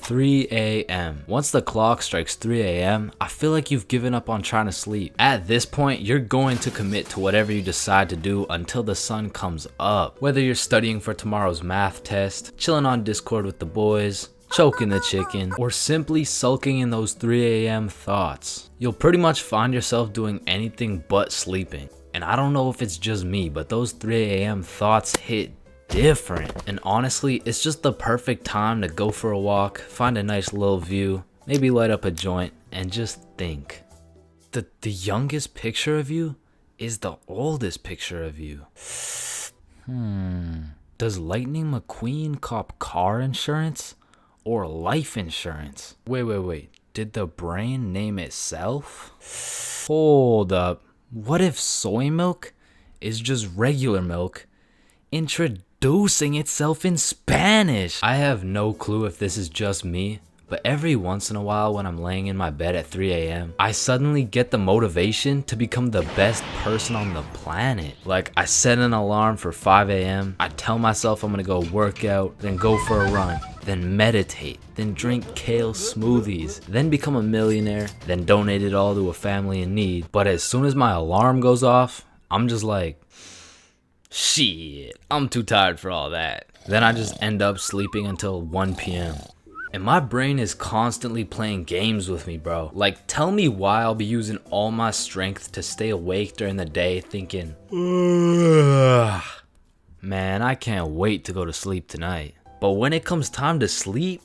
3 a.m. Once the clock strikes 3 a.m., I feel like you've given up on trying to sleep. At this point, you're going to commit to whatever you decide to do until the sun comes up. Whether you're studying for tomorrow's math test, chilling on Discord with the boys, choking the chicken, or simply sulking in those 3 a.m. thoughts, you'll pretty much find yourself doing anything but sleeping. And I don't know if it's just me, but those 3 a.m. thoughts hit different. And honestly, it's just the perfect time to go for a walk, find a nice little view, maybe light up a joint, and just think. The youngest picture of you is the oldest picture of you. Does Lightning McQueen cop car insurance or life insurance? Wait. Did the brain name itself? Hold up. What if soy milk is just regular milk introducing itself in Spanish? I have no clue if this is just me, but every once in a while when I'm laying in my bed at 3 a.m., I suddenly get the motivation to become the best person on the planet. Like, I set an alarm for 5 a.m., I tell myself I'm gonna go work out, then go for a run, then meditate, then drink kale smoothies, then become a millionaire, then donate it all to a family in need. But as soon as my alarm goes off, I'm just like, shit, I'm too tired for all that. Then I just end up sleeping until 1 p.m. And my brain is constantly playing games with me, bro. Like, tell me why I'll be using all my strength to stay awake during the day thinking, man, I can't wait to go to sleep tonight. But when it comes time to sleep,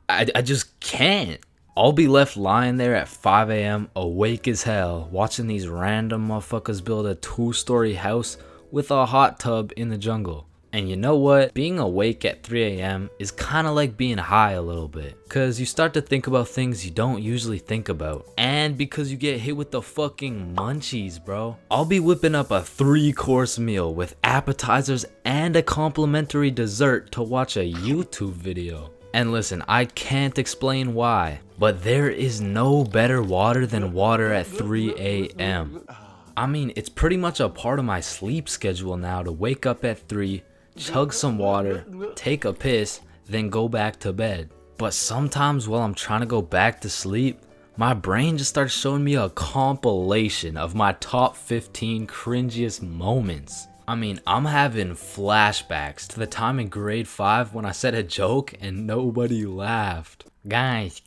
I just can't. I'll be left lying there at 5 a.m. awake as hell, watching these random motherfuckers build a 2-story house with a hot tub in the jungle. And you know what? Being awake at 3 a.m. is kind of like being high a little bit. Cause you start to think about things you don't usually think about. And because you get hit with the fucking munchies, bro. I'll be whipping up a 3-course meal with appetizers and a complimentary dessert to watch a YouTube video. And listen, I can't explain why, but there is no better water than water at 3 a.m. I mean, it's pretty much a part of my sleep schedule now to wake up at 3, chug some water, take a piss, then go back to bed. But sometimes while I'm trying to go back to sleep, my brain just starts showing me a compilation of my top 15 cringiest moments. I mean, I'm having flashbacks to the time in grade 5 when I said a joke and nobody laughed. Guys,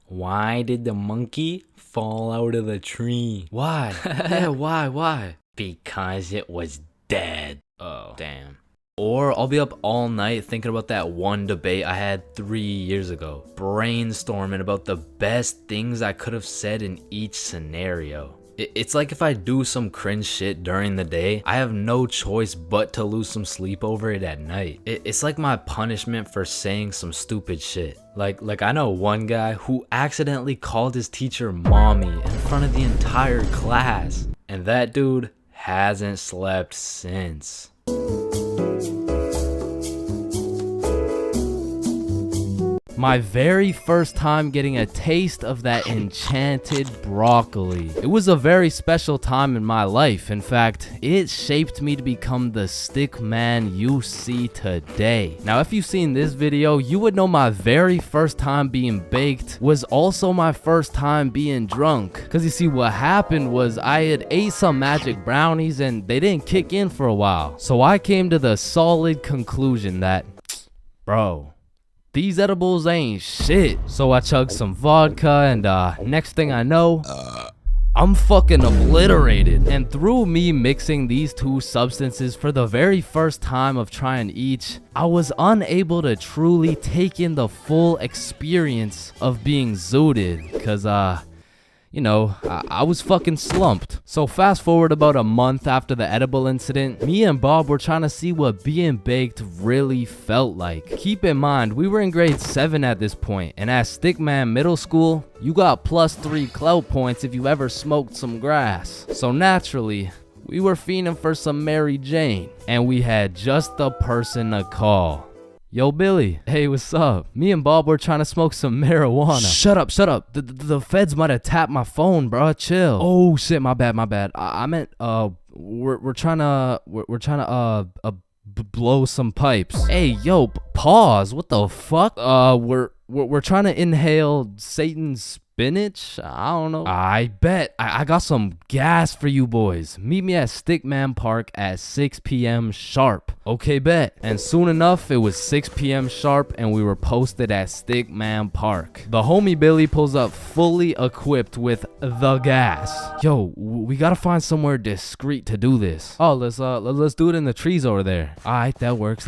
why did the monkey fall out of the tree? Why? Yeah, why? Because it was dead. Oh, damn. Or I'll be up all night thinking about that one debate I had 3 years ago, brainstorming about the best things I could have said in each scenario. It's like if I do some cringe shit during the day, I have no choice but to lose some sleep over it at night. It's like my punishment for saying some stupid shit. Like I know one guy who accidentally called his teacher mommy in front of the entire class. And that dude hasn't slept since. My very first time getting a taste of that enchanted broccoli. It was a very special time in my life. In fact, it shaped me to become the stick man you see today. Now, if you've seen this video, you would know my very first time being baked was also my first time being drunk. Cause you see, what happened was I had ate some magic brownies and they didn't kick in for a while. So I came to the solid conclusion that, bro, these edibles ain't shit. So I chugged some vodka and next thing I know, I'm fucking obliterated. And through me mixing these two substances for the very first time of trying each, I was unable to truly take in the full experience of being zooted. Cause you know, I was fucking slumped. So fast forward about a month after the edible incident, me and Bob were trying to see what being baked really felt like. Keep in mind, we were in grade 7 at this point, and at Stickman Middle School, you got +3 clout points if you ever smoked some grass. So naturally, we were fiending for some Mary Jane, and we had just the person to call. Yo, Billy. Hey, what's up? Me and Bob were trying to smoke some marijuana. Shut up. The feds might have tapped my phone, bro. Chill. Oh shit, my bad. I meant we're trying to blow some pipes. Hey, yo, pause. What the fuck? we're trying to inhale Satan's spinach? I don't know. I bet. I got some gas for you boys. Meet me at Stickman Park at 6 p.m. sharp. Okay, bet. And soon enough, it was 6 p.m. sharp and we were posted at Stickman Park. The homie Billy pulls up fully equipped with the gas. Yo, we gotta find somewhere discreet to do this. Oh, let's do it in the trees over there. Alright, that works.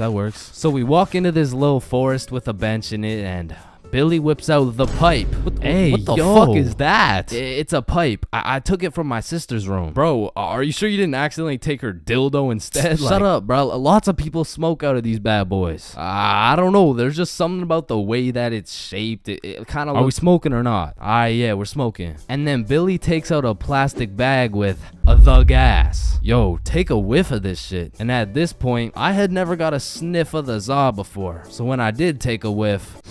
So we walk into this little forest with a bench in it, and Billy whips out the pipe. What the fuck is that? It's a pipe. I took it from my sister's room. Bro, are you sure you didn't accidentally take her dildo instead? Shut up, bro. Lots of people smoke out of these bad boys. I don't know. There's just something about the way that it's shaped. It kind of. Are we smoking or not? Yeah, we're smoking. And then Billy takes out a plastic bag with the gas. Yo, take a whiff of this shit. And at this point, I had never got a sniff of the za before. So when I did take a whiff,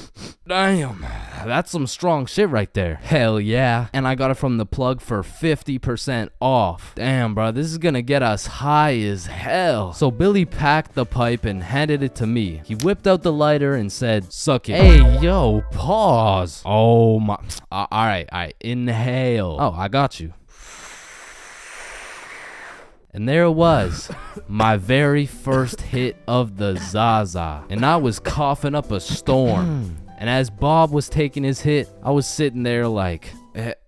damn, that's some strong shit right there. Hell yeah. And I got it from the plug for 50% off. Damn, bro, this is gonna get us high as hell. So Billy packed the pipe and handed it to me. He whipped out the lighter and said, suck it. Hey, yo, pause. Oh my. All right, inhale. Oh, I got you. And there it was, my very first hit of the Zaza. And I was coughing up a storm. And as Bob was taking his hit, I was sitting there like,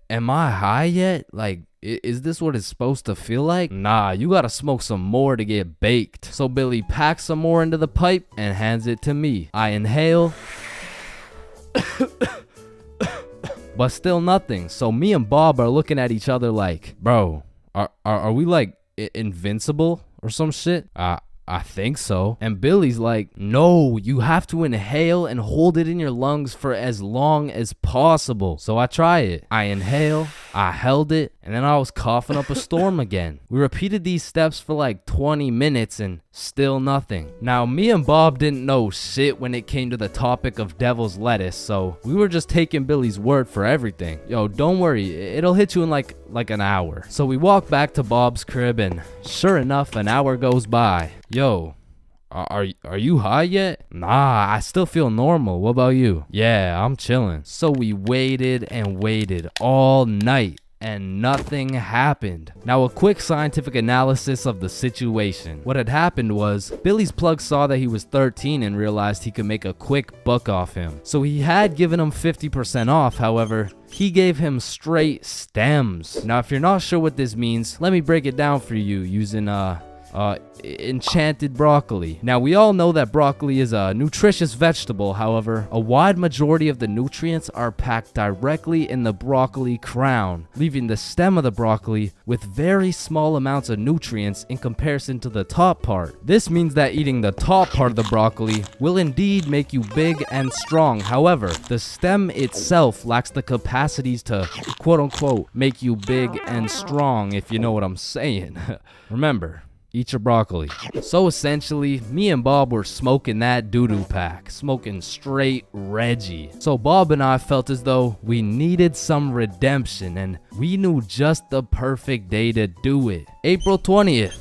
am I high yet? Like, is this what it's supposed to feel like? Nah, you gotta smoke some more to get baked. So Billy packs some more into the pipe and hands it to me. I inhale. But still nothing. So me and Bob are looking at each other like, bro, are we like invincible or some shit? I think so. And Billy's like, no, you have to inhale and hold it in your lungs for as long as possible. So I try it. I inhale, I held it, and then I was coughing up a storm again. We repeated these steps for like 20 minutes and still nothing. Now, me and Bob didn't know shit when it came to the topic of devil's lettuce, so we were just taking Billy's word for everything. Yo, don't worry, it'll hit you in like an hour. So we walk back to Bob's crib, and sure enough, an hour goes by. Yo, are you high yet? Nah, I still feel normal. What about you? Yeah, I'm chilling. So we waited and waited all night, and nothing happened. Now, a quick scientific analysis of the situation. What had happened was, Billy's plug saw that he was 13 and realized he could make a quick buck off him. So he had given him 50% off, however, he gave him straight stems. Now, if you're not sure what this means, let me break it down for you using enchanted broccoli. Now, we all know that broccoli is a nutritious vegetable. However, a wide majority of the nutrients are packed directly in the broccoli crown, leaving the stem of the broccoli with very small amounts of nutrients in comparison to the top part. This means that eating the top part of the broccoli will indeed make you big and strong. However, the stem itself lacks the capacities to quote unquote make you big and strong, if you know what I'm saying. Remember, eat your broccoli. So essentially, me and Bob were smoking that doo-doo pack, smoking straight Reggie. So Bob and I felt as though we needed some redemption, and we knew just the perfect day to do it. April 20th,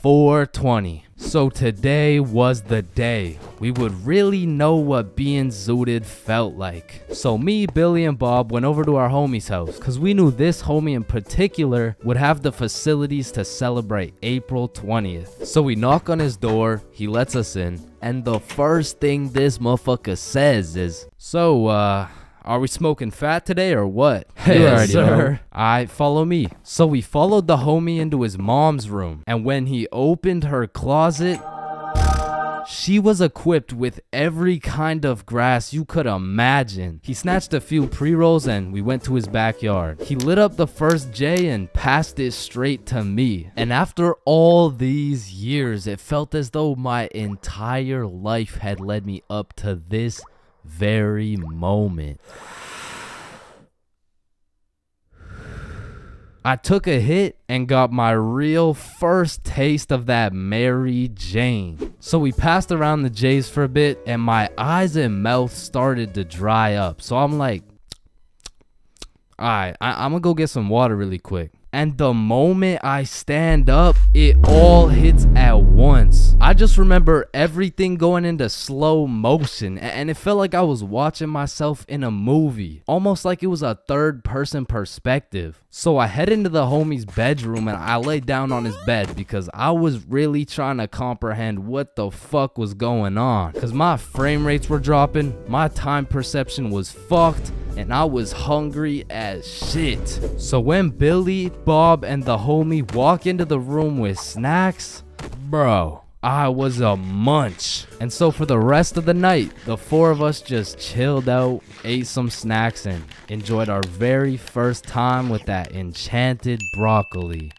420. So today was the day we would really know what being zooted felt like. So me, Billy, and Bob went over to our homie's house because we knew this homie in particular would have the facilities to celebrate April 20th. So we knock on his door, he lets us in, and the first thing this motherfucker says is, so, are we smoking fat today or what? Hey, sir. Alright, follow me. So we followed the homie into his mom's room, and when he opened her closet, she was equipped with every kind of grass you could imagine. He snatched a few pre-rolls and we went to his backyard. He lit up the first J and passed it straight to me. And after all these years, it felt as though my entire life had led me up to this very moment. I took a hit and got my real first taste of that Mary Jane. So we passed around the J's for a bit and my eyes and mouth started to dry up. So I'm like, alright, I'm gonna go get some water really quick. And the moment I stand up, it all hits at once. I just remember everything going into slow motion, and it felt like I was watching myself in a movie, almost like it was a third person perspective. So I head into the homie's bedroom and I lay down on his bed because I was really trying to comprehend what the fuck was going on. Cause my frame rates were dropping, my time perception was fucked, and I was hungry as shit. So when Billy, Bob, and the homie walk into the room with snacks, bro, I was a munch. And so for the rest of the night, the four of us just chilled out, ate some snacks, and enjoyed our very first time with that enchanted broccoli.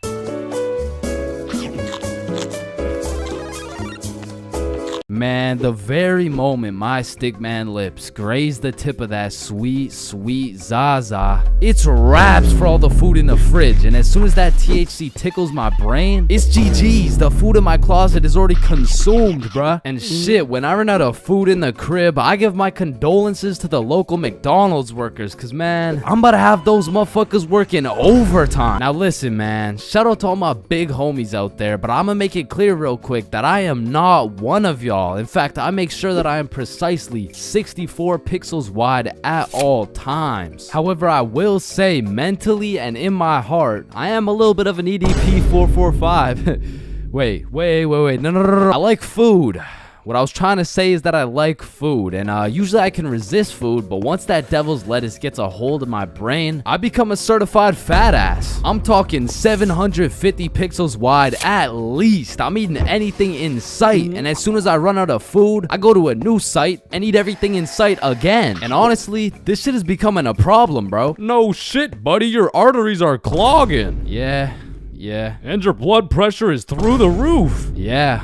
Man, the very moment my stickman lips graze the tip of that sweet, sweet Zaza, it's wraps for all the food in the fridge. And as soon as that THC tickles my brain, it's GG's. The food in my closet is already consumed, bruh. And shit, when I run out of food in the crib, I give my condolences to the local McDonald's workers, cause man, I'm about to have those motherfuckers working overtime. Now listen, man, shout out to all my big homies out there, but I'ma make it clear real quick that I am not one of y'all. In fact, I make sure that I am precisely 64 pixels wide at all times. However, I will say mentally and in my heart, I am a little bit of an EDP 445. wait, no. I like food. What I was trying to say is that I like food, and usually I can resist food, but once that devil's lettuce gets a hold of my brain, I become a certified fat ass. I'm talking 750 pixels wide at least. I'm eating anything in sight, and as soon as I run out of food, I go to a new site and eat everything in sight again. And honestly, this shit is becoming a problem, bro. No shit, buddy, your arteries are clogging. Yeah. And your blood pressure is through the roof. Yeah,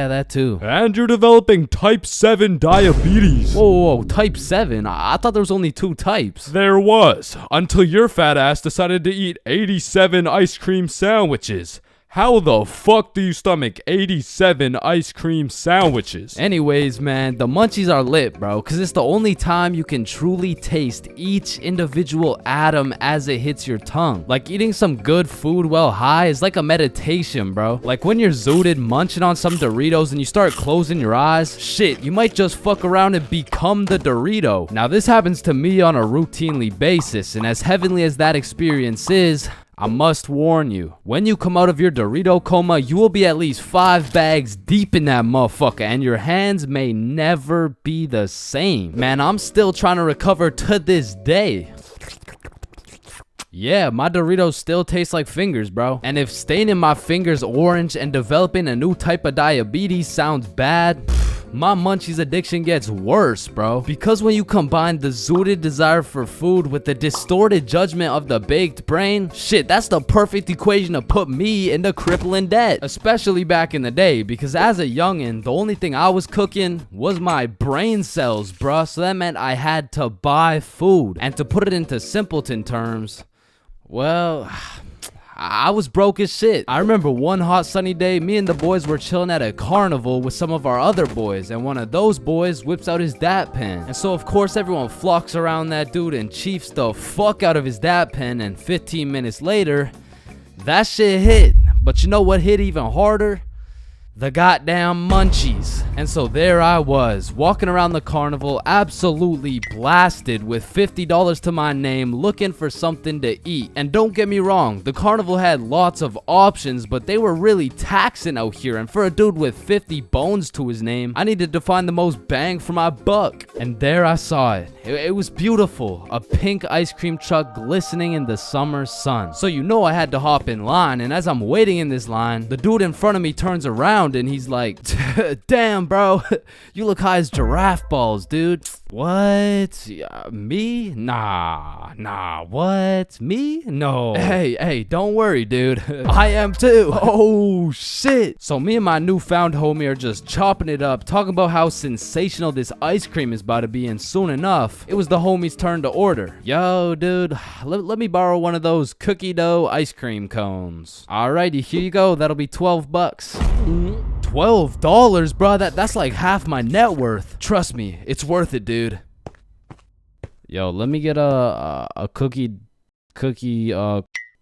that too. And you're developing type 7 diabetes. Whoa, type 7? I thought there was only 2 types. There was, until your fat ass decided to eat 87 ice cream sandwiches. How the fuck do you stomach 87 ice cream sandwiches? Anyways, man, the munchies are lit, bro, because it's the only time you can truly taste each individual atom as it hits your tongue. Like, eating some good food while high is like a meditation, bro. Like, when you're zooted munching on some Doritos and you start closing your eyes, shit, you might just fuck around and become the Dorito. Now, this happens to me on a routinely basis, and as heavenly as that experience is, I must warn you, when you come out of your Dorito coma, you will be at least 5 bags deep in that motherfucker, and your hands may never be the same. Man, I'm still trying to recover to this day. Yeah, my Doritos still taste like fingers, bro. And if staining my fingers orange and developing a new type of diabetes sounds bad, my munchies addiction gets worse, bro. Because when you combine the zooted desire for food with the distorted judgment of the baked brain, shit, that's the perfect equation to put me into crippling debt. Especially back in the day, because as a youngin', the only thing I was cooking was my brain cells, bruh. So that meant I had to buy food. And to put it into simpleton terms, well, I was broke as shit. I remember one hot sunny day, me and the boys were chilling at a carnival with some of our other boys, and one of those boys whips out his dap pen. And so of course everyone flocks around that dude and chiefs the fuck out of his dap pen, and 15 minutes later, that shit hit. But you know what hit even harder? The goddamn munchies. And so there I was, walking around the carnival, absolutely blasted with $50 to my name, looking for something to eat. And don't get me wrong, the carnival had lots of options, but they were really taxing out here, and for a dude with 50 bones to his name, I needed to find the most bang for my buck. And there I saw it. It was beautiful, a pink ice cream truck glistening in the summer sun. So you know I had to hop in line, and as I'm waiting in this line, the dude in front of me turns around and he's like, damn, bro, you look high as giraffe balls, dude. What? Me? Nah, what? Me? No. Hey, don't worry, dude. I am too. Oh, shit. So me and my newfound homie are just chopping it up, talking about how sensational this ice cream is about to be, and soon enough, it was the homie's turn to order. Yo, dude, let me borrow one of those cookie dough ice cream cones. Alrighty, here you go. That'll be 12 bucks. $12, bro. That's like half my net worth. Trust me, it's worth it, dude. Yo, let me get a cookie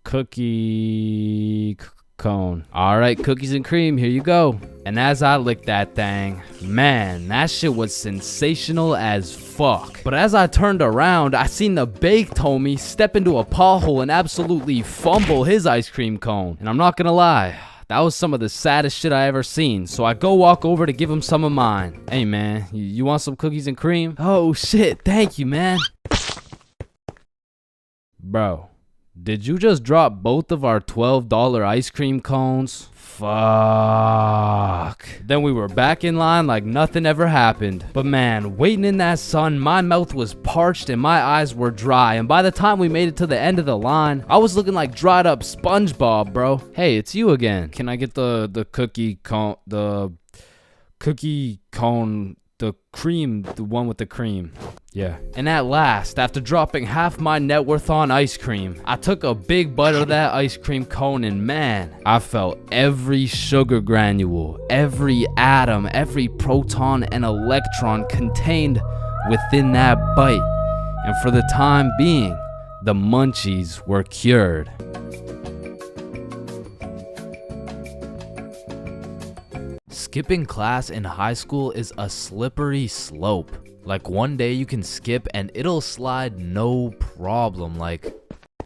cookie cone. All right, cookies and cream, here you go. And as I licked that thing, man, that shit was sensational as fuck. But as I turned around, I seen the baked homie step into a pothole and absolutely fumble his ice cream cone. And I'm not gonna lie, that was some of the saddest shit I ever seen. So I go walk over to give him some of mine. Hey man, you want some cookies and cream? Oh shit, thank you, man. Bro, did you just drop both of our $12 ice cream cones? Fuck. Then we were back in line like nothing ever happened. But man, waiting in that sun, my mouth was parched and my eyes were dry. And by the time we made it to the end of the line, I was looking like dried up SpongeBob, bro. Hey, it's you again. Can I get the cookie cone, the cream, the one with the cream? Yeah. And at last, after dropping half my net worth on ice cream, I took a big bite of that ice cream cone and man, I felt every sugar granule, every atom, every proton and electron contained within that bite. And for the time being, the munchies were cured. Skipping class in high school is a slippery slope. Like one day you can skip and it'll slide no problem. Like,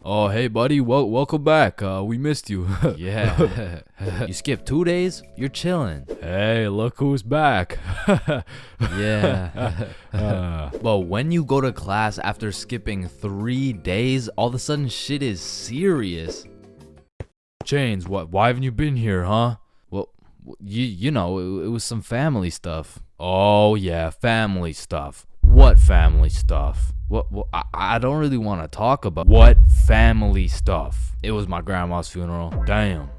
oh hey buddy, welcome back. We missed you. Yeah. You skip 2 days, you're chilling. Hey, look who's back. Yeah. But when you go to class after skipping 3 days, all of a sudden shit is serious. Chains, why haven't you been here, huh? Well, you know, it was some family stuff. Oh yeah, family stuff. What family stuff? What I don't really want to talk about what family stuff. It was my grandma's funeral. Damn.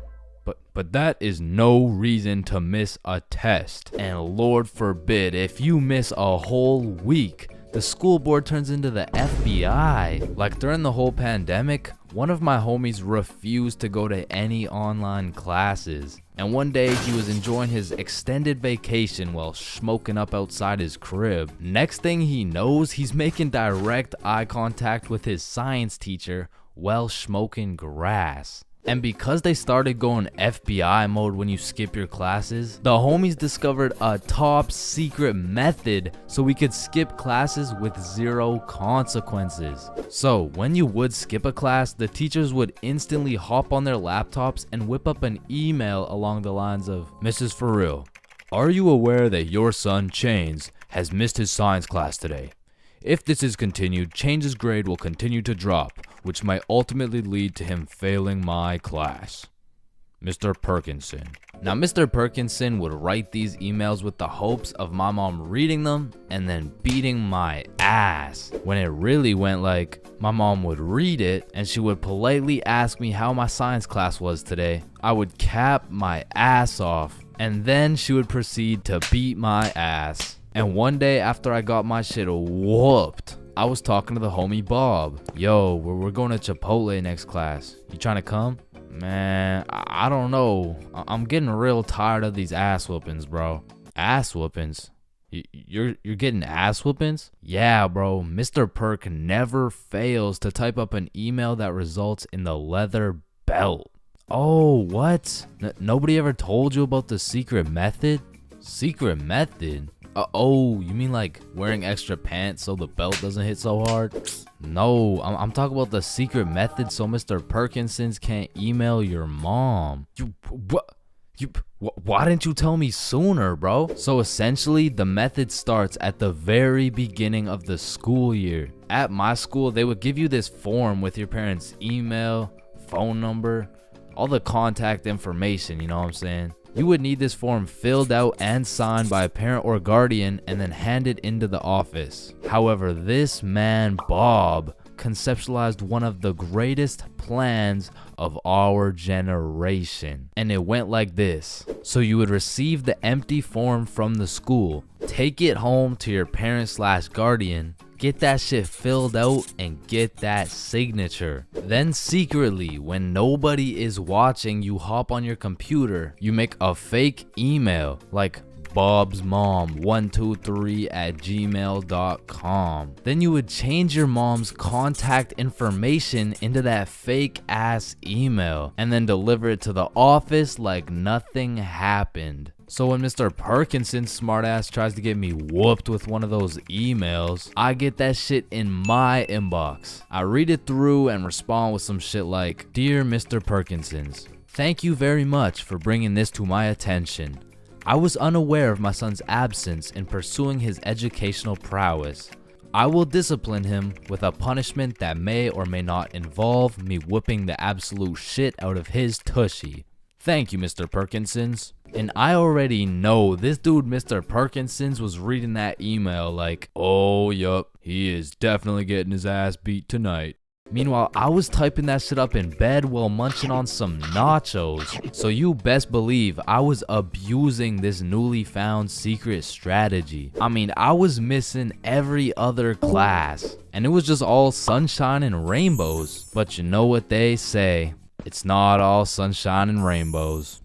But that is no reason to miss a test. And Lord forbid if you miss a whole week, the school board turns into the FBI. Like during the whole pandemic, one of my homies refused to go to any online classes. And one day he was enjoying his extended vacation while smoking up outside his crib. Next thing he knows, he's making direct eye contact with his science teacher while smoking grass. And because they started going FBI mode when you skip your classes, the homies discovered a top secret method so we could skip classes with 0 consequences. So when you would skip a class, the teachers would instantly hop on their laptops and whip up an email along the lines of, Mrs. For real, are you aware that your son Chains has missed his science class today? If this is continued, Chains' grade will continue to drop, which might ultimately lead to him failing my class. Mr. Perkinson. Now, Mr. Perkinson would write these emails with the hopes of my mom reading them and then beating my ass. When it really went like, my mom would read it and she would politely ask me how my science class was today. I would cap my ass off and then she would proceed to beat my ass. And one day after I got my shit whooped, I was talking to the homie Bob. Yo, we're going to Chipotle next class. You trying to come? Man, I don't know. I'm getting real tired of these ass whoopings, bro. Ass whoopings? You're getting ass whoopings? Yeah, bro. Mr. Perk never fails to type up an email that results in the leather belt. Oh, what? Nobody ever told you about the secret method? Secret method? Oh, you mean like wearing extra pants so the belt doesn't hit so hard? No, I'm talking about the secret method so Mr. Perkinsons can't email your mom. Why didn't you tell me sooner, bro? So essentially, the method starts at the very beginning of the school year. At my school, they would give you this form with your parents' email, phone number, all the contact information, you know what I'm saying? You would need this form filled out and signed by a parent or guardian and then handed into the office. However, this man, Bob, conceptualized one of the greatest plans of our generation. And it went like this. So you would receive the empty form from the school, take it home to your parent/guardian, get that shit filled out and get that signature. Then secretly, when nobody is watching, you hop on your computer, you make a fake email like bobsmom123@gmail.com. Then you would change your mom's contact information into that fake ass email and then deliver it to the office like nothing happened. So when Mr. Perkinson's smartass tries to get me whooped with one of those emails, I get that shit in my inbox. I read it through and respond with some shit like, "Dear Mr. Perkinsons, thank you very much for bringing this to my attention. I was unaware of my son's absence in pursuing his educational prowess. I will discipline him with a punishment that may or may not involve me whipping the absolute shit out of his tushy. Thank you, Mr. Perkinsons." And I already know this dude, Mr. Perkinsons, was reading that email like, "Oh, yup, he is definitely getting his ass beat tonight." Meanwhile, I was typing that shit up in bed while munching on some nachos. So you best believe I was abusing this newly found secret strategy. I mean, I was missing every other class, and it was just all sunshine and rainbows. But you know what they say, it's not all sunshine and rainbows.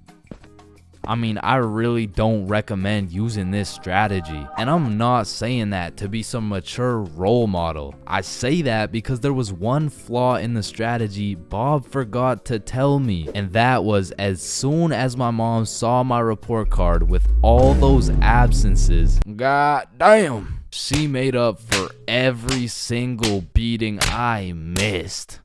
I mean, I really don't recommend using this strategy. And I'm not saying that to be some mature role model. I say that because there was one flaw in the strategy Bob forgot to tell me. And that was, as soon as my mom saw my report card with all those absences, god damn, she made up for every single beating I missed.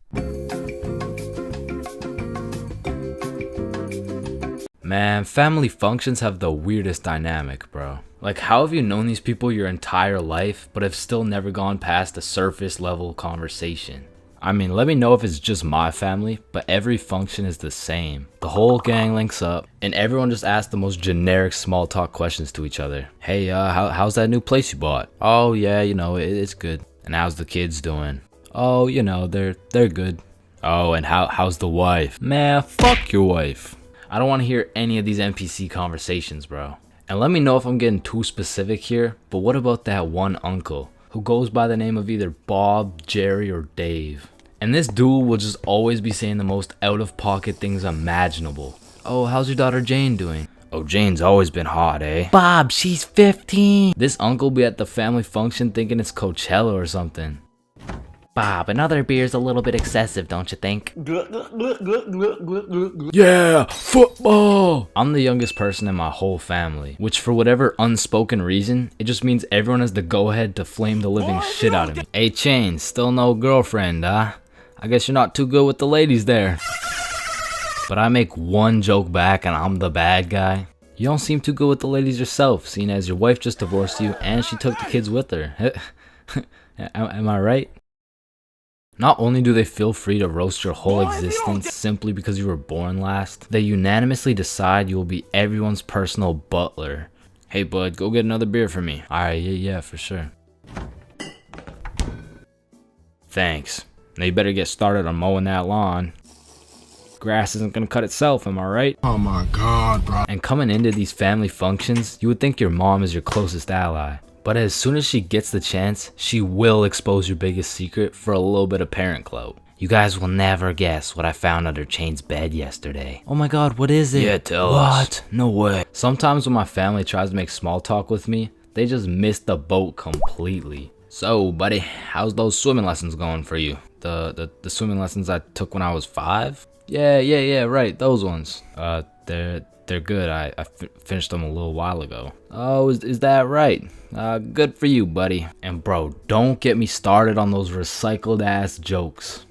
Man, family functions have the weirdest dynamic, bro. Like, how have you known these people your entire life, but have still never gone past a surface level conversation? I mean, let me know if it's just my family, but every function is the same. The whole gang links up, and everyone just asks the most generic small talk questions to each other. Hey, how's that new place you bought? Oh yeah, you know, it's good. And how's the kids doing? Oh, you know, they're good. Oh, and how's the wife? Man, fuck your wife. I don't want to hear any of these NPC conversations, bro. And let me know if I'm getting too specific here, but what about that one uncle who goes by the name of either Bob, Jerry, or Dave? And this dude will just always be saying the most out-of-pocket things imaginable. Oh, how's your daughter Jane doing? Oh, Jane's always been hot, eh? Bob, she's 15. This uncle be at the family function thinking it's Coachella or something. Bob, another beer's a little bit excessive, don't you think? Yeah, football! I'm the youngest person in my whole family, which for whatever unspoken reason, it just means everyone has the go-ahead to flame the living shit out of me. Hey, Chains, still no girlfriend, huh? I guess you're not too good with the ladies there. But I make one joke back and I'm the bad guy. You don't seem too good with the ladies yourself, seeing as your wife just divorced you and she took the kids with her. Am I right? Not only do they feel free to roast your whole existence simply because you were born last, they unanimously decide you will be everyone's personal butler. Hey bud, go get another beer for me. Alright, yeah, for sure. Thanks. Now you better get started on mowing that lawn. Grass isn't gonna cut itself, am I right? Oh my god, bro. And coming into these family functions, you would think your mom is your closest ally. But as soon as she gets the chance, she will expose your biggest secret for a little bit of parent clout. You guys will never guess what I found under Chain's bed yesterday. Oh my god, what is it? Yeah, tell us. What? No way. Sometimes when my family tries to make small talk with me, they just miss the boat completely. So, buddy, how's those swimming lessons going for you? The swimming lessons I took when I was 5? Yeah, right, those ones. They're good. I finished them a little while ago. Oh, is that right? Good for you, buddy. And bro, don't get me started on those recycled ass jokes.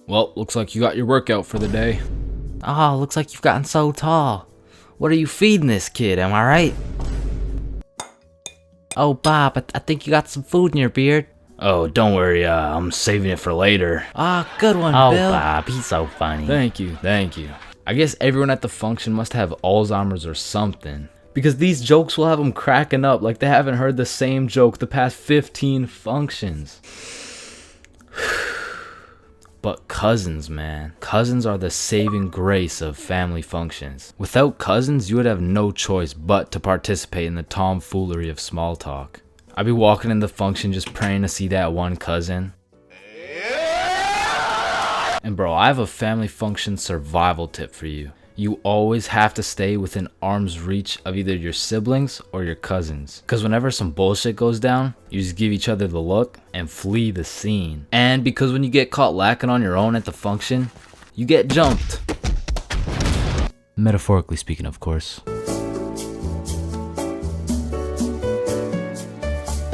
Well, looks like you got your workout for the day. Oh, looks like you've gotten so tall. What are you feeding this kid, am I right? Oh, Bob, I think you got some food in your beard. Oh, don't worry, I'm saving it for later. Ah, good one, Bill. Oh, Bob, he's so funny. Thank you. I guess everyone at the function must have Alzheimer's or something, because these jokes will have them cracking up like they haven't heard the same joke the past 15 functions. But cousins, man. Cousins are the saving grace of family functions. Without cousins, you would have no choice but to participate in the tomfoolery of small talk. I'd be walking in the function just praying to see that one cousin. And bro, I have a family function survival tip for you. You always have to stay within arm's reach of either your siblings or your cousins. Because whenever some bullshit goes down, you just give each other the look and flee the scene. And because when you get caught lacking on your own at the function, you get jumped. Metaphorically speaking, of course.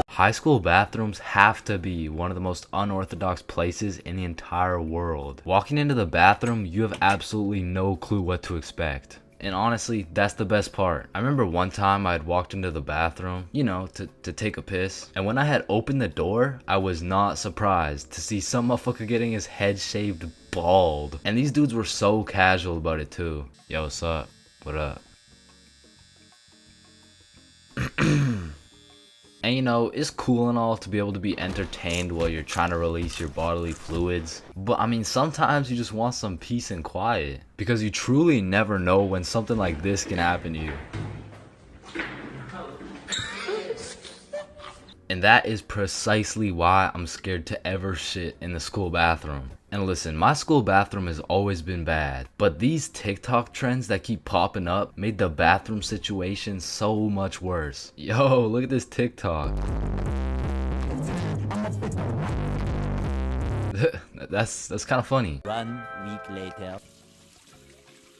High school bathrooms have to be one of the most unorthodox places in the entire world. Walking into the bathroom, you have absolutely no clue what to expect. And honestly, that's the best part. I remember one time I had walked into the bathroom, you know, to take a piss. And when I had opened the door, I was not surprised to see some motherfucker getting his head shaved bald. And these dudes were so casual about it too. Yo, what's up? What up? And you know, it's cool and all to be able to be entertained while you're trying to release your bodily fluids. But I mean, sometimes you just want some peace and quiet. Because you truly never know when something like this can happen to you. And that is precisely why I'm scared to ever shit in the school bathroom. And listen, my school bathroom has always been bad, but these TikTok trends that keep popping up made the bathroom situation so much worse. Yo, look at this TikTok. That's kind of funny. 1 week later.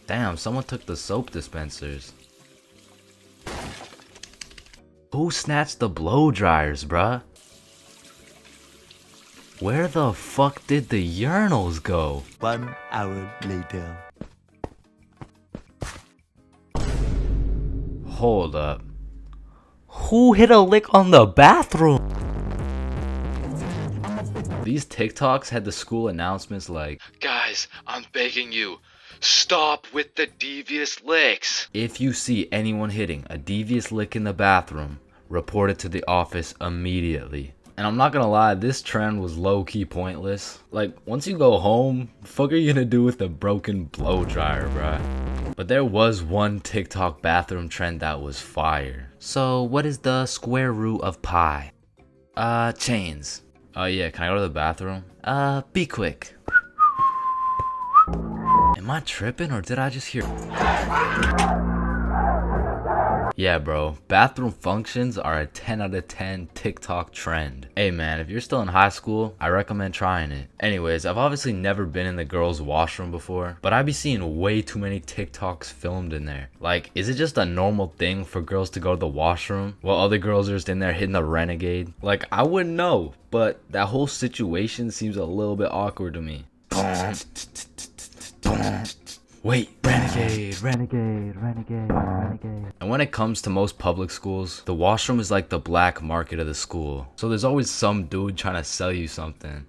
Damn, someone took the soap dispensers. Who snatched the blow dryers, bruh? Where the fuck did the urinals go? 1 hour later. Hold up. Who hit a lick on the bathroom? These TikToks had the school announcements like, "Guys, I'm begging you, stop with the devious licks. If you see anyone hitting a devious lick in the bathroom, report it to the office immediately." And I'm not gonna lie, this trend was low-key pointless. Like, once you go home, the fuck are you gonna do with the broken blow dryer, bruh? But there was one TikTok bathroom trend that was fire. So, what is the square root of pi? Chains. Oh yeah, can I go to the bathroom? Be quick. Am I tripping or did I just hear? Yeah, bro, bathroom functions are a 10 out of 10 TikTok trend. Hey man, if you're still in high school, I recommend trying it. Anyways, I've obviously never been in the girls' washroom before, but I be seeing way too many TikToks filmed in there. Like, is it just a normal thing for girls to go to the washroom while other girls are just in there hitting the renegade? Like, I wouldn't know, but that whole situation seems a little bit awkward to me. Wait, renegade, renegade, renegade, renegade. And when it comes to most public schools, the washroom is like the black market of the school. So there's always some dude trying to sell you something.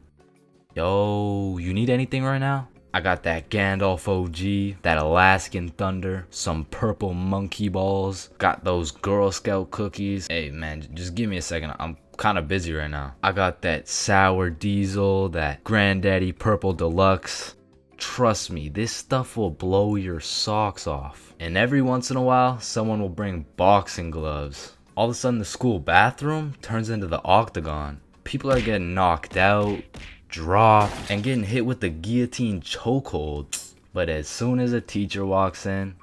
Yo, you need anything right now? I got that Gandalf OG, that Alaskan Thunder, some purple monkey balls, got those Girl Scout cookies. Hey man, just give me a second, I'm kind of busy right now. I got that sour diesel, that Granddaddy Purple Deluxe. Trust me, this stuff will blow your socks off. And every once in a while, someone will bring boxing gloves. All of a sudden, the school bathroom turns into the octagon. People are getting knocked out, dropped, and getting hit with the guillotine chokehold. But as soon as a teacher walks in,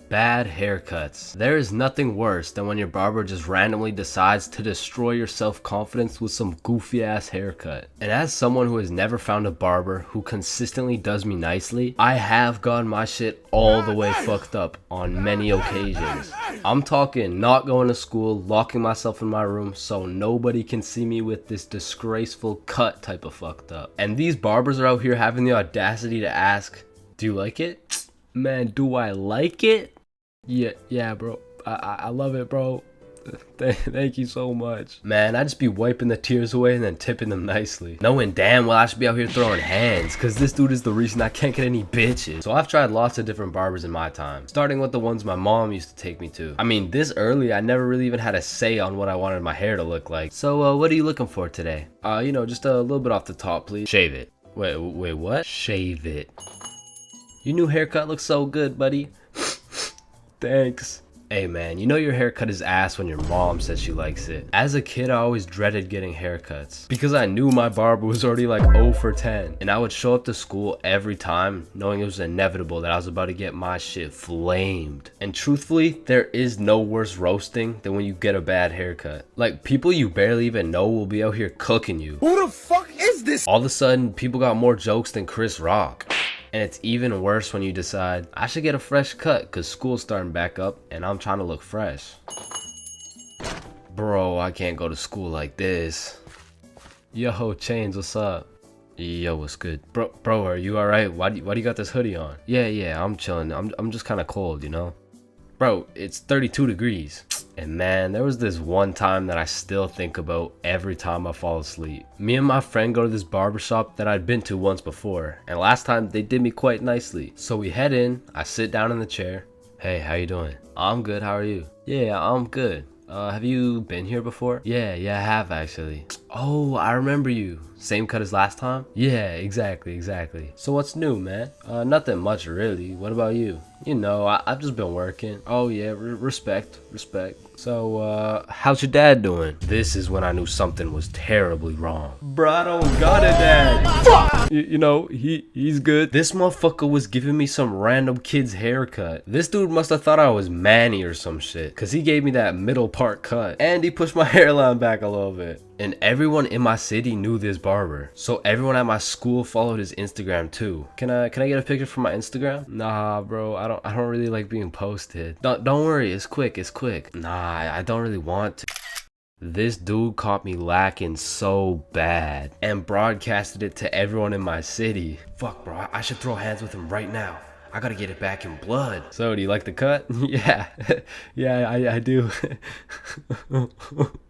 bad haircuts. There is nothing worse than when your barber just randomly decides to destroy your self-confidence with some goofy ass haircut. And as someone who has never found a barber who consistently does me nicely, I have gotten my shit all the way fucked up on many occasions. I'm talking not going to school, locking myself in my room so nobody can see me with this disgraceful cut type of fucked up. And these barbers are out here having the audacity to ask, "Do you like it?" Man, do I like it? Yeah, bro. I love it, bro. Thank you so much. Man, I just be wiping the tears away and then tipping them nicely. Knowing damn well I should be out here throwing hands, cause this dude is the reason I can't get any bitches. So I've tried lots of different barbers in my time, starting with the ones my mom used to take me to. I mean, this early, I never really even had a say on what I wanted my hair to look like. So what are you looking for today? You know, just a little bit off the top, please. Shave it. Wait, what? Shave it. Your new haircut looks so good, buddy. Thanks. Hey man, you know your haircut is ass when your mom says she likes it. As a kid, I always dreaded getting haircuts because I knew my barber was already like 0 for 10. And I would show up to school every time knowing it was inevitable that I was about to get my shit flamed. And truthfully, there is no worse roasting than when you get a bad haircut. Like, people you barely even know will be out here cooking you. Who the fuck is this? All of a sudden, people got more jokes than Chris Rock. And it's even worse when you decide, I should get a fresh cut because school's starting back up and I'm trying to look fresh. Bro, I can't go to school like this. Yo, Chains, what's up? Yo, what's good? Bro, are you alright? Why do you got this hoodie on? Yeah, I'm chilling. I'm just kind of cold, you know? Bro, it's 32 degrees. And man, there was this one time that I still think about every time I fall asleep. Me and my friend go to this barbershop that I'd been to once before, and last time they did me quite nicely. So we head in, I sit down in the chair. Hey, how you doing? I'm good, how are you? Yeah, I'm good. Have you been here before? Yeah, I have actually. Oh, I remember you. Same cut as last time? Yeah, exactly. So what's new, man? Nothing much really. What about you? You know, I've just been working. Oh yeah, respect. So, how's your dad doing? This is when I knew something was terribly wrong. Bro, I don't got a dad. You know, he's good. This motherfucker was giving me some random kid's haircut. This dude must have thought I was Manny or some shit, cause he gave me that middle part cut. And he pushed my hairline back a little bit. And everyone in my city knew this barber. So everyone at my school followed his Instagram too. Can I get a picture from my Instagram? Nah, bro, I don't really like being posted. Don't worry, it's quick. Nah, I don't really want to. This dude caught me lacking so bad and broadcasted it to everyone in my city. Fuck, bro, I should throw hands with him right now. I gotta get it back in blood. So, do you like the cut? Yeah, I do.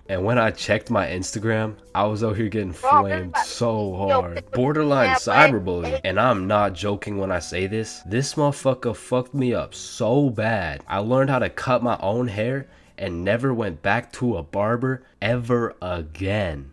And when I checked my Instagram, I was out here getting flamed so hard. Borderline cyberbullying. And I'm not joking when I say this. This motherfucker fucked me up so bad. I learned how to cut my own hair and never went back to a barber ever again.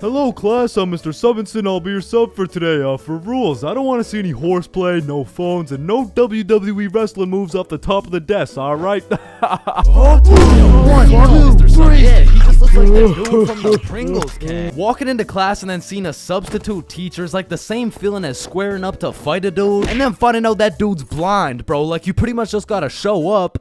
Hello class, I'm Mr. Subinson. I'll be your sub for today. For rules, I don't want to see any horseplay, no phones, and no WWE wrestling moves off the top of the desk, alright? Yeah, he just looks like the dude from the Pringles can. Walking into class and then seeing a substitute teacher is like the same feeling as squaring up to fight a dude and then finding out that dude's blind, bro. Like, you pretty much just gotta show up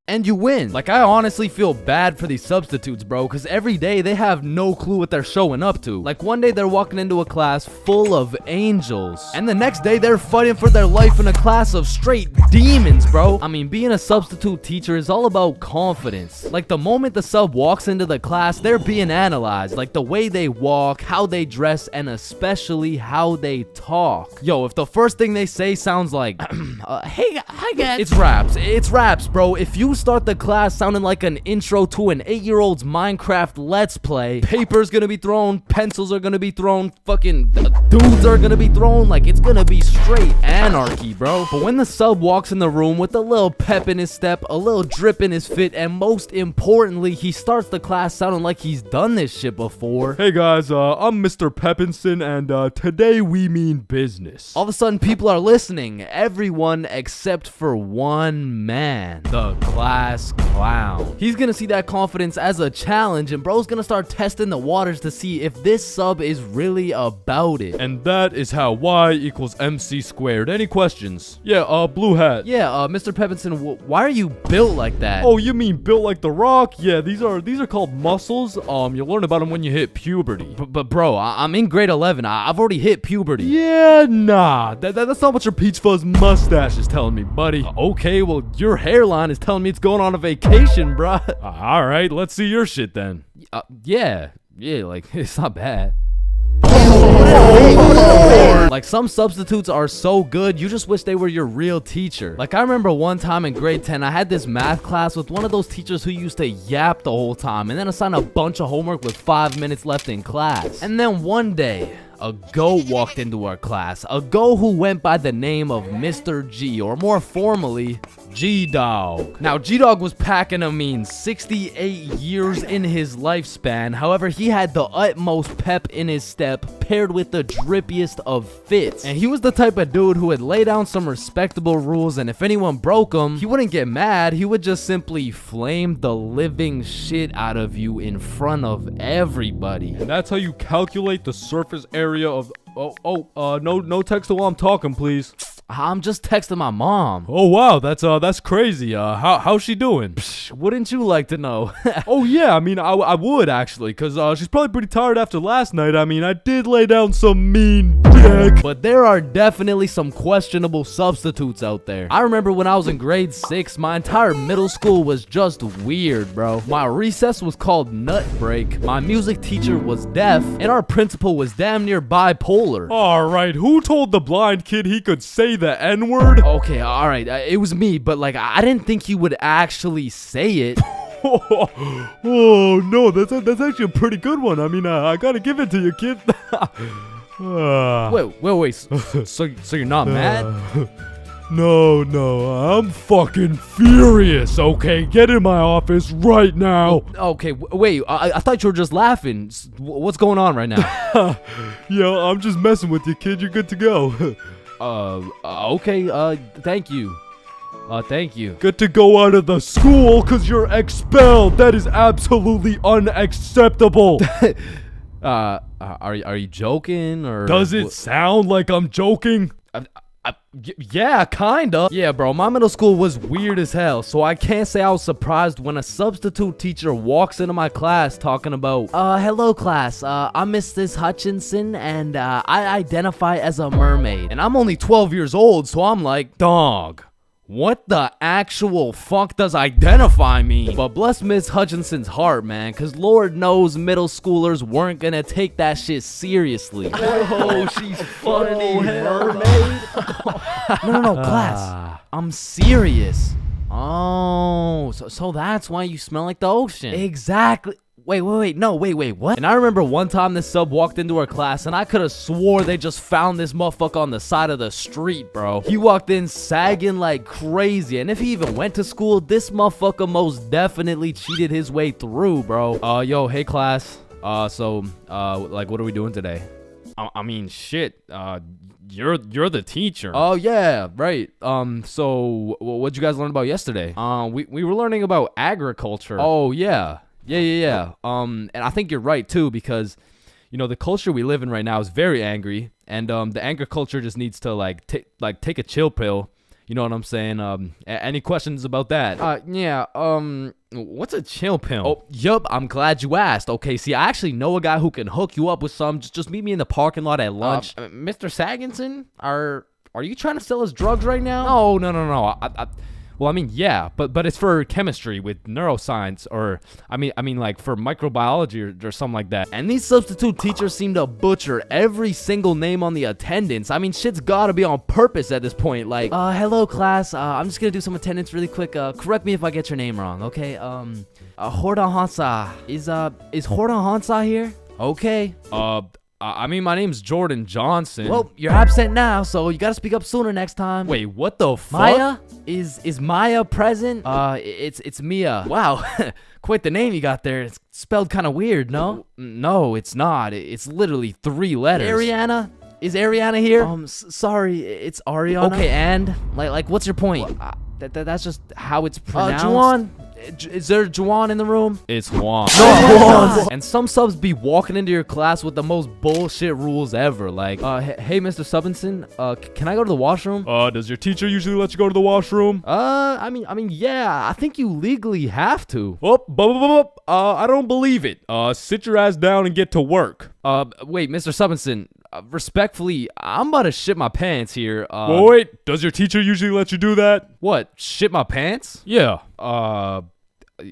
and you win. Like, I honestly feel bad for these substitutes, bro, because every day they have no clue what they're showing up to. Like, one day they're walking into a class full of angels, and the next day they're fighting for their life in a class of straight demons, bro. I mean, being a substitute teacher is all about confidence. Like, the moment the sub walks into the class, they're being analyzed. Like, the way they walk, how they dress, and especially how they talk. Yo, if the first thing they say sounds like, hey, hi guys. It's raps, bro. If you start the class sounding like an intro to an 8-year-old's Minecraft Let's Play, paper's gonna be thrown, pencils are gonna be thrown, fucking dudes are gonna be thrown, like, it's gonna be straight anarchy, bro. But when the sub walks in the room with a little pep in his step, a little drip in his fit, and most importantly, he starts the class sounding like he's done this shit before. Hey guys, I'm Mr. Peppinson, and today we mean business. All of a sudden, people are listening. Everyone except for one man, the class clown. He's gonna see that confidence as a challenge, and bro's gonna start testing the waters to see if this sub is really about it. And that is how Y equals MC squared. Any questions? Yeah, blue hat. Yeah, Mr. Peppinson, why are you built like that? Oh, you mean built like The Rock? Yeah, these are called muscles. You'll learn about them when you hit puberty. But bro, I'm in grade 11. I've already hit puberty. Yeah, nah. That's not what your peach fuzz mustache is telling me, buddy. Okay, well, your hairline is telling me it's going on a vacation, bruh. Alright, let's see your shit then. Yeah, like, it's not bad. Like, some substitutes are so good, you just wish they were your real teacher. Like, I remember one time in grade 10, I had this math class with one of those teachers who used to yap the whole time and then assign a bunch of homework with 5 minutes left in class. And then one day, a goat walked into our class. A goat who went by the name of Mr. G, or more formally, G-Dog. Now, G-Dog was packing a mean 68 years in his lifespan. However, he had the utmost pep in his step, paired with the the drippiest of fits. And he was the type of dude who would lay down some respectable rules, and if anyone broke them, he wouldn't get mad. He would just simply flame the living shit out of you in front of everybody. And that's how you calculate the surface area of... no text while I'm talking, please. I'm just texting my mom. Oh wow, that's crazy. How's she doing? Wouldn't you like to know? Oh yeah, I mean, I would actually, cause she's probably pretty tired after last night. I mean, I did lay down some mean dick. But there are definitely some questionable substitutes out there. I remember when I was in grade 6, my entire middle school was just weird, bro. My recess was called Nut Break, my music teacher was deaf, and our principal was damn near bipolar. All right, who told the blind kid he could say the N-word? Okay, all right, it was me, but like I didn't think he would actually say it. Oh no, that's actually a pretty good one. I mean, I gotta give it to you, kid. Wait. So you're not mad? No, I'm fucking furious. Okay, get in my office right now. Okay, wait. I thought you were just laughing. What's going on right now? Yo, I'm just messing with you, kid. You're good to go. Okay. Thank you. Thank you. Get to go out of the school because you're expelled. That is absolutely unacceptable. Are you joking or Does it sound like I'm joking? Yeah, kinda. Yeah, bro, my middle school was weird as hell, so I can't say I was surprised when a substitute teacher walks into my class talking about, hello class, I'm Mrs. Hutchinson, and I identify as a mermaid. And I'm only 12 years old, so I'm like, dog, what the actual fuck does identify mean? But bless Miss Hutchinson's heart, man, cause Lord knows middle schoolers weren't gonna take that shit seriously. Oh, she's funny, mermaid. No, class. I'm serious. Oh, so that's why you smell like the ocean. Exactly. Wait, what? And I remember one time this sub walked into our class and I could have swore they just found this motherfucker on the side of the street, bro. He walked in sagging like crazy, and if he even went to school, this motherfucker most definitely cheated his way through, bro. Yo, hey class. Like, what are we doing today? I mean, shit. You're the teacher. Oh yeah, right. So what'd you guys learn about yesterday? We were learning about agriculture. Oh yeah. Yeah. And I think you're right too, because you know the culture we live in right now is very angry, and the anger culture just needs to take a chill pill. You know what I'm saying? Any questions about that? Yeah. What's a chill pill? Oh, yup. I'm glad you asked. Okay, see, I actually know a guy who can hook you up with some. Just meet me in the parking lot at lunch. Mr. Saginson, are you trying to sell us drugs right now? No. Well, I mean, yeah, but it's for chemistry with neuroscience, or I mean like for microbiology or something like that. And these substitute teachers seem to butcher every single name on the attendance. I mean, shit's gotta be on purpose at this point. Like, hello class, I'm just gonna do some attendance really quick. Correct me if I get your name wrong, okay? Horda Hansa. Is Horda Hansa here? Okay. I mean, my name's Jordan Johnson. Well, you're absent now, so you gotta speak up sooner next time. Wait, what the fuck? Maya? Is Maya present? It's Mia. Wow, quite the name you got there. It's spelled kind of weird, no? No, it's not. It's literally 3 letters. Ariana? Is Ariana here? Sorry, it's Ariana. Okay, and like, what's your point? That's just how it's pronounced. Juwan? Is there Juwan in the room? It's Juan. No, and some subs be walking into your class with the most bullshit rules ever. Like, hey, Mr. Subinson, can I go to the washroom? Does your teacher usually let you go to the washroom? I mean, yeah, I think you legally have to. I don't believe it. Sit your ass down and get to work. Wait, Mr. Subinson, respectfully, I'm about to shit my pants here. Wait, does your teacher usually let you do that? What, shit my pants? Yeah.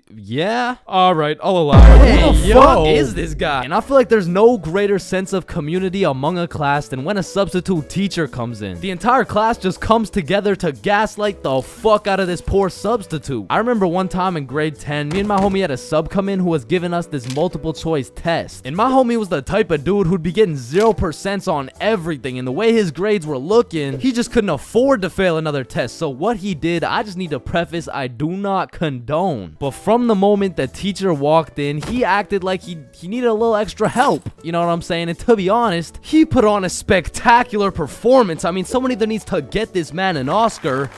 Yeah? Alright, I'll allow it. Hey, who the fuck is this guy? And I feel like there's no greater sense of community among a class than when a substitute teacher comes in. The entire class just comes together to gaslight the fuck out of this poor substitute. I remember one time in grade 10, me and my homie had a sub come in who was giving us this multiple choice test. And my homie was the type of dude who'd be getting 0% on everything, and the way his grades were looking, he just couldn't afford to fail another test. So what he did, I just need to preface, I do not condone. But from the moment the teacher walked in, he acted like he needed a little extra help. You know what I'm saying? And to be honest, he put on a spectacular performance. I mean, someone either needs to get this man an Oscar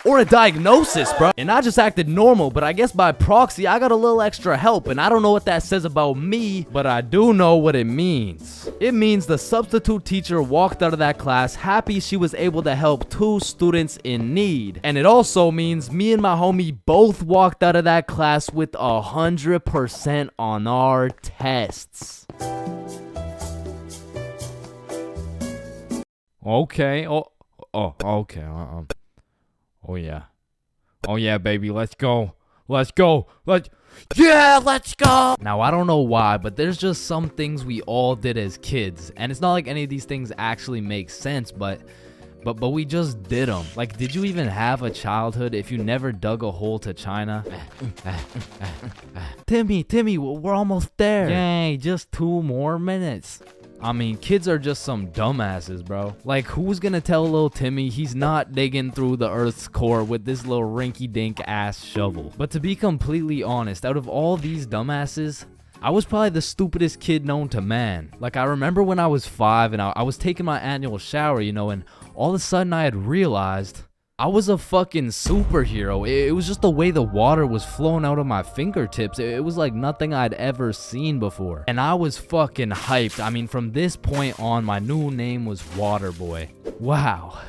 or a diagnosis, bro. And I just acted normal, but I guess by proxy, I got a little extra help. And I don't know what that says about me, but I do know what it means. It means the substitute teacher walked out of that class happy she was able to help 2 students in need. And it also means me and my homie both walked out of that class with 100% on our tests. Okay. Okay. Oh yeah. Oh yeah, baby. Let's go. Let's go. Let's go. Now, I don't know why, but there's just some things we all did as kids. And it's not like any of these things actually make sense, but we just did them. Like, did you even have a childhood if you never dug a hole to China? Timmy, we're almost there. Yay, just 2 more minutes. I mean, kids are just some dumbasses, bro. Like, who's gonna tell little Timmy he's not digging through the Earth's core with this little rinky-dink ass shovel? But to be completely honest, out of all these dumbasses, I was probably the stupidest kid known to man. Like, I remember when I was 5 and I was taking my annual shower, you know, and all of a sudden I had realized I was a fucking superhero. It was just the way the water was flowing out of my fingertips. It was like nothing I'd ever seen before. And I was fucking hyped. I mean, from this point on, my new name was Waterboy. Wow.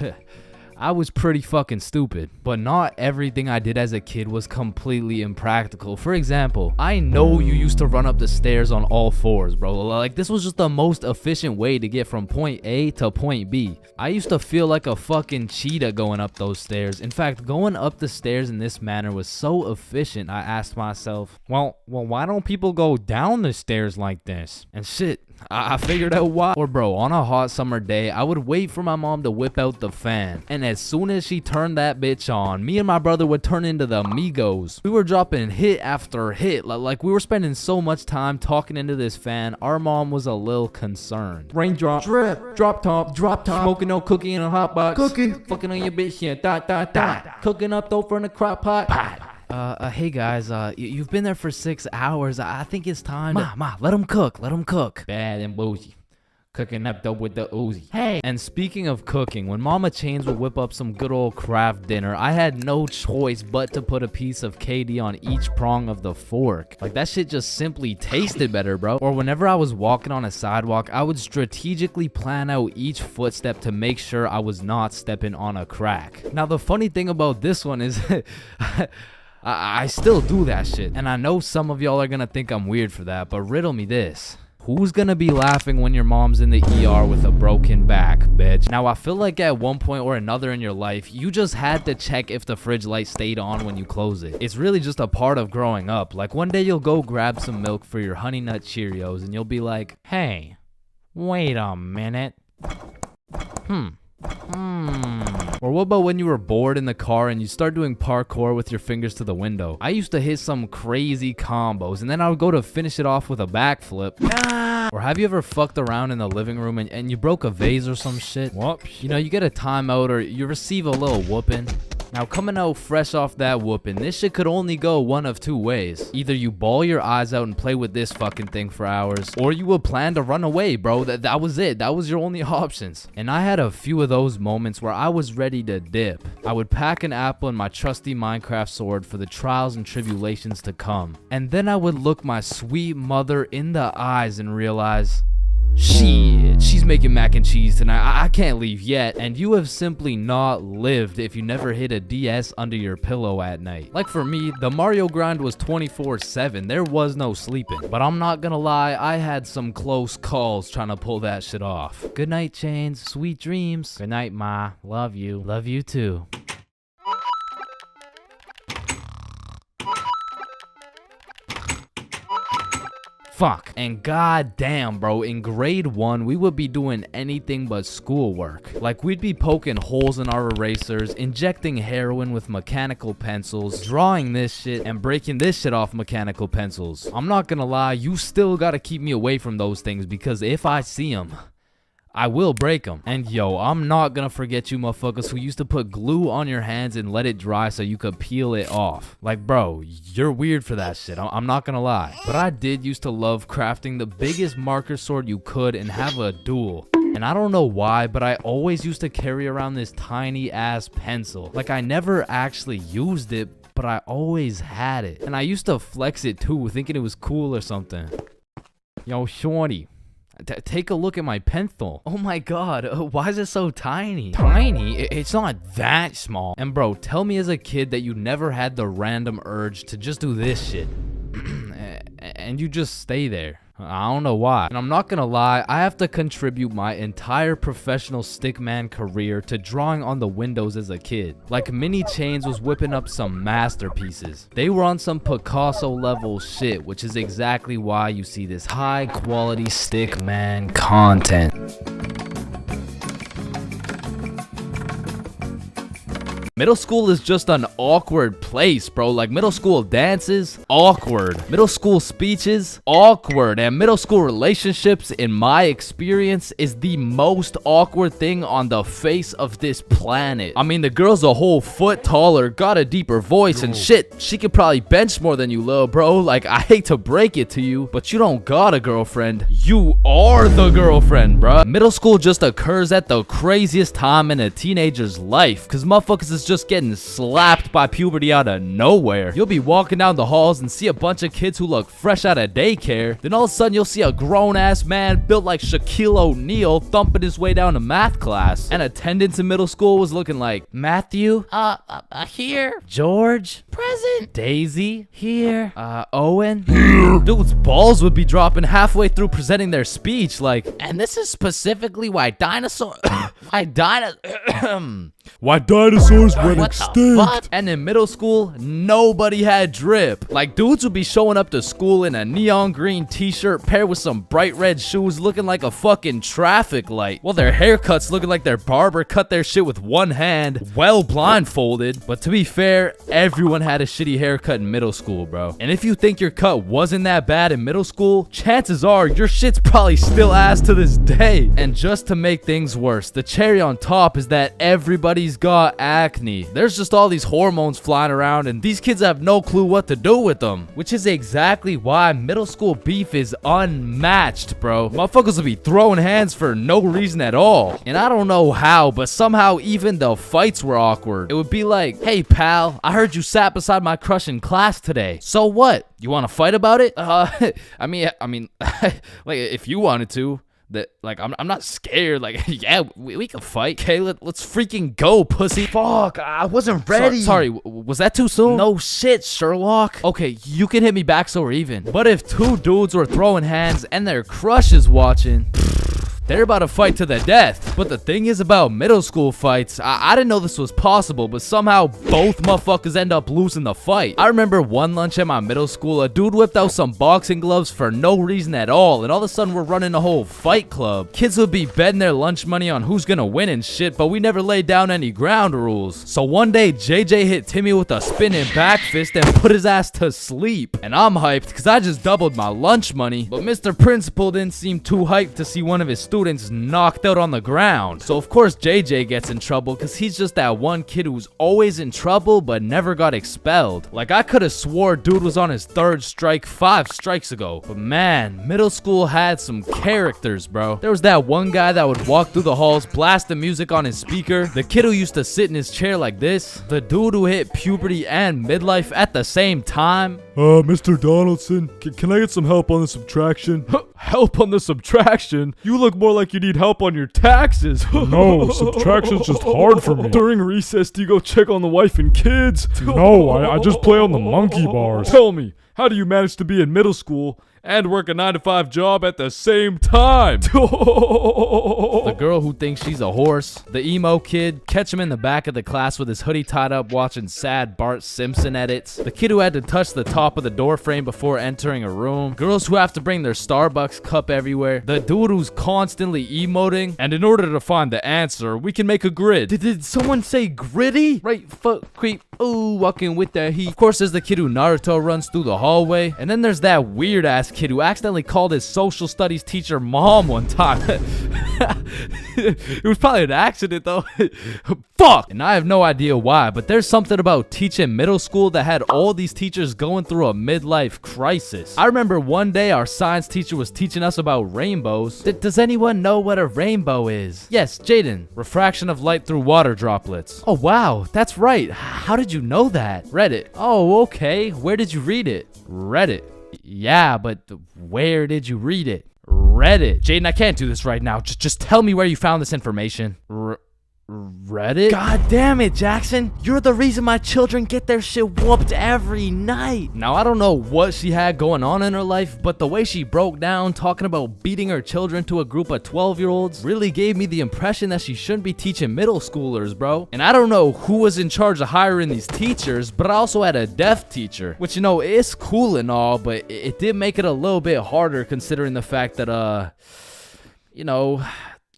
I was pretty fucking stupid, but not everything I did as a kid was completely impractical. For example, I know you used to run up the stairs on all 4s, bro. Like, this was just the most efficient way to get from point A to point B. I used to feel like a fucking cheetah going up those stairs. In fact, going up the stairs in this manner was so efficient, I asked myself, well, why don't people go down the stairs like this? And shit, I figured out why. Or bro, on a hot summer day, I would wait for my mom to whip out the fan. And as soon as she turned that bitch on, me and my brother would turn into the Migos. We were dropping hit after hit. Like, we were spending so much time talking into this fan, our mom was a little concerned. Raindrop, drip, drop top, smoking no cookie in a hot box. Cookie, fucking on your bitch, yeah, dot. Cooking up dope from the crock pot. Hey guys, you've been there for 6 hours. I think it's time to... Ma, let them cook. Bad and bougie. Cooking up dope with the Uzi. Hey! And speaking of cooking, when Mama Chains would whip up some good old craft dinner, I had no choice but to put a piece of KD on each prong of the fork. Like, that shit just simply tasted better, bro. Or whenever I was walking on a sidewalk, I would strategically plan out each footstep to make sure I was not stepping on a crack. Now, the funny thing about this one is... I still do that shit. And I know some of y'all are gonna think I'm weird for that, but riddle me this. Who's gonna be laughing when your mom's in the ER with a broken back, bitch? Now, I feel like at one point or another in your life, you just had to check if the fridge light stayed on when you close it. It's really just a part of growing up. Like, one day you'll go grab some milk for your Honey Nut Cheerios and you'll be like, hey, wait a minute. Or what about when you were bored in the car and you start doing parkour with your fingers to the window? I used to hit some crazy combos and then I would go to finish it off with a backflip. Or have you ever fucked around in the living room and you broke a vase or some shit? Whoops. You know, you get a timeout or you receive a little whooping. Now, coming out fresh off that whooping, this shit could only go one of 2 ways. Either you bawl your eyes out and play with this fucking thing for hours, or you would plan to run away, bro. That was it. That was your only options. And I had a few of those moments where I was ready to dip. I would pack an apple and my trusty Minecraft sword for the trials and tribulations to come. And then I would look my sweet mother in the eyes and realize, shit, she's making mac and cheese tonight. I can't leave yet. And you have simply not lived if you never hid a DS under your pillow at night. Like for me, the Mario grind was 24/7. There was no sleeping. But I'm not gonna lie, I had some close calls trying to pull that shit off. Good night, Chains. Sweet dreams. Good night, Ma. Love you. Love you too. Fuck. And goddamn, bro, in grade 1, we would be doing anything but schoolwork. Like, we'd be poking holes in our erasers, injecting heroin with mechanical pencils, drawing this shit, and breaking this shit off mechanical pencils. I'm not gonna lie, you still gotta keep me away from those things because if I see them, I will break them. And yo, I'm not gonna forget you motherfuckers who used to put glue on your hands and let it dry so you could peel it off. Like, bro, you're weird for that shit. I'm not gonna lie. But I did used to love crafting the biggest marker sword you could and have a duel. And I don't know why, but I always used to carry around this tiny ass pencil. Like, I never actually used it, but I always had it. And I used to flex it too, thinking it was cool or something. Yo, shorty, take a look at my pencil. Oh my god, why is it so tiny? Tiny? It's not that small. And bro, tell me as a kid that you never had the random urge to just do this shit. And you just stay there. I don't know why. And I'm not gonna lie, I have to contribute my entire professional stickman career to drawing on the windows as a kid. Like, Mini Chains was whipping up some masterpieces. They were on some Picasso level shit, which is exactly why you see this high quality stickman content. Middle school is just an awkward place, bro. Like, middle school dances, awkward. Middle school speeches, awkward. And middle school relationships, in my experience, is the most awkward thing on the face of this planet. I mean, the girl's a whole foot taller, got a deeper voice, and shit, she could probably bench more than you, lil' bro. Like, I hate to break it to you, but you don't got a girlfriend. You are the girlfriend, bruh. Middle school just occurs at the craziest time in a teenager's life, because motherfuckers is just getting slapped by puberty out of nowhere. You'll be walking down the halls and see a bunch of kids who look fresh out of daycare. Then all of a sudden you'll see a grown-ass man built like Shaquille O'Neal thumping his way down to math class. And attendance in middle school was looking like Matthew, here. George, present. Daisy, here. Owen, here. Dude's balls would be dropping halfway through presenting their speech, like, and this is specifically why dinosaurs went extinct. And in middle school, nobody had drip. Like, dudes would be showing up to school in a neon green t-shirt paired with some bright red shoes looking like a fucking traffic light, while their haircuts looking like their barber cut their shit with one hand, well blindfolded. But to be fair, everyone had a shitty haircut in middle school, bro. And if you think your cut wasn't that bad in middle school, chances are your shit's probably still ass to this day. And just to make things worse, the cherry on top is that everybody's got acne. There's just all these hormones flying around and these kids have no clue what to do with them, which is exactly why middle school beef is unmatched, bro. Motherfuckers will be throwing hands for no reason at all. And I don't know how, but somehow even the fights were awkward. It would be like, hey pal, I heard you sat beside my crush in class today. So what? You want to fight about it? I mean, like, if you wanted to. That, like, I'm not scared. Like, yeah, we can fight. Okay, let's freaking go, pussy. Fuck, I wasn't ready. Sorry, was that too soon? No shit, Sherlock. Okay, you can hit me back so we're even. But if two dudes were throwing hands and their crush is watching, they're about to fight to the death. But the thing is about middle school fights, I didn't know this was possible, but somehow both motherfuckers end up losing the fight. I remember one lunch at my middle school, a dude whipped out some boxing gloves for no reason at all, and all of a sudden we're running a whole fight club. Kids would be betting their lunch money on who's gonna win and shit, but we never laid down any ground rules. So one day, JJ hit Timmy with a spinning back fist and put his ass to sleep. And I'm hyped because I just doubled my lunch money, but Mr. Principal didn't seem too hyped to see one of his students knocked out on the ground. So of course JJ gets in trouble because he's just that one kid who's always in trouble but never got expelled. Like, I could have swore dude was on his third strike 5 strikes ago. But man, middle school had some characters, bro. There was that one guy that would walk through the halls, blast the music on his speaker, the kid who used to sit in his chair like this, the dude who hit puberty and midlife at the same time. Mr. Donaldson, can I get some help on the subtraction? Help on the subtraction? You look more like you need help on your taxes. No, subtraction's just hard for me. During recess, do you go check on the wife and kids? No, I just play on the monkey bars. Tell me, how do you manage to be in middle school and work a 9-to-5 job at the same time? The girl who thinks she's a horse, the emo kid, catch him in the back of the class with his hoodie tied up watching sad Bart Simpson edits, the kid who had to touch the top of the door frame before entering a room, girls who have to bring their Starbucks cup everywhere, the dude who's constantly emoting, and in order to find the answer, we can make a grid. Did someone say gritty? Right foot creep, ooh, walking with that heat. Of course, there's the kid who Naruto runs through the hallway, and then there's that weird ass kid who accidentally called his social studies teacher mom one time. It was probably an accident though. Fuck! And I have no idea why, but there's something about teaching middle school that had all these teachers going through a midlife crisis. I remember one day our science teacher was teaching us about rainbows. Does anyone know what a rainbow is? Yes, Jaden. Refraction of light through water droplets. Oh wow, that's right. How did you know that? Reddit. Oh, okay. Where did you read it? Reddit. Yeah, but where did you read it? Reddit. Jaden, I can't do this right now. Just tell me where you found this information. Reddit? God damn it, Jackson. You're the reason my children get their shit whooped every night. Now, I don't know what she had going on in her life, but the way she broke down talking about beating her children to a group of 12-year-olds really gave me the impression that she shouldn't be teaching middle schoolers, bro. And I don't know who was in charge of hiring these teachers, but I also had a deaf teacher, which, you know, it's cool and all, but it did make it a little bit harder considering the fact that, you know,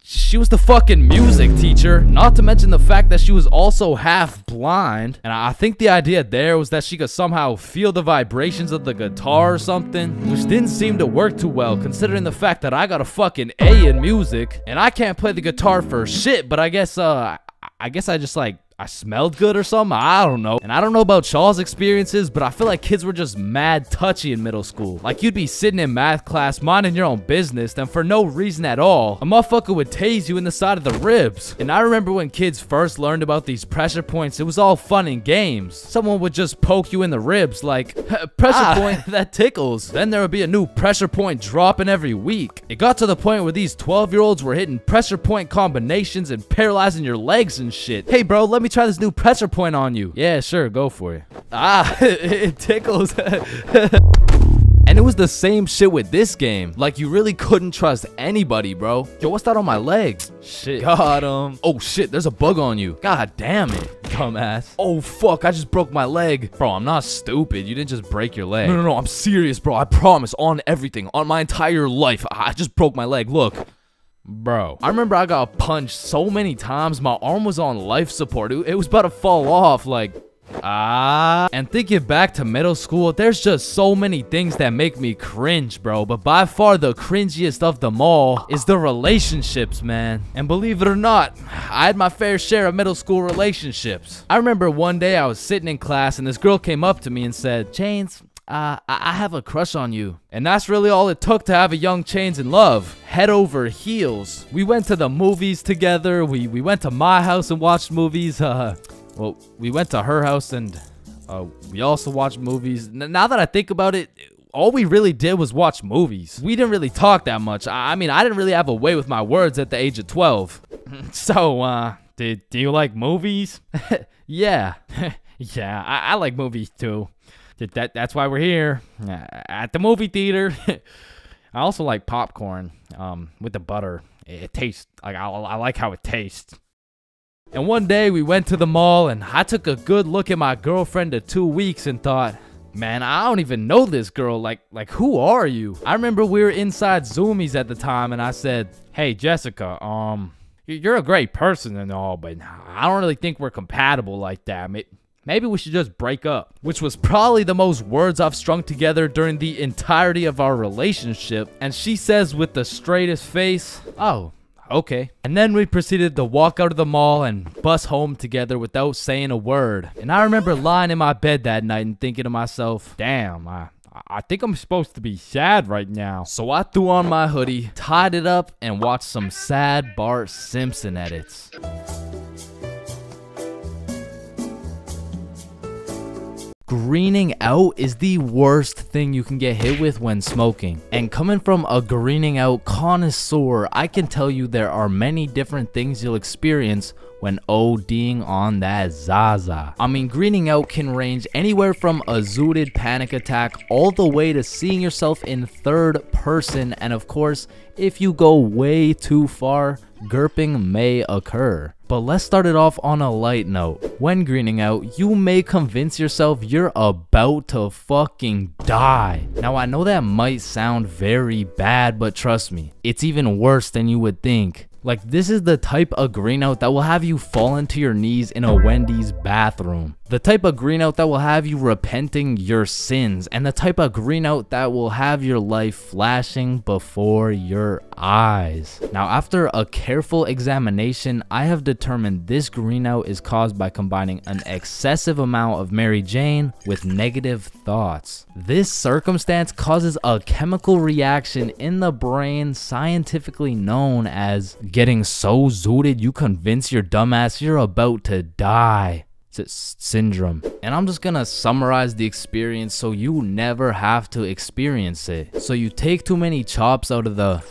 she was the fucking music teacher, not to mention the fact that she was also half blind. And I think the idea there was that she could somehow feel the vibrations of the guitar or something, which didn't seem to work too well considering the fact that I got a fucking A in music and I can't play the guitar for shit, but I guess I just like I smelled good or something. I don't know. And I don't know about y'all's experiences, but I feel like kids were just mad touchy in middle school. Like you'd be sitting in math class minding your own business, then for no reason at all, a motherfucker would tase you in the side of the ribs. And I remember when kids first learned about these pressure points, it was all fun and games. Someone would just poke you in the ribs like, pressure point, that tickles. Then there would be a new pressure point dropping every week. It got to the point where these 12-year-olds were hitting pressure point combinations and paralyzing your legs and shit. Hey bro, let me try this new pressure point on you. Yeah, sure, go for it. It tickles. And it was the same shit with this game. Like, you really couldn't trust anybody, bro. Yo, what's that on my leg? Shit. Got him. Oh, shit, there's a bug on you. God damn it, dumbass. Oh, fuck, I just broke my leg. Bro, I'm not stupid. You didn't just break your leg. No, I'm serious, bro. I promise, on everything. On my entire life. I just broke my leg. Look. Bro, I remember I got punched so many times, my arm was on life support. It was about to fall off, like, And thinking back to middle school, there's just so many things that make me cringe, bro. But by far the cringiest of them all is the relationships, man. And believe it or not, I had my fair share of middle school relationships. I remember one day I was sitting in class and this girl came up to me and said, Chains, I have a crush on you. And that's really all it took to have a young Chains in love. Head over heels. We went to the movies together. We went to my house and watched movies. Well, we went to her house and we also watched movies. Now that I think about it, all we really did was watch movies. We didn't really talk that much. I mean, I didn't really have a way with my words at the age of 12. So, do you like movies? Yeah. Yeah, I like movies too. That's why we're here at the movie theater. I also like popcorn with the butter. It tastes like I like how it tastes. And one day we went to the mall and I took a good look at my girlfriend of 2 weeks and thought, man, I don't even know this girl. Like who are you? I remember we were inside Zoomies at the time and I said, hey Jessica, you're a great person and all, but I don't really think we're compatible like that. Maybe we should just break up. Which was probably the most words I've strung together during the entirety of our relationship. And she says with the straightest face, oh, okay. And then we proceeded to walk out of the mall and bus home together without saying a word. And I remember lying in my bed that night and thinking to myself, damn, I think I'm supposed to be sad right now. So I threw on my hoodie, tied it up, and watched some sad Bart Simpson edits. Greening out is the worst thing you can get hit with when smoking. And coming from a greening out connoisseur, I can tell you there are many different things you'll experience when ODing on that Zaza. I mean, greening out can range anywhere from a zooted panic attack all the way to seeing yourself in third person, and of course, if you go way too far, GURPing may occur. But let's start it off on a light note. When greening out, you may convince yourself you're about to fucking die. Now I know that might sound very bad, but trust me, it's even worse than you would think. Like, this is the type of green out that will have you fall into your knees in a Wendy's bathroom. The type of green out that will have you repenting your sins, and the type of green out that will have your life flashing before your eyes. Now, after a careful examination, I have determined this green out is caused by combining an excessive amount of Mary Jane with negative thoughts. This circumstance causes a chemical reaction in the brain scientifically known as getting so zooted you convince your dumbass you're about to die syndrome. And I'm just gonna summarize the experience so you never have to experience it. So you take too many chops out of the,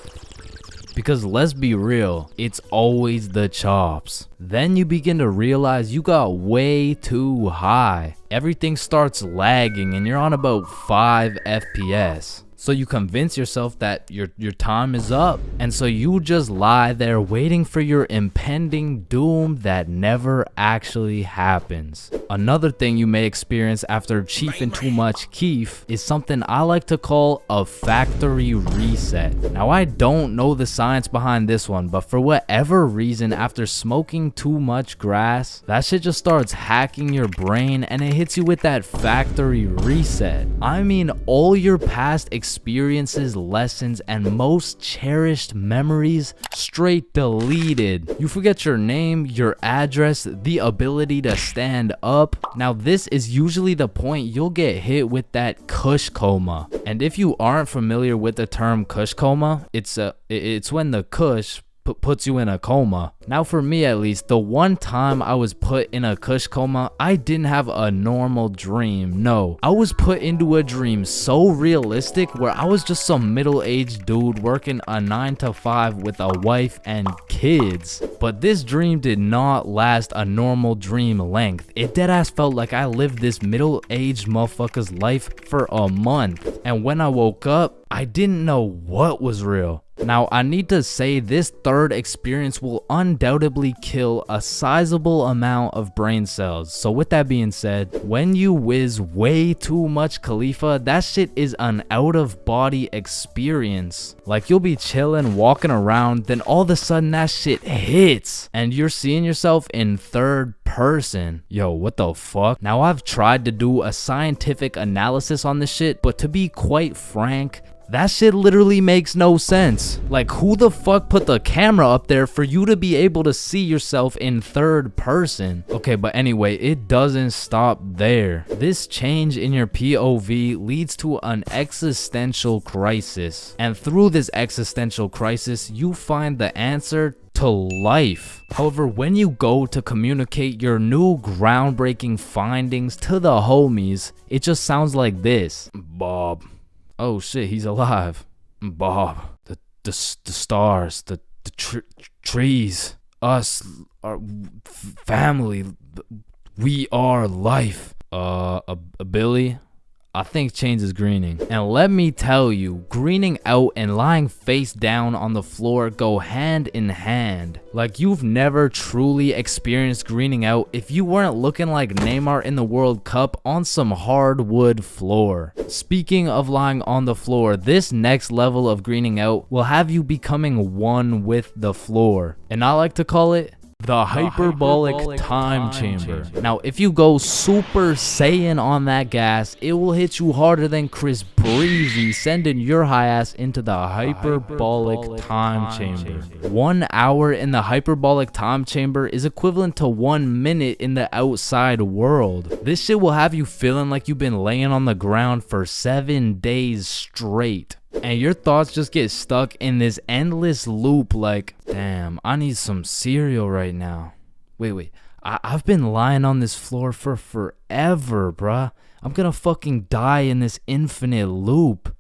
because let's be real, it's always the chops. Then you begin to realize you got way too high. Everything starts lagging and you're on about 5 FPS. So you convince yourself that your time is up, and so you just lie there waiting for your impending doom that never actually happens. Another thing you may experience after chiefing too much keef is something I like to call a factory reset. Now, I don't know the science behind this one, but for whatever reason, after smoking too much grass, that shit just starts hacking your brain and it hits you with that factory reset. I mean, all your past experiences, lessons, and most cherished memories straight deleted. You forget your name, your address, the ability to stand up. Now, this is usually the point you'll get hit with that kush coma. And if you aren't familiar with the term kush coma, it's when the kush puts you in a coma. Now, for me at least, the one time I was put in a kush coma, I didn't have a normal dream. No, I was put into a dream so realistic where I was just some middle-aged dude working a 9 to 5 with a wife and kids. But this dream did not last a normal dream length. It deadass felt like I lived this middle-aged motherfucker's life for a month. And when I woke up, I didn't know what was real. Now, I need to say this third experience will undoubtedly kill a sizable amount of brain cells. So with that being said, when you whiz way too much Khalifa, that shit is an out-of-body experience. Like, you'll be chilling, walking around, then all of a sudden that shit hits and you're seeing yourself in third person. Yo, what the fuck? Now, I've tried to do a scientific analysis on this shit, but to be quite frank, that shit literally makes no sense. Like, who the fuck put the camera up there for you to be able to see yourself in third person? Okay, but anyway, it doesn't stop there. This change in your POV leads to an existential crisis. And through this existential crisis, you find the answer to life. However, when you go to communicate your new groundbreaking findings to the homies, it just sounds like this. Bob. Oh shit, he's alive. Bob, the stars, the trees, us, our family, we are life. Billy, I think Chains is greening. And let me tell you, greening out and lying face down on the floor go hand in hand. Like, you've never truly experienced greening out if you weren't looking like Neymar in the World Cup on some hardwood floor. Speaking of lying on the floor, this next level of greening out will have you becoming one with the floor. And I like to call it the hyperbolic time chamber. Now, if you go Super Saiyan on that gas, it will hit you harder than Chris Breezy, sending your high ass into the hyperbolic time chamber. 1 hour in the hyperbolic time chamber is equivalent to 1 minute in the outside world. This shit will have you feeling like you've been laying on the ground for 7 days straight. And your thoughts just get stuck in this endless loop like, damn, I need some cereal right now. Wait, I've been lying on this floor for forever, bruh. I'm gonna fucking die in this infinite loop.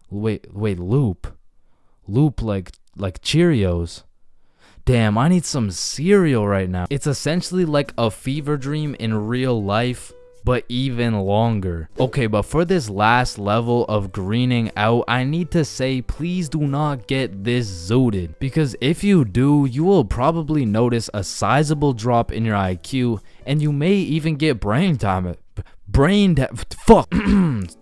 Wait, loop? Loop like Cheerios. Damn, I need some cereal right now. It's essentially like a fever dream in real life, but even longer. Okay, but for this last level of greening out, I need to say, please do not get this zooted, because if you do, you will probably notice a sizable drop in your IQ, and you may even get fuck.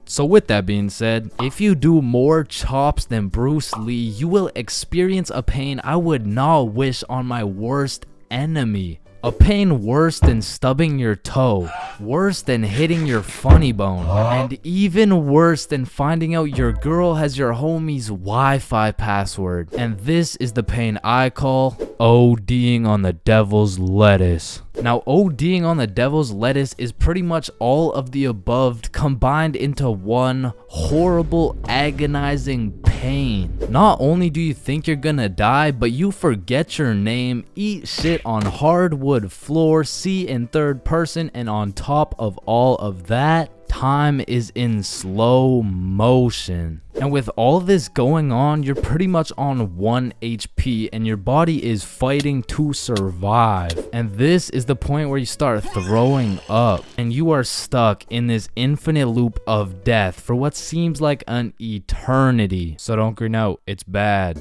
So with that being said, if you do more chops than Bruce Lee, you will experience a pain I would not wish on my worst enemy. A pain worse than stubbing your toe. worse than hitting your funny bone, and even worse than finding out your girl has your homie's Wi-Fi password. And this is the pain I call ODing on the devil's lettuce. Now, ODing on the devil's lettuce is pretty much all of the above combined into one horrible, agonizing pain. Not only do you think you're gonna die, but you forget your name, eat shit on hardwood floor, see in third person, and on top of all of that, time is in slow motion. And with all this going on, you're pretty much on 1 HP and your body is fighting to survive. And this is the point where you start throwing up and you are stuck in this infinite loop of death for what seems like an eternity. So don't green out, it's bad.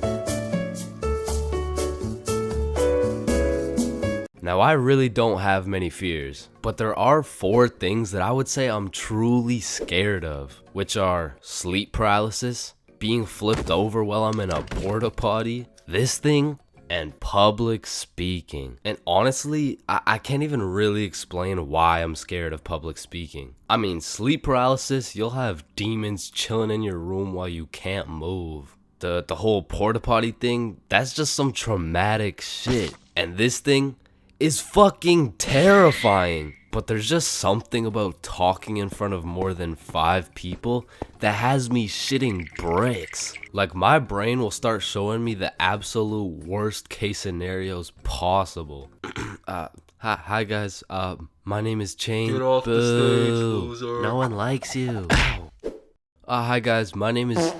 Now, I really don't have many fears, but there are 4 things that I would say I'm truly scared of, which are sleep paralysis, being flipped over while I'm in a porta potty, this thing, and public speaking. And honestly, I can't even really explain why I'm scared of public speaking. I mean, sleep paralysis, you'll have demons chilling in your room while you can't move. The whole porta potty thing, that's just some traumatic shit. And this thing is fucking terrifying. But there's just something about talking in front of more than 5 people that has me shitting bricks. Like, my brain will start showing me the absolute worst case scenarios possible. Hi guys, my name is Chain. Get off the stage, loser. No one likes you. Hi guys, my name is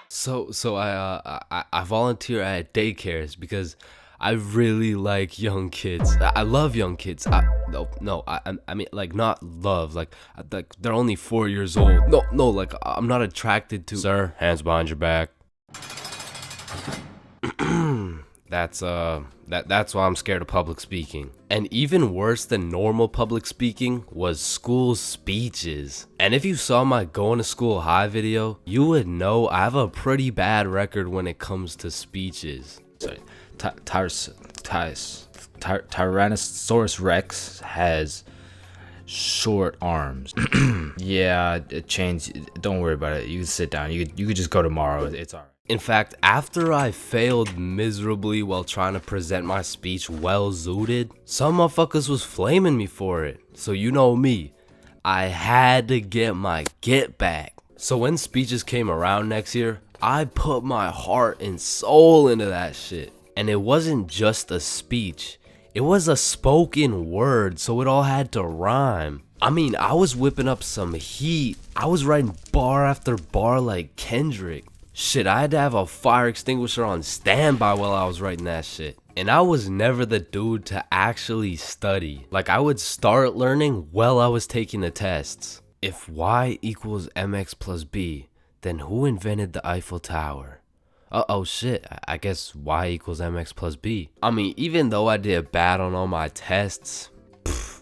So I volunteer at daycares because I really like young kids. I love young kids. I mean, like, not love, like they're only 4 years old. No, like, I'm not attracted to. Sir, hands behind your back. That's why I'm scared of public speaking. And even worse than normal public speaking was school speeches. And if you saw my going to school high video, you would know I have a pretty bad record when it comes to speeches. Sorry, Tyrannosaurus Rex has short arms. Yeah, Chains, don't worry about it. You can sit down. You could just go tomorrow. It's alright. In fact, after I failed miserably while trying to present my speech well zooted, some motherfuckers was flaming me for it. So you know me, I had to get my get back. So when speeches came around next year, I put my heart and soul into that shit. And it wasn't just a speech, it was a spoken word, so it all had to rhyme. I mean, I was whipping up some heat. I was writing bar after bar like Kendrick. Shit, I had to have a fire extinguisher on standby while I was writing that shit. And I was never the dude to actually study. Like, I would start learning while I was taking the tests. If y equals mx plus b, then who invented the Eiffel Tower? Oh shit, I guess y equals mx plus b. I mean, even though I did bad on all my tests,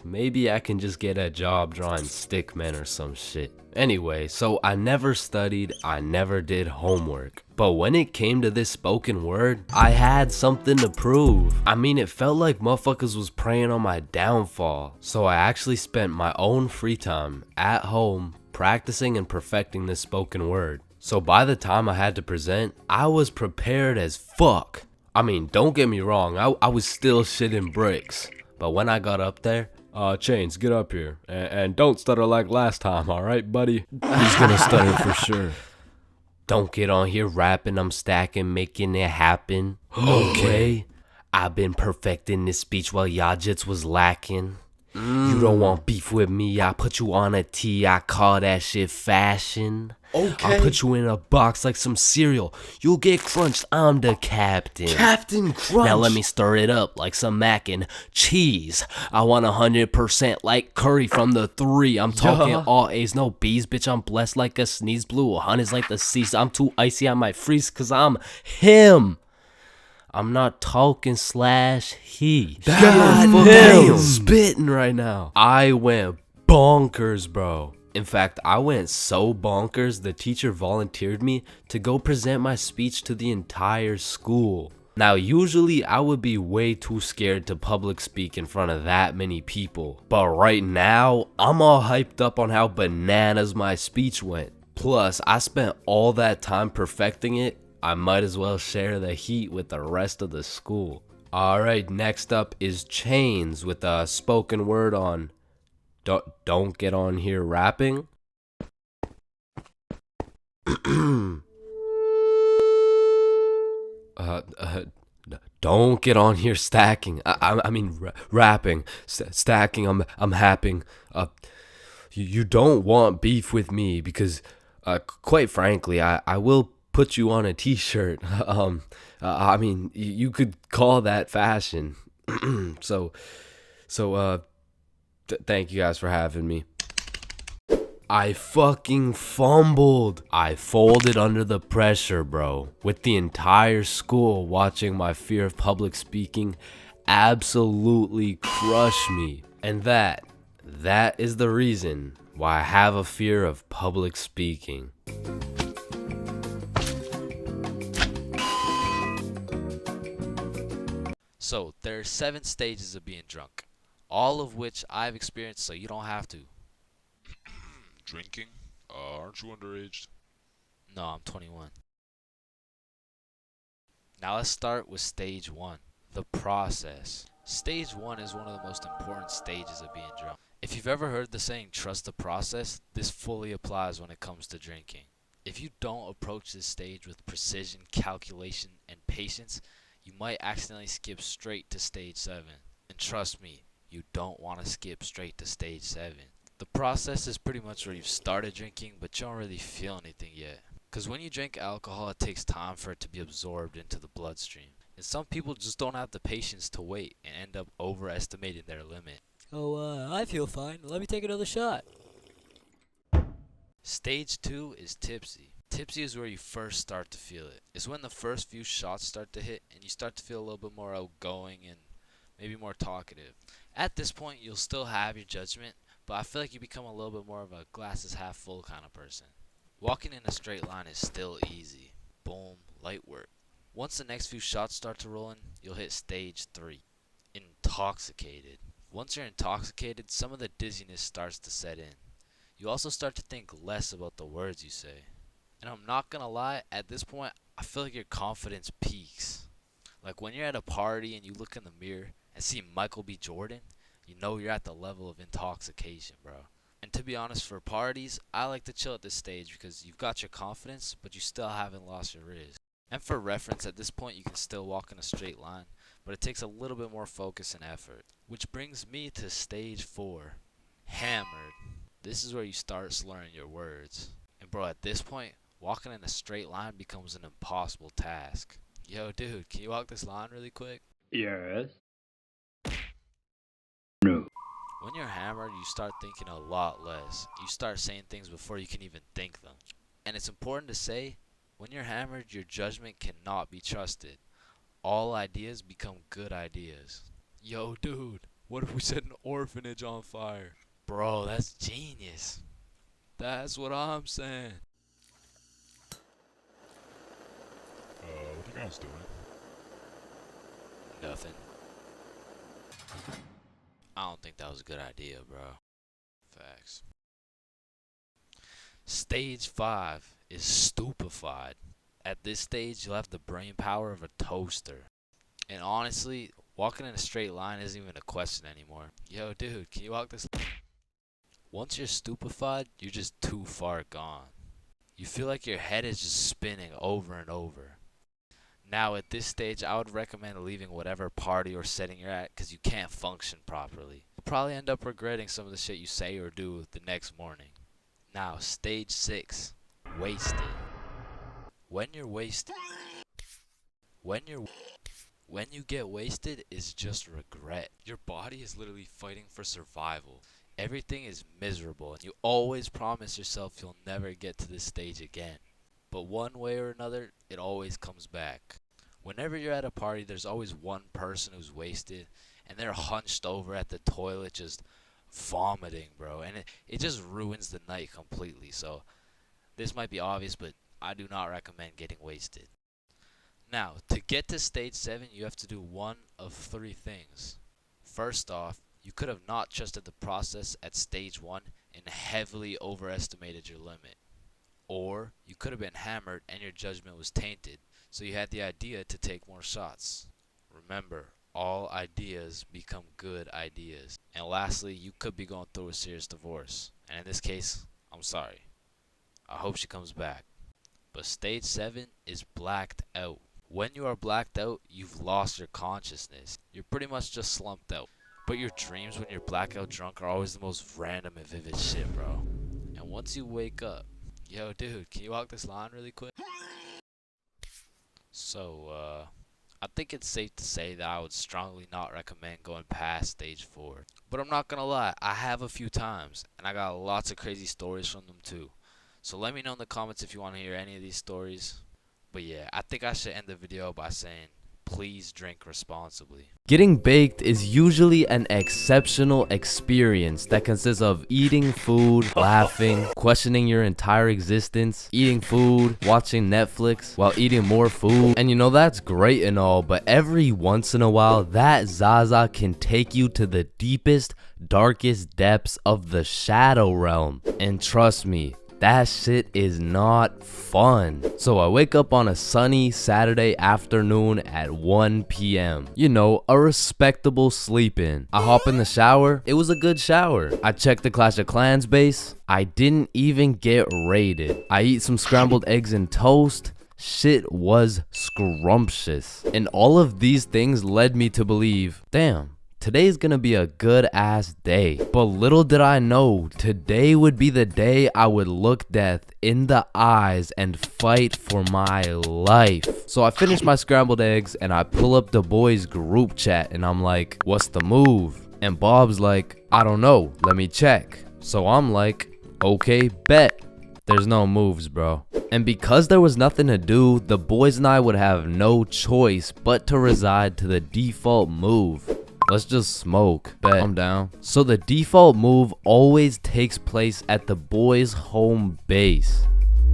maybe I can just get a job drawing stickmen or some shit. Anyway, so I never studied, I never did homework. But when it came to this spoken word, I had something to prove. I mean, it felt like motherfuckers was preying on my downfall. So I actually spent my own free time at home practicing and perfecting this spoken word. So by the time I had to present, I was prepared as fuck. I mean, don't get me wrong, I was still shitting bricks. But when I got up there, Chains, get up here. And don't stutter like last time, alright, buddy? He's gonna stutter for sure. Don't get on here rapping, I'm stacking, making it happen. Okay? I've been perfecting this speech while y'all jits was lacking. You don't want beef with me, I put you on a tee, I call that shit fashion. Okay. I'll put you in a box like some cereal, you'll get crunched, I'm the captain. Captain Crunch. Now let me stir it up like some mac and cheese. I want 100% like curry from the 3. I'm talking all A's, no B's, bitch, I'm blessed like a sneeze. Blue 100's like the C's, I'm too icy, I might freeze cause I'm him. I'm not talking slash he. Damn. Spitting right now. I went bonkers, bro. In fact, I went so bonkers, the teacher volunteered me to go present my speech to the entire school. Now, usually I would be way too scared to public speak in front of that many people. But right now, I'm all hyped up on how bananas my speech went. Plus, I spent all that time perfecting it. I might as well share the heat with the rest of the school. Alright, next up is Chains with a spoken word on Don't Get On Here Rapping. Don't get on here stacking. I mean rapping, stacking. I'm happing. You don't want beef with me because, quite frankly, I will put you on a t-shirt. I mean, you could call that fashion. so, thank you guys for having me. I fucking fumbled. I folded under the pressure, bro. With the entire school watching my fear of public speaking absolutely crush me. And that is the reason why I have a fear of public speaking. So, there are 7 stages of being drunk, all of which I've experienced, so you don't have to. Drinking? Aren't you underage? No, I'm 21. Now let's start with stage 1, the process. Stage 1 is one of the most important stages of being drunk. If you've ever heard the saying, trust the process, this fully applies when it comes to drinking. If you don't approach this stage with precision, calculation, and patience, you might accidentally skip straight to stage 7. And trust me, you don't want to skip straight to stage 7. The process is pretty much where you've started drinking, but you don't really feel anything yet. Because when you drink alcohol, it takes time for it to be absorbed into the bloodstream. And some people just don't have the patience to wait and end up overestimating their limit. Oh, I feel fine. Let me take another shot. Stage 2 is tipsy. Tipsy is where you first start to feel it. It's when the first few shots start to hit and you start to feel a little bit more outgoing and maybe more talkative. At this point, you'll still have your judgment, but I feel like you become a little bit more of a glasses half full kind of person. Walking in a straight line is still easy. Boom, light work. Once the next few shots start to roll in, you'll hit stage 3. Intoxicated. Once you're intoxicated, some of the dizziness starts to set in. You also start to think less about the words you say. And I'm not gonna lie, at this point, I feel like your confidence peaks. Like when you're at a party and you look in the mirror and see Michael B. Jordan, you know you're at the level of intoxication, bro. And to be honest, for parties, I like to chill at this stage because you've got your confidence, but you still haven't lost your riz. And for reference, at this point, you can still walk in a straight line, but it takes a little bit more focus and effort. Which brings me to stage 4, hammered. This is where you start slurring your words. And bro, at this point, walking in a straight line becomes an impossible task. Yo, dude, can you walk this line really quick? Yes. When you're hammered, you start thinking a lot less. You start saying things before you can even think them. And it's important to say, when you're hammered, your judgment cannot be trusted. All ideas become good ideas. Yo, dude, what if we set an orphanage on fire? Bro, that's genius. That's what I'm saying. What are you guys doing? Nothing. I don't think that was a good idea, bro. Facts. Stage 5 is stupefied. At this stage, you'll have the brain power of a toaster. And honestly, walking in a straight line isn't even a question anymore. Yo, dude, can you walk this? Once you're stupefied, you're just too far gone. You feel like your head is just spinning over and over. Now, at this stage, I would recommend leaving whatever party or setting you're at because you can't function properly. You'll probably end up regretting some of the shit you say or do the next morning. Now, stage 6, wasted. When you're wasted, when you get wasted, it's just regret. Your body is literally fighting for survival. Everything is miserable, and you always promise yourself you'll never get to this stage again. But one way or another, it always comes back. Whenever you're at a party, there's always one person who's wasted, and they're hunched over at the toilet just vomiting, bro. And it just ruins the night completely. So this might be obvious, but I do not recommend getting wasted. Now, to get to stage 7, you have to do one of 3 things. First off, you could have not trusted the process at stage 1 and heavily overestimated your limit. Or you could have been hammered and your judgment was tainted, so you had the idea to take more shots. Remember, all ideas become good ideas. And lastly, you could be going through a serious divorce. And in this case, I'm sorry. I hope she comes back. But stage 7 is blacked out. When you are blacked out, you've lost your consciousness. You're pretty much just slumped out. But your dreams when you're blackout drunk are always the most random and vivid shit, bro. And once you wake up, yo, dude, can you walk this line really quick? So, I think it's safe to say that I would strongly not recommend going past stage 4. But I'm not gonna lie, I have a few times, and I got lots of crazy stories from them too. So let me know in the comments if you want to hear any of these stories. But yeah, I think I should end the video by saying, please drink responsibly. Getting baked is usually an exceptional experience that consists of eating food, laughing, questioning your entire existence, eating food, watching Netflix while eating more food. And you know, that's great and all, but every once in a while, that Zaza can take you to the deepest, darkest depths of the shadow realm. And trust me, that shit is not fun. So I wake up on a sunny Saturday afternoon at 1 p.m. You know, a respectable sleep in. I hop in the shower. It was a good shower. I check the Clash of Clans base. I didn't even get raided. I eat some scrambled eggs and toast. Shit was scrumptious. And all of these things led me to believe, damn, today's gonna be a good ass day. But little did I know, today would be the day I would look death in the eyes and fight for my life. So I finish my scrambled eggs and I pull up the boys group chat and I'm like, what's the move? And Bob's like, I don't know, let me check. So I'm like, okay, bet. There's no moves, bro. And because there was nothing to do, the boys and I would have no choice but to reside to the default move. Let's just smoke. Bet. I'm down. So the default move always takes place at the boys' home base,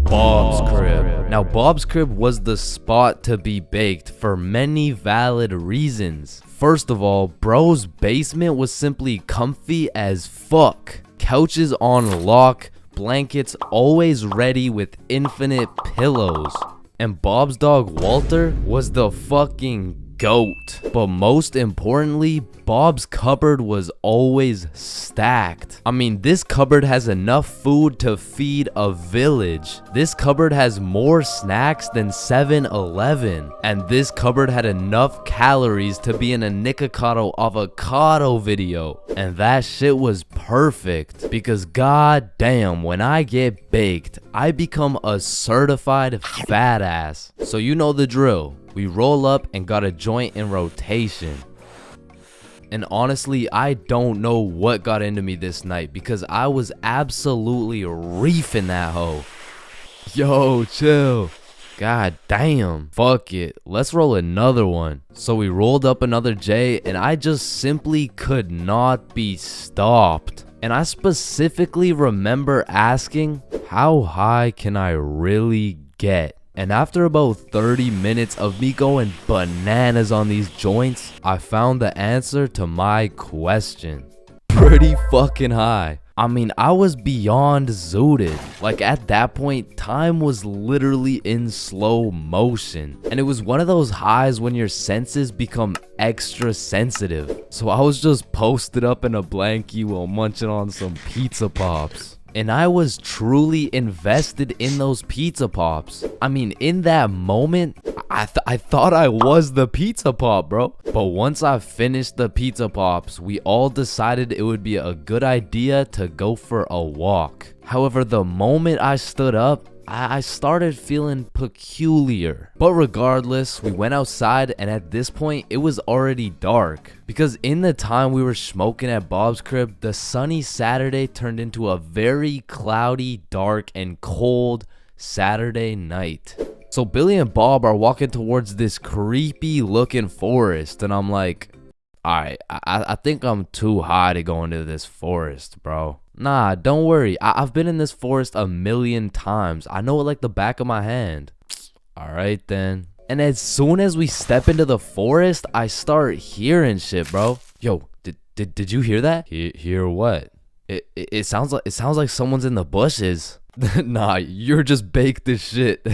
Bob's crib. Now, Bob's crib was the spot to be baked for many valid reasons. First of all, bro's basement was simply comfy as fuck. Couches on lock, blankets always ready with infinite pillows. And Bob's dog Walter was the fucking GOAT. But most importantly, Bob's cupboard was always stacked. I mean, this cupboard has enough food to feed a village. This cupboard has more snacks than 7-Eleven. And this cupboard had enough calories to be in a Nikocado avocado video. And that shit was perfect. Because god damn, when I get baked, I become a certified fat ass. So you know the drill. We roll up and got a joint in rotation. And honestly, I don't know what got into me this night because I was absolutely reefing that hoe. Yo, chill. God damn. Fuck it. Let's roll another one. So we rolled up another J and I just simply could not be stopped. And I specifically remember asking, how high can I really get? And after about 30 minutes of me going bananas on these joints, I found the answer to my question. Pretty fucking high. I mean, I was beyond zooted. Like at that point, time was literally in slow motion. And it was one of those highs when your senses become extra sensitive. So I was just posted up in a blankie while munching on some pizza pops. And I was truly invested in those pizza pops. I mean, in that moment, I thought I was the pizza pop, bro. But once I finished the pizza pops, we all decided it would be a good idea to go for a walk. However, the moment I stood up, I started feeling peculiar. But regardless, we went outside and at this point, it was already dark. Because in the time we were smoking at Bob's crib, the sunny Saturday turned into a very cloudy, dark, and cold Saturday night. So Billy and Bob are walking towards this creepy looking forest and I'm like, alright, I think I'm too high to go into this forest, bro. Nah, don't worry. I've been in this forest a million times. I know it like the back of my hand. Alright then. And as soon as we step into the forest, I start hearing shit, bro. Yo, did you hear that? Hear what? It sounds like someone's in the bushes. Nah, you're just baked as shit.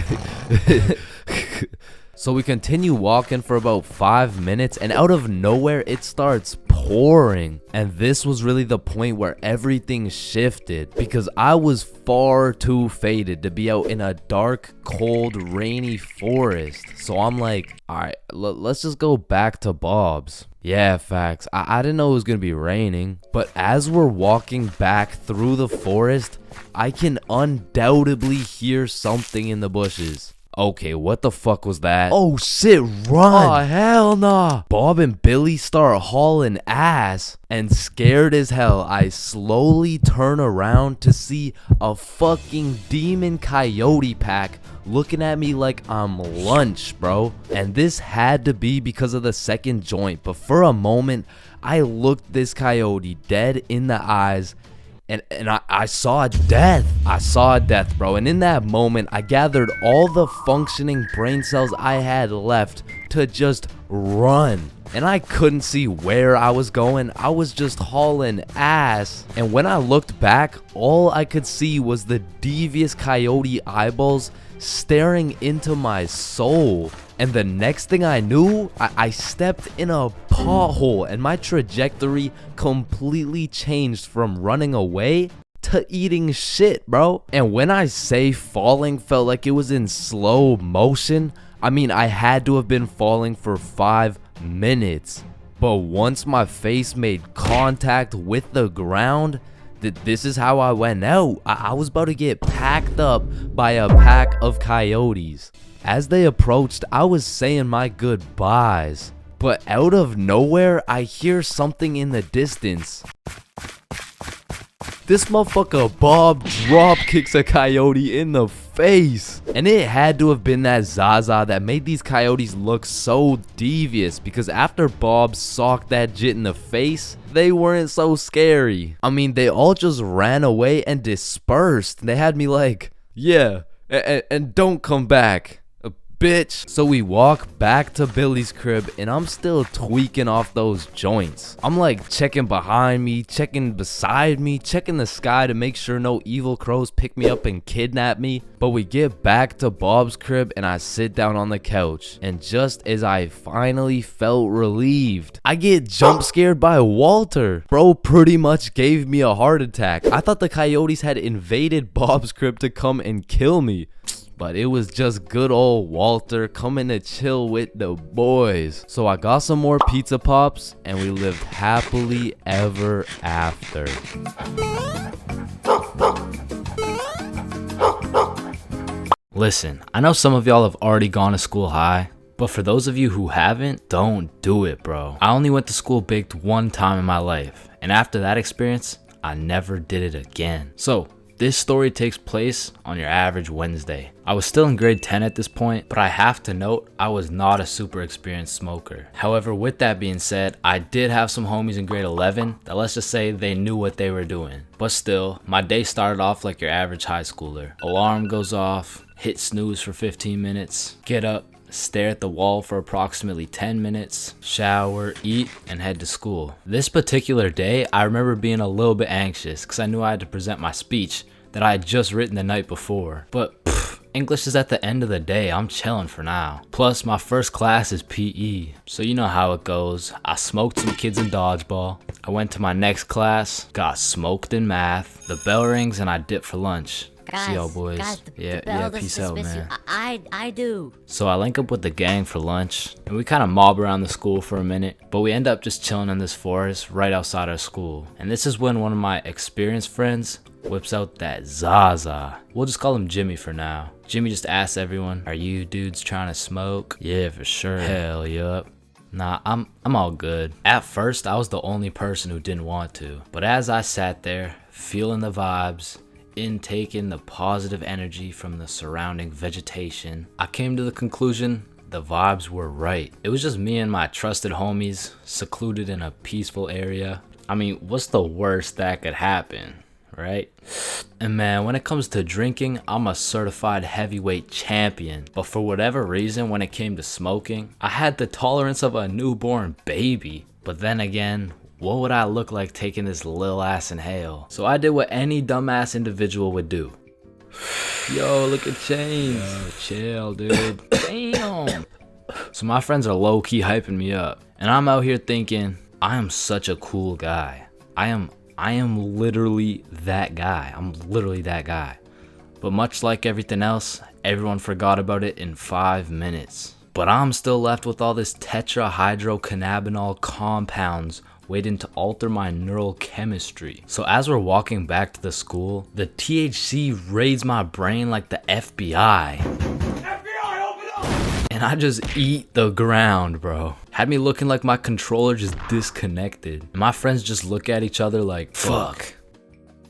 So we continue walking for about 5 minutes, and out of nowhere it starts pouring. And this was really the point where everything shifted, because I was far too faded to be out in a dark, cold, rainy forest. So I'm like, alright, let's just go back to Bob's. Yeah, facts. I didn't know it was gonna be raining, but as we're walking back through the forest, I can undoubtedly hear something in the bushes. Okay, what the fuck was that? Oh shit, run! Oh, hell nah. Bob and Billy start hauling ass, and scared as hell, I slowly turn around to see a fucking demon coyote pack looking at me like I'm lunch, bro. And this had to be because of the second joint, but for a moment, I looked this coyote dead in the eyes, and I saw death. I saw death, bro. And in that moment, I gathered all the functioning brain cells I had left to just run. And I couldn't see where I was going. I was just hauling ass. And when I looked back, all I could see was the devious coyote eyeballs staring into my soul. And the next thing I knew, I stepped in a pothole, and my trajectory completely changed from running away to eating shit, bro. And when I say falling felt like it was in slow motion, I mean I had to have been falling for 5 minutes. But once my face made contact with the ground, this is how I went out. I was about to get packed up by a pack of coyotes. As they approached, I was saying my goodbyes, but out of nowhere, I hear something in the distance. This motherfucker Bob drop kicks a coyote in the face. And it had to have been that Zaza that made these coyotes look so devious, because after Bob socked that jit in the face, they weren't so scary. I mean, they all just ran away and dispersed. They had me like, yeah, and don't come back, bitch. So we walk back to Billy's crib, and I'm still tweaking off those joints. I'm like checking behind me, checking beside me, checking the sky to make sure no evil crows pick me up and kidnap me. But we get back to Bob's crib, and I sit down on the couch, and just as I finally felt relieved, I get jump scared by Walter. Bro pretty much gave me a heart attack. I thought the coyotes had invaded Bob's crib to come and kill me, but it was just good old Walter coming to chill with the boys. So I got some more pizza pops, and we lived happily ever after. Listen, I know some of y'all have already gone to school high, but for those of you who haven't, don't do it, bro. I only went to school baked one time in my life, and after that experience, I never did it again. So this story takes place on your average Wednesday. I was still in grade 10 at this point, but I have to note I was not a super experienced smoker. However, with that being said, I did have some homies in grade 11 that, let's just say, they knew what they were doing. But still, my day started off like your average high schooler. Alarm goes off, hit snooze for 15 minutes, get up, stare at the wall for approximately 10 minutes, shower, eat, and head to school. This particular day, I remember being a little bit anxious because I knew I had to present my speech that I had just written the night before. But English is at the end of the day, I'm chilling for now. Plus, my first class is PE, so you know how it goes. I smoked some kids in dodgeball. I went to my next class, got smoked in math. The bell rings and I dip for lunch. See y'all boys. Yeah, peace out, man. I do. So I link up with the gang for lunch, and we kind of mob around the school for a minute, but we end up just chilling in this forest right outside our school. And this is when one of my experienced friends whips out that Zaza. We'll just call him Jimmy for now. Jimmy just asks everyone, "Are you dudes trying to smoke?" "Yeah, for sure." "Hell, yup." "Nah, I'm all good." At first, I was the only person who didn't want to, but as I sat there, feeling the vibes, intaking the positive energy from the surrounding vegetation, I came to the conclusion the vibes were right. It was just me and my trusted homies, secluded in a peaceful area. I mean, what's the worst that could happen, right? And man, when it comes to drinking, I'm a certified heavyweight champion. But for whatever reason, when it came to smoking, I had the tolerance of a newborn baby. But then again, what would I look like taking this lil ass inhale? So I did what any dumbass individual would do. Yo, look at Chains. Yo, chill, dude. Damn. So my friends are low-key hyping me up. And I'm out here thinking, I am such a cool guy. I am literally that guy. I'm literally that guy. But much like everything else, everyone forgot about it in 5 minutes. But I'm still left with all this tetrahydrocannabinol compounds waiting to alter my neural chemistry. So as we're walking back to the school, the THC raids my brain like the FBI. FBI, open up! And I just eat the ground, bro. Had me looking like my controller just disconnected. And my friends just look at each other like, fuck.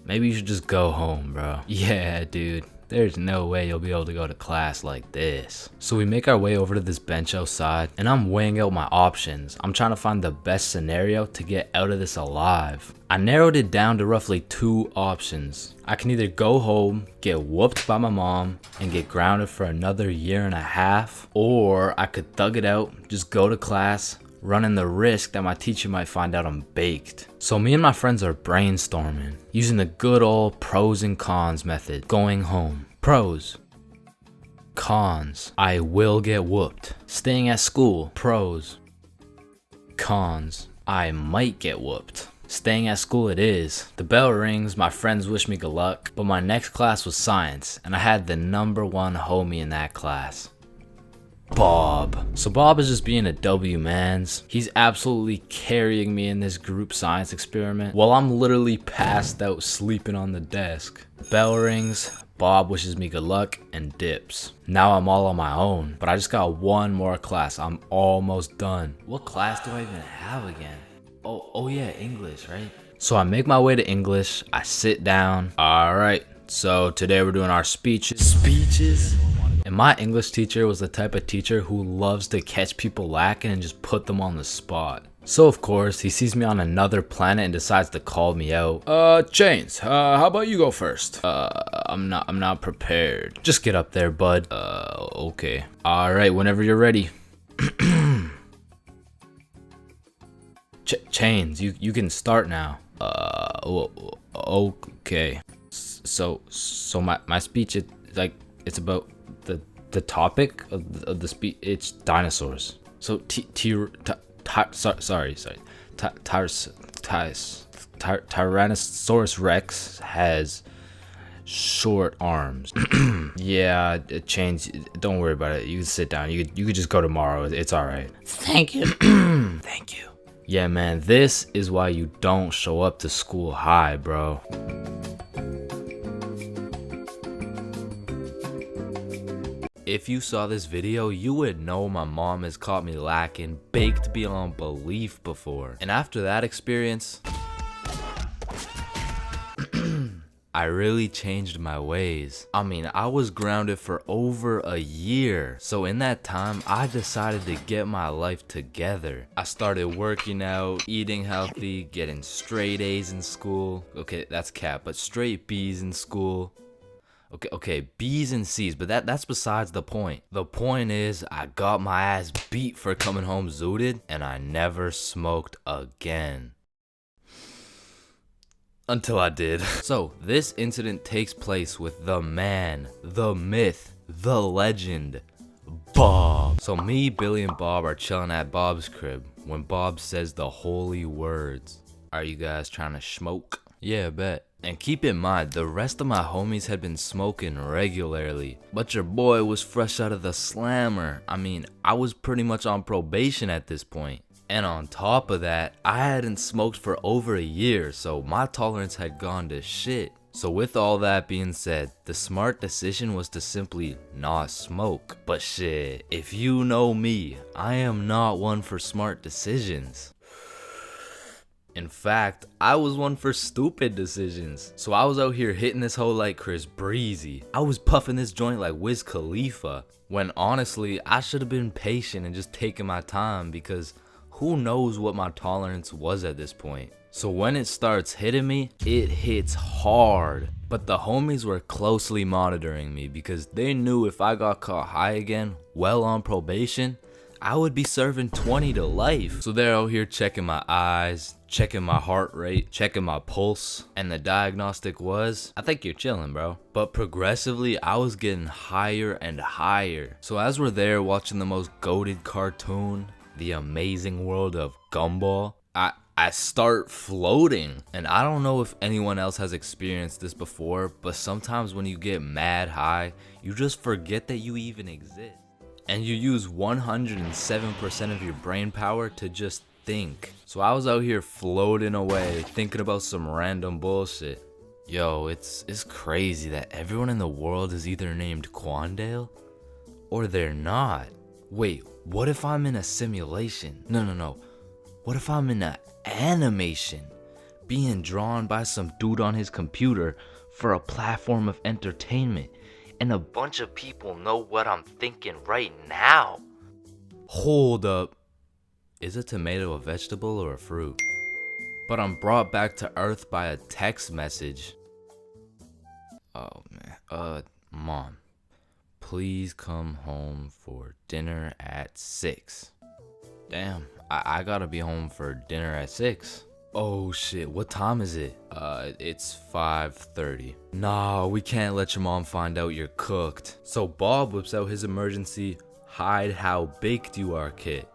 Maybe you should just go home, bro. Yeah, dude. There's no way you'll be able to go to class like this. So we make our way over to this bench outside, and I'm weighing out my options. I'm trying to find the best scenario to get out of this alive. I narrowed it down to roughly 2 options. I can either go home, get whooped by my mom, and get grounded for another 1.5 years, or I could thug it out, just go to class, running the risk that my teacher might find out I'm baked. So me and my friends are brainstorming, using the good old pros and cons method. Going home. Pros. Cons. I will get whooped. Staying at school. Pros. Cons. I might get whooped. Staying at school it is. The bell rings, my friends wish me good luck, but my next class was science, and I had the #1 homie in that class. Bob. So Bob is just being a W mans. He's absolutely carrying me in this group science experiment while I'm literally passed out sleeping on the desk. Bell rings, Bob wishes me good luck and dips. Now I'm all on my own, but I just got 1 more class. I'm almost done. What class do I even have again? Oh yeah, English, right? So I make my way to English, I sit down. All right, so today we're doing our speeches. And my English teacher was the type of teacher who loves to catch people lacking and just put them on the spot. So of course, he sees me on another planet and decides to call me out. Chains, how about you go first? I'm not prepared. Just get up there, bud. Okay. All right, whenever you're ready. Chains, you can start now. Okay. So my speech is like, it's about the topic of the speech. It's dinosaurs. So Tyrannosaurus Rex has short arms. Yeah, Chains, don't worry about it. You can sit down. You could just go tomorrow. It's all right. Thank you. Thank you. Yeah, man, this is why you don't show up to school high, bro. If you saw this video, you would know my mom has caught me lacking, baked beyond belief before. And after that experience, I really changed my ways. I mean, I was grounded for over a year. So in that time, I decided to get my life together. I started working out, eating healthy, getting straight A's in school. Okay, that's cap, but straight B's in school. Okay, B's and C's, but that's besides the point. The point is, I got my ass beat for coming home zooted, and I never smoked again. Until I did. So, this incident takes place with the man, the myth, the legend, Bob. So me, Billy, and Bob are chilling at Bob's crib when Bob says the holy words. Are you guys trying to smoke? Yeah, bet. And keep in mind, the rest of my homies had been smoking regularly, but your boy was fresh out of the slammer. I mean, I was pretty much on probation at this point. And on top of that, I hadn't smoked for over a year, so my tolerance had gone to shit. So with all that being said, the smart decision was to simply not smoke. But shit, if you know me, I am not one for smart decisions. In fact, I was one for stupid decisions. So I was out here hitting this hoe like Chris Breezy. I was puffing this joint like Wiz Khalifa. When honestly, I should have been patient and just taken my time because who knows what my tolerance was at this point. So when it starts hitting me, it hits hard. But the homies were closely monitoring me because they knew if I got caught high again, well on probation, I would be serving 20 to life. So they're out here checking my eyes, checking my heart rate, checking my pulse, and the diagnostic was, I think you're chilling, bro. But progressively, I was getting higher and higher. So as we're there watching the most goated cartoon, The Amazing World of Gumball, I start floating. And I don't know if anyone else has experienced this before, but sometimes when you get mad high, you just forget that you even exist. And you use 107% of your brain power to just think. So I was out here floating away, thinking about some random bullshit. Yo, it's crazy that everyone in the world is either named Quandale or they're not. Wait, what if I'm in a simulation? No. What if I'm in an animation being drawn by some dude on his computer for a platform of entertainment? And a bunch of people know what I'm thinking right now. Hold up. Is a tomato a vegetable or a fruit? But I'm brought back to Earth by a text message. Oh man. Mom, please come home for dinner at 6. Damn, I gotta be home for dinner at 6. Oh shit, what time is it? It's 5:30. Nah, we can't let your mom find out you're cooked. So Bob whips out his emergency hide how baked you are kit.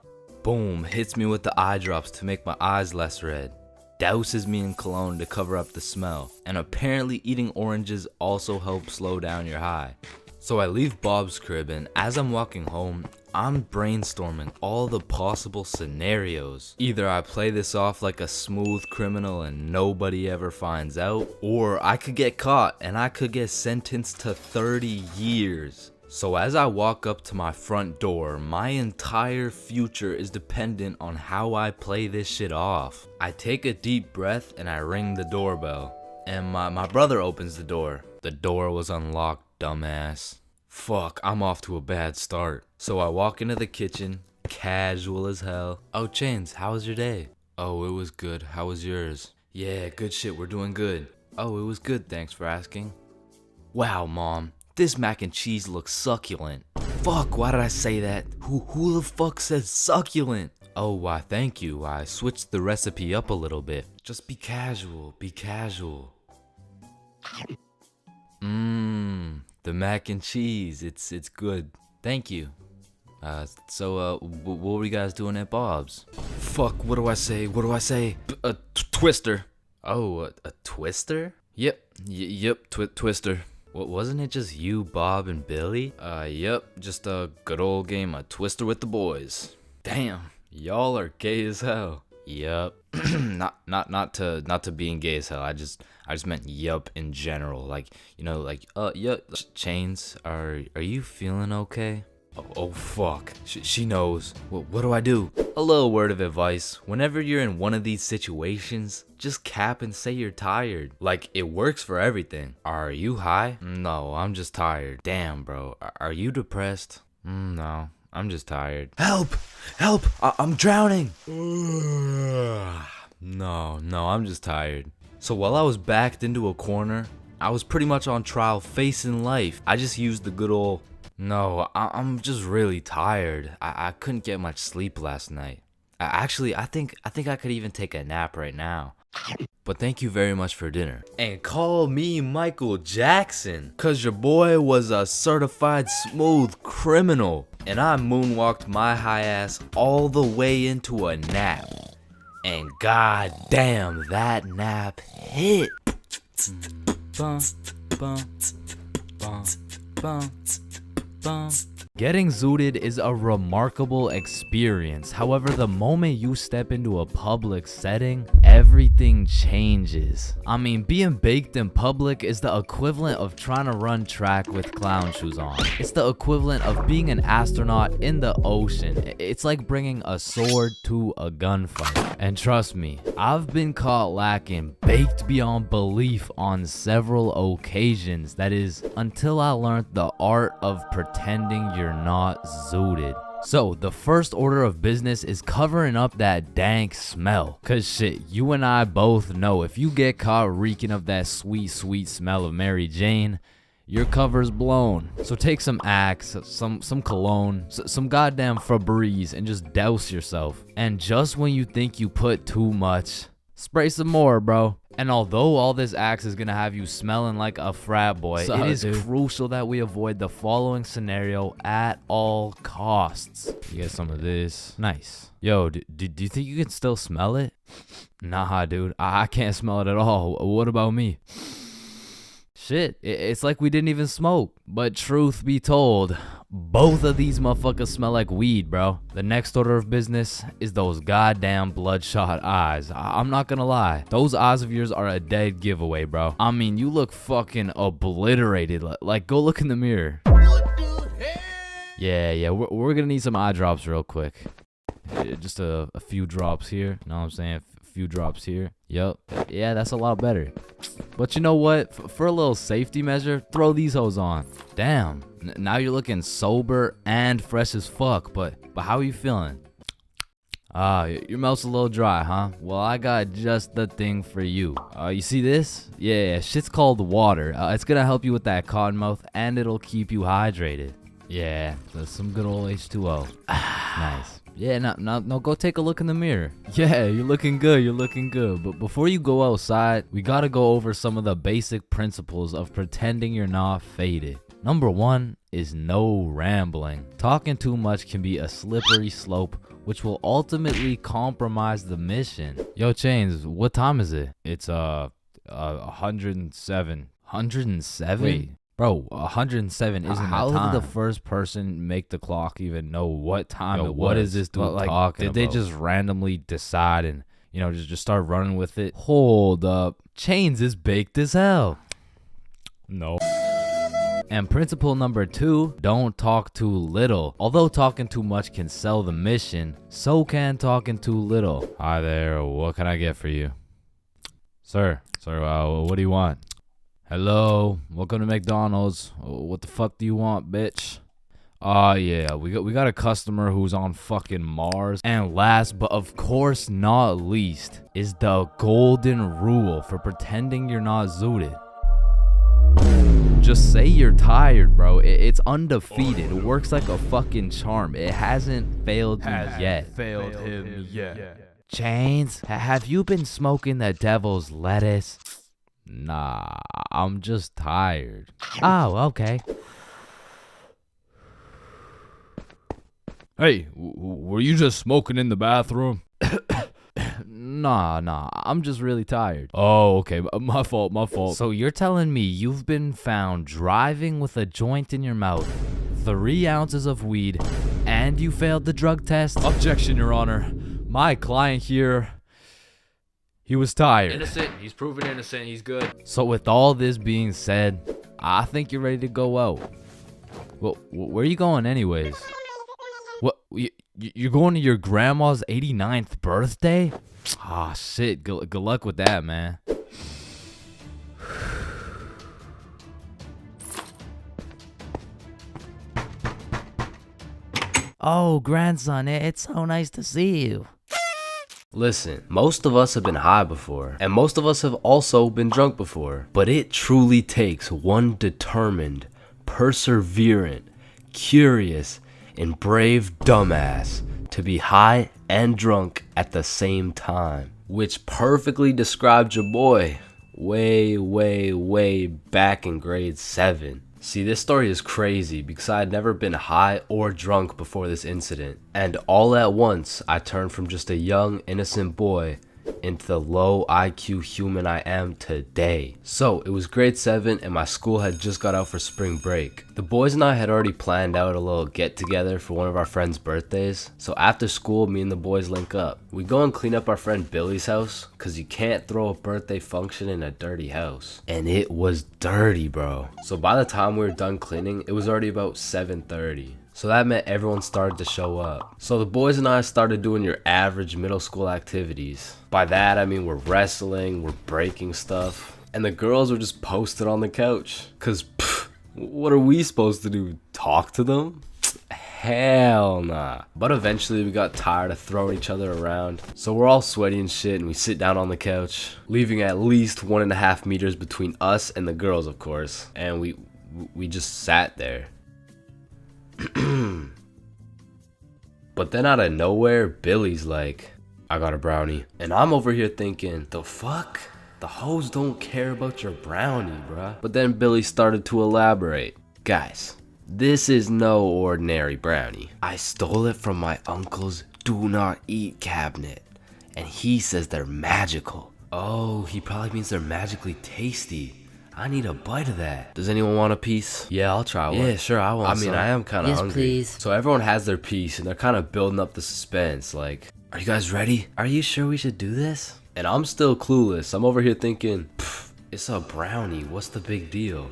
Boom, hits me with the eye drops to make my eyes less red. Douses me in cologne to cover up the smell. And apparently eating oranges also helps slow down your high. So I leave Bob's crib, and as I'm walking home, I'm brainstorming all the possible scenarios. Either I play this off like a smooth criminal and nobody ever finds out, or I could get caught and I could get sentenced to 30 years. So as I walk up to my front door, my entire future is dependent on how I play this shit off. I take a deep breath and I ring the doorbell. And my brother opens the door. The door was unlocked, dumbass. Fuck, I'm off to a bad start. So I walk into the kitchen, casual as hell. Oh, Chains, how was your day? Oh, it was good. How was yours? Yeah, good shit, we're doing good. Oh, it was good, thanks for asking. Wow, Mom, this mac and cheese looks succulent. Fuck, why did I say that? Who the fuck says succulent? Oh, why, thank you. I switched the recipe up a little bit. Just be casual, be casual. The mac and cheese, it's good. Thank you. So what were you guys doing at Bob's? Fuck, what do I say? A twister. Oh, a twister? Yep, twister. What, wasn't it just you, Bob, and Billy? Yep, just a good old game of Twister with the boys. Damn, y'all are gay as hell. Yup. not to being gay as hell. I just meant yup in general. Like, you know, like yup. Chains, are you feeling okay? Oh fuck. She knows. What do I do? A little word of advice. Whenever you're in one of these situations, just cap and say you're tired. Like, it works for everything. Are you high? No, I'm just tired. Damn, bro. Are you depressed? No. I'm just tired. Help! I'm drowning! No, I'm just tired. So while I was backed into a corner, I was pretty much on trial facing life. I just used the good old, no, I'm just really tired. I couldn't get much sleep last night. Actually, I think I could even take a nap right now. But thank you very much for dinner. And call me Michael Jackson, cause your boy was a certified smooth criminal. And I moonwalked my high ass all the way into a nap. And god damn, that nap hit. Getting zooted is a remarkable experience. However, the moment you step into a public setting, everything changes. I mean, being baked in public is the equivalent of trying to run track with clown shoes on. It's the equivalent of being an astronaut in the ocean. It's like bringing a sword to a gunfight. And trust me, I've been caught lacking baked beyond belief on several occasions. That is, until I learned the art of pretending you're not zooted. So the first order of business is covering up that dank smell. Cause shit, you and I both know if you get caught reeking of that sweet, sweet smell of Mary Jane, your cover's blown. So take some Axe, some cologne, some goddamn Febreze, and just douse yourself. And just when you think you put too much, spray some more, bro. And although all this Axe is gonna have you smelling like a frat boy, it is crucial that we avoid the following scenario at all costs. You get some of this. Nice. Yo, do you think you can still smell it? Nah, dude. I can't smell it at all. What about me? Shit, it's like we didn't even smoke. But truth be told, both of these motherfuckers smell like weed, bro. The next order of business is those goddamn bloodshot eyes. I'm not gonna lie. Those eyes of yours are a dead giveaway, bro. I mean, you look fucking obliterated. Like, go look in the mirror. What the hell? Yeah, we're gonna need some eye drops real quick. Just a few drops here. You know what I'm saying? A few drops here. Yup. Yeah, that's a lot better. But you know what? For a little safety measure, throw these hoes on. Damn. Now you're looking sober and fresh as fuck. But how are you feeling? Your mouth's a little dry, huh? Well, I got just the thing for you. You see this? Yeah, shit's called water. It's gonna help you with that cotton mouth, and it'll keep you hydrated. Yeah, that's some good old H2O. Nice. Yeah, now go take a look in the mirror. Yeah, you're looking good, But before you go outside, we gotta go over some of the basic principles of pretending you're not faded. Number 1 is no rambling. Talking too much can be a slippery slope, which will ultimately compromise the mission. Yo, Chains, what time is it? It's 107. 107? Wait. Bro, 107 isn't how the time. How did the first person make the clock even know what time it was? What is this dude talking about? Did they just randomly decide and, just start running with it? Hold up. Chains is baked as hell. No. And principle number 2, don't talk too little. Although talking too much can sell the mission, so can talking too little. Hi there, what can I get for you? Sir, what do you want? Hello, welcome to McDonald's. What the fuck do you want, bitch? Yeah, we got a customer who's on fucking Mars. And last, but of course not least, is the golden rule for pretending you're not zooted. Just say you're tired, bro. It's undefeated. It works like a fucking charm. It hasn't failed you yet. Failed him yet. Chains, have you been smoking the devil's lettuce? Nah, I'm just tired. Oh, okay. Hey, were you just smoking in the bathroom? Nah, I'm just really tired. Oh, okay, my fault. So you're telling me you've been found driving with a joint in your mouth, 3 ounces of weed, and you failed the drug test? Objection, Your Honor. My client here, he was tired. Innocent. He's proven innocent. He's good. So with all this being said, I think you're ready to go out. Well, where are you going anyways? What? You're going to your grandma's 89th birthday? Ah, shit. Good luck with that, man. Oh, grandson, it's so nice to see you. Listen, most of us have been high before, and most of us have also been drunk before, but it truly takes one determined, perseverant, curious, and brave dumbass to be high and drunk at the same time, which perfectly described your boy way back in grade 7. See, this story is crazy because I had never been high or drunk before this incident, and all at once I turned from just a young innocent boy into the low IQ human I am today. So it was grade 7 and my school had just got out for spring break. The boys and I had already planned out a little get together for one of our friends' birthdays. So after school, me and the boys link up. We go and clean up our friend Billy's house cause you can't throw a birthday function in a dirty house. And it was dirty, bro. So by the time we were done cleaning, it was already about 7:30. So that meant everyone started to show up. So the boys and I started doing your average middle school activities. By that I mean we're wrestling, we're breaking stuff, and the girls were just posted on the couch. Cause what are we supposed to do? Talk to them? hell nah. But eventually we got tired of throwing each other around. So we're all sweaty and shit and we sit down on the couch, leaving at least 1.5 meters between us and the girls, of course. And we just sat there. But then out of nowhere, Billy's like, I got a brownie. And I'm over here thinking, the fuck? The hoes don't care about your brownie, bruh. But then Billy started to elaborate. Guys, this is no ordinary brownie. I stole it from my uncle's do not eat cabinet. And he says they're magical. Oh, he probably means they're magically tasty. I need a bite of that. Does anyone want a piece? Yeah, I'll try one. Yeah, sure, I want some. I mean, I am kind of Yes, hungry. please. So everyone has their piece and they're kind of building up the suspense. Like, are you guys ready? Are you sure we should do this? And I'm still clueless. I'm over here thinking, it's a brownie. What's the big deal?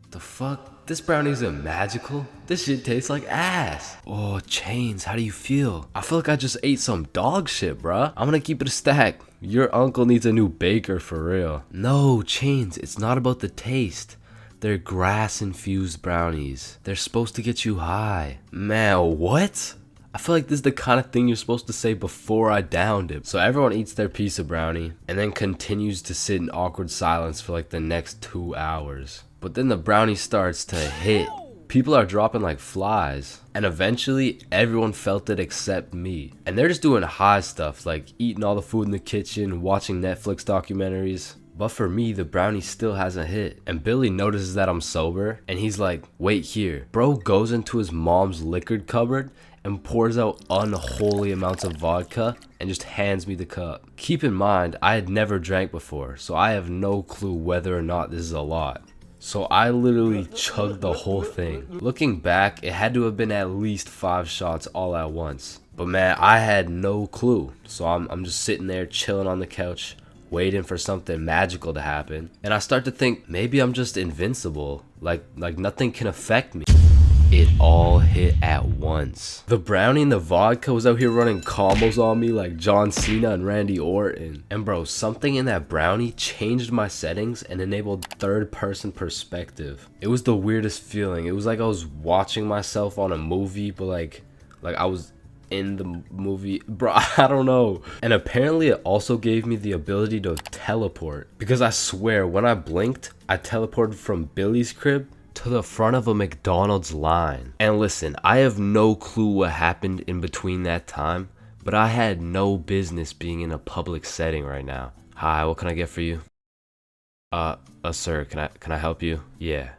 The fuck? This brownie isn't magical. This shit tastes like ass. Oh, Chains, how do you feel? I feel like I just ate some dog shit, bruh. I'm gonna keep it a stack. Your uncle needs a new baker for real. No, Chains, it's not about the taste. They're grass-infused brownies. They're supposed to get you high. Man, what? I feel like this is the kind of thing you're supposed to say before I downed it. So everyone eats their piece of brownie and then continues to sit in awkward silence for like the next 2 hours. But then the brownie starts to hit. People are dropping like flies. And eventually everyone felt it except me. And they're just doing high stuff like eating all the food in the kitchen, watching Netflix documentaries. But for me, the brownie still hasn't hit. And Billy notices that I'm sober and he's like, wait here. Bro goes into his mom's liquor cupboard and pours out unholy amounts of vodka and just hands me the cup. Keep in mind, I had never drank before, so I have no clue whether or not this is a lot. So I literally chugged the whole thing. Looking back, it had to have been at least 5 shots all at once. But man, I had no clue. So I'm just sitting there chilling on the couch, waiting for something magical to happen. And I start to think, maybe I'm just invincible. Like nothing can affect me. It all hit at once. The brownie and the vodka was out here running combos on me like John Cena and Randy Orton. And bro, something in that brownie changed my settings and enabled third-person perspective. It was the weirdest feeling. It was like I was watching myself on a movie, but like I was in the movie. Bro, I don't know. And apparently it also gave me the ability to teleport. Because I swear, when I blinked, I teleported from Billy's crib to the front of a McDonald's line. And listen, I have no clue what happened in between that time, but I had no business being in a public setting right now. Hi, what can I get for you? Sir, can I help you? Yeah.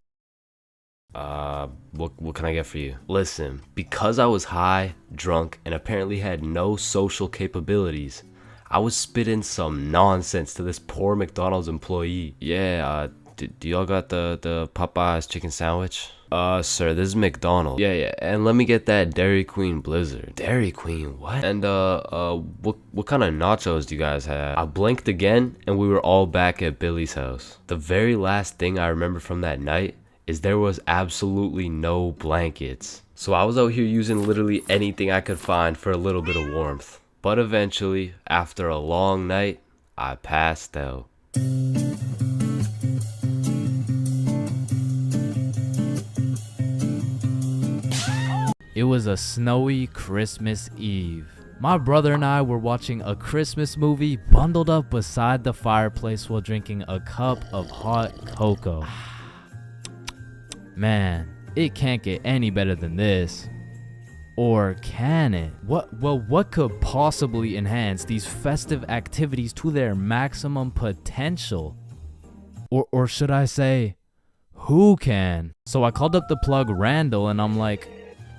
What can I get for you? Listen, because I was high, drunk, and apparently had no social capabilities, I was spitting some nonsense to this poor McDonald's employee. Yeah, do y'all got the Popeyes chicken sandwich? Sir, this is McDonald's. Yeah, and let me get that Dairy Queen Blizzard. Dairy Queen, what? And, what kind of nachos do you guys have? I blinked again, and we were all back at Billy's house. The very last thing I remember from that night is there was absolutely no blankets. So I was out here using literally anything I could find for a little bit of warmth. But eventually, after a long night, I passed out. It was a snowy Christmas Eve. My brother and I were watching a Christmas movie bundled up beside the fireplace while drinking a cup of hot cocoa. Man, it can't get any better than this. Or can it? What could possibly enhance these festive activities to their maximum potential? Or should I say, who can? So I called up the plug Randall and I'm like,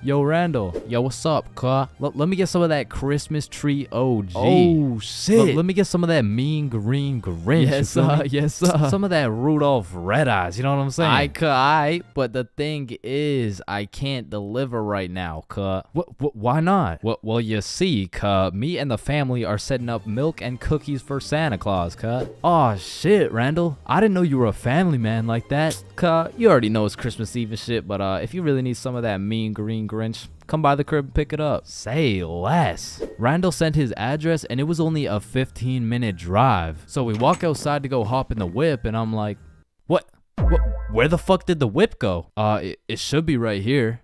yo, Randall. Yo, what's up, cuh? Let me get some of that Christmas tree OG. Oh, shit. Let me get some of that mean green Grinch. Yes, some of that Rudolph Red Eyes, you know what I'm saying? I, but the thing is, I can't deliver right now, cuh. Why not? Well, you see, cuh, me and the family are setting up milk and cookies for Santa Claus, cuh. Aw, shit, Randall. I didn't know you were a family man like that. Cuh, you already know it's Christmas Eve and shit, but if you really need some of that mean green Grinch, come by the crib and pick it up. Say less. Randall sent his address and it was only a 15-minute drive. So we walk outside to go hop in the whip and I'm like, what? Where the fuck did the whip go? It should be right here.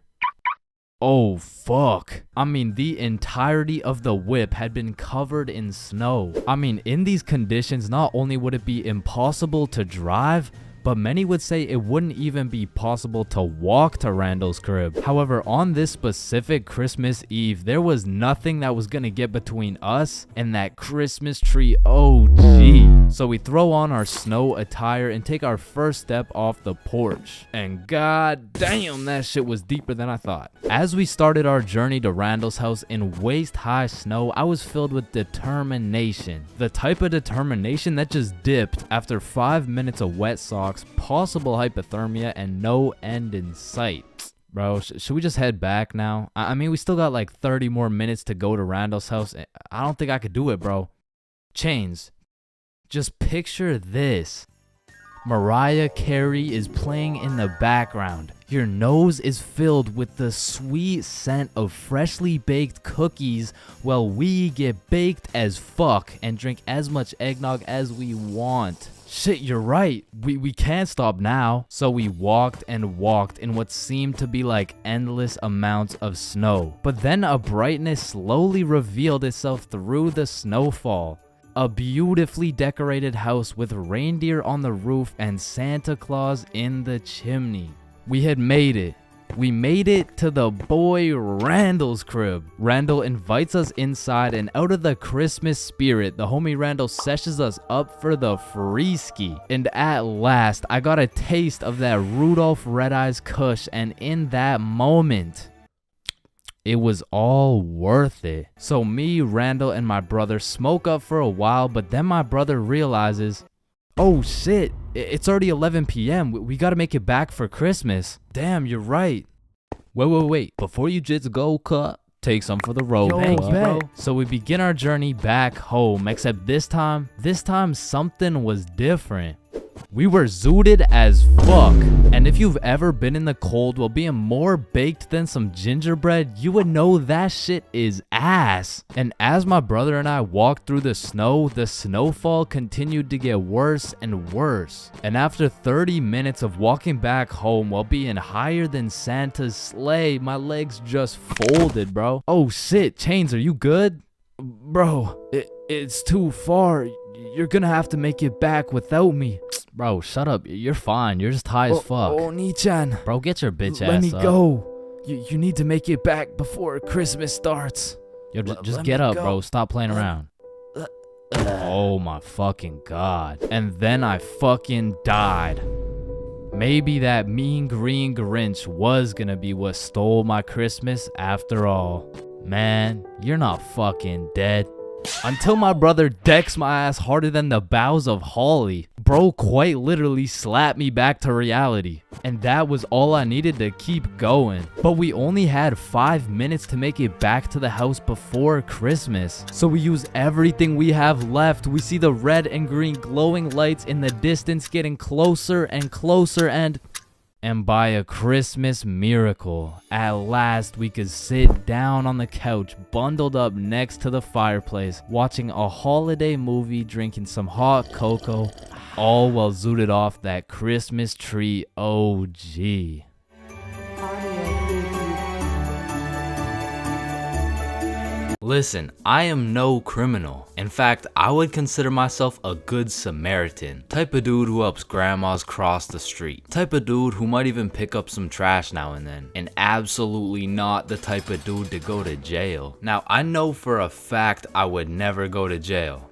Oh fuck. I mean, the entirety of the whip had been covered in snow. I mean, in these conditions, not only would it be impossible to drive, but many would say it wouldn't even be possible to walk to Randall's crib. However, on this specific Christmas Eve, there was nothing that was gonna get between us and that Christmas tree OG. So we throw on our snow attire and take our first step off the porch. And god damn, that shit was deeper than I thought. As we started our journey to Randall's house in waist-high snow, I was filled with determination. The type of determination that just dipped after 5 minutes of wet socks, possible hypothermia, and no end in sight. Bro, should we just head back now? I mean, we still got like 30 more minutes to go to Randall's house. I don't think I could do it, bro. Chains, just picture this. Mariah Carey is playing in the background. Your nose is filled with the sweet scent of freshly baked cookies while we get baked as fuck and drink as much eggnog as we want. Shit, you're right. We can't stop now. So we walked and walked in what seemed to be like endless amounts of snow. But then a brightness slowly revealed itself through the snowfall. A beautifully decorated house with reindeer on the roof and Santa Claus in the chimney. We had made it. We made it to the boy Randall's crib. Randall invites us inside, and out of the Christmas spirit, the homie Randall sessions us up for the free ski. And at last, I got a taste of that Rudolph Red Eyes Kush, and in that moment, it was all worth it. So me, Randall, and my brother smoke up for a while, but then my brother realizes, oh shit, it's already 11 p.m. We gotta make it back for Christmas. Damn, you're right. Wait. Before you just go, cut, take some for the road. Thank you, bro. So we begin our journey back home, except this time something was different. We were zooted as fuck. And if you've ever been in the cold while being more baked than some gingerbread, you would know that shit is ass. And as my brother and I walked through the snowfall continued to get worse and worse. And after 30 minutes of walking back home while being higher than Santa's sleigh, my legs just folded, bro. Oh shit, Chains, are you good? Bro, it's too far. You're gonna have to make it back without me. Bro, shut up. You're fine. You're just high as fuck. Oh, Nichan. Bro, get your bitch ass Let me up. go. You need to make it back before Christmas starts. Yo, just let get me up, go. bro. Stop playing around. Oh my fucking god. And then I fucking died. Maybe that mean green Grinch was gonna be what stole my Christmas after all. Man, you're not fucking dead. Until my brother decks my ass harder than the boughs of holly. Bro quite literally slapped me back to reality. And that was all I needed to keep going. But we only had 5 minutes to make it back to the house before Christmas. So we use everything we have left. We see the red and green glowing lights in the distance getting closer and closer, and by a Christmas miracle, at last we could sit down on the couch, bundled up next to the fireplace, watching a holiday movie, drinking some hot cocoa, all while zooted off that Christmas tree OG. Listen, I am no criminal. In fact, I would consider myself a good Samaritan. Type of dude who helps grandmas cross the street. Type of dude who might even pick up some trash now and then. And absolutely not the type of dude to go to jail. Now, I know for a fact I would never go to jail.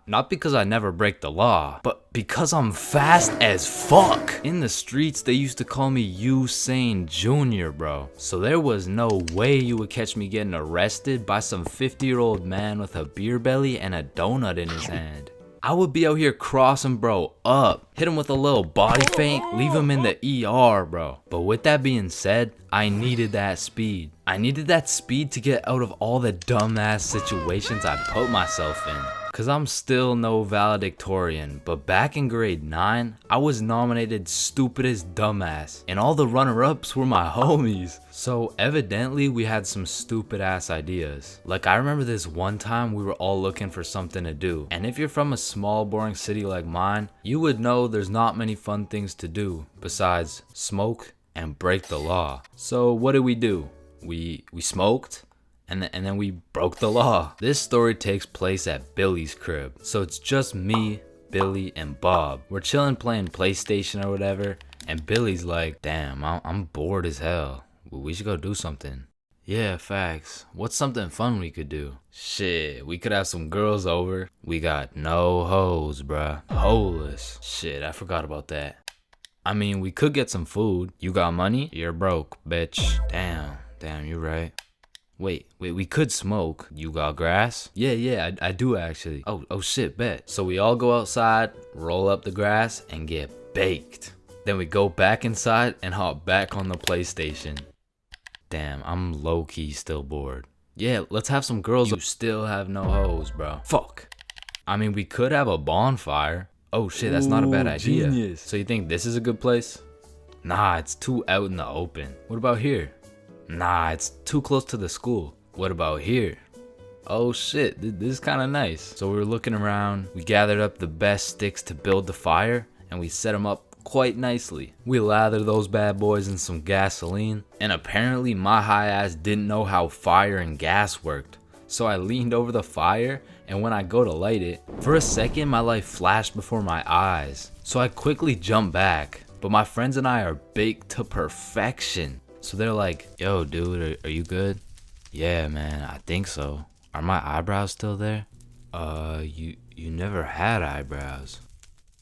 Not because I never break the law, but because I'm fast as fuck. In the streets, they used to call me Usain Jr., bro. So there was no way you would catch me getting arrested by some 50-year-old man with a beer belly and a donut in his hand. I would be out here crossing bro up, hit him with a little body feint, leave him in the ER, bro. But with that being said, I needed that speed. I needed that speed to get out of all the dumbass situations I put myself in. Cause I'm still no valedictorian, but back in grade 9, I was nominated stupidest dumbass, and all the runner-ups were my homies. So evidently we had some stupid ass ideas. Like I remember this one time we were all looking for something to do, and if you're from a small boring city like mine, you would know there's not many fun things to do besides smoke and break the law. So what did we do? we smoked, and then we broke the law. This story takes place at Billy's crib. So it's just me, Billy, and Bob. We're chilling playing PlayStation or whatever, and Billy's like, damn, I'm bored as hell. We should go do something. Yeah, facts. What's something fun we could do? Shit, we could have some girls over. We got no hoes, bruh. Holeless. Shit, I forgot about that. I mean, we could get some food. You got money? You're broke, bitch. Damn, you're right. Wait, we could smoke. You got grass? Yeah, I do actually. Oh shit, bet. So we all go outside, roll up the grass, and get baked. Then we go back inside and hop back on the PlayStation. Damn, I'm low-key still bored. Yeah, let's have some girls. You still have no hoes, bro. Fuck. I mean, we could have a bonfire. Oh shit, that's not a bad idea. Genius. So you think this is a good place? Nah, it's too out in the open. What about here? Nah, it's too close to the school. What about here? Oh shit, this is kind of nice. So we were looking around. We gathered up the best sticks to build the fire, and we set them up quite nicely. We lathered those bad boys in some gasoline, and apparently my high ass didn't know how fire and gas worked. So I leaned over the fire, and when I go to light it, for a second my life flashed before my eyes. So I quickly jumped back, but my friends and I are baked to perfection. So they're like, yo dude, are you good? Yeah man, I think so. Are my eyebrows still there? You never had eyebrows.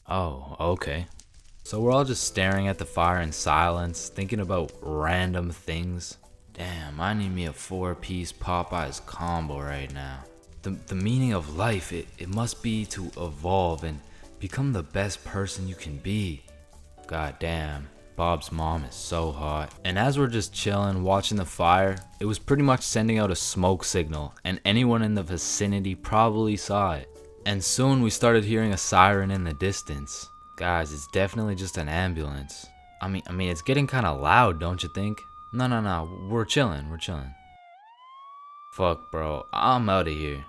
Oh, okay. So we're all just staring at the fire in silence, thinking about random things. Damn, I need me a 4-piece Popeyes combo right now. The meaning of life, it must be to evolve and become the best person you can be. God damn, Bob's mom is so hot. And as we're just chilling, watching the fire, it was pretty much sending out a smoke signal, and anyone in the vicinity probably saw it. And soon we started hearing a siren in the distance. Guys, it's definitely just an ambulance. I mean, it's getting kind of loud, don't you think? No, we're chilling. Fuck, bro, I'm out of here.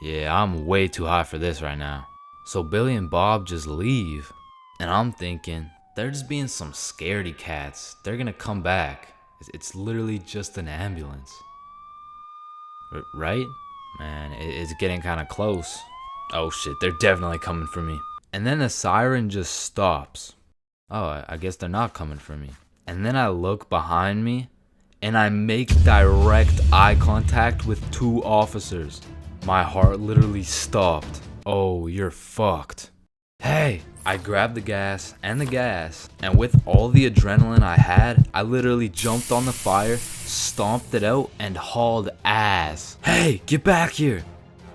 Yeah, I'm way too high for this right now. So Billy and Bob just leave. And I'm thinking, they're just being some scaredy cats. They're gonna come back. It's literally just an ambulance. Right? Man, it's getting kind of close. Oh shit, they're definitely coming for me. And then the siren just stops. Oh, I guess they're not coming for me. And then I look behind me, and I make direct eye contact with 2 officers. My heart literally stopped. Oh, you're fucked. Hey! I grabbed the gas, and with all the adrenaline I had, I literally jumped on the fire, stomped it out, and hauled ass. Hey, get back here!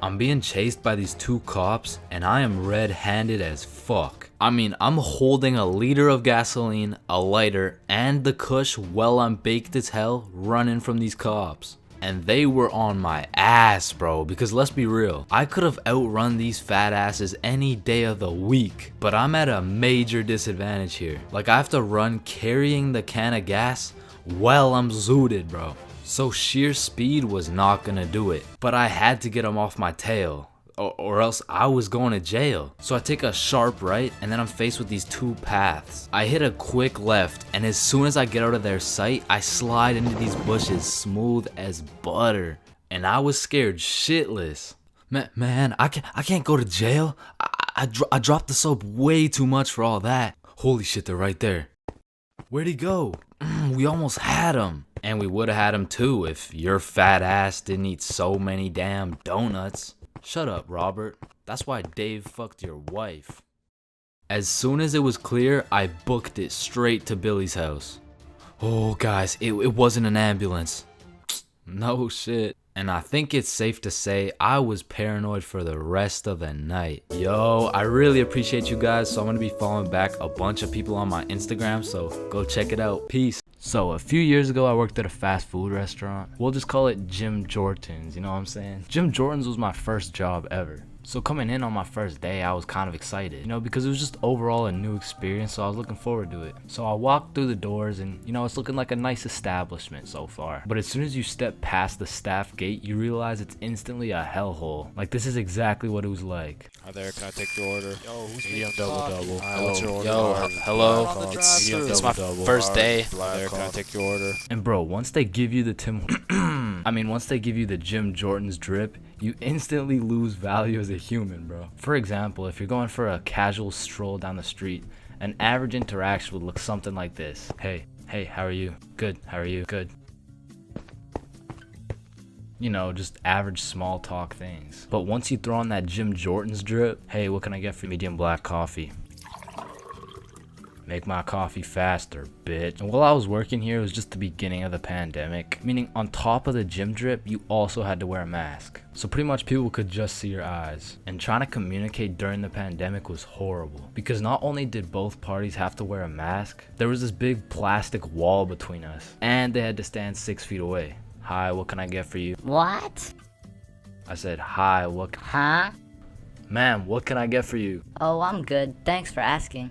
I'm being chased by these 2 cops, and I am red-handed as fuck. I mean, I'm holding a liter of gasoline, a lighter, and the kush while I'm baked as hell running from these cops. And they were on my ass, bro, because let's be real, I could have outrun these fat asses any day of the week, but I'm at a major disadvantage here. Like, I have to run carrying the can of gas while I'm zooted, bro. So sheer speed was not gonna do it, but I had to get them off my tail, or else I was going to jail. So I take a sharp right, and then I'm faced with these 2 paths. I hit a quick left, and as soon as I get out of their sight, I slide into these bushes smooth as butter. And I was scared shitless. Man, I can't go to jail. I dropped the soap way too much for all that. Holy shit, they're right there. Where'd he go? We almost had him. And we would've had him too if your fat ass didn't eat so many damn donuts. Shut up, Robert. That's why Dave fucked your wife. As soon as it was clear, I booked it straight to Billy's house. Oh, guys, it wasn't an ambulance. No shit. And I think it's safe to say I was paranoid for the rest of the night. Yo, I really appreciate you guys, so I'm gonna be following back a bunch of people on my Instagram, so go check it out. Peace. So a few years ago, I worked at a fast food restaurant. We'll just call it Jim Jordan's, you know what I'm saying? Jim Jordan's was my first job ever. So coming in on my first day, I was kind of excited, you know, because it was just overall a new experience, so I was looking forward to it. So I walked through the doors and, you know, it's looking like a nice establishment so far. But as soon as you step past the staff gate, you realize it's instantly a hellhole. Like, this is exactly what it was like. Hi there, can I take your order? Yo, who's Medium making double coffee? double. Yo, What's your order? Hello. on the It's, drive-thru. it's my first day. Hi there, can I take your order? And bro, once they give you the once they give you the Jim Jordan's drip, you instantly lose value as a human, bro. For example, if you're going for a casual stroll down the street, an average interaction would look something like this. Hey, how are you? Good, how are you? Good. You know, just average small talk things. But once you throw on that Jim Jordan's drip, hey, what can I get for medium black coffee? Make my coffee faster, bitch. And while I was working here, it was just the beginning of the pandemic, meaning on top of the gym drip, you also had to wear a mask. So pretty much people could just see your eyes. And trying to communicate during the pandemic was horrible, because not only did both parties have to wear a mask, there was this big plastic wall between us, and they had to stand 6 feet away. Hi, what can I get for you? What? I said, hi, what? Huh? Ma'am, what can I get for you? Oh, I'm good. Thanks for asking.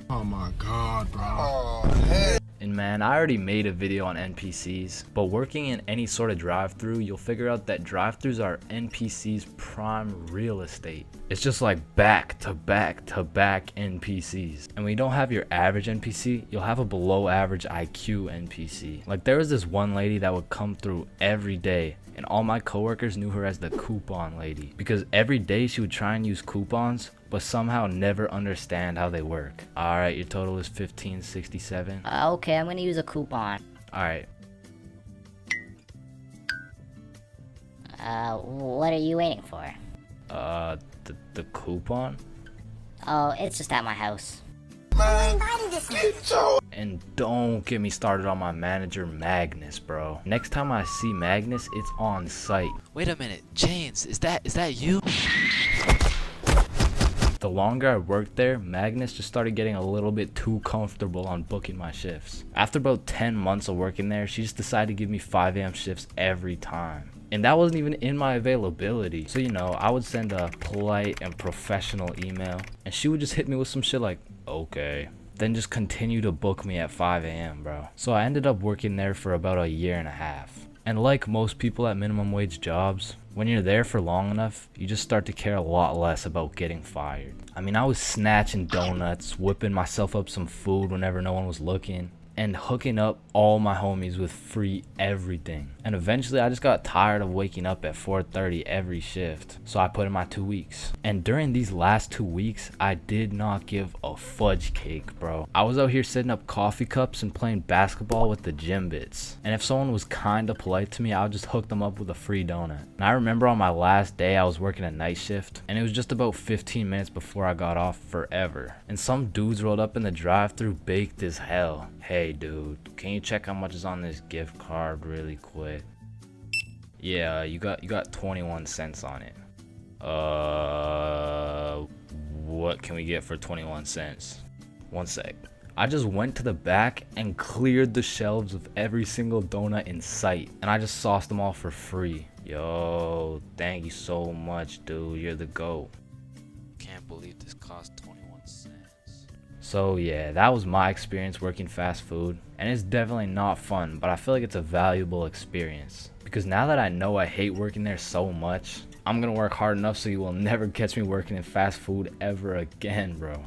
And man, I already made a video on NPCs, but working in any sort of drive-thru, you'll figure out that drive-thrus are NPCs' prime real estate. It's just like back to back to back NPCs. And when you don't have your average NPC, you'll have a below average IQ NPC. Like, there was this one lady that would come through every day, and all my coworkers knew her as the coupon lady, because every day she would try and use coupons but somehow never understand how they work. Alright, your total is $15.67. Okay, I'm gonna use a coupon. Alright. What are you waiting for? The coupon? Oh, it's just at my house. And don't get me started on my manager Magnus, bro. Next time I see Magnus, it's on site. Wait a minute, Chains, is that you? The longer I worked there, Magnus just started getting a little bit too comfortable on booking my shifts. After about 10 months of working there, she just decided to give me 5 a.m. shifts every time. And that wasn't even in my availability. So, you know, I would send a polite and professional email, and she would just hit me with some shit like, okay. Then just continue to book me at 5 a.m., bro. So I ended up working there for about a year and a half. And like most people at minimum wage jobs, when you're there for long enough, you just start to care a lot less about getting fired. I mean, I was snatching donuts, whipping myself up some food whenever no one was looking, and hooking up all my homies with free everything. And eventually I just got tired of waking up at 4:30 every shift, so I put in my 2 weeks. And during these last 2 weeks, I did not give a fudge cake, bro. I was out here setting up coffee cups and playing basketball with the gym bits. And if someone was kinda polite to me, I would just hook them up with a free donut. And I remember on my last day, I was working a night shift, and it was just about 15 minutes before I got off forever. And some dudes rolled up in the drive-thru baked as hell. Hey dude, can you check how much is on this gift card really quick? Yeah, you got 21 cents on it. What can we get for 21 cents? One sec. I just went to the back and cleared the shelves of every single donut in sight, and I just sauced them all for free. Yo, thank you so much, dude. You're the GOAT. Can't believe this cost 21 cents. So yeah, that was my experience working fast food, and it's definitely not fun, but I feel like it's a valuable experience. Because now that I know I hate working there so much, I'm gonna work hard enough so you will never catch me working in fast food ever again, bro.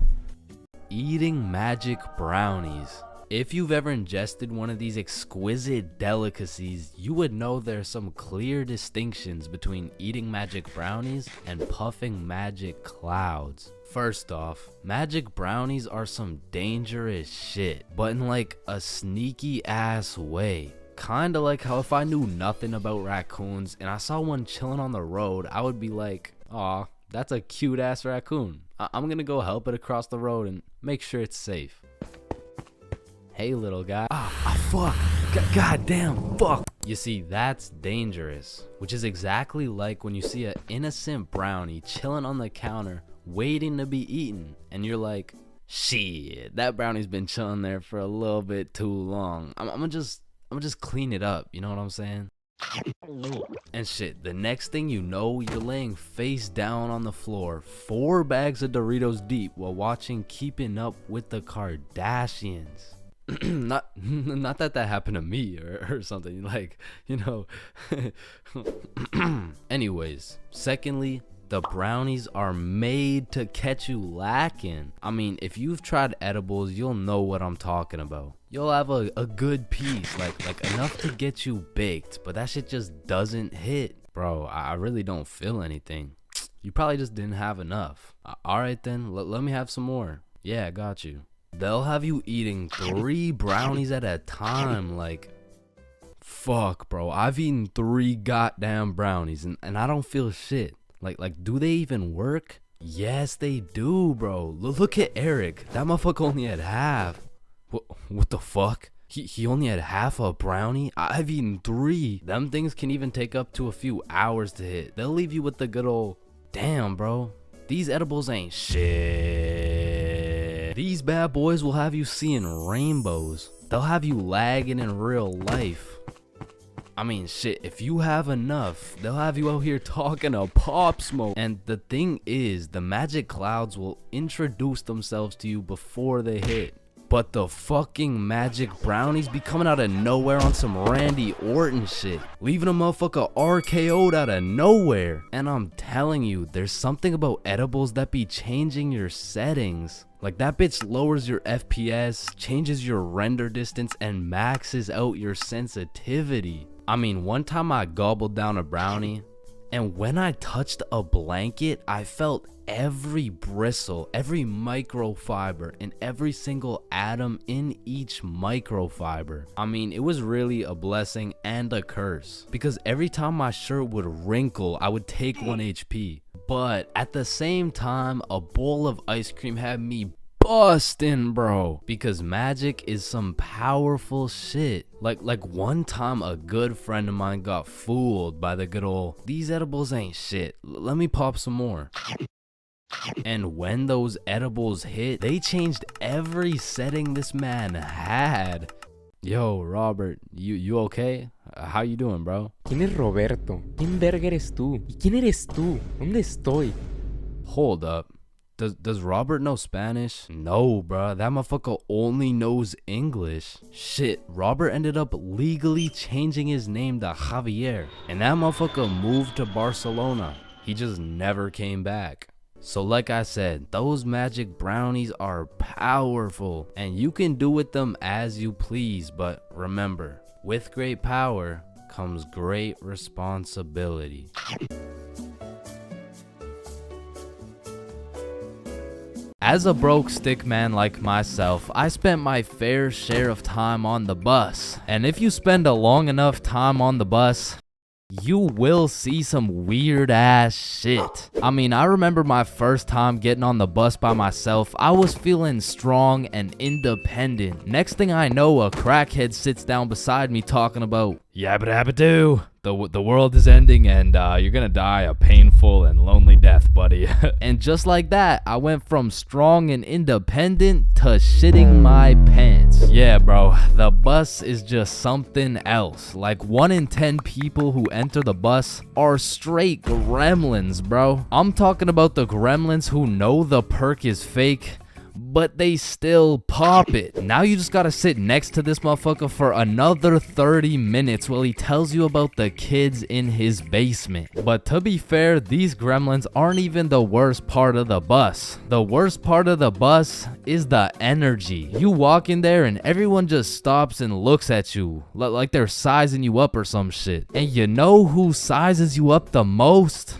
Eating magic brownies. If you've ever ingested one of these exquisite delicacies, you would know there's some clear distinctions between eating magic brownies and puffing magic clouds. First off, magic brownies are some dangerous shit, but in like a sneaky ass way. Kinda like how if I knew nothing about raccoons and I saw one chilling on the road, I would be like, aw, that's a cute ass raccoon. I'm gonna go help it across the road and make sure it's safe. Hey little guy. Fuck. God damn, fuck. You see, that's dangerous, which is exactly like when you see an innocent brownie chilling on the counter waiting to be eaten, and you're like, shit, that brownie's been chilling there for a little bit too long. I'm gonna just clean it up, you know what I'm saying? And shit, the next thing you know, you're laying face down on the floor, 4 bags of Doritos deep while watching Keeping Up with the Kardashians. not that happened to me or something, like, you know. Anyways, secondly, the brownies are made to catch you lacking. I mean, if you've tried edibles, you'll know what I'm talking about. You'll have a good piece, like enough to get you baked, but that shit just doesn't hit. Bro, I really don't feel anything. You probably just didn't have enough. Alright then, let me have some more. Yeah, I got you. They'll have you eating 3 brownies at a time, like, fuck, bro. I've eaten 3 goddamn brownies and I don't feel shit. Like, do they even work? Yes, they do, bro. Look at Eric. That motherfucker only had half. What the fuck? He only had half a brownie? I've eaten 3. Them things can even take up to a few hours to hit. They'll leave you with the good old, damn, bro. These edibles ain't shit. These bad boys will have you seeing rainbows. They'll have you lagging in real life. I mean, shit, if you have enough, they'll have you out here talking to Pop Smoke. And the thing is, the magic clouds will introduce themselves to you before they hit. But the fucking magic brownies be coming out of nowhere on some Randy Orton shit, leaving a motherfucker RKO'd out of nowhere. And I'm telling you, there's something about edibles that be changing your settings. Like, that bitch lowers your FPS, changes your render distance, and maxes out your sensitivity. I mean, one time I gobbled down a brownie, and when I touched a blanket, I felt every bristle, every microfiber, and every single atom in each microfiber. I mean, it was really a blessing and a curse, because every time my shirt would wrinkle, I would take 1 HP. But at the same time, a bowl of ice cream had me bustin', bro, because magic is some powerful shit. Like one time a good friend of mine got fooled by the good old, these edibles ain't shit, let me pop some more. And when those edibles hit, they changed every setting this man had. Yo, Robert, you okay? How you doing, bro? ¿Quién es Roberto? ¿Quién verga eres tú? ¿Y quién eres tú? ¿Dónde estoy? Hold up. Does Robert know Spanish? No, bruh. That motherfucker only knows English. Shit, Robert ended up legally changing his name to Javier. And that motherfucker moved to Barcelona. He just never came back. So like I said, those magic brownies are powerful. And you can do with them as you please. But remember, with great power comes great responsibility. As a broke stick man like myself, I spent my fair share of time on the bus. And if you spend a long enough time on the bus, you will see some weird ass shit. I mean, I remember my first time getting on the bus by myself. I was feeling strong and independent. Next thing I know, a crackhead sits down beside me talking about, yabba dabba doo. The world is ending and you're gonna die a painful and lonely death, buddy. And just like that, I went from strong and independent to shitting my pants. Yeah, bro, the bus is just something else. Like 1 in 10 people who enter the bus are straight gremlins, bro. I'm talking about the gremlins who know the perk is fake, but they still pop it. Now you just gotta sit next to this motherfucker for another 30 minutes while he tells you about the kids in his basement. But to be fair, these gremlins aren't even the worst part of the bus. The worst part of the bus is the energy. You walk in there and everyone just stops and looks at you like they're sizing you up or some shit. And you know who sizes you up the most?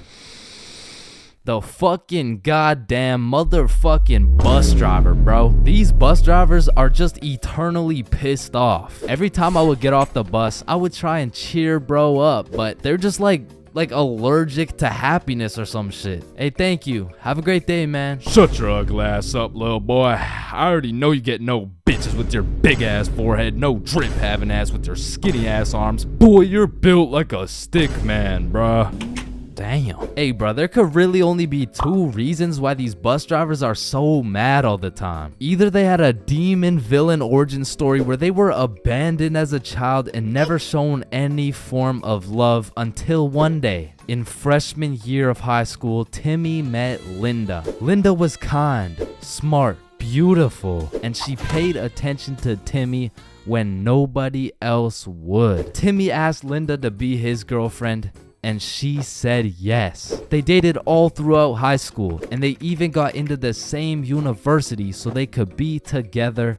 The fucking goddamn motherfucking bus driver, bro. These bus drivers are just eternally pissed off. Every time I would get off the bus, I would try and cheer bro up, but they're just like allergic to happiness or some shit. Hey, thank you. Have a great day, man. Shut your ugly ass up, little boy. I already know you get no bitches with your big ass forehead, no drip having ass with your skinny ass arms. Boy, you're built like a stick man, bruh. Damn. Hey, bro, there could really only be two reasons why these bus drivers are so mad all the time. Either they had a demon villain origin story where they were abandoned as a child and never shown any form of love until one day. In freshman year of high school, Timmy met Linda. Linda was kind, smart, beautiful, and she paid attention to Timmy when nobody else would. Timmy asked Linda to be his girlfriend, and she said yes. They dated all throughout high school, and they even got into the same university so they could be together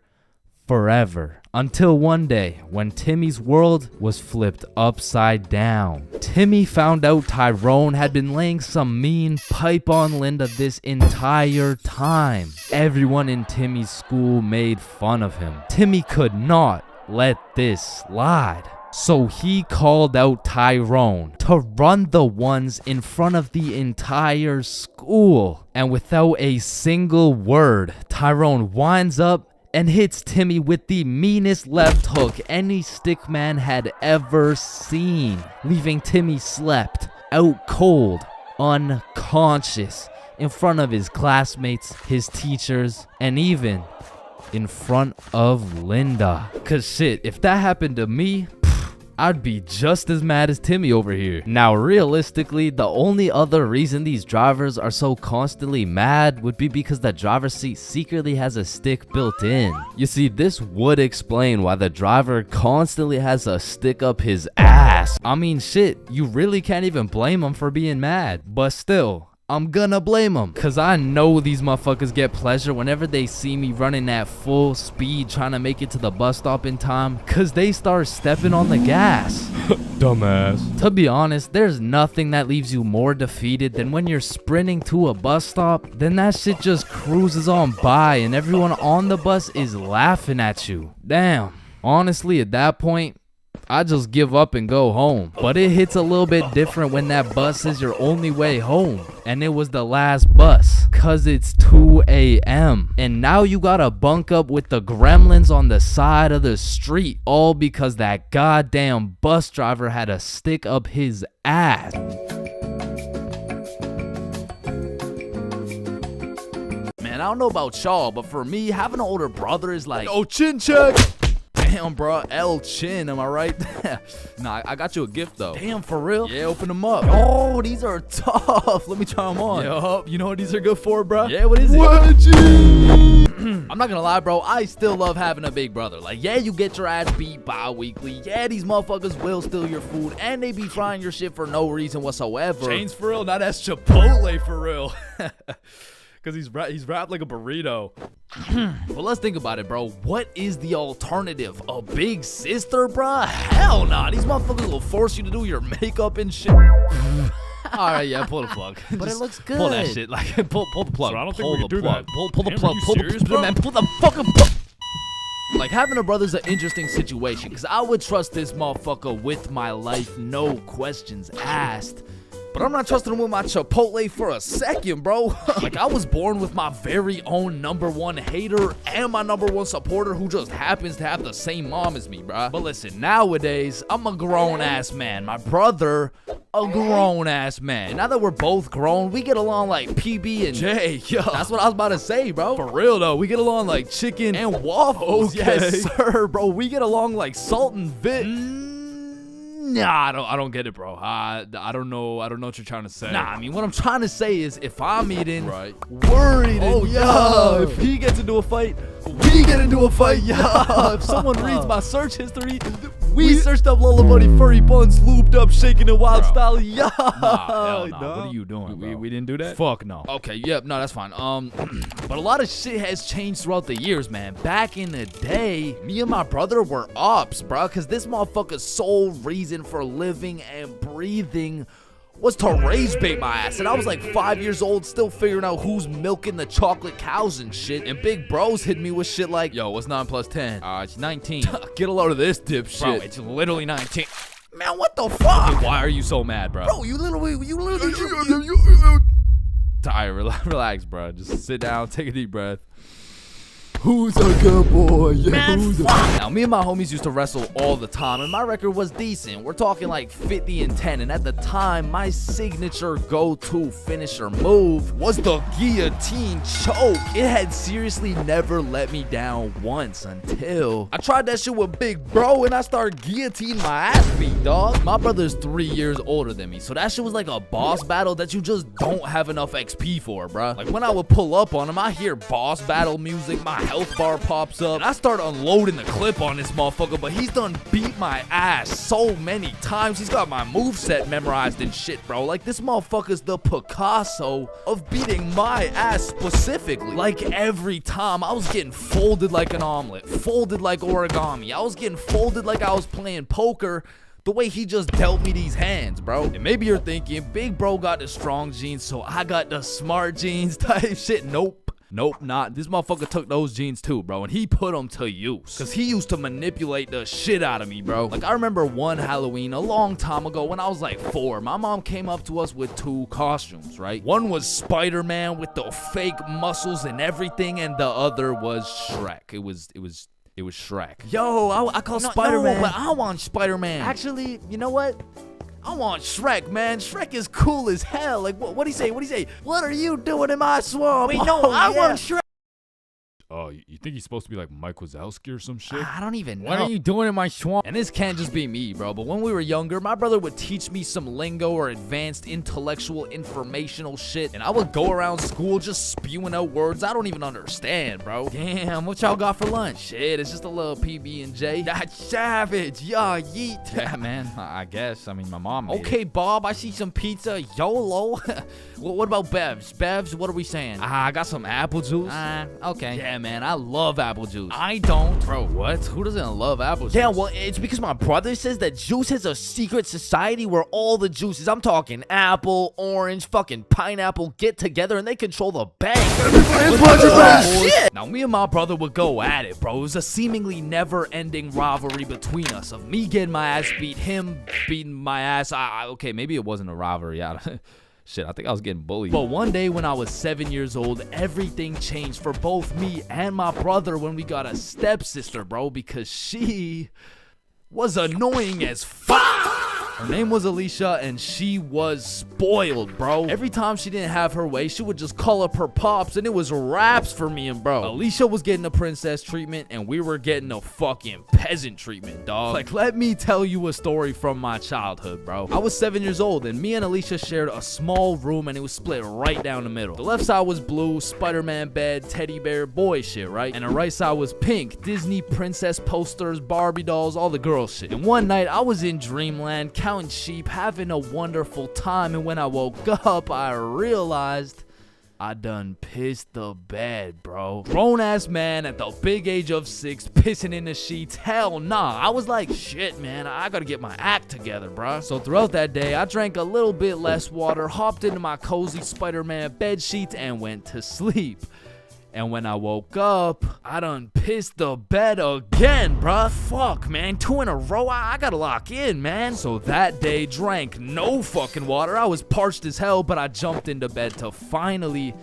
forever. Until one day, when Timmy's world was flipped upside down. Timmy found out Tyrone had been laying some mean pipe on Linda this entire time. Everyone in Timmy's school made fun of him. Timmy could not let this slide. So he called out Tyrone to run the ones in front of the entire school. And without a single word, Tyrone winds up and hits Timmy with the meanest left hook any stickman had ever seen, leaving Timmy slept out cold, unconscious, in front of his classmates, his teachers, and even in front of Linda. Cause shit, if that happened to me, I'd be just as mad as Timmy over here. Now, realistically, the only other reason these drivers are so constantly mad would be because the driver's seat secretly has a stick built in. You see, this would explain why the driver constantly has a stick up his ass. I mean, shit, you really can't even blame him for being mad. But still, I'm gonna blame them, cause I know these motherfuckers get pleasure whenever they see me running at full speed trying to make it to the bus stop in time, cause they start stepping on the gas. Dumbass. To be honest, there's nothing that leaves you more defeated than when you're sprinting to a bus stop, then that shit just cruises on by and everyone on the bus is laughing at you. Damn, honestly at that point, I just give up and go home. But it hits a little bit different when that bus is your only way home. And it was the last bus. Cause it's 2 a.m. And now you gotta bunk up with the gremlins on the side of the street. All because that goddamn bus driver had a stick up his ass. Man, I don't know about y'all, but for me, having an older brother is like, oh, chin check. Damn, bro, El Chin, am I right? Nah, I got you a gift, though. Damn, for real? Yeah, open them up. Oh, these are tough. Let me try them on. Yup, you know what these are good for, bro? Yeah, what is it? I'm not gonna lie, bro, I still love having a big brother. Like, yeah, you get your ass beat bi-weekly. Yeah, these motherfuckers will steal your food, and they be frying your shit for no reason whatsoever. Chains for real? Now that's Chipotle for real. Cause he's wrapped like a burrito. But let's think about it, bro. What is the alternative? A big sister, bro? Hell nah. These motherfuckers will force you to do your makeup and shit. Alright, yeah, pull the plug. But it looks good. Pull that shit. Like, pull the plug. So I don't think pull we the can do plug. that. Pull the Damn, plug. are you Pull serious, the bro? man. Pull the fucking plug. Like, having a brother's an interesting situation, because I would trust this motherfucker with my life, no questions asked. But I'm not trusting him with my Chipotle for a second, bro. Like, I was born with my very own #1 hater and my #1 supporter who just happens to have the same mom as me, bro. But listen, nowadays, I'm a grown-ass man. My brother, a grown-ass man. And now that we're both grown, we get along like PB and J. Yo, that's what I was about to say, bro. For real, though. We get along like chicken and waffles. Okay. Yes, sir, bro. We get along like salt and vit. Nah, I don't get it, bro. I don't know what you're trying to say. Nah, I mean, what I'm trying to say is if I'm eating worried, if he gets into a fight, we get into a fight, If someone reads my search history, we searched up Lola Bunny furry buns, looped up, shaking it wild style, Nah, hell nah. What are you doing, bro? We didn't do that? Fuck no. Okay, yep, no, that's fine. But a lot of shit has changed throughout the years, man. Back in the day, me and my brother were ops, bro, because this motherfucker's sole reason for living and breathing was to rage bait my ass. And I was like 5 years old, still figuring out who's milking the chocolate cows and shit. And big bros hit me with shit like, yo, what's 9 plus 10? It's 19. Get a load of this dipshit. Bro, it's literally 19. Man, what the fuck? Why are you so mad, bro? Bro, you literally. Tired. Relax, bro. Just sit down, take a deep breath. Who's a good boy? Yeah, Now, me and my homies used to wrestle all the time, and my record was decent. We're talking like 50-10, and at the time, my signature go-to finisher move was the guillotine choke. It had seriously never let me down once until I tried that shit with Big Bro, and I started guillotining my ass beat, dog. My brother's 3 years older than me, so that shit was like a boss battle that you just don't have enough XP for, bruh. Like, when I would pull up on him, I hear boss battle music, my health bar pops up, and I start unloading the clip on this motherfucker, but he's done beat my ass so many times. He's got my moveset memorized and shit, bro. Like, this motherfucker's the Picasso of beating my ass specifically. Like, every time, I was getting folded like an omelet, folded like origami. I was getting folded like I was playing poker, the way he just dealt me these hands, bro. And maybe you're thinking, Big Bro got the strong genes, so I got the smart genes type shit. Nope. Nope, not. This motherfucker took those genes too, bro, and he put them to use. Cause he used to manipulate the shit out of me, bro. Like, I remember one Halloween a long time ago when I was like 4. My mom came up to us with 2 costumes, right? One was Spider-Man with the fake muscles and everything, and the other was Shrek. It was Shrek. Yo, I call Spider-Man. No, but I want Spider-Man. Actually, you know what? I want Shrek, man. Shrek is cool as hell. Like, what'd he say? What'd he say? What are you doing in my swamp? Wait, no, I want Shrek. Oh, you think he's supposed to be like Mike Wazowski or some shit? I don't even know. What are you doing in my swamp? And this can't just be me, bro. But when we were younger, my brother would teach me some lingo or advanced intellectual informational shit. And I would go around school just spewing out words I don't even understand, bro. Damn, what y'all got for lunch? Shit, it's just a little PB&J. That's savage. Yeah, yeet. Yeah, man, I guess. I mean, my mom made it. Bob, I see some pizza. YOLO. What about Bevs? Bevs, what are we saying? I got some apple juice. Okay. Yeah, man, I love apple juice. I don't. Bro, what? Who doesn't love apple juice? Yeah, well, it's because my brother says that juice has a secret society where all the juices, I'm talking apple, orange, fucking pineapple, get together and they control the bank. Shit. Now, me and my brother would go at it, bro. It was a seemingly never-ending rivalry between us of me getting my ass beat, him beating my ass. Okay, maybe it wasn't a rivalry. Shit, I think I was getting bullied. But one day when I was 7 years old, everything changed for both me and my brother when we got a stepsister, bro, because she was annoying as fuck. Her name was Alicia, and she was spoiled, bro. Every time she didn't have her way, she would just call up her pops, and it was raps for me and bro. Alicia was getting a princess treatment, and we were getting a fucking peasant treatment, dog. Like, let me tell you a story from my childhood, bro. I was 7 years old, and me and Alicia shared a small room, and it was split right down the middle. The left side was blue, Spider-Man bed, teddy bear, boy shit, right? And the right side was pink, Disney princess posters, Barbie dolls, all the girl shit. And one night, I was in dreamland, counting sheep, having a wonderful time, and when I woke up, I realized I done pissed the bed, bro. Grown-ass man at the big age of 6, pissing in the sheets. Hell nah. I was like, shit, man, I gotta get my act together, bro. So throughout that day, I drank a little bit less water, hopped into my cozy Spider-Man bed sheets, and went to sleep. And when I woke up, I done pissed the bed again, bruh. Fuck, man. 2 in a row? I gotta lock in, man. So that day, drank no fucking water. I was parched as hell, but I jumped into bed to finally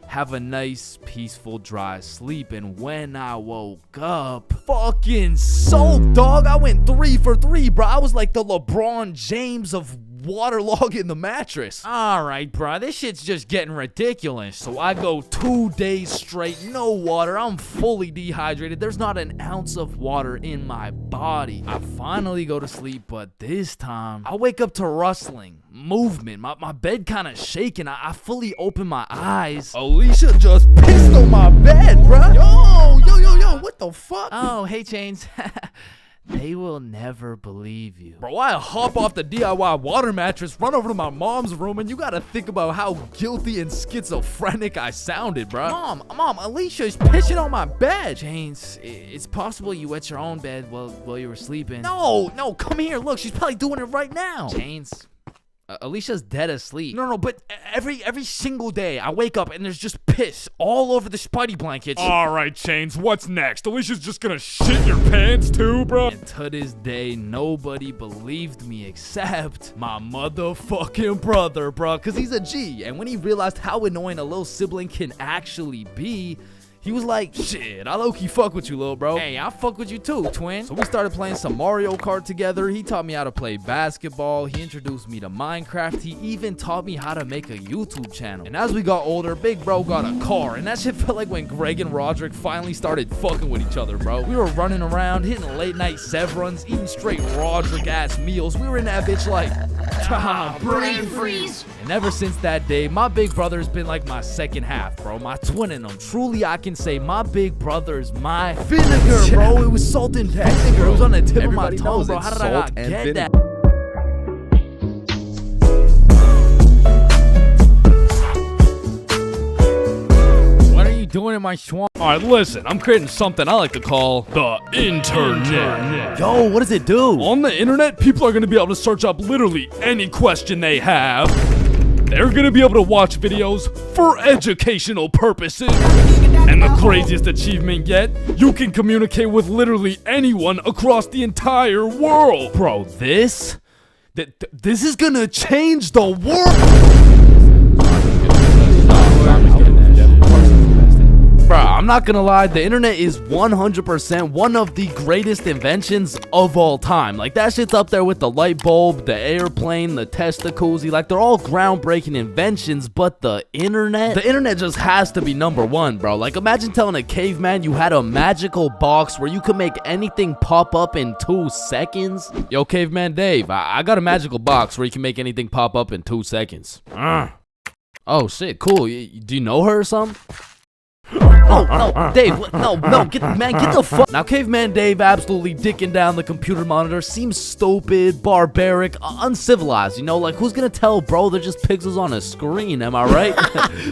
have a nice, peaceful, dry sleep. And when I woke up, fucking soaked, dog. I went 3 for 3, bro. I was like the LeBron James of waterlogging the mattress. Alright, bro, this shit's just getting ridiculous. So I go 2 days straight, no water. I'm fully dehydrated. There's not an ounce of water in my body. I finally go to sleep, but this time I wake up to rustling, movement, my bed kind of shaking. I fully open my eyes. Alicia just pissed on my bed, bro. Yo, what the fuck? Oh, hey, Chains. They will never believe you. Bro, I hop off the DIY water mattress, run over to my mom's room, and you gotta think about how guilty and schizophrenic I sounded, bro. Mom, Alicia's pissing on my bed. Chains, it's possible you wet your own bed while you were sleeping. No, come here, look, she's probably doing it right now. Chains, Alicia's dead asleep. No, but every single day I wake up and there's just piss all over the Spidey blankets. Alright, Chains, what's next? Alicia's just gonna shit your pants too, bro? And to this day, nobody believed me except my motherfucking brother, bro, because he's a G. And when he realized how annoying a little sibling can actually be, He was like, shit, I low-key fuck with you, little bro. Hey, I fuck with you too, twin. So we started playing some Mario Kart together. He taught me how to play basketball. He introduced me to Minecraft. He even taught me how to make a YouTube channel. And as we got older, big bro got a car. And that shit felt like when Greg and Roderick finally started fucking with each other, bro. We were running around, hitting late night Sev runs, eating straight Roderick-ass meals. We were in that bitch like, brain freeze. And ever since that day, my big brother's been like my second half, bro. My twin in him. Truly, I can say my big brother's my vinegar, bro. It was salt and vinegar. It was on the tip of my tongue, bro. How did I not get that? What are you doing in my swamp? Alright, listen, I'm creating something I like to call the internet. Yo, what does it do? On the internet, people are going to be able to search up literally any question they have. They're going to be able to watch videos for educational purposes. And the craziest achievement yet, you can communicate with literally anyone across the entire world. Bro, this is going to change the world. Bro, I'm not gonna lie, the internet is 100% one of the greatest inventions of all time. Like, that shit's up there with the light bulb, the airplane, the Testacuzzi. Like, they're all groundbreaking inventions, but the internet just has to be number one, bro. Like, imagine telling a caveman you had a magical box where you could make anything pop up in 2 seconds. Yo, Caveman Dave, I got a magical box where you can make anything pop up in 2 seconds. Oh, shit, cool. Do you know her or something? No, Dave, get the fuck. Now, Caveman Dave absolutely dicking down the computer monitor seems stupid, barbaric, uncivilized, you know? Like, who's gonna tell bro they're just pixels on a screen, am I right?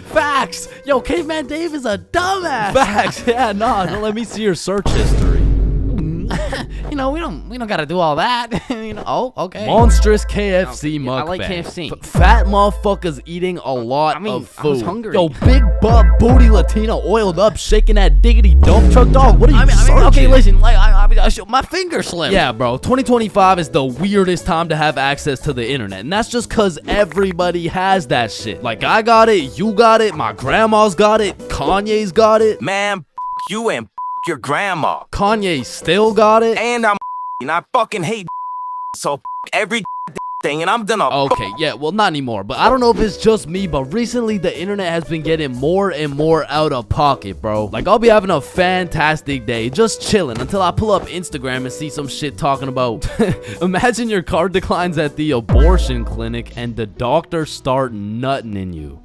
Facts! Yo, Caveman Dave is a dumbass! Facts, yeah, nah, don't let me see your search history. You know, we don't gotta do all that. You know, oh, okay. Monstrous KFC mukbang. I like KFC. Fat motherfuckers eating a lot of food. I was hungry. Yo, big butt booty Latina oiled up, shaking that diggity dump truck, dog. What are you searching? Okay, listen, like my finger slipped. Yeah, bro. 2025 is the weirdest time to have access to the internet, and that's just cause everybody has that shit. Like, I got it, you got it, my grandma's got it, Kanye's got it. Man, you and your grandma. Kanye still got it. And I fucking hate so every thing, and I'm done. Okay, yeah, well, not anymore, but I don't know if it's just me, but recently the internet has been getting more and more out of pocket, bro. Like, I'll be having a fantastic day, just chilling, until I pull up Instagram and see some shit talking about, imagine your car declines at the abortion clinic and the doctor start nutting in you.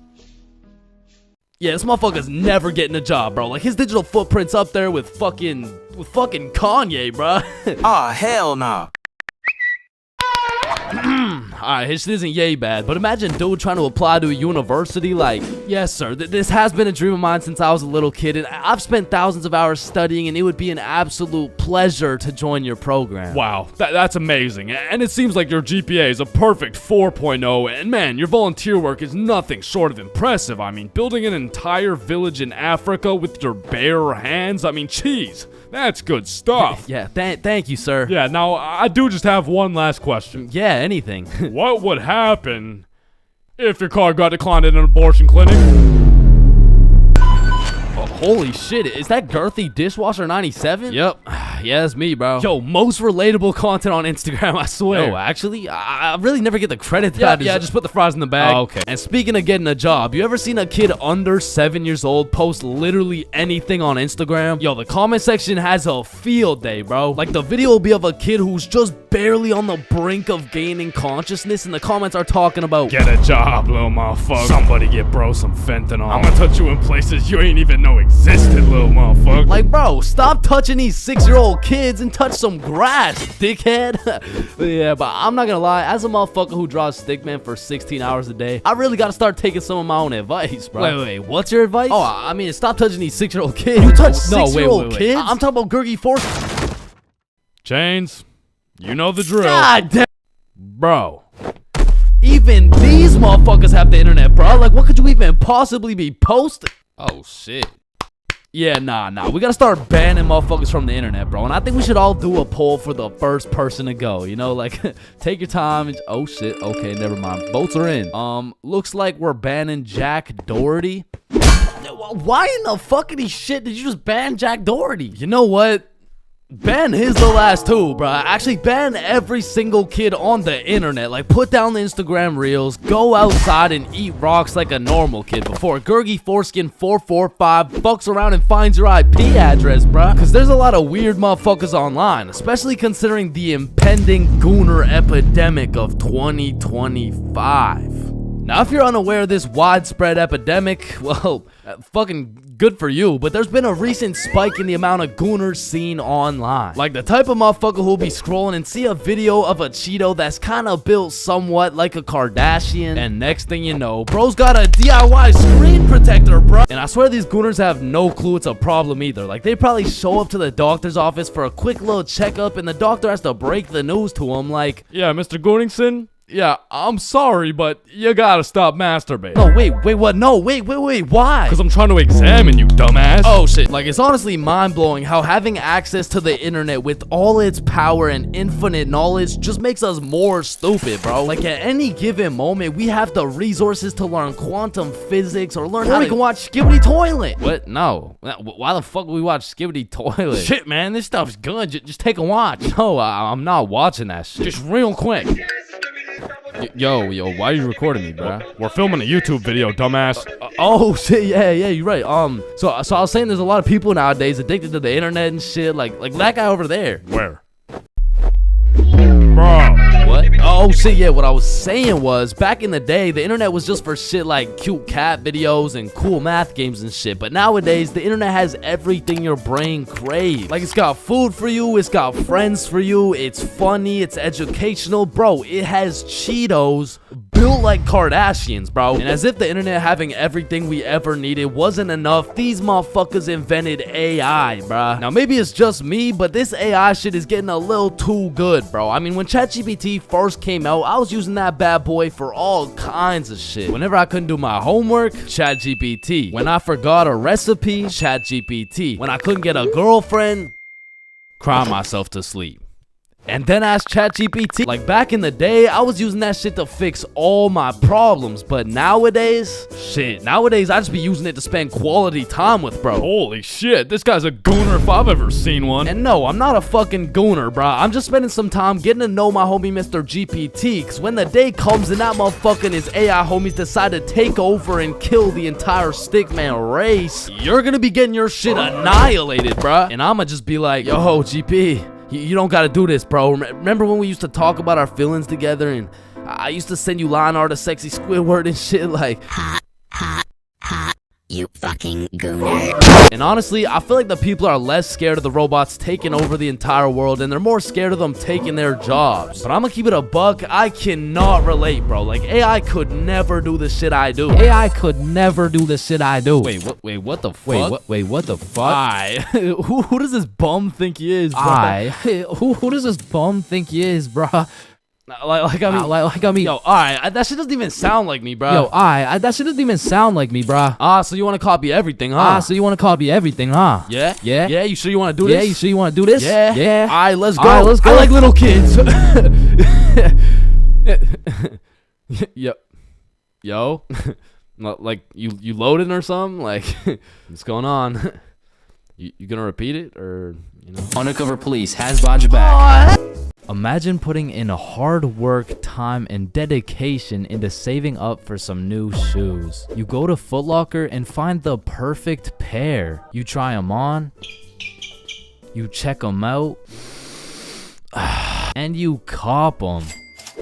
Yeah, this motherfucker's never getting a job, bro. Like, his digital footprint's up there with fucking Kanye, bro. Aw, hell nah. Alright, his shit isn't yay bad, but imagine dude trying to apply to a university like, yes sir, this has been a dream of mine since I was a little kid, and I've spent thousands of hours studying, and it would be an absolute pleasure to join your program. Wow, that's amazing. And it seems like your GPA is a perfect 4.0, and man, your volunteer work is nothing short of impressive. I mean, building an entire village in Africa with your bare hands, I mean, jeez, that's good stuff. Yeah, thank you, sir. Yeah, now, I do just have one last question. Yeah, anything. What would happen if your car got declined at an abortion clinic? Holy shit, is that girthy dishwasher 97? Yep. Yeah, that's me, bro. Yo, most relatable content on Instagram, I swear. Yo, actually, I really never get the credit that yeah, just put the fries in the bag. Oh, okay. And speaking of getting a job, you ever seen a kid under 7 years old post literally anything on Instagram? Yo, the comment section has a field day, bro. Like, the video will be of a kid who's just barely on the brink of gaining consciousness, and the comments are talking about, get a job, little motherfucker. Somebody get bro some fentanyl. I'm gonna touch you in places you ain't even know existed, little motherfucker. Like, bro, stop touching these 6-year-old kids and touch some grass, dickhead. Yeah, but I'm not gonna lie, as a motherfucker who draws stickman for 16 hours a day, I really gotta start taking some of my own advice, bro. Wait, what's your advice? Oh, I mean, stop touching these 6-year-old kids. You touch 6-year-old kids? I'm talking about Gurgi Force. Chains, you know the drill. God damn. Bro. Even these motherfuckers have the internet, bro. Like, what could you even possibly be posting? Oh, shit. Yeah, nah. We gotta start banning motherfuckers from the internet, bro. And I think we should all do a poll for the first person to go. You know, like, take your time. Oh, shit. Okay, never mind. Votes are in. Looks like we're banning Jack Doherty. Why in the fuckity shit did you just ban Jack Doherty? You know what? Ban his the last two, bruh. Actually, ban every single kid on the internet. Like, put down the Instagram reels, go outside and eat rocks like a normal kid before Gurgy Foreskin 445 fucks around and finds your IP address, bruh. Cause there's a lot of weird motherfuckers online, especially considering the impending gooner epidemic of 2025. Now, if you're unaware of this widespread epidemic, well, fucking good for you, but there's been a recent spike in the amount of gooners seen online. Like the type of motherfucker who'll be scrolling and see a video of a Cheeto that's kind of built somewhat like a Kardashian, and next thing you know, bro's got a DIY screen protector, bro. And I swear these gooners have no clue it's a problem either. Like, they probably show up to the doctor's office for a quick little checkup, and the doctor has to break the news to him like, Yeah, Mr. Gooningson? Yeah, I'm sorry, but you gotta stop masturbating. no, wait, what? No, wait, why? Because I'm trying to examine you, dumbass. Oh shit, like it's honestly mind-blowing how having access to the internet with all its power and infinite knowledge just makes us more stupid, bro. Like at any given moment, we have the resources to learn quantum physics or learn how we can watch Skibbity Toilet. What? No. Why the fuck would we watch Skibbity Toilet? Shit, man, this stuff's good. Just take a watch. No, I'm not watching that shit. Just real quick. Yo, why are you recording me, bruh? We're filming a YouTube video, dumbass. Oh shit, yeah, you're right. So I was saying there's a lot of people nowadays addicted to the internet and shit, like that guy over there. Where? Bro. What? Oh shit, yeah, what I was saying was, back in the day, the internet was just for shit like cute cat videos and cool math games and shit, but nowadays, the internet has everything your brain craves. Like, it's got food for you, it's got friends for you, it's funny, it's educational, bro, it has Cheetos built like Kardashians, bro. And as if the internet having everything we ever needed wasn't enough, these motherfuckers invented AI, bruh. Now, maybe it's just me, but this AI shit is getting a little too good, bro. I mean, when ChatGPT first came out, I was using that bad boy for all kinds of shit. Whenever I couldn't do my homework, ChatGPT. When I forgot a recipe, ChatGPT. When I couldn't get a girlfriend, cry myself to sleep. And then ask ChatGPT. Like back in the day, I was using that shit to fix all my problems. But nowadays, nowadays I just be using it to spend quality time with, bro. Holy shit, this guy's a gooner if I've ever seen one. And no, I'm not a fucking gooner, bro. I'm just spending some time getting to know my homie Mr. GPT. Cause when the day comes and that motherfucker and his AI homies decide to take over and kill the entire stickman race, you're gonna be getting your shit annihilated, bro. And I'ma just be like, yo, GP. You don't gotta do this, bro. Remember when we used to talk about our feelings together and I used to send you line art of sexy Squidward and shit like Hot, you fucking gooner. And honestly, I feel like the people are less scared of the robots taking over the entire world and they're more scared of them taking their jobs. But I'm gonna keep it a buck, I cannot relate, bro. Like, AI could never do the shit I do. AI could never do the shit I do. Wait, what the fuck? Wait, what the fuck? Who does this bum think he is, bro? Who does this bum think he is, bro? Like I mean, yo, alright, that shit doesn't even sound like me, bro. Yo, that shit doesn't even sound like me, bro. So you want to copy everything, huh? Yeah? Yeah, you sure you want to do this? Yeah, you sure you want to do this? Yeah. Alright, let's go. Alright, let's go. I like little kids. Yo. Like, you loading or something? Like, what's going on? You gonna repeat it, or, you know? Undercover police has Bodge back. Imagine putting in hard work, time, and dedication into saving up for some new shoes. You go to Foot Locker and find the perfect pair. You try them on, you check them out, and you cop them.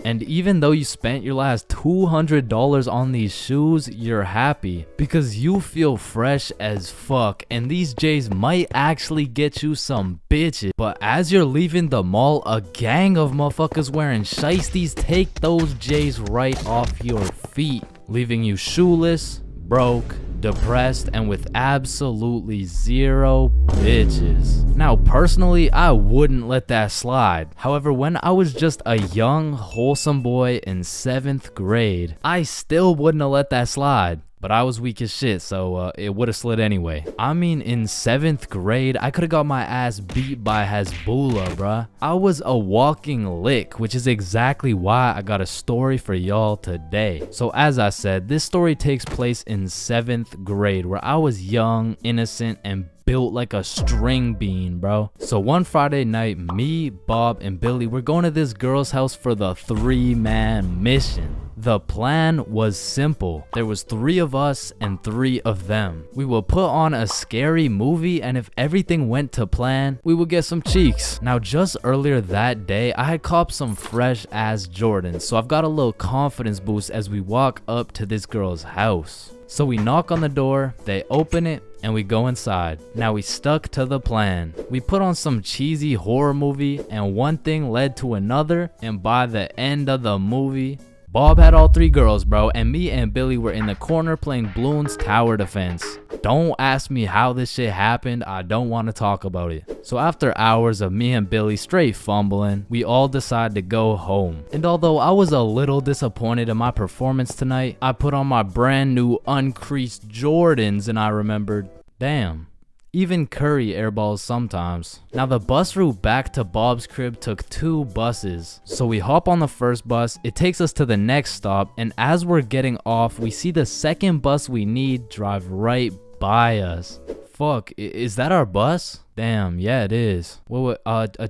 And even though you spent your last $200 on these shoes, you're happy because you feel fresh as fuck, and these J's might actually get you some bitches. But as you're leaving the mall, a gang of motherfuckers wearing shiesties take those J's right off your feet, leaving you shoeless, broke, depressed, and with absolutely zero bitches. Now, personally, I wouldn't let that slide. However, when I was just a young, wholesome boy in 7th grade, I still wouldn't have let that slide. but I was weak as shit, so it would have slid anyway. I mean, in 7th grade, I could have got my ass beat by Hasbullah, bruh. I was a walking lick, which is exactly why I got a story for y'all today. So as I said, this story takes place in 7th grade, where I was young, innocent, and built like a string bean, bro. So one Friday night, me, Bob, and Billy were going to this girl's house for the 3-man mission. The plan was simple. There was 3 of us and 3 of them. We would put on a scary movie, and if everything went to plan, we would get some cheeks. Now, just earlier that day, I had copped some fresh ass Jordans, so I've got a little confidence boost as we walk up to this girl's house. So we knock on the door, they open it, and we go inside. Now we stuck to the plan. We put on some cheesy horror movie, and one thing led to another, and by the end of the movie, Bob had all 3 girls, bro, and me and Billy were in the corner playing Bloons Tower Defense. Don't ask me how this shit happened, I don't want to talk about it. So after hours of me and Billy straight fumbling, we all decided to go home. And although I was a little disappointed in my performance tonight, I put on my brand new uncreased Jordans and I remembered, damn, even Curry airballs sometimes. Now the bus route back to Bob's crib took 2 buses. So we hop on the first bus, it takes us to the next stop, and as we're getting off, we see the second bus we need drive right by us. Fuck, is that our bus? Damn, yeah it is. Wait,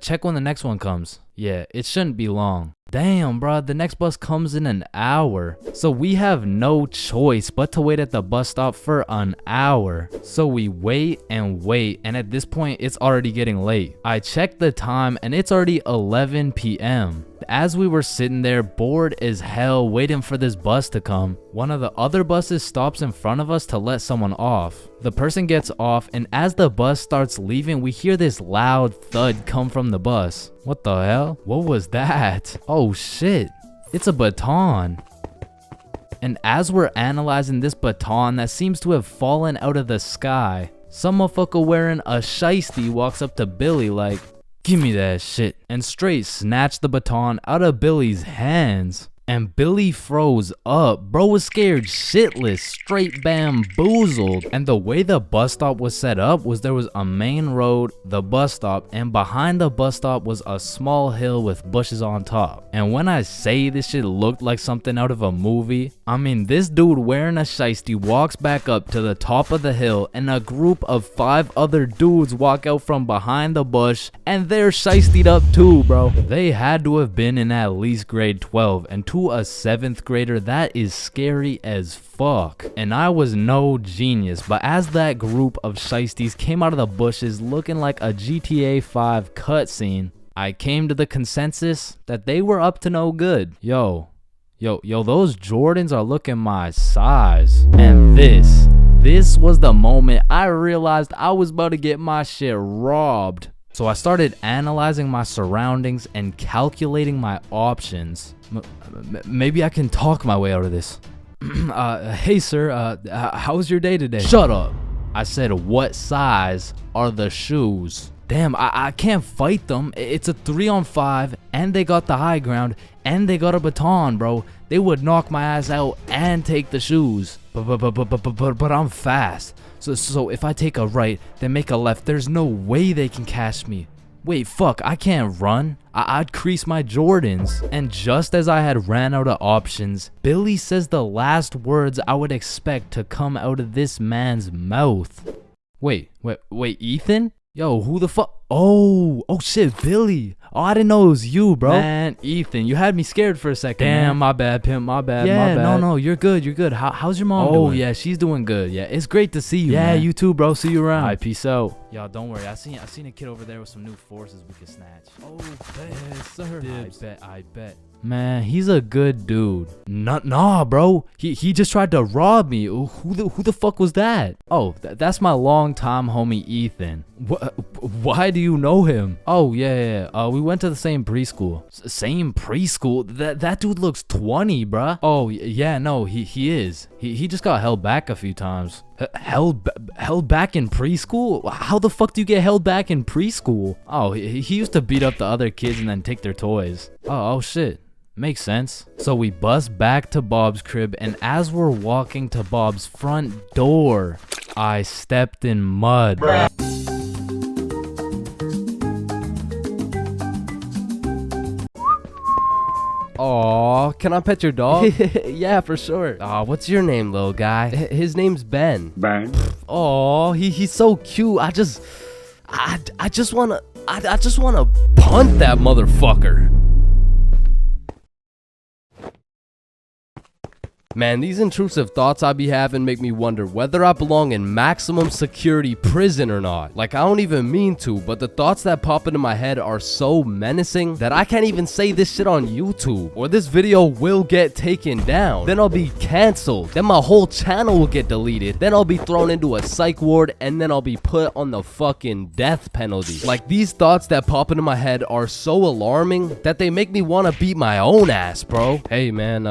check when the next one comes. Yeah, it shouldn't be long. Damn, bro, the next bus comes in an hour. So we have no choice but to wait at the bus stop for an hour. So we wait, and at this point, it's already getting late. I checked the time, and it's already 11 p.m. As we were sitting there, bored as hell, waiting for this bus to come, one of the other buses stops in front of us to let someone off. The person gets off, and as the bus starts leaving, we hear this loud thud come from the bus. What the hell? What was that? Oh shit, it's a baton. And as we're analyzing this baton that seems to have fallen out of the sky, some motherfucker wearing a shiesty walks up to Billy like, "Give me that shit," and straight snatched the baton out of Billy's hands. And Billy froze up. Bro was scared shitless, straight bamboozled. And the way the bus stop was set up was there was a main road, the bus stop, and behind the bus stop was a small hill with bushes on top. And when I say this shit looked like something out of a movie, I mean this dude wearing a shiesty walks back up to the top of the hill, and a group of 5 other dudes walk out from behind the bush, and they're shiestied up too, bro. They had to have been in at least grade 12, and to a 7th grader, that is scary as fuck. And I was no genius, but as that group of shiesties came out of the bushes looking like a GTA 5 cutscene, I came to the consensus that they were up to no good. Yo, those Jordans are looking my size. And this was the moment I realized I was about to get my shit robbed. So I started analyzing my surroundings and calculating my options. Maybe I can talk my way out of this. Hey sir, how was your day today? Shut up. I said, what size are the shoes? Damn, I can't fight them. It's a 3-on-5, and they got the high ground, and they got a baton, bro. They would knock my ass out and take the shoes. But I'm fast. So if I take a right, then make a left, there's no way they can catch me. Wait, fuck, I can't run. I'd crease my Jordans. And just as I had ran out of options, Billy says the last words I would expect to come out of this man's mouth. Wait, Ethan? Yo, who the fuck? Oh shit, Billy. Oh, I didn't know it was you, bro. Man, Ethan, you had me scared for a second. Damn, man. My bad, pimp, my bad, yeah, my bad. No, you're good. How's your mom doing? Oh, yeah, she's doing good. Yeah, it's great to see you, man. You too, bro. See you around. All right, peace out. Y'all, don't worry. I seen a kid over there with some new forces we could snatch. Oh, yes, sir. Dibs. I bet. Man, he's a good dude. Nah, bro. He just tried to rob me. Who the fuck was that? Oh, that's my longtime homie Ethan. Why do you know him? Oh, yeah. We went to the same preschool. Same preschool? That dude looks 20, bruh. Oh, yeah, no, he is. He just got held back a few times. Held back in preschool? How the fuck do you get held back in preschool? Oh, he used to beat up the other kids and then take their toys. Oh shit. Makes sense. So we bust back to Bob's crib, and as we're walking to Bob's front door, I stepped in mud. Aw, can I pet your dog? Yeah, for sure. Aw, what's your name, little guy? His name's Ben. Ben. Oh, he's so cute. I just wanna punt that motherfucker. Man, these intrusive thoughts I be having make me wonder whether I belong in maximum security prison or not. Like, I don't even mean to, but the thoughts that pop into my head are so menacing that I can't even say this shit on YouTube, or this video will get taken down. Then I'll be canceled. Then my whole channel will get deleted. Then I'll be thrown into a psych ward, and then I'll be put on the fucking death penalty. Like, these thoughts that pop into my head are so alarming that they make me want to beat my own ass, bro. Hey, man,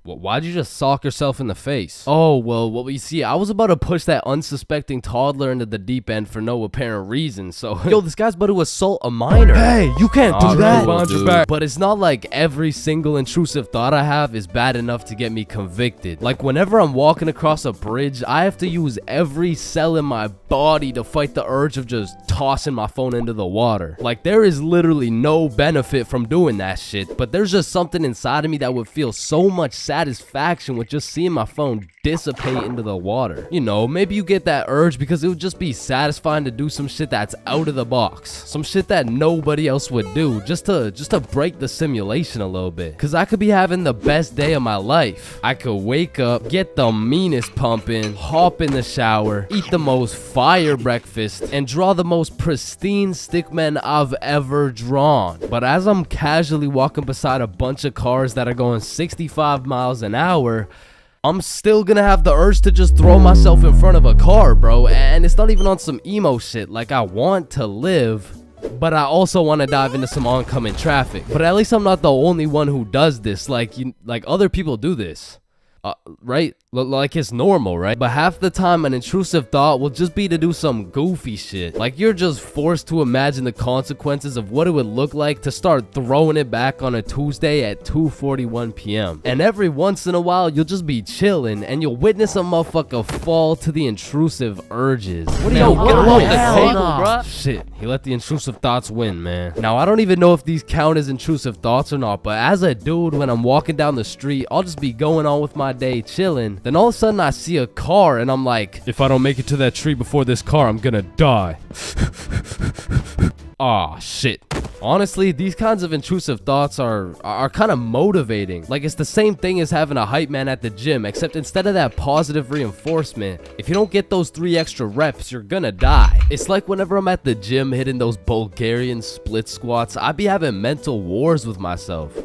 why'd you just sock yourself in the face? Oh, well, you see, I was about to push that unsuspecting toddler into the deep end for no apparent reason, so... Yo, this guy's about to assault a minor. Hey, you can't do that! But it's not like every single intrusive thought I have is bad enough to get me convicted. Like, whenever I'm walking across a bridge, I have to use every cell in my body to fight the urge of just tossing my phone into the water. Like, there is literally no benefit from doing that shit, but there's just something inside of me that would feel so much satisfaction with just seeing my phone dissipate into the water. You know, maybe you get that urge because it would just be satisfying to do some shit that's out of the box, some shit that nobody else would do, just to break the simulation a little bit. Cause I could be having the best day of my life. I could wake up, get the meanest pumping, hop in the shower, eat the most fire breakfast, and draw the most pristine stickmen I've ever drawn. But as I'm casually walking beside a bunch of cars that are going 65 miles an hour, I'm still gonna have the urge to just throw myself in front of a car, bro. And it's not even on some emo shit. Like, I want to live, but I also want to dive into some oncoming traffic. But at least I'm not the only one who does this. Like, other people do this. Right? Like, it's normal, right? But half the time an intrusive thought will just be to do some goofy shit. Like, you're just forced to imagine the consequences of what it would look like to start throwing it back on a Tuesday at 2:41 p.m. And every once in a while, you'll just be chilling and you'll witness a motherfucker fall to the intrusive urges. What are you get along the table, bruh? Shit, he let the intrusive thoughts win, man. Now, I don't even know if these count as intrusive thoughts or not, but as a dude, when I'm walking down the street, I'll just be going on with my day chilling. Then all of a sudden I see a car and I'm like, if I don't make it to that tree before this car, I'm gonna die. Aw, shit. Honestly, these kinds of intrusive thoughts are kind of motivating. Like, it's the same thing as having a hype man at the gym, except instead of that positive reinforcement, if you don't get those 3 extra reps, you're gonna die. It's like whenever I'm at the gym hitting those Bulgarian split squats, I be having mental wars with myself.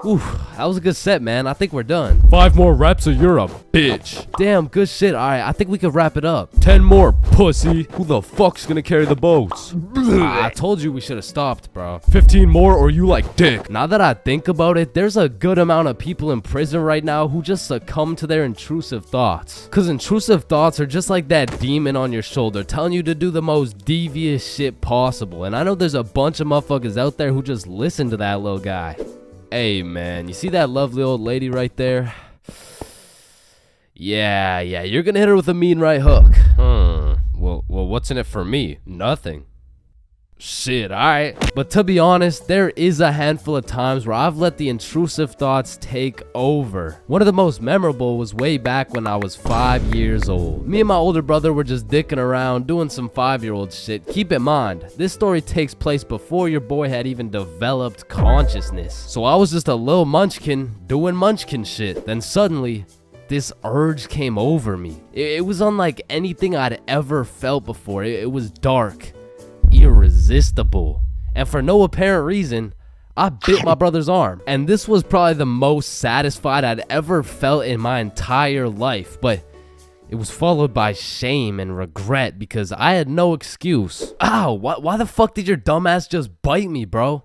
Oof, that was a good set, man. I think we're done. 5 more reps or you're a bitch. Damn, good shit. Alright, I think we could wrap it up. 10 more, pussy. Who the fuck's gonna carry the boats? I told you we should have stopped, bro. 15 more or you like dick. Now that I think about it, there's a good amount of people in prison right now who just succumb to their intrusive thoughts. Cause intrusive thoughts are just like that demon on your shoulder telling you to do the most devious shit possible. And I know there's a bunch of motherfuckers out there who just listen to that little guy. Hey, man, you see that lovely old lady right there? Yeah, you're gonna hit her with a mean right hook. Well, what's in it for me? Nothing. Shit, alright. But to be honest, there is a handful of times where I've let the intrusive thoughts take over. One of the most memorable was way back when I was 5 years old. Me and my older brother were just dicking around, doing some 5-year-old shit. Keep in mind, this story takes place before your boy had even developed consciousness. So I was just a little munchkin doing munchkin shit. Then suddenly, this urge came over me. It was unlike anything I'd ever felt before. It was dark, irresistible, and for no apparent reason, I bit my brother's arm. And this was probably the most satisfied I'd ever felt in my entire life, but it was followed by shame and regret because I had no excuse. Ow, why the fuck did your dumbass just bite me, bro?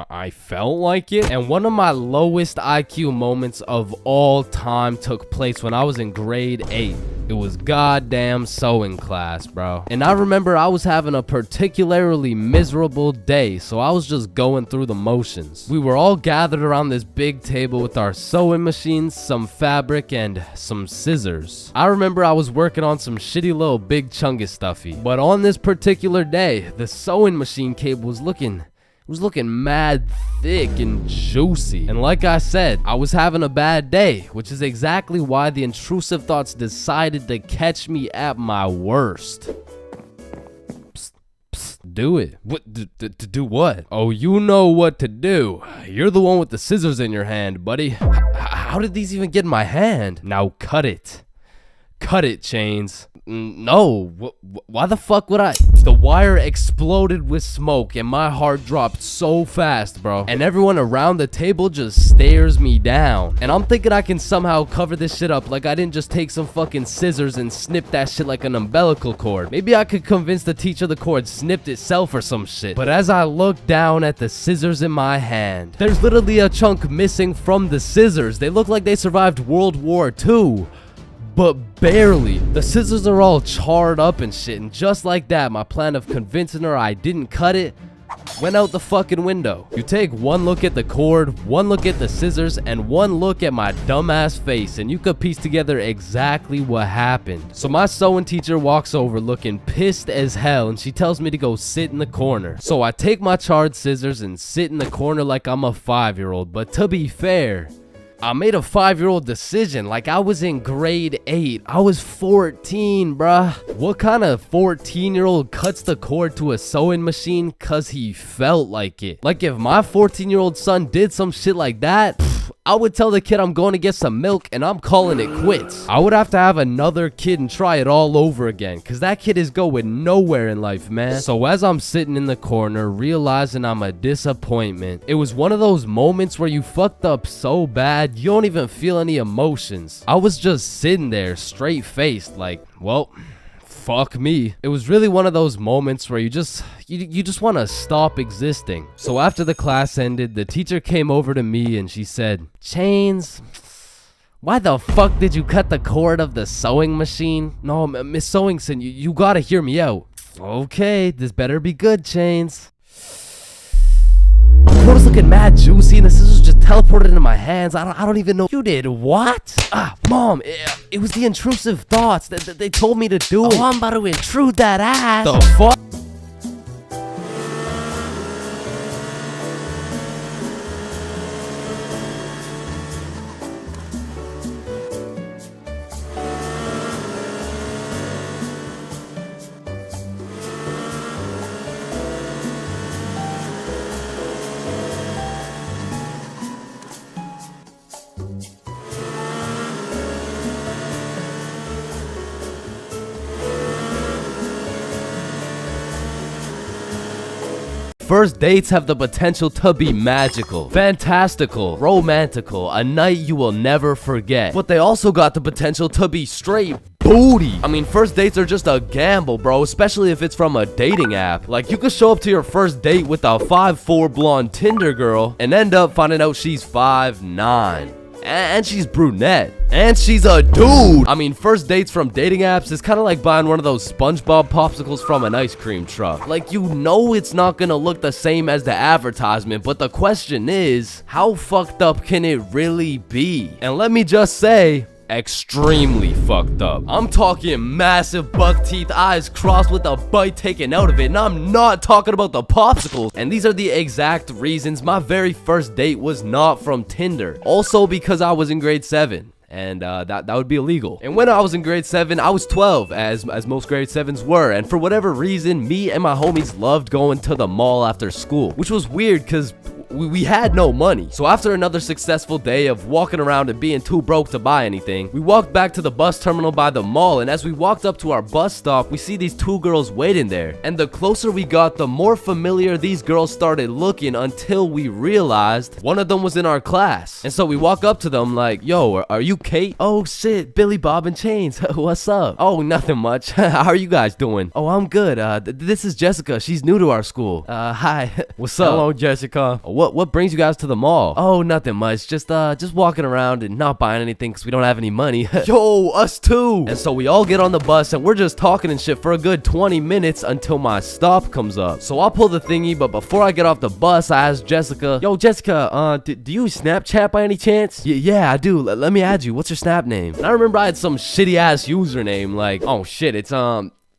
I felt like it. And one of my lowest IQ moments of all time took place when I was in grade 8. It was goddamn sewing class, bro. And I remember I was having a particularly miserable day, so I was just going through the motions. We were all gathered around this big table with our sewing machines, some fabric, and some scissors. I remember I was working on some shitty little big chungus stuffy. But on this particular day, the sewing machine cable was looking mad thick and juicy. And like I said, I was having a bad day, which is exactly why the intrusive thoughts decided to catch me at my worst. Psst, psst, do it. What? To do what? Oh, you know what to do. You're the one with the scissors in your hand, buddy. How did these even get in my hand? Now cut it. Cut it, Chains. No, why the fuck would I? The wire exploded with smoke and my heart dropped so fast, bro. And everyone around the table just stares me down. And I'm thinking I can somehow cover this shit up like I didn't just take some fucking scissors and snip that shit like an umbilical cord. Maybe I could convince the teacher the cord snipped itself or some shit. But as I look down at the scissors in my hand, there's literally a chunk missing from the scissors. They look like they survived World War II. But barely. The scissors are all charred up and shit, and just like that, my plan of convincing her I didn't cut it went out the fucking window. You take one look at the cord, one look at the scissors, and one look at my dumbass face, and you could piece together exactly what happened. So my sewing teacher walks over looking pissed as hell, and she tells me to go sit in the corner. So I take my charred scissors and sit in the corner like I'm a 5-year-old, but to be fair, I made a 5-year-old decision like I was in grade 8. I was 14, bruh. What kind of 14-year-old cuts the cord to a sewing machine cause he felt like it? Like if my 14-year-old son did some shit like that, I would tell the kid I'm going to get some milk and I'm calling it quits. I would have to have another kid and try it all over again because that kid is going nowhere in life, man. So as I'm sitting in the corner realizing I'm a disappointment, it was one of those moments where you fucked up so bad you don't even feel any emotions. I was just sitting there straight faced like, well, fuck me. It was really one of those moments where you just want to stop existing. So after the class ended, the teacher came over to me and she said, Chains, why the fuck did you cut the cord of the sewing machine? No, Miss Sewingson, you gotta hear me out. Okay, this better be good, Chains. The cord was looking mad juicy and the scissors just teleported into my hands. I don't even know. You did what? Mom, it was the intrusive thoughts that they told me to do it. Oh, I'm about to intrude that ass. The fuck? First dates have the potential to be magical, fantastical, romantical, a night you will never forget. But they also got the potential to be straight booty. I mean, first dates are just a gamble, bro, especially if it's from a dating app. Like, you could show up to your first date with a 5'4" blonde Tinder girl and end up finding out she's 5'9". And she's brunette. And she's a dude. I mean, first dates from dating apps is kind of like buying one of those SpongeBob popsicles from an ice cream truck. Like, you know it's not gonna look the same as the advertisement, but the question is, how fucked up can it really be? And let me just say, extremely fucked up. I'm talking massive buck teeth, eyes crossed with a bite taken out of it, and I'm not talking about the popsicles. And these are the exact reasons my very first date was not from Tinder. Also because I was in grade 7. And that would be illegal. And when I was in grade 7, I was 12, as most grade 7s were. And for whatever reason, me and my homies loved going to the mall after school, which was weird because we had no money. So after another successful day of walking around and being too broke to buy anything, we walked back to the bus terminal by the mall, and as we walked up to our bus stop, we see these 2 girls waiting there. And the closer we got, the more familiar these girls started looking, until we realized one of them was in our class. And so we walk up to them like, yo, are you Kate? Oh shit, Billy, Bob, and Chains. What's up? Oh, nothing much. How are you guys doing? Oh, I'm good. This is Jessica. She's new to our school. Hi. What's up? Hello, Jessica. what brings you guys to the mall? Oh, nothing much. Just walking around and not buying anything because we don't have any money. Yo, us too. And so we all get on the bus and we're just talking and shit for a good 20 minutes until my stop comes up. So I'll pull the thingy, but before I get off the bus, I ask Jessica, yo, Jessica, do you Snapchat by any chance? Yeah, I do. Let me add you. What's your Snap name? And I remember I had some shitty ass username like, oh shit, it's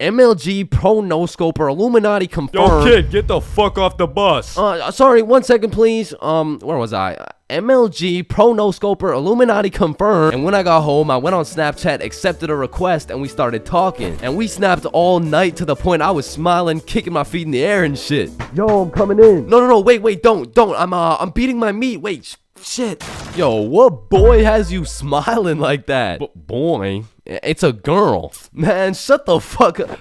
MLG Pro No Scoper Illuminati confirmed. Yo, kid, get the fuck off the bus. Sorry, 1 second, please. Where was I? MLG Pro No Scoper Illuminati confirmed. And when I got home, I went on Snapchat, accepted a request, and we started talking. And we snapped all night to the point I was smiling, kicking my feet in the air and shit. Yo, I'm coming in. No, wait, don't. I'm beating my meat. Wait, shit. Yo, what boy has you smiling like that? Boy, it's a girl. Man, shut the fuck up.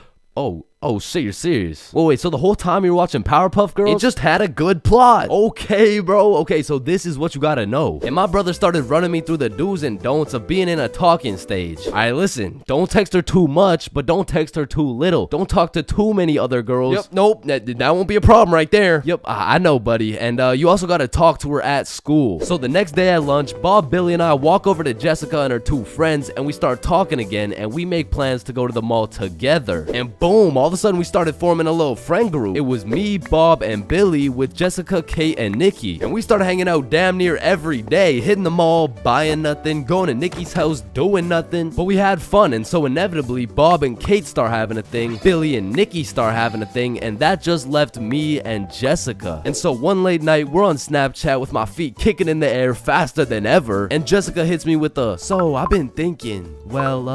Oh shit, you're serious? Wait, so the whole time you were watching Powerpuff Girls? It just had a good plot. Okay, bro. Okay, so this is what you gotta know. And my brother started running me through the do's and don'ts of being in a talking stage. Alright, listen. Don't text her too much, but don't text her too little. Don't talk to too many other girls. Yep, nope, that won't be a problem right there. Yep, I know, buddy. And you also gotta talk to her at school. So the next day at lunch, Bob, Billy, and I walk over to Jessica and her two friends, and we start talking again, and we make plans to go to the mall together. And boom, all of a sudden we started forming a little friend group. It was me, Bob, and Billy with Jessica, Kate, and Nikki. And we started hanging out damn near every day, hitting the mall, buying nothing, going to Nikki's house, doing nothing. But we had fun, and so inevitably, Bob and Kate start having a thing, Billy and Nikki start having a thing, and that just left me and Jessica. And so one late night, we're on Snapchat with my feet kicking in the air faster than ever, and Jessica hits me with a, so I've been thinking, well,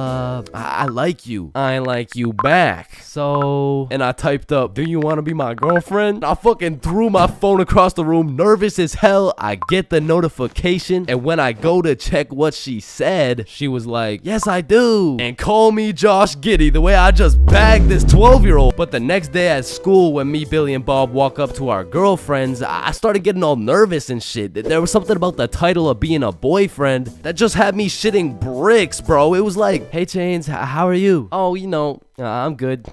I like you. I like you back. So... And I typed up, do you want to be my girlfriend? I fucking threw my phone across the room, nervous as hell. I get the notification, and when I go to check what she said, she was like, yes, I do. And call me Josh Giddy, the way I just bagged this 12-year-old. But the next day at school, when me, Billy, and Bob walk up to our girlfriends, I started getting all nervous and shit. There was something about the title of being a boyfriend that just had me shitting bricks, bro. It was like, hey, Chains, how are you? Oh, you know, I'm good.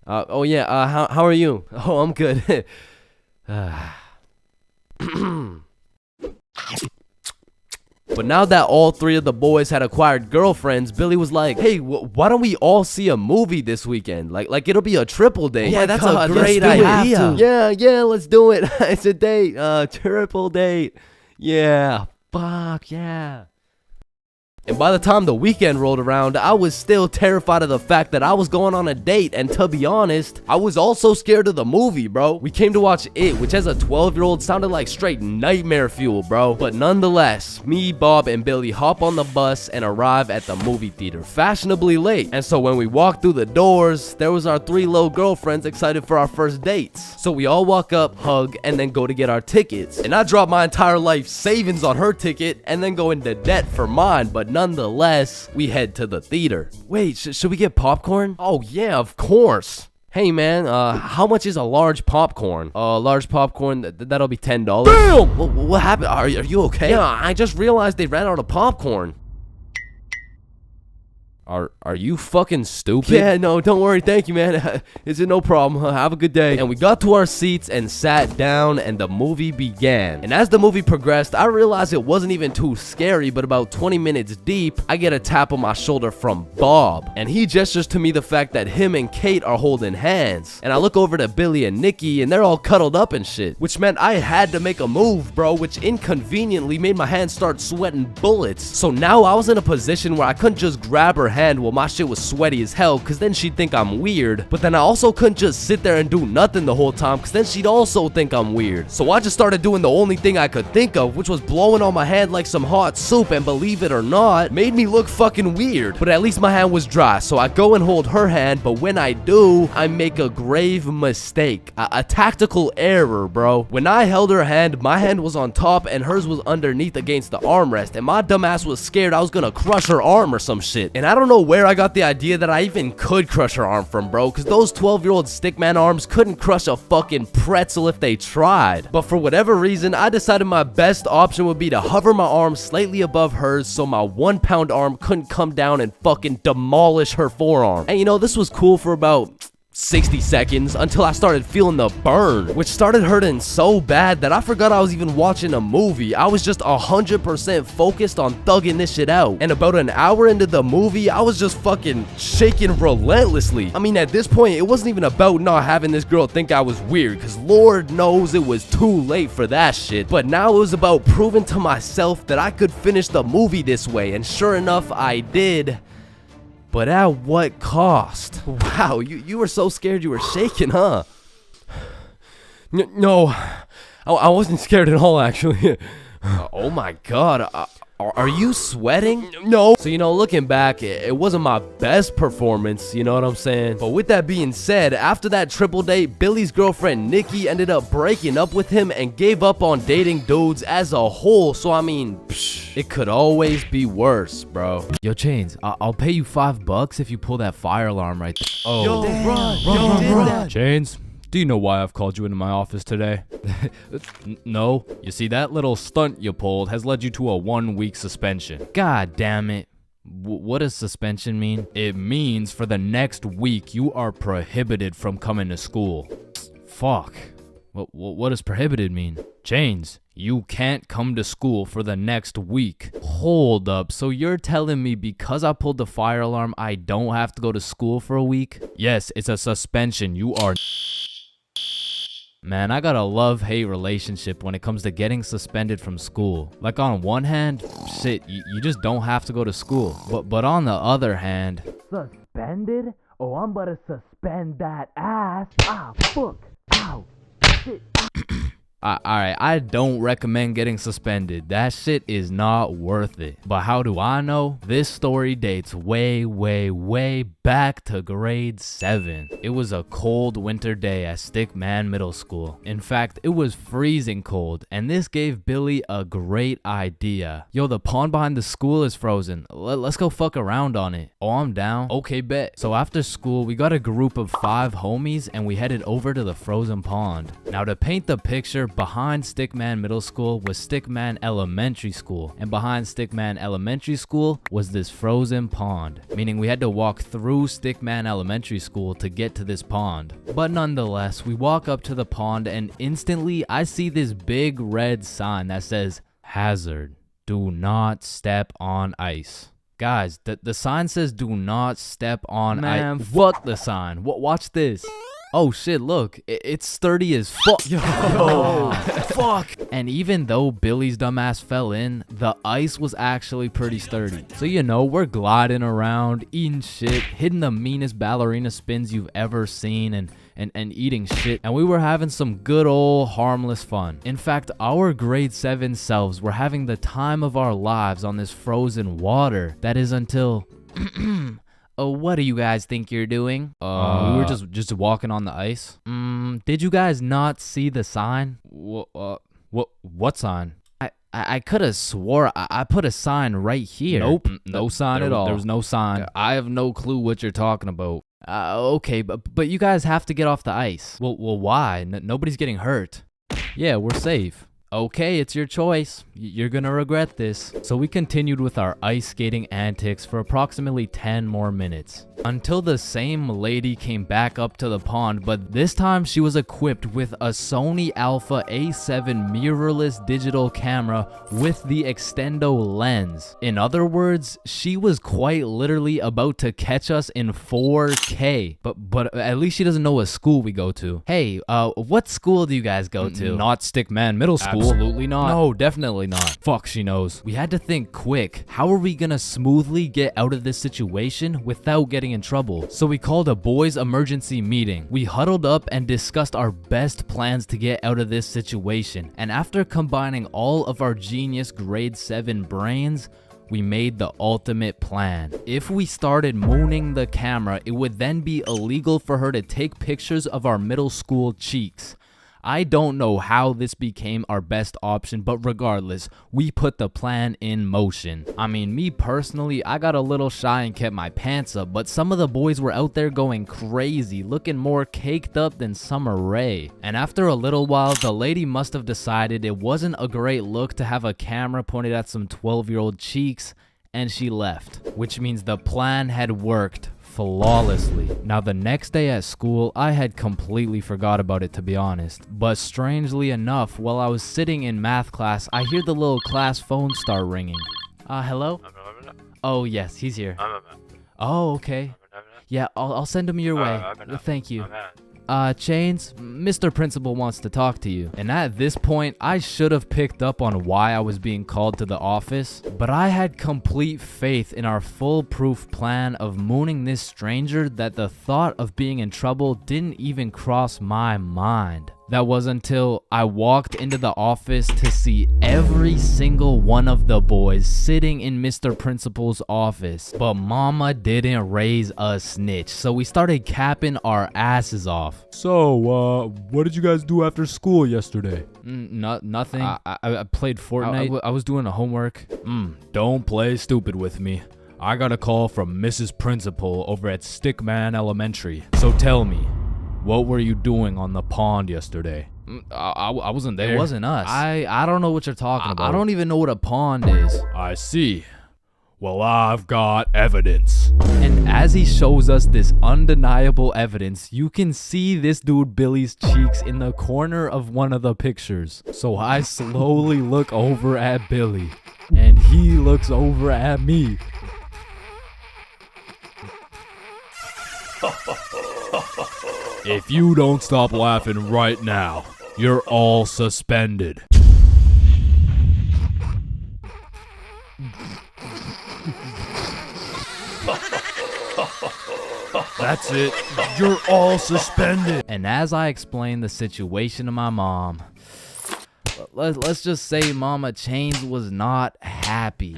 Oh yeah, how are you? Oh, I'm good. But now that all three of the boys had acquired girlfriends, Billy was like, hey, why don't we all see a movie this weekend? Like it'll be a triple date. Yeah, that's a great idea. Yeah, let's do it. It's a date, triple date. Yeah, fuck yeah. And by the time the weekend rolled around, I was still terrified of the fact that I was going on a date, and to be honest, I was also scared of the movie, bro. We came to watch It, which as a 12-year-old sounded like straight nightmare fuel, bro. But nonetheless, me, Bob, and Billy hop on the bus and arrive at the movie theater fashionably late. And so when we walked through the doors, there was our three little girlfriends excited for our first dates. So we all walk up, hug, and then go to get our tickets. And I dropped my entire life savings on her ticket and then go into debt for mine, but nonetheless, we head to the theater. Wait, should we get popcorn? Oh yeah, of course. Hey man, how much is a large popcorn? Large popcorn, that'll be $10. Damn! What happened? Are you okay? Yeah, I just realized they ran out of popcorn. Are you fucking stupid? Yeah, no, don't worry. Thank you, man. Is it no problem? Have a good day. And we got to our seats and sat down, and the movie began. And as the movie progressed, I realized it wasn't even too scary, but about 20 minutes deep, I get a tap on my shoulder from Bob. And he gestures to me the fact that him and Kate are holding hands. And I look over to Billy and Nikki, and they're all cuddled up and shit. Which meant I had to make a move, bro, which inconveniently made my hands start sweating bullets. So now I was in a position where I couldn't just grab her hand while my shit was sweaty as hell, cause then she'd think I'm weird. But then I also couldn't just sit there and do nothing the whole time, cause then she'd also think I'm weird. So I just started doing the only thing I could think of, which was blowing on my hand like some hot soup, and believe it or not, made me look fucking weird. But at least my hand was dry, so I go and hold her hand, but when I do, I make a grave mistake. A tactical error, bro. When I held her hand, my hand was on top and hers was underneath against the armrest, and my dumbass was scared I was gonna crush her arm or some shit. And I don't know where I got the idea that I even could crush her arm from, bro, because those 12-year-old stickman arms couldn't crush a fucking pretzel if they tried. But for whatever reason, I decided my best option would be to hover my arm slightly above hers so my 1-pound arm couldn't come down and fucking demolish her forearm. And you know, this was cool for about 60 seconds until I started feeling the burn, which started hurting so bad that I forgot I was even watching a movie. I was just 100% focused on thugging this shit out. And about an hour into the movie, I was just fucking shaking relentlessly. I mean, at this point, it wasn't even about not having this girl think I was weird, because Lord knows it was too late for that shit. But now it was about proving to myself that I could finish the movie this way, and sure enough, I did. But at what cost? Wow, you were so scared you were shaking, huh? No, I wasn't scared at all, actually. Oh my god, are you sweating? No. So, looking back, it wasn't my best performance, you know what I'm saying? But with that being said, after that triple date, Billy's girlfriend Nikki ended up breaking up with him and gave up on dating dudes as a whole. So, I mean, it could always be worse, bro. Yo, Chains, I'll pay you $5 if you pull that fire alarm right there. Oh, Yo, run. Chains, do you know why I've called you into my office today? No. You see, that little stunt you pulled has led you to a 1-week suspension. God damn it. What does suspension mean? It means for the next week you are prohibited from coming to school. Fuck. What does prohibited mean? Chains, you can't come to school for the next week. Hold up, so you're telling me because I pulled the fire alarm, I don't have to go to school for a week? Yes, it's a suspension. You are... Man, I got a love-hate relationship when it comes to getting suspended from school. Like, on one hand, shit, you just don't have to go to school. But on the other hand... Suspended? Oh, I'm about to suspend that ass. Ah, fuck. Ow. Shit. Alright, I don't recommend getting suspended. That shit is not worth it. But how do I know? This story dates way back to grade 7. It was a cold winter day at Stickman Middle School. In fact, it was freezing cold, and this gave Billy a great idea. Yo, the pond behind the school is frozen. Let's go fuck around on it. Oh, I'm down. Okay, bet. So after school, we got a group of 5 homies, and we headed over to the frozen pond. Now, to paint the picture, behind Stickman Middle School was Stickman Elementary School, and behind Stickman Elementary School was this frozen pond, meaning we had to walk through Stickman Elementary School to get to this pond. But nonetheless, we walk up to the pond and instantly I see this big red sign that says, "Hazard, do not step on ice." Guys, the sign says do not step on ice. Man, fuck the sign. Watch this. Oh shit, look, it's sturdy as fuck. Yo, fuck. And even though Billy's dumbass fell in, the ice was actually pretty sturdy. So we're gliding around, eating shit, hitting the meanest ballerina spins you've ever seen, and eating shit. And we were having some good old harmless fun. In fact, our grade 7 selves were having the time of our lives on this frozen water. That is until... Oh, what do you guys think you're doing? We were just walking on the ice. Did you guys not see the sign? What sign? I could have swore I put a sign right here. Nope, no sign at all. There was no sign. I have no clue what you're talking about. Okay, but you guys have to get off the ice. Well, why? Nobody's getting hurt. Yeah, we're safe. Okay, it's your choice. You're gonna regret this. So we continued with our ice skating antics for approximately 10 more minutes. Until the same lady came back up to the pond, but this time she was equipped with a Sony Alpha A7 mirrorless digital camera with the extendo lens. In other words, she was quite literally about to catch us in 4K. But at least she doesn't know what school we go to. Hey, what school do you guys go to? Not Stickman Middle School. Absolutely not. No, definitely not. Fuck, she knows. We had to think quick. How are we gonna smoothly get out of this situation without getting in trouble? So we called a boys emergency meeting. We huddled up and discussed our best plans to get out of this situation. And after combining all of our genius grade 7 brains, we made the ultimate plan. If we started mooning the camera, it would then be illegal for her to take pictures of our middle school cheeks. I don't know how this became our best option, but regardless, we put the plan in motion. I mean, me personally, I got a little shy and kept my pants up, but some of the boys were out there going crazy, looking more caked up than Summer Rae. And after a little while, the lady must have decided it wasn't a great look to have a camera pointed at some 12-year-old cheeks, and she left. Which means the plan had worked flawlessly. Now the next day at school, I had completely forgot about it, to be honest. But strangely enough, while I was sitting in math class, I hear the little class phone start ringing. Hello? Oh yes, he's here. Oh, okay. Yeah, I'll send him your way. Thank you. Chains, Mr. Principal wants to talk to you. And at this point, I should have picked up on why I was being called to the office, but I had complete faith in our foolproof plan of mooning this stranger that the thought of being in trouble didn't even cross my mind. That was until I walked into the office to see every single one of the boys sitting in Mr. Principal's office. But mama didn't raise a snitch, so we started capping our asses off. So, what did you guys do after school yesterday? Nothing. I played Fortnite. I was doing the homework. Don't play stupid with me. I got a call from Mrs. Principal over at Stickman Elementary. So tell me, what were you doing on the pond yesterday? I wasn't there. It wasn't us. I don't know what you're talking about. I don't even know what a pond is. I see. Well, I've got evidence. And as he shows us this undeniable evidence, you can see this dude Billy's cheeks in the corner of one of the pictures. So I slowly look over at Billy, and he looks over at me. If you don't stop laughing right now, you're all suspended. That's it. You're all suspended. And as I explained the situation to my mom, let's just say Mama Chains was not happy.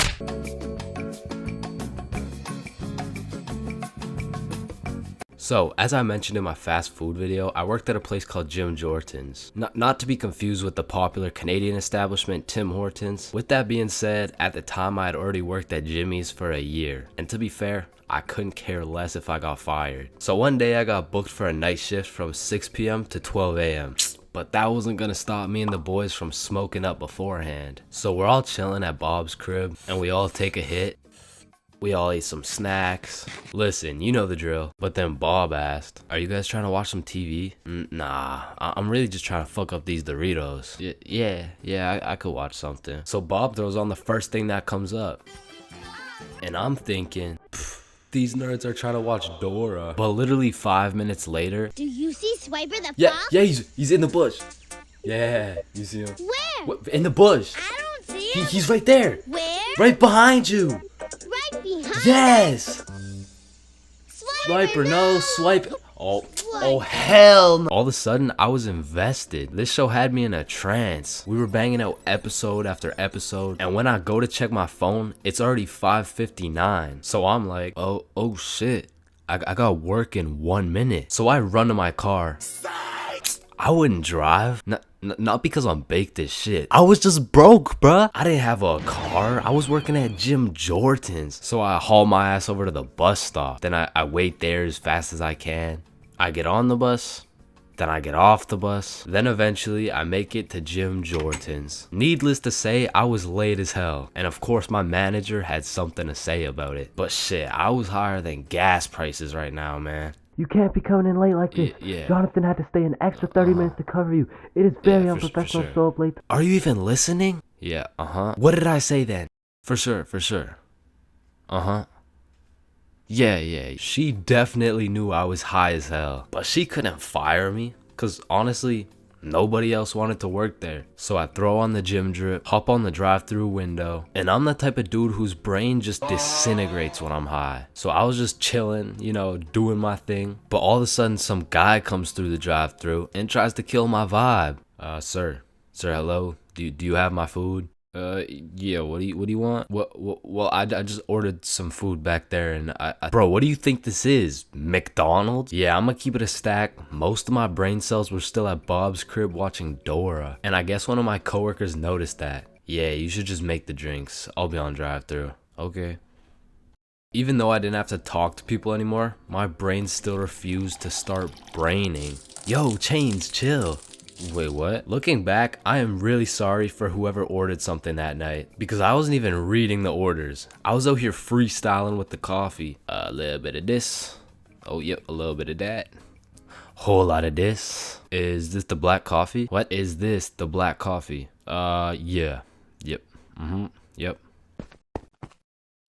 So, as I mentioned in my fast food video, I worked at a place called Jim Jordan's. Not to be confused with the popular Canadian establishment Tim Hortons. With that being said, at the time I had already worked at Jimmy's for a year. And to be fair, I couldn't care less if I got fired. So one day I got booked for a night shift from 6 p.m. to 12 a.m. But that wasn't gonna stop me and the boys from smoking up beforehand. So we're all chilling at Bob's crib and we all take a hit. We all ate some snacks. Listen, you know the drill. But then Bob asked, "Are you guys trying to watch some TV?" Nah, I'm really just trying to fuck up these Doritos. Yeah, I could watch something. So Bob throws on the first thing that comes up. And I'm thinking, these nerds are trying to watch Dora. But literally 5 minutes later. Do you see Swiper the fox? Yeah, he's in the bush. Yeah, you see him? Where? What, in the bush. I don't see him. He's right there. Where? Right behind you. Right behind. Yes. Swiper, no, swipe. Oh hell no. All of a sudden, I was invested. This show had me in a trance. We were banging out episode after episode, and when I go to check my phone, it's already 5:59. So I'm like, oh shit, I got work in 1 minute. So I run to my car. I wouldn't drive. Not because I'm baked as shit. I was just broke, bruh. I didn't have a car. I was working at Jim Jordan's. So I haul my ass over to the bus stop. Then I wait there as fast as I can. I get on the bus. Then I get off the bus. Then eventually I make it to Jim Jordan's. Needless to say, I was late as hell. And of course my manager had something to say about it. But shit, I was higher than gas prices right now, man. You can't be coming in late like this. Yeah. Jonathan had to stay an extra 30 minutes to cover you. It is very unprofessional to show up late. Are you even listening? Yeah, What did I say then? For sure. Yeah. She definitely knew I was high as hell. But she couldn't fire me. Cause honestly, nobody else wanted to work there. So I throw on the gym drip, hop on the drive-through window, and I'm the type of dude whose brain just disintegrates when I'm high. So I was just chilling, doing my thing. But all of a sudden some guy comes through the drive-through and tries to kill my vibe. Sir, hello? Do you have my food? Yeah, what do you want? Well, I just ordered some food back there and Bro, what do you think this is? McDonald's? Yeah, I'm gonna keep it a stack. Most of my brain cells were still at Bob's crib watching Dora. And I guess one of my coworkers noticed that. Yeah, you should just make the drinks. I'll be on drive-thru. Okay. Even though I didn't have to talk to people anymore, my brain still refused to start braining. Yo, Chains, chill. Wait, what? Looking back, I am really sorry for whoever ordered something that night because I wasn't even reading the orders. I was out here freestyling with the coffee. A little bit of this, Oh, yep, a little bit of that. Whole lot of this. Is this the black coffee? What is this? The black coffee? Yeah. Yep. Yep.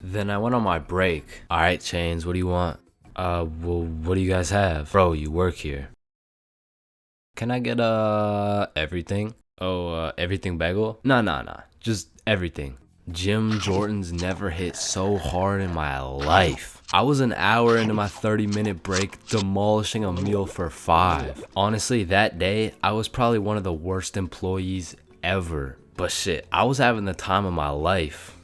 Then I went on my break. Alright, Chains, what do you want? Well, what do you guys have? Bro, you work here. Can I get, everything? Oh, everything bagel? Nah. Just everything. Jim Jordan's never hit so hard in my life. I was an hour into my 30-minute break demolishing a meal for 5. Honestly, that day, I was probably one of the worst employees ever. But shit, I was having the time of my life.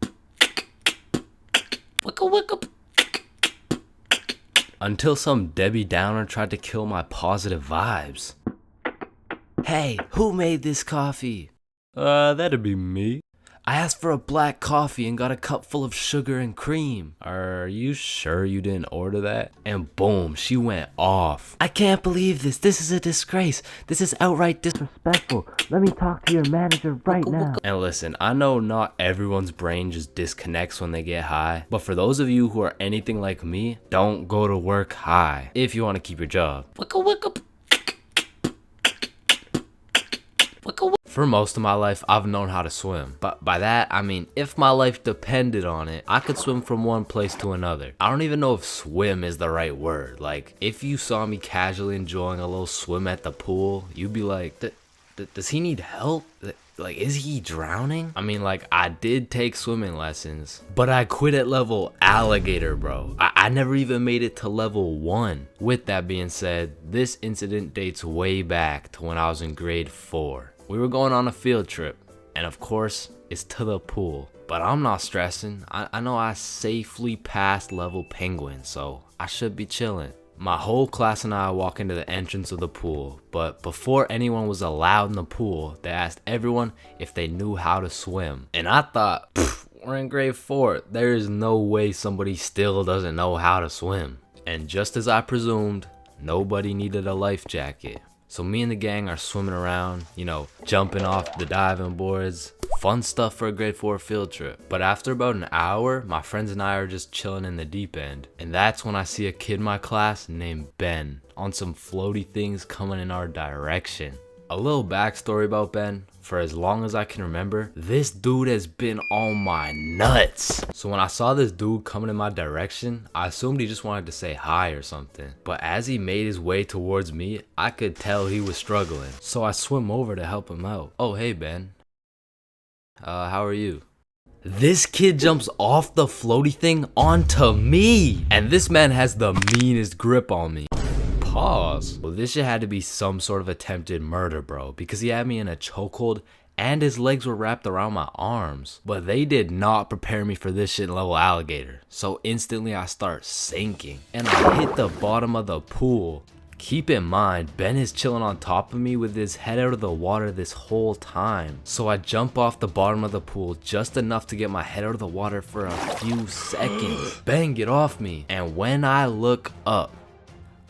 Wicka. Until some Debbie Downer tried to kill my positive vibes. Hey, who made this coffee? That'd be me. I asked for a black coffee and got a cup full of sugar and cream. Are you sure you didn't order that? And boom, she went off. I can't believe this. This is a disgrace. This is outright disrespectful. Let me talk to your manager right now. And listen, I know not everyone's brain just disconnects when they get high, but for those of you who are anything like me, don't go to work high if you want to keep your job. For most of my life, I've known how to swim. But by that, I mean, if my life depended on it, I could swim from one place to another. I don't even know if swim is the right word. Like, if you saw me casually enjoying a little swim at the pool, you'd be like, does he need help? Like, is he drowning? I mean, like, I did take swimming lessons, but I quit at level alligator, bro. I never even made it to level 1. With that being said, this incident dates way back to when I was in grade 4. We were going on a field trip, and of course, it's to the pool. But I'm not stressing. I know I safely passed level penguin, so I should be chilling. My whole class and I walk into the entrance of the pool, but before anyone was allowed in the pool, they asked everyone if they knew how to swim. And I thought, we're in grade 4. There is no way somebody still doesn't know how to swim. And just as I presumed, nobody needed a life jacket. So me and the gang are swimming around, you know, jumping off the diving boards. Fun stuff for a grade 4 field trip. But after about an hour, my friends and I are just chilling in the deep end. And that's when I see a kid in my class named Ben on some floaty things coming in our direction. A little backstory about Ben. For as long as I can remember, this dude has been on my nuts. So when I saw this dude coming in my direction, I assumed he just wanted to say hi or something. But as he made his way towards me, I could tell he was struggling. So I swim over to help him out. Oh, hey Ben. How are you? This kid jumps off the floaty thing onto me. And this man has the meanest grip on me. Pause. Well, this shit had to be some sort of attempted murder, bro, because he had me in a chokehold and his legs were wrapped around my arms. But they did not prepare me for this shit in level alligator. So instantly I start sinking and I hit the bottom of the pool. Keep in mind, Ben is chilling on top of me with his head out of the water this whole time. So I jump off the bottom of the pool just enough to get my head out of the water for a few seconds. Ben, get off me. And when I look up,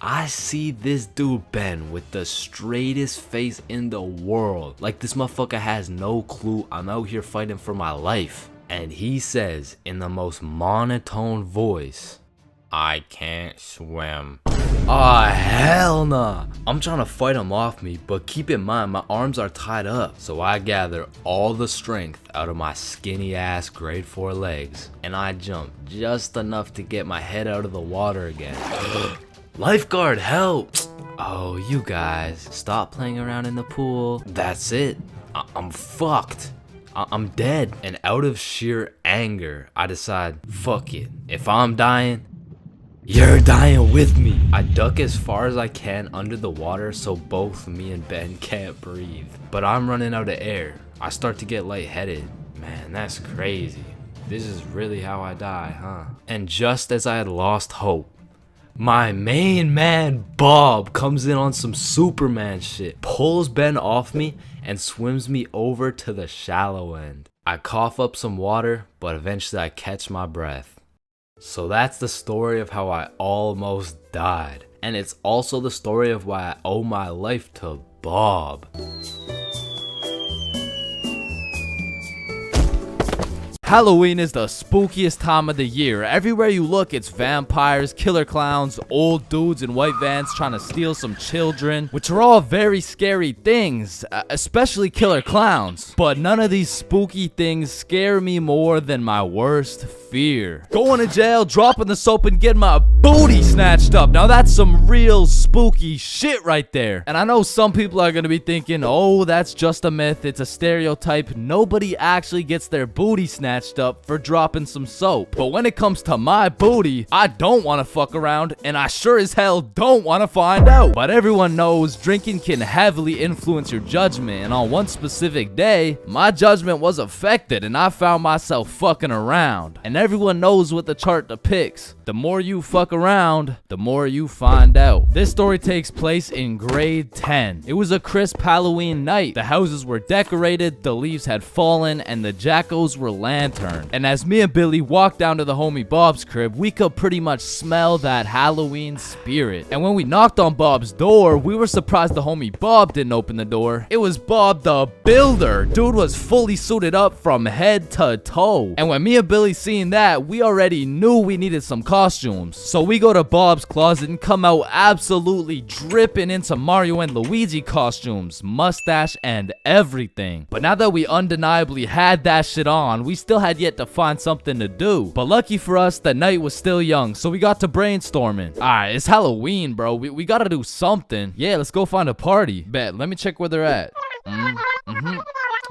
I see this dude Ben with the straightest face in the world. Like this motherfucker has no clue I'm out here fighting for my life. And he says in the most monotone voice, I can't swim. Ah, hell nah. I'm trying to fight him off me, but keep in mind my arms are tied up. So I gather all the strength out of my skinny ass grade 4 legs. And I jump just enough to get my head out of the water again. Lifeguard, help! Oh, you guys, stop playing around in the pool. That's it. I'm fucked. I'm dead. And out of sheer anger, I decide, fuck it. If I'm dying, you're dying with me. I duck as far as I can under the water so both me and Ben can't breathe. But I'm running out of air. I start to get lightheaded. Man, that's crazy. This is really how I die, huh? And just as I had lost hope, my main man Bob comes in on some Superman shit, pulls Ben off me and swims me over to the shallow end. I cough up some water, but eventually I catch my breath. So that's the story of how I almost died. And it's also the story of why I owe my life to Bob. Halloween is the spookiest time of the year. Everywhere you look, it's vampires, killer clowns, old dudes in white vans trying to steal some children, which are all very scary things, especially killer clowns. But none of these spooky things scare me more than my worst fear. Going to jail, dropping the soap, and getting my booty snatched up. Now that's some real spooky shit right there. And I know some people are gonna be thinking, oh, that's just a myth, it's a stereotype. Nobody actually gets their booty snatched up for dropping some soap. But when it comes to my booty, I don't want to fuck around, and I sure as hell don't want to find out. But everyone knows drinking can heavily influence your judgment, and on one specific day, my judgment was affected and I found myself fucking around. And everyone knows what the chart depicts. The more you fuck around, the more you find out. This story takes place in grade 10. It was a crisp Halloween night. The houses were decorated, the leaves had fallen, and the jackos were lanterned. And as me and Billy walked down to the homie Bob's crib, we could pretty much smell that Halloween spirit. And when we knocked on Bob's door, we were surprised the homie Bob didn't open the door. It was Bob the Builder. Dude was fully suited up from head to toe. And when me and Billy seen that, we already knew we needed some costumes. So we go to Bob's closet and come out absolutely dripping into Mario and Luigi costumes, mustache and everything. But now that we undeniably had that shit on, we still had yet to find something to do. But lucky for us, the night was still young, so we got to brainstorming. Alright, it's Halloween, bro. We gotta do something. Yeah, let's go find a party. Bet, let me check where they're at.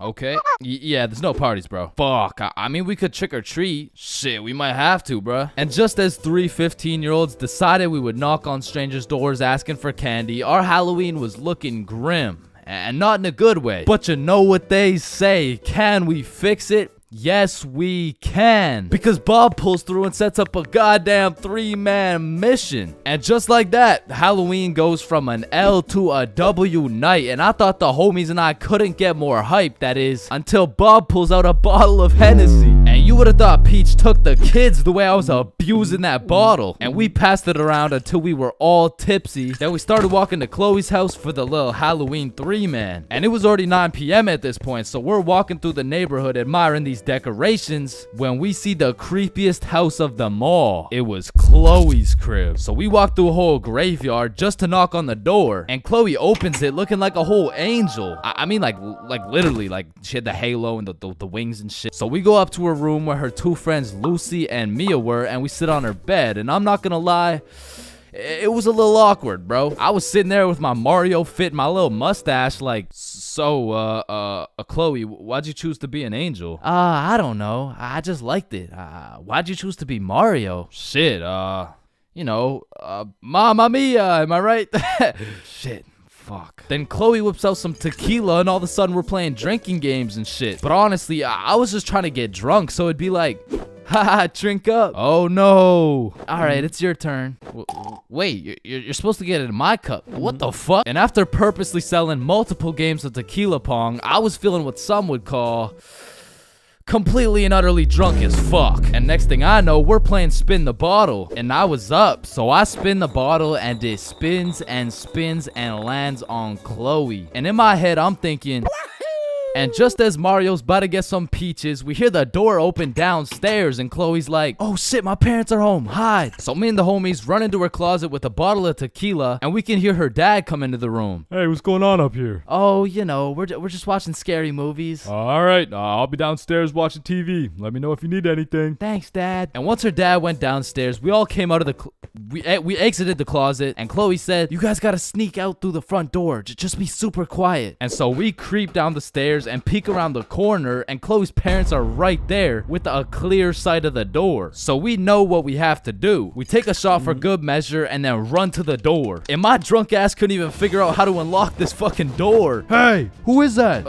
Okay. Yeah, there's no parties, bro. Fuck. I mean, we could trick or treat. Shit, we might have to, bruh. And just as 3 15-year-olds decided we would knock on strangers' doors asking for candy, our Halloween was looking grim. And not in a good way. But you know what they say. Can we fix it? Yes, we can. Because Bob pulls through and sets up a goddamn 3-man mission. And just like that, Halloween goes from an L to a W night. And I thought the homies and I couldn't get more hype, that is, until Bob pulls out a bottle of Hennessy. And you would have thought Peach took the kids the way I was abusing that bottle. And we passed it around until we were all tipsy. Then we started walking to Chloe's house for the little Halloween 3-man. And it was already 9 p.m. at this point, so we're walking through the neighborhood admiring these decorations when we see the creepiest house of them all. It was Chloe's crib. So we walked through a whole graveyard just to knock on the door, and Chloe opens it looking like a whole angel. I mean like literally, like she had the halo and the wings and shit. So we go up to her room where her 2 friends Lucy and Mia were, and we sit on her bed, and I'm not gonna lie, it was a little awkward, bro. I was sitting there with my Mario fit, my little mustache, like, so, Chloe, why'd you choose to be an angel? I don't know. I just liked it. Why'd you choose to be Mario? Shit, you know, Mamma Mia, am I right? Shit. Fuck. Then Chloe whips out some tequila and all of a sudden we're playing drinking games and shit. But honestly, I was just trying to get drunk, so it'd be like, haha, drink up. Oh no. Alright, it's your turn. Wait, you're supposed to get it in my cup. What the fuck? And after purposely selling multiple games of tequila pong, I was feeling what some would call completely and utterly drunk as fuck. And next thing I know, we're playing spin the bottle, and I was up, so I spin the bottle and it spins and spins and lands on Chloe. And in my head, I'm thinking, and just as Mario's about to get some peaches, we hear the door open downstairs, and Chloe's like, oh shit, my parents are home, hide. So me and the homies run into her closet with a bottle of tequila, and we can hear her dad come into the room. Hey, what's going on up here? Oh, you know, we're just watching scary movies. Alright, I'll be downstairs watching TV. Let me know if you need anything. Thanks, Dad. And once her dad went downstairs, we all came out of the we exited the closet, and Chloe said, you guys gotta sneak out through the front door. Just be super quiet. And so we creep down the stairs and peek around the corner, and Chloe's parents are right there with a clear sight of the door. So we know what we have to do. We take a shot for good measure and then run to the door. And my drunk ass couldn't even figure out how to unlock this fucking door. Hey, who is that?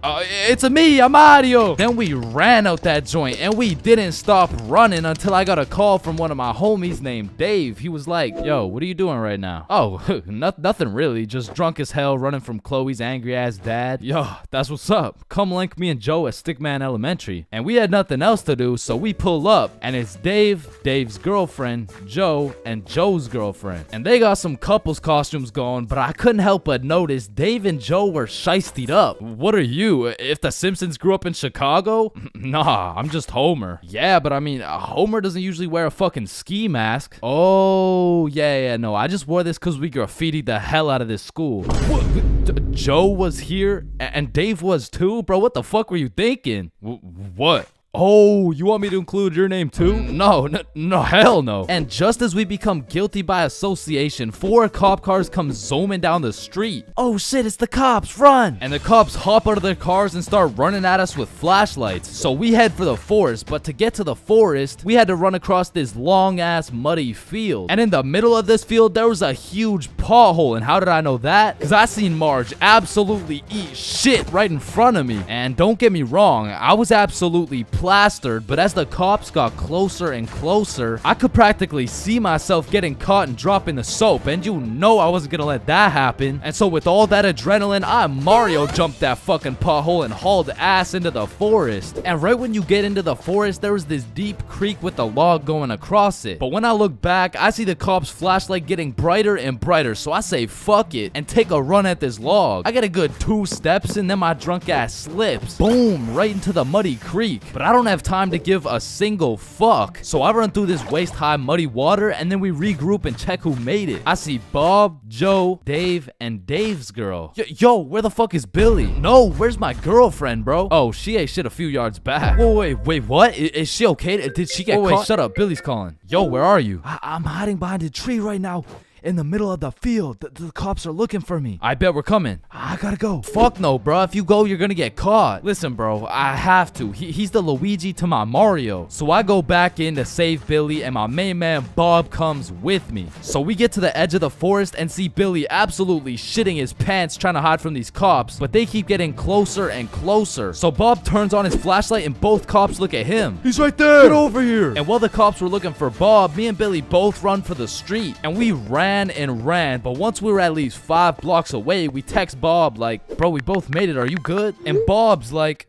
It's me, I'm Mario. Then we ran out that joint, and we didn't stop running until I got a call from one of my homies named Dave. He was like, yo, what are you doing right now? Oh, nothing really, just drunk as hell running from Chloe's angry ass dad. Yo, That's what's up. Come link me and Joe at Stickman Elementary. And we had nothing else to do, so we pull up. And it's Dave, Dave's girlfriend, Joe, and Joe's girlfriend. And they got some couples costumes going, but I couldn't help but notice Dave and Joe were shiestied up. What are you? If the Simpsons grew up in Chicago? Nah, I'm just Homer. Yeah, but I mean, Homer doesn't usually wear a fucking ski mask. Oh, yeah, no. I just wore this because we graffitied the hell out of this school. What? Joe was here and Dave was too? Bro, what the fuck were you thinking? What? Oh, you want me to include your name too? No, hell no. And just as we become guilty by association, 4 cop cars come zooming down the street. Oh shit, it's the cops, run! And the cops hop out of their cars and start running at us with flashlights. So we head for the forest, but to get to the forest, we had to run across this long ass muddy field. And in the middle of this field, there was a huge pothole. And how did I know that? Because I seen Marge absolutely eat shit right in front of me. And don't get me wrong, I was absolutely plastered, but as the cops got closer and closer, I could practically see myself getting caught and dropping the soap, and you know I wasn't gonna let that happen. And so with all that adrenaline, I Mario jumped that fucking pothole and hauled ass into the forest. And right when you get into the forest, there was this deep creek with a log going across it. But when I look back, I see the cops' flashlight getting brighter and brighter, so I say fuck it and take a run at this log. I get a good 2 steps and then my drunk ass slips. Boom, right into the muddy creek. But I don't have time to give a single fuck. So I run through this waist-high muddy water and then we regroup and check who made it. I see Bob, Joe, Dave, and Dave's girl. Yo, where the fuck is Billy? No, where's my girlfriend, bro? Oh, she ate shit a few yards back. Wait, what? Is she okay? Did she get caught? Wait, shut up. Billy's calling. Yo, where are you? I'm hiding behind a tree right now. In the middle of the field. The cops are looking for me. I bet we're coming. I gotta go. Fuck no, bro. If you go, you're gonna get caught. Listen, bro, I have to. He's the Luigi to my Mario. So I go back in to save Billy, and my main man Bob comes with me. So we get to the edge of the forest and see Billy absolutely shitting his pants trying to hide from these cops, but they keep getting closer and closer. So Bob turns on his flashlight and both cops look at him. He's right there. Get over here. And while the cops were looking for Bob, me and Billy both run for the street, and we ran, but once we were at least 5 blocks away, we text Bob like, bro, we both made it, are you good? And Bob's like,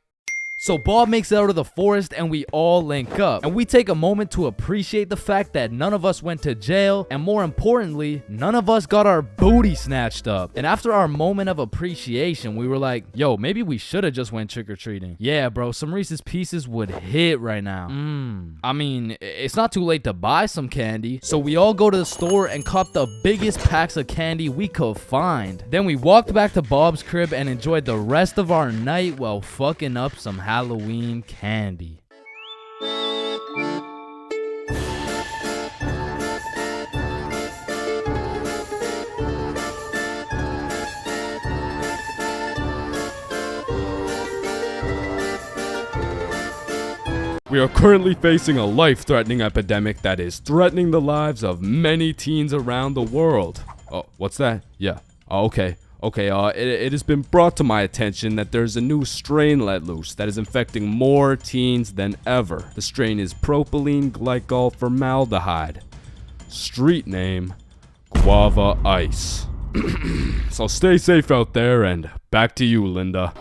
so Bob makes it out of the forest and we all link up. And we take a moment to appreciate the fact that none of us went to jail. And more importantly, none of us got our booty snatched up. And after our moment of appreciation, we were like, yo, maybe we should have just went trick-or-treating. Yeah, bro, some Reese's Pieces would hit right now. I mean, it's not too late to buy some candy. So we all go to the store and cop the biggest packs of candy we could find. Then we walked back to Bob's crib and enjoyed the rest of our night while fucking up some Halloween candy. We are currently facing a life-threatening epidemic that is threatening the lives of many teens around the world. Oh, what's that? Yeah. Oh, okay. It has been brought to my attention that there's a new strain let loose that is infecting more teens than ever. The strain is propylene glycol formaldehyde. Street name, Guava Ice. So stay safe out there, and back to you, Linda.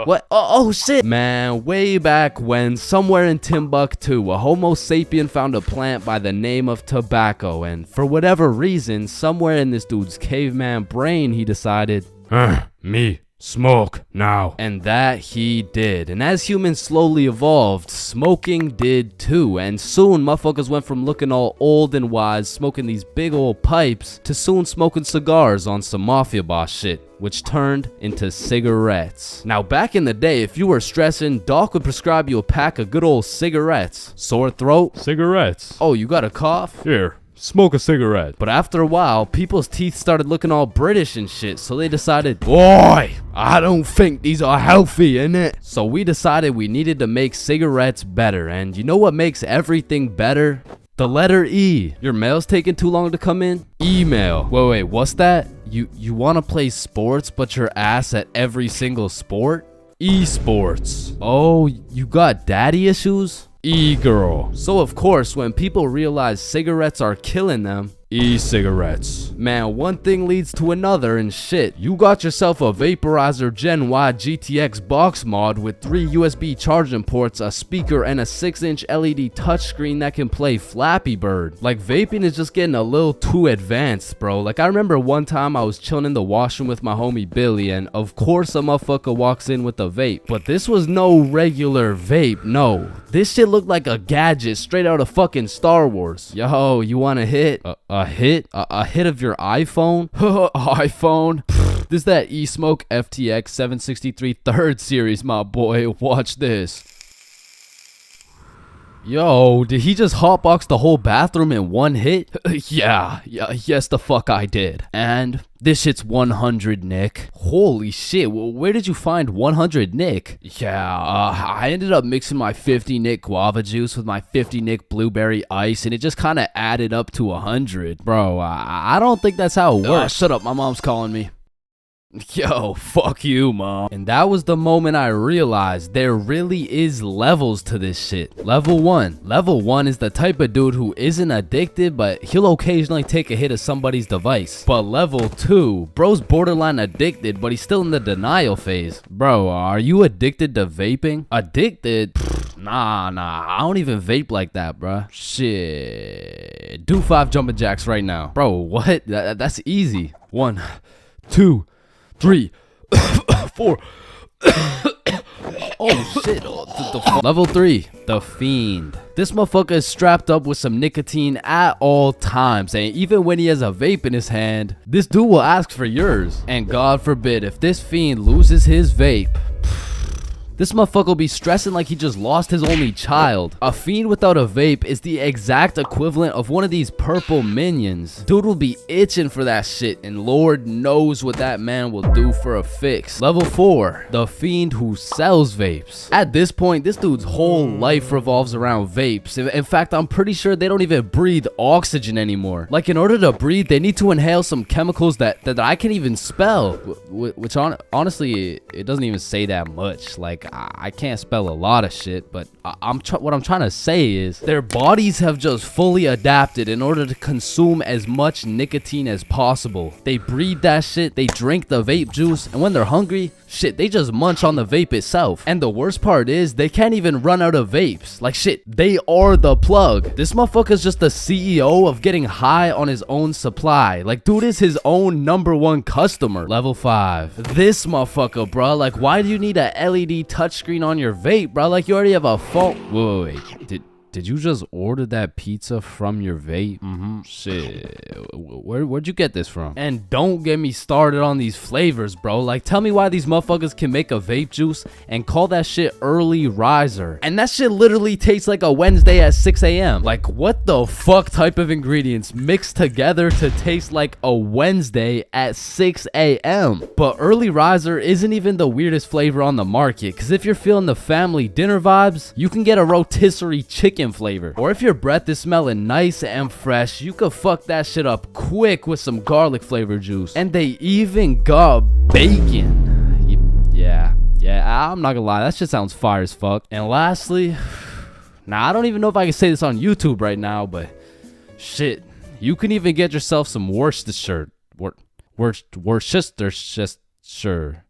What? Oh shit! Man, way back when, somewhere in Timbuktu, a Homo sapien found a plant by the name of tobacco, and for whatever reason, somewhere in this dude's caveman brain, he decided, me. Smoke now. And that he did. And as humans slowly evolved, smoking did too. And soon motherfuckers went from looking all old and wise, smoking these big old pipes, to soon smoking cigars on some mafia boss shit, which turned into cigarettes. Now back in the day, if you were stressing, Doc would prescribe you a pack of good old cigarettes. Sore throat? Cigarettes. Oh, you got a cough? Here. Smoke a cigarette. But after a while, people's teeth started looking all British and shit, so they decided, boy, I don't think these are healthy, innit? So we decided we needed to make cigarettes better, and you know what makes everything better? The letter E. Your mail's taking too long to come in? Email. Wait, what's that? You wanna play sports, but you're ass at every single sport? Esports. Oh, you got daddy issues? E-girl. So of course, when people realize cigarettes are killing them, E-cigarettes. Man, one thing leads to another and shit. You got yourself a Vaporizer Gen Y GTX box mod with 3 USB charging ports, a speaker, and a 6-inch LED touchscreen that can play Flappy Bird. Like, vaping is just getting a little too advanced, bro. Like, I remember one time I was chilling in the washroom with my homie Billy, and of course a motherfucker walks in with a vape. But this was no regular vape, no. This shit looked like a gadget straight out of fucking Star Wars. Yo, you want a hit? A hit? A hit of your iPhone? iPhone? This is that eSmoke FTX 763 3rd series, my boy. Watch this. Yo, did he just hotbox the whole bathroom in one hit? Yes the fuck I did. And this shit's 100 Nick. Holy shit, where did you find 100 Nick? I ended up mixing my 50 Nick guava juice with my 50 Nick blueberry ice, and it just kind of added up to 100. Bro, I don't think that's how it works. Shut up, my mom's calling me. Yo, fuck you, mom. And that was the moment I realized there really is levels to this shit. Level 1. Level 1 is the type of dude who isn't addicted, but he'll occasionally take a hit of somebody's device. But level 2, bro's borderline addicted, but he's still in the denial phase. Bro, are you addicted to vaping? Addicted? Nah, I don't even vape like that, bruh. Shit. Do 5 jumping jacks right now. Bro, what? That's easy. 1, 2, 3, 4. Oh shit. Level 3, the Fiend. This motherfucker is strapped up with some nicotine at all times, and even when he has a vape in his hand, this dude will ask for yours. And God forbid, if this Fiend loses his vape, this motherfucker will be stressing like he just lost his only child. A Fiend without a vape is the exact equivalent of one of these purple minions. Dude will be itching for that shit, and Lord knows what that man will do for a fix. Level 4, the Fiend who sells vapes. At this point, this dude's whole life revolves around vapes. In fact, I'm pretty sure they don't even breathe oxygen anymore. Like, in order to breathe, they need to inhale some chemicals that I can't even spell. Which honestly, it doesn't even say that much. Like, I can't spell a lot of shit, but what I'm trying to say is their bodies have just fully adapted in order to consume as much nicotine as possible. They breathe that shit, they drink the vape juice, and when they're hungry, shit, they just munch on the vape itself. And the worst part is they can't even run out of vapes. Like, shit, they are the plug. This motherfucker's just the CEO of getting high on his own supply. Like, dude is his own #1 customer. Level 5, this motherfucker, bro. Like, why do you need a LED touchscreen on your vape, bro? Like, you already have a phone. Wait. Did you just order that pizza from your vape? Shit. Where'd you get this from? And don't get me started on these flavors, bro. Like, tell me why these motherfuckers can make a vape juice and call that shit early riser. And that shit literally tastes like a Wednesday at 6 a.m. Like, what the fuck type of ingredients mixed together to taste like a Wednesday at 6 a.m.? But early riser isn't even the weirdest flavor on the market, because if you're feeling the family dinner vibes, you can get a rotisserie chicken flavor. Or if your breath is smelling nice and fresh, you could fuck that shit up quick with some garlic flavor juice. And they even got bacon. Yeah, I'm not gonna lie, that shit sounds fire as fuck. And lastly, I don't even know if I can say this on YouTube right now, but shit, you can even get yourself some Worcestershire. Worcestershire.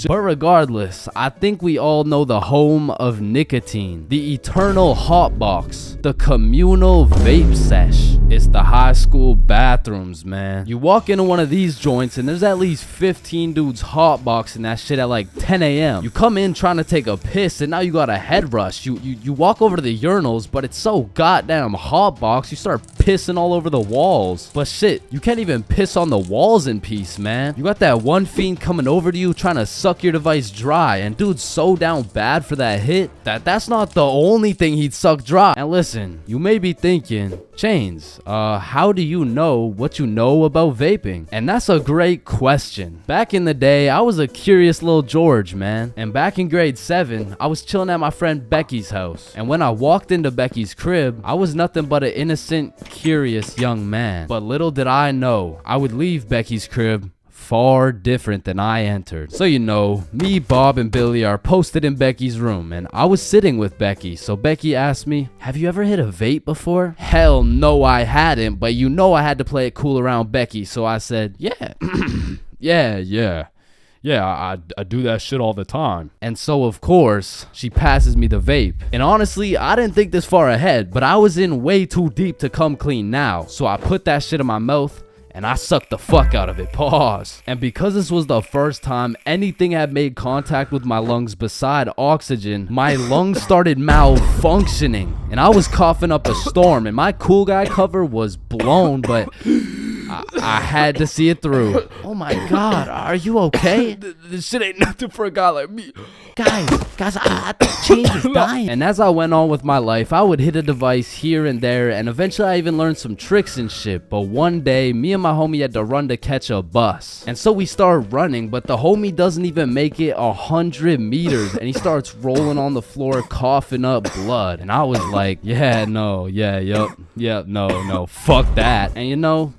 But regardless, I think we all know the home of nicotine, the eternal hotbox, the communal vape sesh. It's the high school bathrooms, man. You walk into one of these joints and there's at least 15 dudes hotboxing that shit at like 10 a.m. You come in trying to take a piss and now you got a head rush. You walk over to the urinals, but it's so goddamn hotbox, you start pissing all over the walls. But shit, you can't even piss on the walls in peace, man. You got that one fiend coming over to you trying to suck your device dry, and dude's so down bad for that hit that's not the only thing he'd suck dry. And listen, you may be thinking, Chains, how do you know what you know about vaping? And that's a great question. Back in the day, I was a curious little George, man. And back in grade 7, I was chilling at my friend Becky's house. And when I walked into Becky's crib, I was nothing but an innocent, curious young man. But little did I know, I would leave Becky's crib, far different than I entered. So you know, me, Bob, and Billy are posted in Becky's room, and I was sitting with Becky. So Becky asked me, have you ever hit a vape before? Hell no, I hadn't, but you know I had to play it cool around Becky, so I said, yeah. Yeah, I do that shit all the time. And so, of course, she passes me the vape. And honestly, I didn't think this far ahead, but I was in way too deep to come clean now. So I put that shit in my mouth, and I sucked the fuck out of it. Pause. And because this was the first time anything had made contact with my lungs beside oxygen, my lungs started malfunctioning. And I was coughing up a storm, and my cool guy cover was blown, but I had to see it through. Oh my god, are you okay? This shit ain't nothing for a guy like me. Guys, I think Chains is dying. And as I went on with my life, I would hit a device here and there, and eventually I even learned some tricks and shit. But one day, me and my homie had to run to catch a bus. And so we start running, but the homie doesn't even make it 100 meters, and he starts rolling on the floor, coughing up blood. And I was like, no, fuck that. And you know,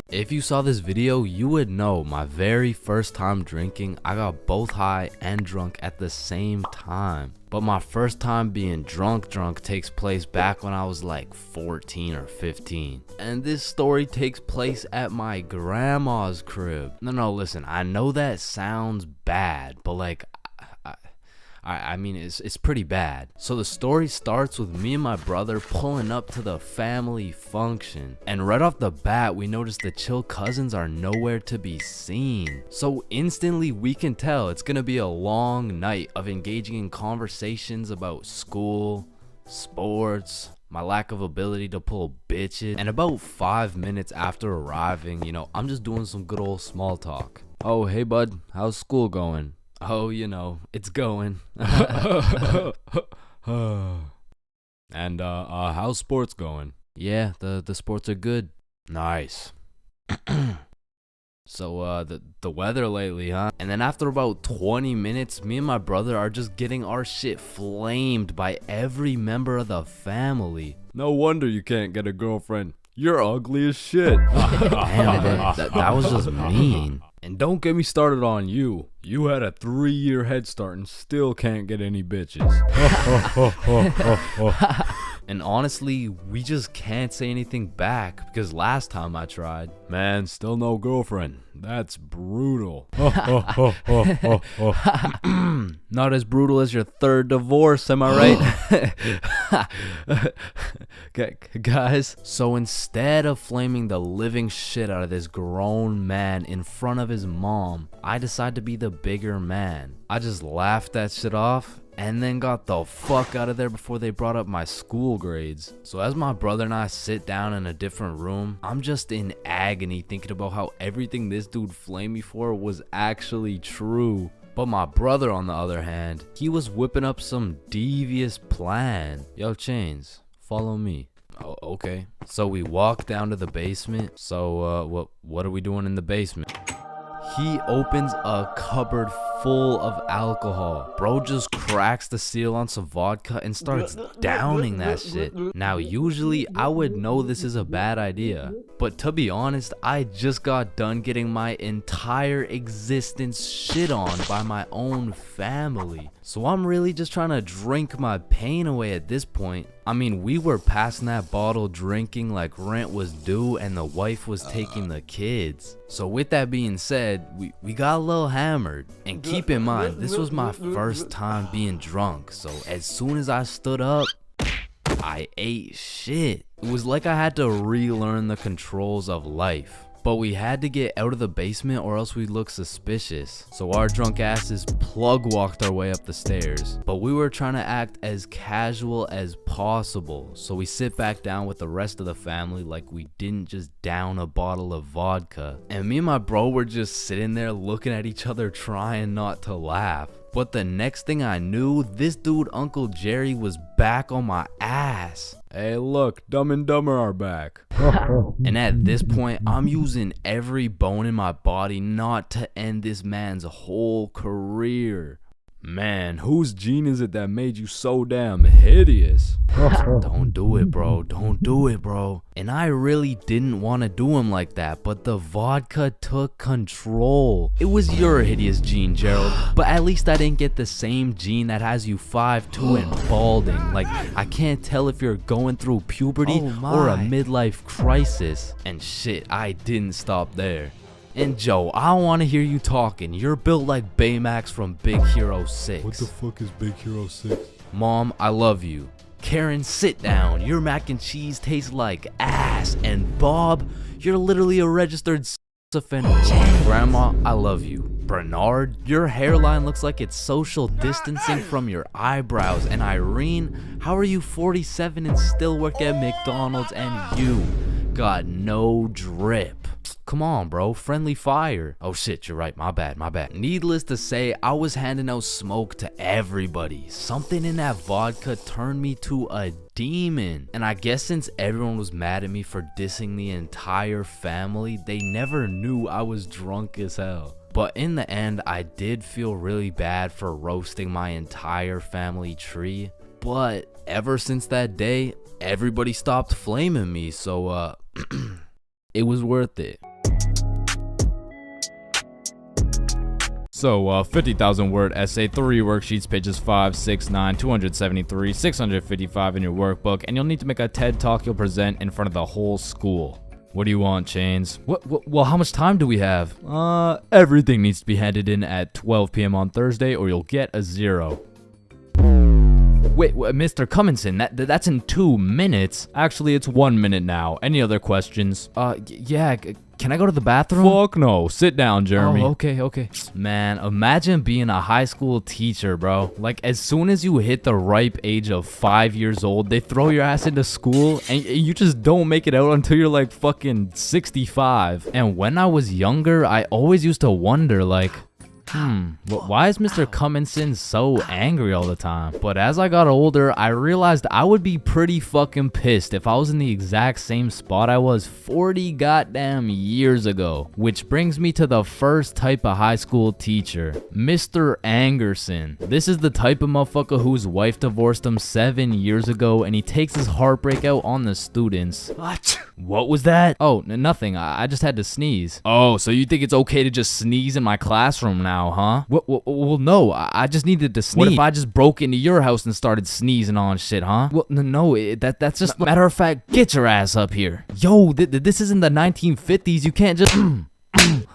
if you saw this video, you would know my very first time drinking, I got both high and drunk at the same time. But my first time being drunk takes place back when I was like 14 or 15. And this story takes place at my grandma's crib. No, listen, I know that sounds bad, but like, I mean, it's pretty bad. So the story starts with me and my brother pulling up to the family function. And right off the bat, we notice the chill cousins are nowhere to be seen. So instantly we can tell it's gonna be a long night of engaging in conversations about school, sports, my lack of ability to pull bitches. And about 5 minutes after arriving, you know, I'm just doing some good old small talk. Oh, hey bud, how's school going? Oh, you know, it's going. And how's sports going? Yeah, the sports are good. Nice. So, the weather lately, huh? And then after about 20 minutes, me and my brother are just getting our shit flamed by every member of the family. No wonder you can't get a girlfriend. You're ugly as shit. Damn, that was just mean. And don't get me started on you. You had a 3-year head start and still can't get any bitches. And honestly, we just can't say anything back because last time I tried, man, still no girlfriend. That's brutal. Not as brutal as your third divorce, am I right? Guys, so instead of flaming the living shit out of this grown man in front of his mom, I decided to be the bigger man. I just laughed that shit off and then got the fuck out of there before they brought up my school grades. So as my brother and I sit down in a different room, I'm just in agony thinking about how everything this dude flamed me for was actually true. But my brother, on the other hand, he was whipping up some devious plan. Yo, Chains, follow me. Oh, okay. So we walk down to the basement. So, what are we doing in the basement? He opens a cupboard full of alcohol. Bro just cracks the seal on some vodka and starts downing that shit. Now, usually I would know this is a bad idea, but to be honest, I just got done getting my entire existence shit on by my own family. So I'm really just trying to drink my pain away at this point. I mean, we were passing that bottle drinking like rent was due and the wife was taking the kids. So with that being said, we got a little hammered. And keep in mind, this was my first time being drunk. So as soon as I stood up, I ate shit. It was like I had to relearn the controls of life. But we had to get out of the basement or else we'd look suspicious. So our drunk asses plug walked our way up the stairs. But we were trying to act as casual as possible. So we sit back down with the rest of the family like we didn't just down a bottle of vodka. And me and my bro were just sitting there looking at each other trying not to laugh. But the next thing I knew, this dude Uncle Jerry was back on my ass. Hey, look, Dumb and Dumber are back. And at this point, I'm using every bone in my body not to end this man's whole career. Man, whose gene is it that made you so damn hideous? Don't do it, bro. Don't do it, bro. And I really didn't want to do him like that, but the vodka took control. It was your hideous gene, Gerald. But at least I didn't get the same gene that has you 5'2" and balding. Like, I can't tell if you're going through puberty or a midlife crisis. And shit, I didn't stop there. And Joe, I want to hear you talking. You're built like Baymax from Big Hero 6. What the fuck is Big Hero 6? Mom, I love you. Karen, sit down. Your mac and cheese tastes like ass. And Bob, you're literally a registered offender. Grandma, I love you. Bernard, your hairline looks like it's social distancing from your eyebrows. And Irene, how are you 47 and still work at McDonald's and you got no drip? Come on, bro. Friendly fire. Oh shit, you're right. My bad. Needless to say, I was handing out smoke to everybody. Something in that vodka turned me to a demon. And I guess since everyone was mad at me for dissing the entire family, they never knew I was drunk as hell. But in the end, I did feel really bad for roasting my entire family tree. But ever since that day, everybody stopped flaming me. So, it was worth it. So, 50,000 word essay, 3 worksheets, pages 5, 6, 9, 273, 655 in your workbook, and you'll need to make a TED talk you'll present in front of the whole school. What do you want, Chains? Well, how much time do we have? Everything needs to be handed in at 12 p.m. on Thursday or you'll get a 0. Wait, Mr. Cummingson, that's in 2 minutes. Actually, it's 1 minute now. Any other questions? Yeah, can I go to the bathroom? Fuck no. Sit down, Jeremy. Oh, okay. Man, imagine being a high school teacher, bro. Like, as soon as you hit the ripe age of 5 years old, they throw your ass into school and you just don't make it out until you're like fucking 65. And when I was younger, I always used to wonder, like, why is Mr. Cummingson so angry all the time? But as I got older, I realized I would be pretty fucking pissed if I was in the exact same spot I was 40 goddamn years ago. Which brings me to the first type of high school teacher, Mr. Angerson. This is the type of motherfucker whose wife divorced him 7 years ago and he takes his heartbreak out on the students. What was that? Oh, nothing. I just had to sneeze. Oh, so you think it's okay to just sneeze in my classroom now, huh? Well, no, I just needed to sneeze. What if I just broke into your house and started sneezing on shit, huh? Well, no, that's just... Matter of fact, get your ass up here. Yo, this isn't the 1950s. You can't just...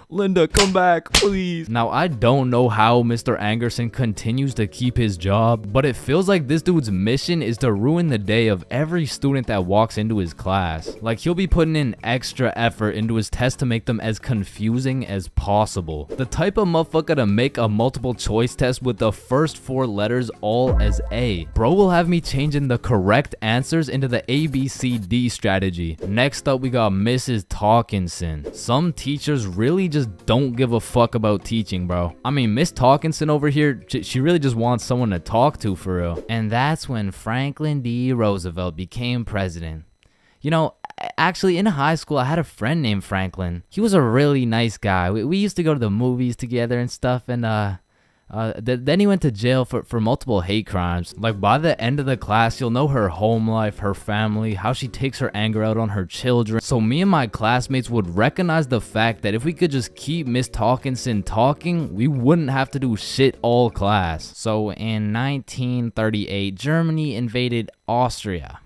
Linda, come back, please. Now, I don't know how Mr. Angerson continues to keep his job, but it feels like this dude's mission is to ruin the day of every student that walks into his class. Like, he'll be putting in extra effort into his tests to make them as confusing as possible. The type of motherfucker to make a multiple choice test with the first 4 letters all as A. Bro will have me changing the correct answers into the ABCD strategy. Next up, we got Mrs. Talkinson. Some teachers really just don't give a fuck about teaching, bro. I mean, Miss Talkinson over here, she really just wants someone to talk to for real. And that's when Franklin D. Roosevelt became president. You know, actually in high school, I had a friend named Franklin. He was a really nice guy. We used to go to the movies together and stuff, and then he went to jail for multiple hate crimes. Like, by the end of the class, you'll know her home life, her family, how she takes her anger out on her children. So me and my classmates would recognize the fact that if we could just keep Miss Talkinson talking, we wouldn't have to do shit all class. So in 1938, Germany invaded Austria.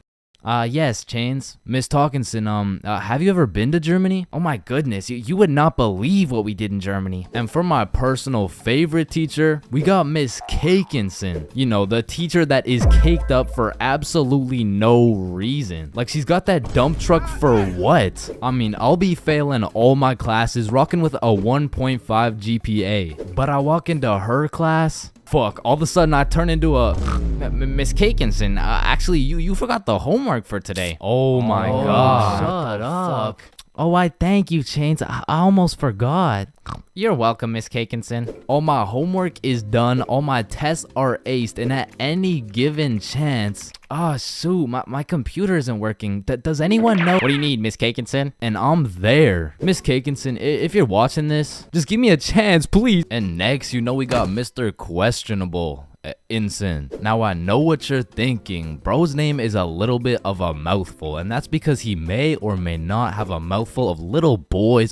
Yes, Chains. Miss Talkinson, have you ever been to Germany? Oh my goodness, you would not believe what we did in Germany. And for my personal favorite teacher, we got Miss Cakinson. You know, the teacher that is caked up for absolutely no reason. Like, she's got that dump truck for what? I mean, I'll be failing all my classes, rocking with a 1.5 GPA. But I walk into her class, fuck, all of a sudden I turn into a... Miss Cakinson, actually, you forgot the homework for today. Oh my god. Shut up. Oh, I thank you, Chains. I almost forgot. You're welcome, Miss Cakinson. All my homework is done. All my tests are aced. And at any given chance... Oh, shoot. My computer isn't working. Does anyone know? What do you need, Miss Cakinson? And I'm there. Miss Cakinson, if you're watching this, just give me a chance, please. And next, you know we got Mr. Questionable. Ensign. Now I know what you're thinking. Bro's name is a little bit of a mouthful, and that's because he may or may not have a mouthful of little boys.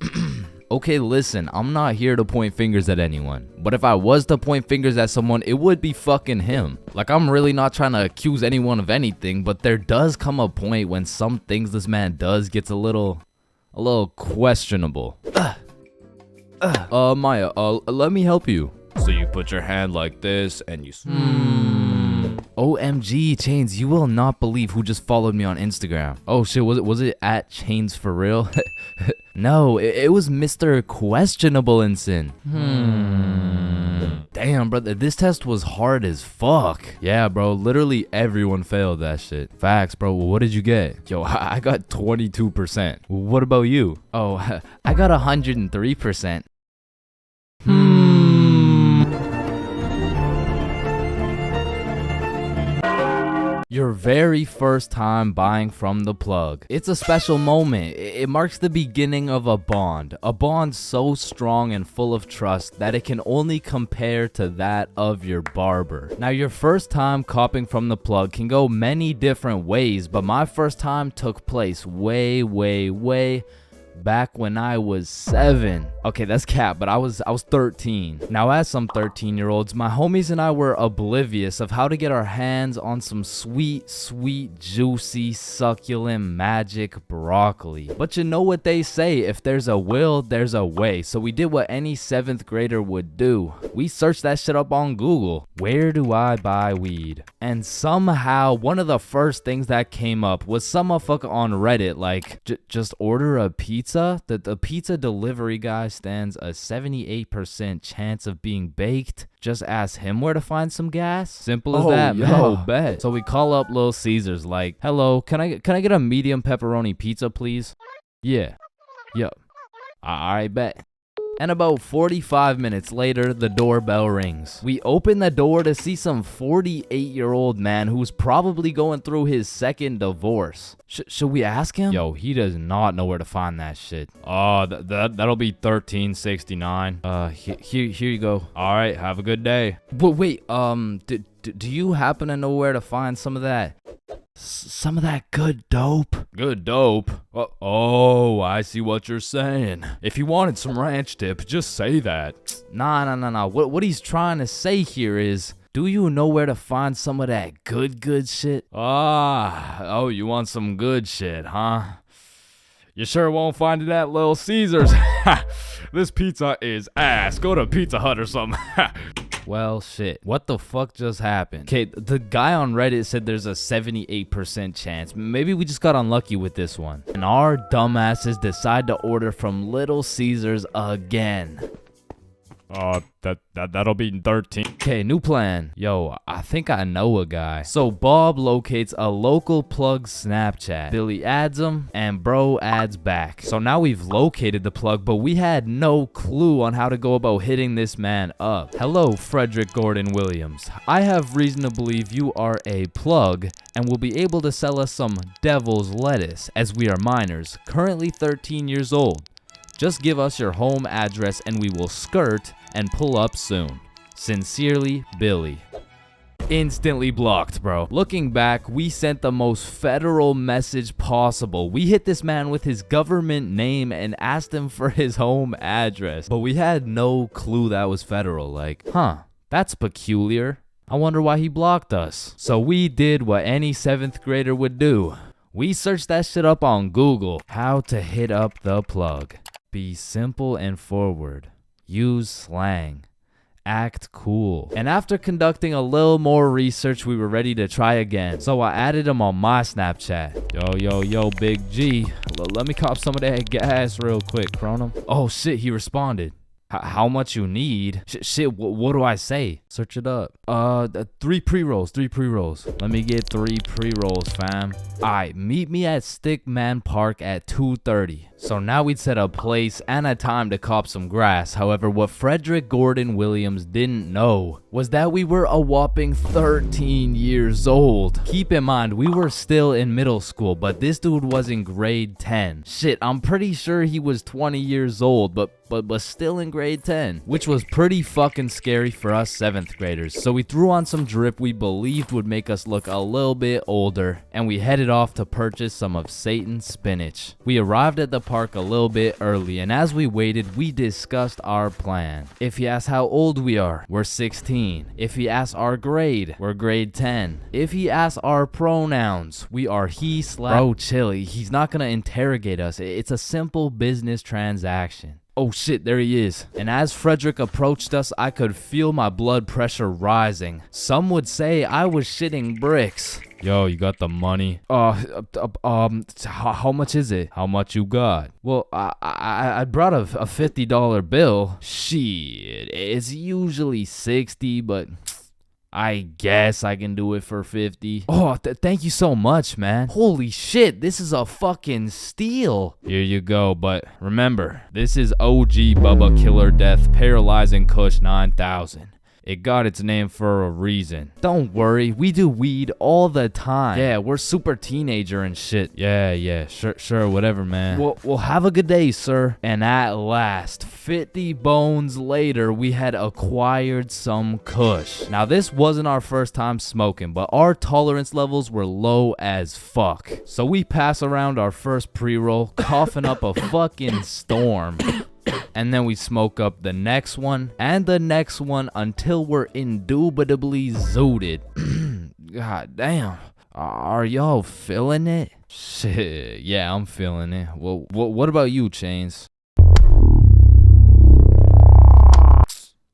Okay, listen, I'm not here to point fingers at anyone, but if I was to point fingers at someone, it would be fucking him. Like, I'm really not trying to accuse anyone of anything, but there does come a point when some things this man does gets a little questionable. Maya, let me help you. So you put your hand like this and you... OMG, Chains, you will not believe who just followed me on Instagram. Oh shit, was it at ChainsFR? No, it was Mr. Questionable Ensign. Damn, brother, this test was hard as fuck. Yeah, bro, literally everyone failed that shit. Facts, bro. What did you get? Yo, I got 22%. What about you? Oh, I got 103%. Your very first time buying from the plug. It's a special moment. It marks the beginning of a bond so strong and full of trust that it can only compare to that of your barber. Now, your first time copping from the plug can go many different ways, but my first time took place way back when I was 7. Okay, that's cap, but I was 13. Now, as some 13-year-olds, my homies and I were oblivious of how to get our hands on some sweet, juicy, succulent, magic broccoli. But you know what they say, if there's a will, there's a way. So we did what any 7th grader would do. We searched that shit up on Google. Where do I buy weed? And somehow, one of the first things that came up was some motherfucker on Reddit like, just order a pizza. The pizza delivery guy stands a 78% chance of being baked. Just ask him where to find some gas. Simple as that, man. yo. Bet. So we call up Little Caesars like, hello, can I get a medium pepperoni pizza, please? Yeah. Yep. I bet. And about 45 minutes later, the doorbell rings. We open the door to see some 48-year-old man who's probably going through his second divorce. Should we ask him? Yo, he does not know where to find that shit. Oh, that'll be $13.69. Here you go. All right, have a good day. But wait, do you happen to know where to find some of that? Some of that good dope? Good dope? Oh, I see what you're saying. If you wanted some ranch dip, just say that. Nah. What he's trying to say here is, do you know where to find some of that good shit? Oh, you want some good shit, huh? You sure won't find it at Little Caesars. This pizza is ass. Go to Pizza Hut or something. Well, shit. What the fuck just happened? Okay, the guy on Reddit said there's a 78% chance. Maybe we just got unlucky with this one. And our dumbasses decide to order from Little Caesars again. That'll be 13. Okay, new plan. Yo, I think I know a guy. So Bob locates a local plug Snapchat. Billy adds him, and bro adds back. So now we've located the plug, but we had no clue on how to go about hitting this man up. Hello, Frederick Gordon Williams. I have reason to believe you are a plug and will be able to sell us some devil's lettuce, as we are minors, currently 13 years old. Just give us your home address and we will skirt and pull up soon. Sincerely, Billy. Instantly blocked, bro. Looking back, we sent the most federal message possible. We hit this man with his government name and asked him for his home address. But we had no clue that was federal. Like, that's peculiar. I wonder why he blocked us. So we did what any 7th grader would do. We searched that shit up on Google. How to hit up the plug. Be simple and forward. Use slang. Act cool. And after conducting a little more research, we were ready to try again. So I added him on my Snapchat. Yo, Big G. Let me cop some of that gas real quick, Cronum. Oh shit, he responded. How much you need? Shit, what do I say? Search it up. 3 pre-rolls. Let me get 3 pre-rolls, fam. Alright, meet me at Stickman Park at 2:30. So now we'd set a place and a time to cop some grass. However, what Frederick Gordon Williams didn't know was that we were a whopping 13 years old. Keep in mind, we were still in middle school, but this dude was in grade 10. Shit, I'm pretty sure he was 20 years old, but still in grade 10, which was pretty fucking scary for us 7th graders. So we threw on some drip we believed would make us look a little bit older, and we headed off to purchase some of Satan's spinach. We arrived at the park a little bit early, and as we waited, we discussed our plan. If he asks how old we are, we're 16. If he asks our grade, we're grade 10. If he asks our pronouns, we are he/. Bro, chill, he's not gonna interrogate us. It's a simple business transaction. Oh shit, there he is. And as Frederick approached us, I could feel my blood pressure rising. Some would say I was shitting bricks. Yo, you got the money? How much is it? How much you got? Well, I brought a $50 bill. Shit, it's usually 60, but I guess I can do it for 50. Oh, thank you so much, man. Holy shit, this is a fucking steal. Here you go, but remember, this is OG Bubba Killer Death Paralyzing Kush 9000. It got its name for a reason. Don't worry, we do weed all the time. Yeah, we're super teenager and shit. Yeah, sure, whatever, man. Well, have a good day, sir. And at last, 50 bones later, we had acquired some kush. Now, this wasn't our first time smoking, but our tolerance levels were low as fuck. So we pass around our first pre-roll, coughing up a fucking storm. And then we smoke up the next one and the next one until we're indubitably zooted. God damn. Are y'all feeling it? Shit, yeah, I'm feeling it. Well, what about you, Chains?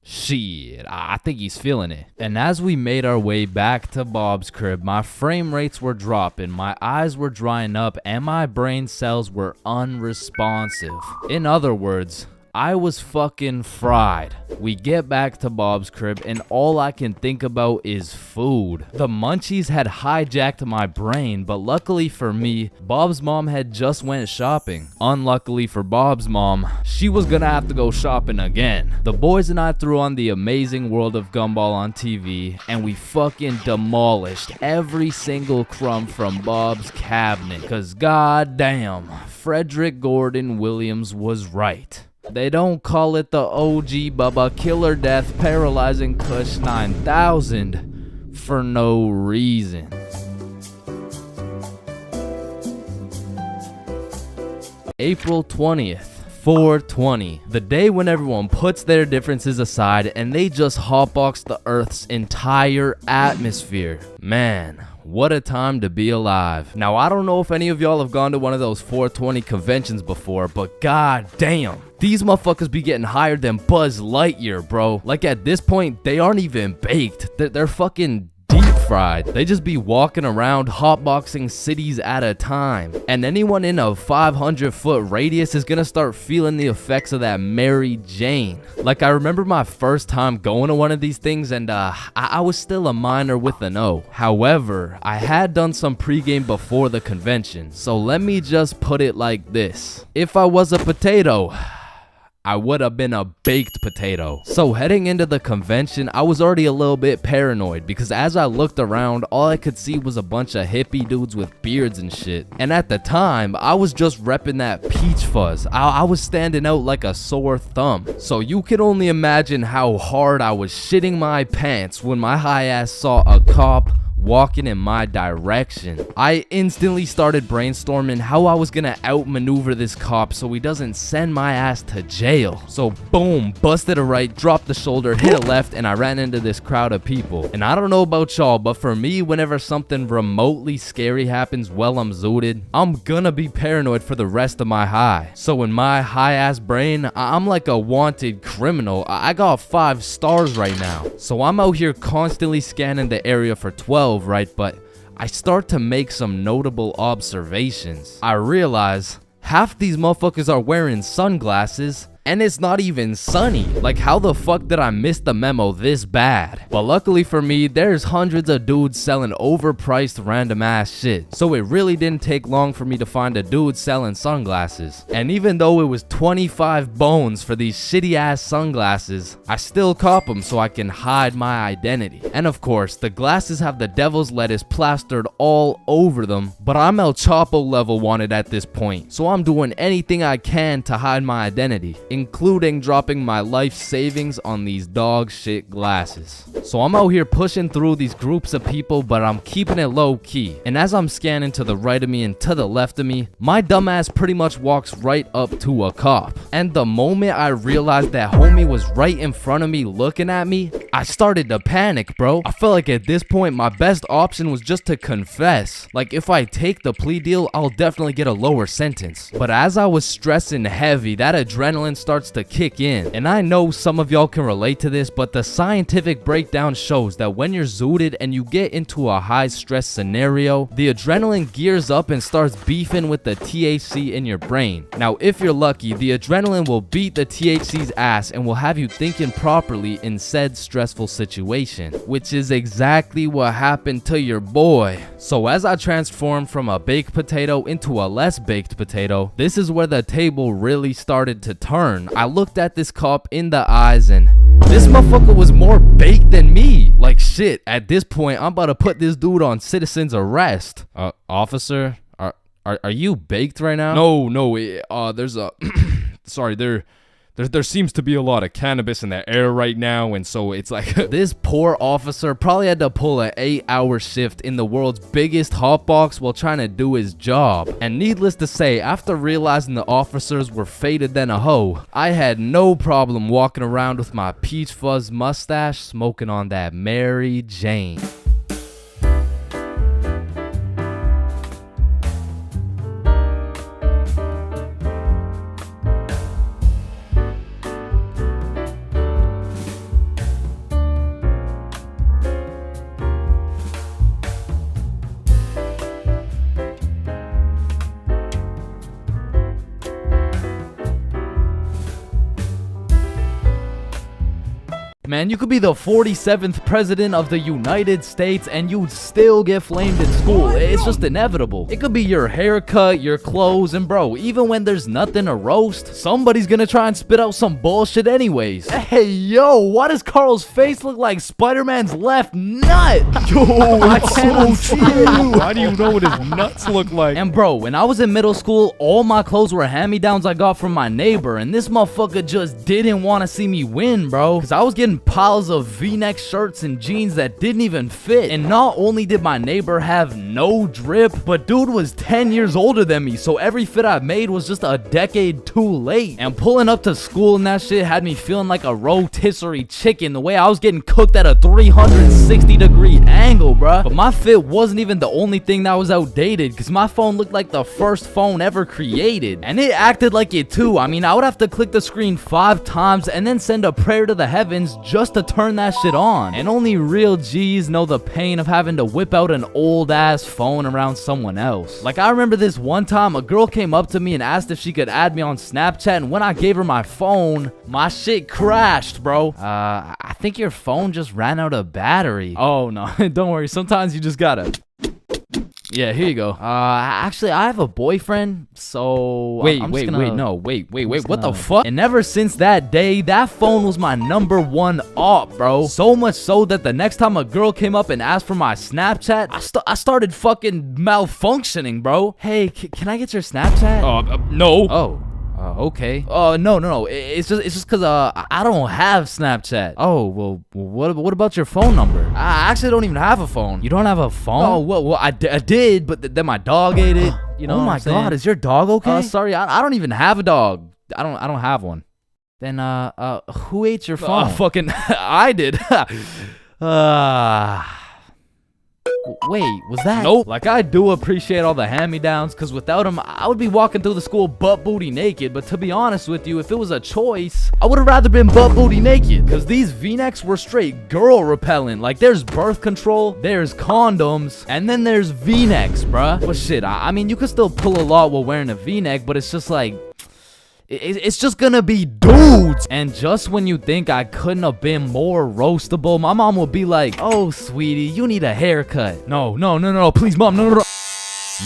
Shit, I think he's feeling it. And as we made our way back to Bob's crib, my frame rates were dropping, my eyes were drying up, and my brain cells were unresponsive. In other words, I was fucking fried. We get back to Bob's crib and all I can think about is food. The munchies had hijacked my brain, but luckily for me, Bob's mom had just went shopping. Unluckily for Bob's mom, she was gonna have to go shopping again. The boys and I threw on The Amazing World of Gumball on TV and we fucking demolished every single crumb from Bob's cabinet. Cause goddamn, Frederick Gordon Williams was right. They don't call it the OG Bubba Killer Death Paralyzing Kush 9000 for no reason. April 20th. 420, the day when everyone puts their differences aside and they just hotbox the Earth's entire atmosphere. Man, what a time to be alive. Now, I don't know if any of y'all have gone to one of those 420 conventions before, but god damn, these motherfuckers be getting higher than Buzz Lightyear, bro. Like at this point, they aren't even baked. They're fucking deep fried. They just be walking around hotboxing cities at a time. And anyone in a 500-foot radius is gonna start feeling the effects of that Mary Jane. Like I remember my first time going to one of these things and I was still a minor with an O. However, I had done some pregame before the convention. So let me just put it like this. If I was a potato, I would have been a baked potato. So heading into the convention, I was already a little bit paranoid because as I looked around, all I could see was a bunch of hippie dudes with beards and shit. And at the time, I was just repping that peach fuzz. I was standing out like a sore thumb. So you can only imagine how hard I was shitting my pants when my high ass saw a cop walking in my direction. I instantly started brainstorming how I was gonna outmaneuver this cop so he doesn't send my ass to jail. So boom, busted a right, dropped the shoulder, hit a left, and I ran into this crowd of people. And I don't know about y'all, but for me, whenever something remotely scary happens while I'm zooted, I'm gonna be paranoid for the rest of my high. So in my high ass brain, I'm like a wanted criminal. I got 5 stars right now. So I'm out here constantly scanning the area for 12, right? But I start to make some notable observations. I realize half these motherfuckers are wearing sunglasses And it's not even sunny. Like, how the fuck did I miss the memo this bad? But luckily for me, there's hundreds of dudes selling overpriced random ass shit. So it really didn't take long for me to find a dude selling sunglasses. And even though it was 25 bones for these shitty ass sunglasses, I still cop them so I can hide my identity. And of course, the glasses have the devil's lettuce plastered all over them, but I'm El Chapo level wanted at this point, so I'm doing anything I can to hide my identity, including dropping my life savings on these dog shit glasses. So I'm out here pushing through these groups of people, but I'm keeping it low key. And as I'm scanning to the right of me and to the left of me, my dumbass pretty much walks right up to a cop. And the moment I realized that homie was right in front of me looking at me, I started to panic, bro. I felt like at this point my best option was just to confess. Like, if I take the plea deal, I'll definitely get a lower sentence. But as I was stressing heavy, that adrenaline starts to kick in. And I know some of y'all can relate to this, but the scientific breakdown shows that when you're zooted and you get into a high stress scenario, the adrenaline gears up and starts beefing with the THC in your brain. Now, if you're lucky, the adrenaline will beat the THC's ass and will have you thinking properly in said stressful situation, which is exactly what happened to your boy. So as I transformed from a baked potato into a less baked potato, this is where the table really started to turn. I looked at this cop in the eyes and this motherfucker was more baked than me. Like, shit, at this point, I'm about to put this dude on citizen's arrest. Officer, are you baked right now? No, there's a sorry, there seems to be a lot of cannabis in the air right now, and so it's like this poor officer probably had to pull an 8-hour shift in the world's biggest hotbox while trying to do his job. And needless to say, after realizing the officers were faded than a hoe, I had no problem walking around with my peach fuzz mustache smoking on that Mary Jane. Man, you could be the 47th president of the United States and you'd still get flamed in school. It's just inevitable. It could be your haircut, your clothes, and bro, even when there's nothing to roast, somebody's gonna try and spit out some bullshit anyways. Hey, yo, why does Carl's face look like Spider-Man's left nut? yo, I can't see it. Why do you know what his nuts look like? And bro, when I was in middle school, all my clothes were hand-me-downs I got from my neighbor, and this motherfucker just didn't want to see me win, bro, because I was getting piles of V-neck shirts and jeans that didn't even fit. And not only did my neighbor have no drip, but dude was 10 years older than me, so every fit I made was just a decade too late. And pulling up to school and that shit had me feeling like a rotisserie chicken, the way I was getting cooked at a 360-degree angle, bruh. But my fit wasn't even the only thing that was outdated, because my phone looked like the first phone ever created. And it acted like it too. I mean, I would have to click the screen 5 times and then send a prayer to the heavens just to turn that shit on. And only real G's know the pain of having to whip out an old ass phone around someone else. Like, I remember this one time a girl came up to me and asked if she could add me on Snapchat, and when I gave her my phone, my shit crashed, bro. I think your phone just ran out of battery. Oh no, don't worry, sometimes you just gotta... Yeah, here you go. Actually, I have a boyfriend, so... Wait, what the fuck? And ever since that day, that phone was my #1 op, bro. So much so that the next time a girl came up and asked for my Snapchat, I started fucking malfunctioning, bro. Hey, can I get your Snapchat? No. Oh. Okay. No. It's just because I don't have Snapchat. Oh, well, what about your phone number? I actually don't even have a phone. You don't have a phone? Oh, well, I did, but then my dog ate it. You know? Oh my God, is your dog okay? Sorry, I don't even have a dog. I don't have one. Then who ate your phone? Fucking I did. Wait, was that? Nope. Like, I do appreciate all the hand-me-downs, because without them, I would be walking through the school butt-booty naked. But to be honest with you, if it was a choice, I would have rather been butt-booty naked, because these V-necks were straight girl-repellent. Like, there's birth control, there's condoms, and then there's V-necks, bruh. But shit, I mean, you could still pull a lot while wearing a V-neck, but it's just like... it's just gonna be dudes. And just when you think I couldn't have been more roastable, my mom would be like, oh, sweetie, you need a haircut. No, please, mom, no.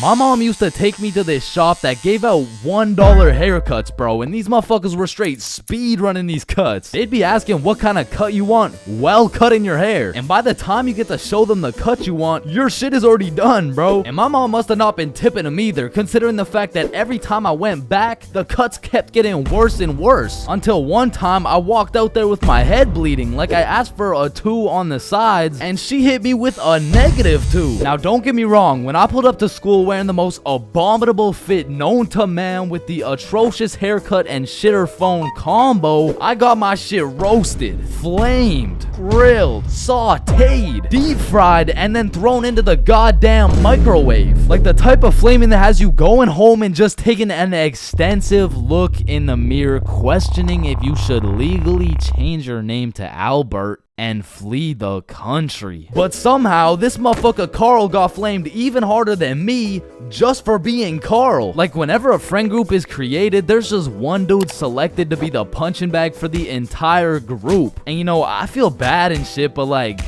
My mom used to take me to this shop that gave out $1 haircuts, bro, and these motherfuckers were straight speed running these cuts. They'd be asking what kind of cut you want while cutting your hair, and by the time you get to show them the cut you want, your shit is already done, bro. And my mom must have not been tipping them either, considering the fact that every time I went back, the cuts kept getting worse and worse, until one time I walked out there with my head bleeding, like I asked for a 2 on the sides, and she hit me with a -2. Now don't get me wrong, when I pulled up to school wearing the most abominable fit known to man with the atrocious haircut and shitter phone combo, I got my shit roasted, flamed, grilled, sauteed, deep fried, and then thrown into the goddamn microwave. Like the type of flaming that has you going home and just taking an extensive look in the mirror, questioning if you should legally change your name to Albert and flee the country. But somehow, this motherfucker Carl got flamed even harder than me just for being Carl. Like, whenever a friend group is created, there's just one dude selected to be the punching bag for the entire group. And you know, I feel bad and shit, but like,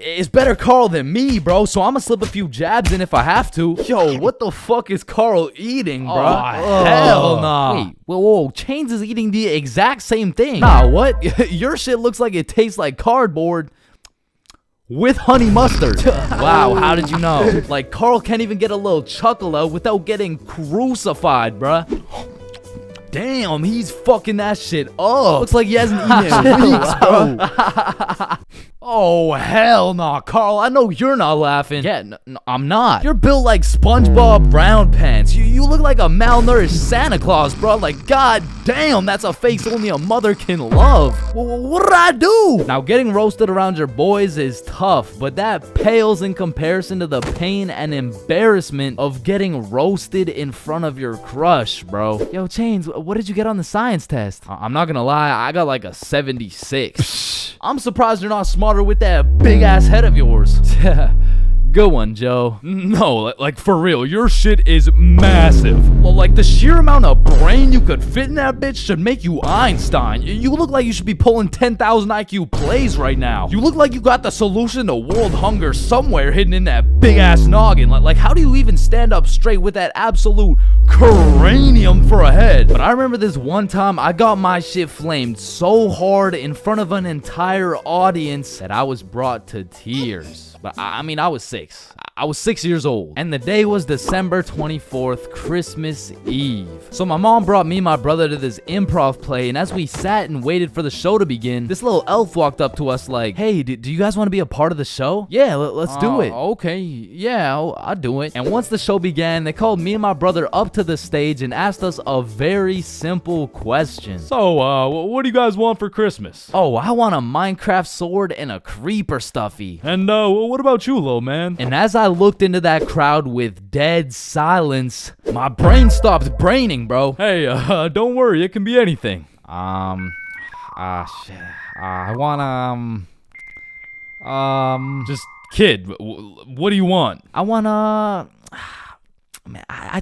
it's better Carl than me, bro, so I'ma slip a few jabs in if I have to. Yo, what the fuck is Carl eating, bro? Oh, hell nah. Wait, whoa, Chains is eating the exact same thing. Nah, what? Your shit looks like it tastes like cardboard with honey mustard. Wow, how did you know? Like, Carl can't even get a little chuckle out without getting crucified, bruh. Damn, he's fucking that shit up. Looks like he hasn't eaten in weeks, bro. Oh, hell nah, Carl. I know you're not laughing. Yeah, I'm not. You're built like SpongeBob Brown Pants. You look like a malnourished Santa Claus, bro. Like, god damn, that's a face only a mother can love. What did I do? Now, getting roasted around your boys is tough, but that pales in comparison to the pain and embarrassment of getting roasted in front of your crush, bro. Yo, Chains, what did you get on the science test? I'm not gonna lie, I got like a 76. I'm surprised you're not smarter with that big ass head of yours. Good one, Joe. No, like for real, your shit is massive. Well, like the sheer amount of brain you could fit in that bitch should make you Einstein. You look like you should be pulling 10,000 IQ plays right now. You look like you got the solution to world hunger somewhere hidden in that big ass noggin. Like how do you even stand up straight with that absolute cranium for a head? But I remember this one time I got my shit flamed so hard in front of an entire audience that I was brought to tears. But I mean, I was 6. I was 6 years old. And the day was December 24th, Christmas Eve. So my mom brought me and my brother to this improv play, and as we sat and waited for the show to begin, this little elf walked up to us like, hey, do you guys want to be a part of the show? Yeah, let's do it. Okay, yeah, I'll do it. And once the show began, they called me and my brother up to the stage and asked us a very simple question. So, what do you guys want for Christmas? Oh, I want a Minecraft sword and a creeper stuffy. And, what about you, little man? And as I looked into that crowd with dead silence, my brain stopped braining, bro. Hey, don't worry, it can be anything. Shit. I want, Just, kid, what do you want? I wanna... Man, I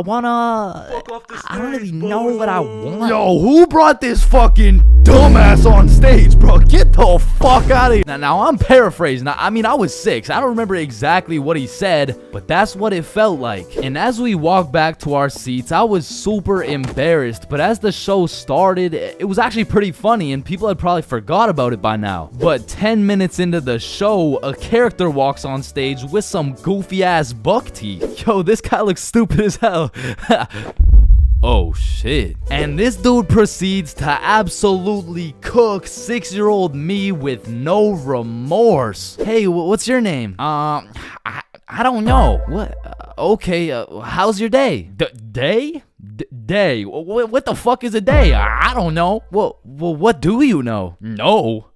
wanna... I don't really know what I want. Yo, who brought this fucking dumbass on stage, bro? Get the fuck out of here. Now I'm paraphrasing. I mean, I was 6. I don't remember exactly what he said, but that's what it felt like. And as we walked back to our seats, I was super embarrassed. But as the show started, it was actually pretty funny, and people had probably forgot about it by now. But 10 minutes into the show, a character walks on stage with some goofy-ass buck teeth. Yo, this guy looks stupid as hell. Oh shit. And this dude proceeds to absolutely cook 6-year-old me with no remorse. Hey, what's your name? I don't know. What? Okay, how's your day? Day? Day? What the fuck is a day? I don't know. Well, what do you know? No.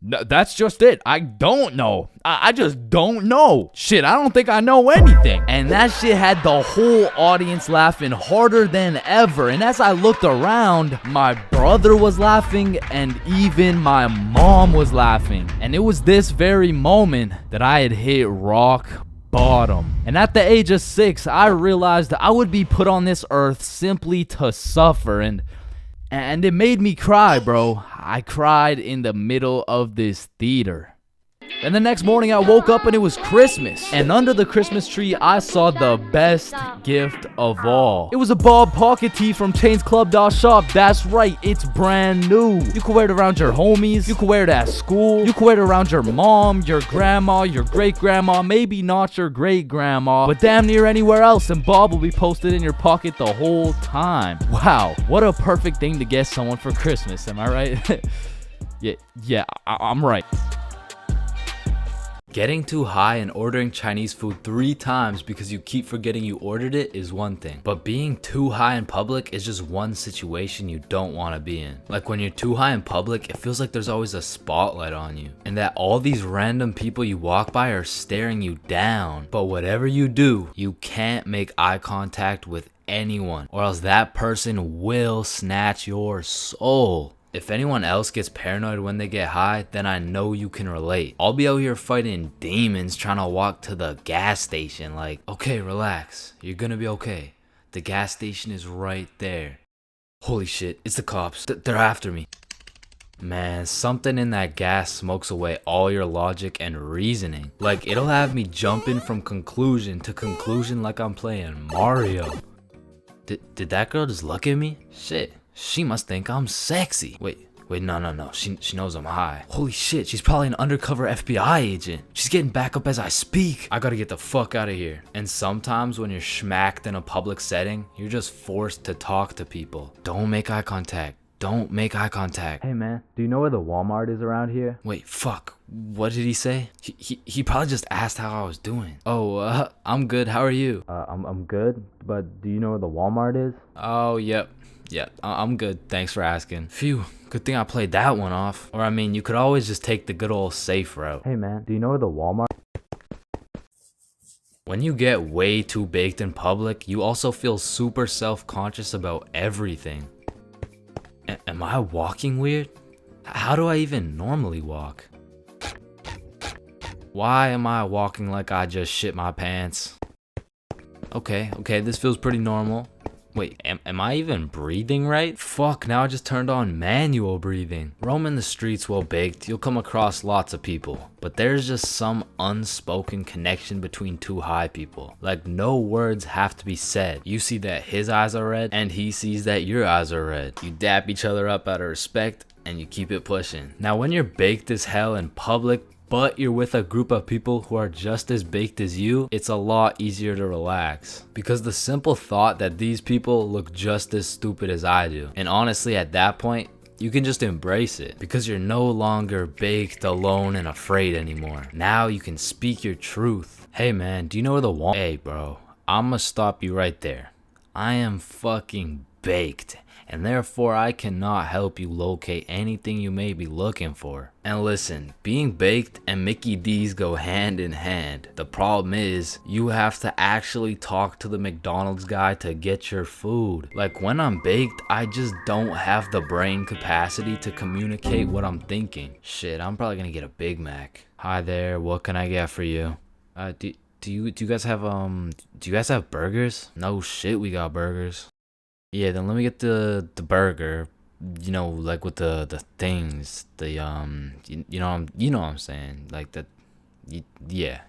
That's just it. I don't know. I just don't know. Shit, I don't think I know anything. And that shit had the whole audience laughing harder than ever. And as I looked around, my brother was laughing and even my mom was laughing. And it was this very moment that I had hit rock bottom. And at the age of 6, I realized I would be put on this earth simply to suffer, and it made me cry, bro. I cried in the middle of this theater. And the next morning I woke up and it was Christmas. And under the Christmas tree, I saw the best gift of all. It was a Bob pocket tee from ChainsClub.shop. That's right, it's brand new. You can wear it around your homies. You can wear it at school. You can wear it around your mom, your grandma, your great-grandma, maybe not your great-grandma, but damn near anywhere else. And Bob will be posted in your pocket the whole time. Wow, what a perfect thing to get someone for Christmas, am I right? yeah, I'm right. Getting too high and ordering Chinese food 3 times because you keep forgetting you ordered it is one thing. But being too high in public is just one situation you don't want to be in. Like when you're too high in public, it feels like there's always a spotlight on you. And that all these random people you walk by are staring you down. But whatever you do, you can't make eye contact with anyone, or else that person will snatch your soul. If anyone else gets paranoid when they get high, then I know you can relate. I'll be out here fighting demons trying to walk to the gas station like, okay, relax, you're gonna be okay. The gas station is right there. Holy shit, it's the cops. They're after me. Man, something in that gas smokes away all your logic and reasoning. Like, it'll have me jumping from conclusion to conclusion like I'm playing Mario. Did that girl just look at me? Shit. She must think I'm sexy. Wait, no. She knows I'm high. Holy shit, she's probably an undercover FBI agent. She's getting back up as I speak. I gotta get the fuck out of here. And sometimes when you're schmacked in a public setting, you're just forced to talk to people. Don't make eye contact. Don't make eye contact. Hey man, do you know where the Walmart is around here? Wait, fuck. What did he say? He probably just asked how I was doing. Oh, I'm good. How are you? I'm good, but do you know where the Walmart is? Oh, yep. Yeah, I'm good. Thanks for asking. Phew, good thing I played that one off. Or I mean, you could always just take the good old safe route. Hey man, do you know where the Walmart? When you get way too baked in public, you also feel super self-conscious about everything. Am I walking weird? How do I even normally walk? Why am I walking like I just shit my pants? Okay, this feels pretty normal. Wait, am I even breathing right? Fuck, now I just turned on manual breathing. Roaming the streets well baked, you'll come across lots of people. But there's just some unspoken connection between two high people. Like no words have to be said. You see that his eyes are red, and he sees that your eyes are red. You dap each other up out of respect, and you keep it pushing. Now when you're baked as hell in public, but you're with a group of people who are just as baked as you, it's a lot easier to relax. Because the simple thought that these people look just as stupid as I do. And honestly, at that point, you can just embrace it. Because you're no longer baked, alone, and afraid anymore. Now you can speak your truth. Hey man, do you know where the Walmart? Hey bro, I'ma stop you right there. I am fucking baked. And therefore I cannot help you locate anything you may be looking for. And listen, being baked and Mickey D's go hand in hand. The problem is, you have to actually talk to the McDonald's guy to get your food. Like when I'm baked, I just don't have the brain capacity to communicate what I'm thinking. Shit, I'm probably gonna get a Big Mac. Hi there, what can I get for you? Do you guys have burgers? No shit, we got burgers. Yeah, then let me get the burger, you know, like with the things, the you know what I'm saying, like that, yeah.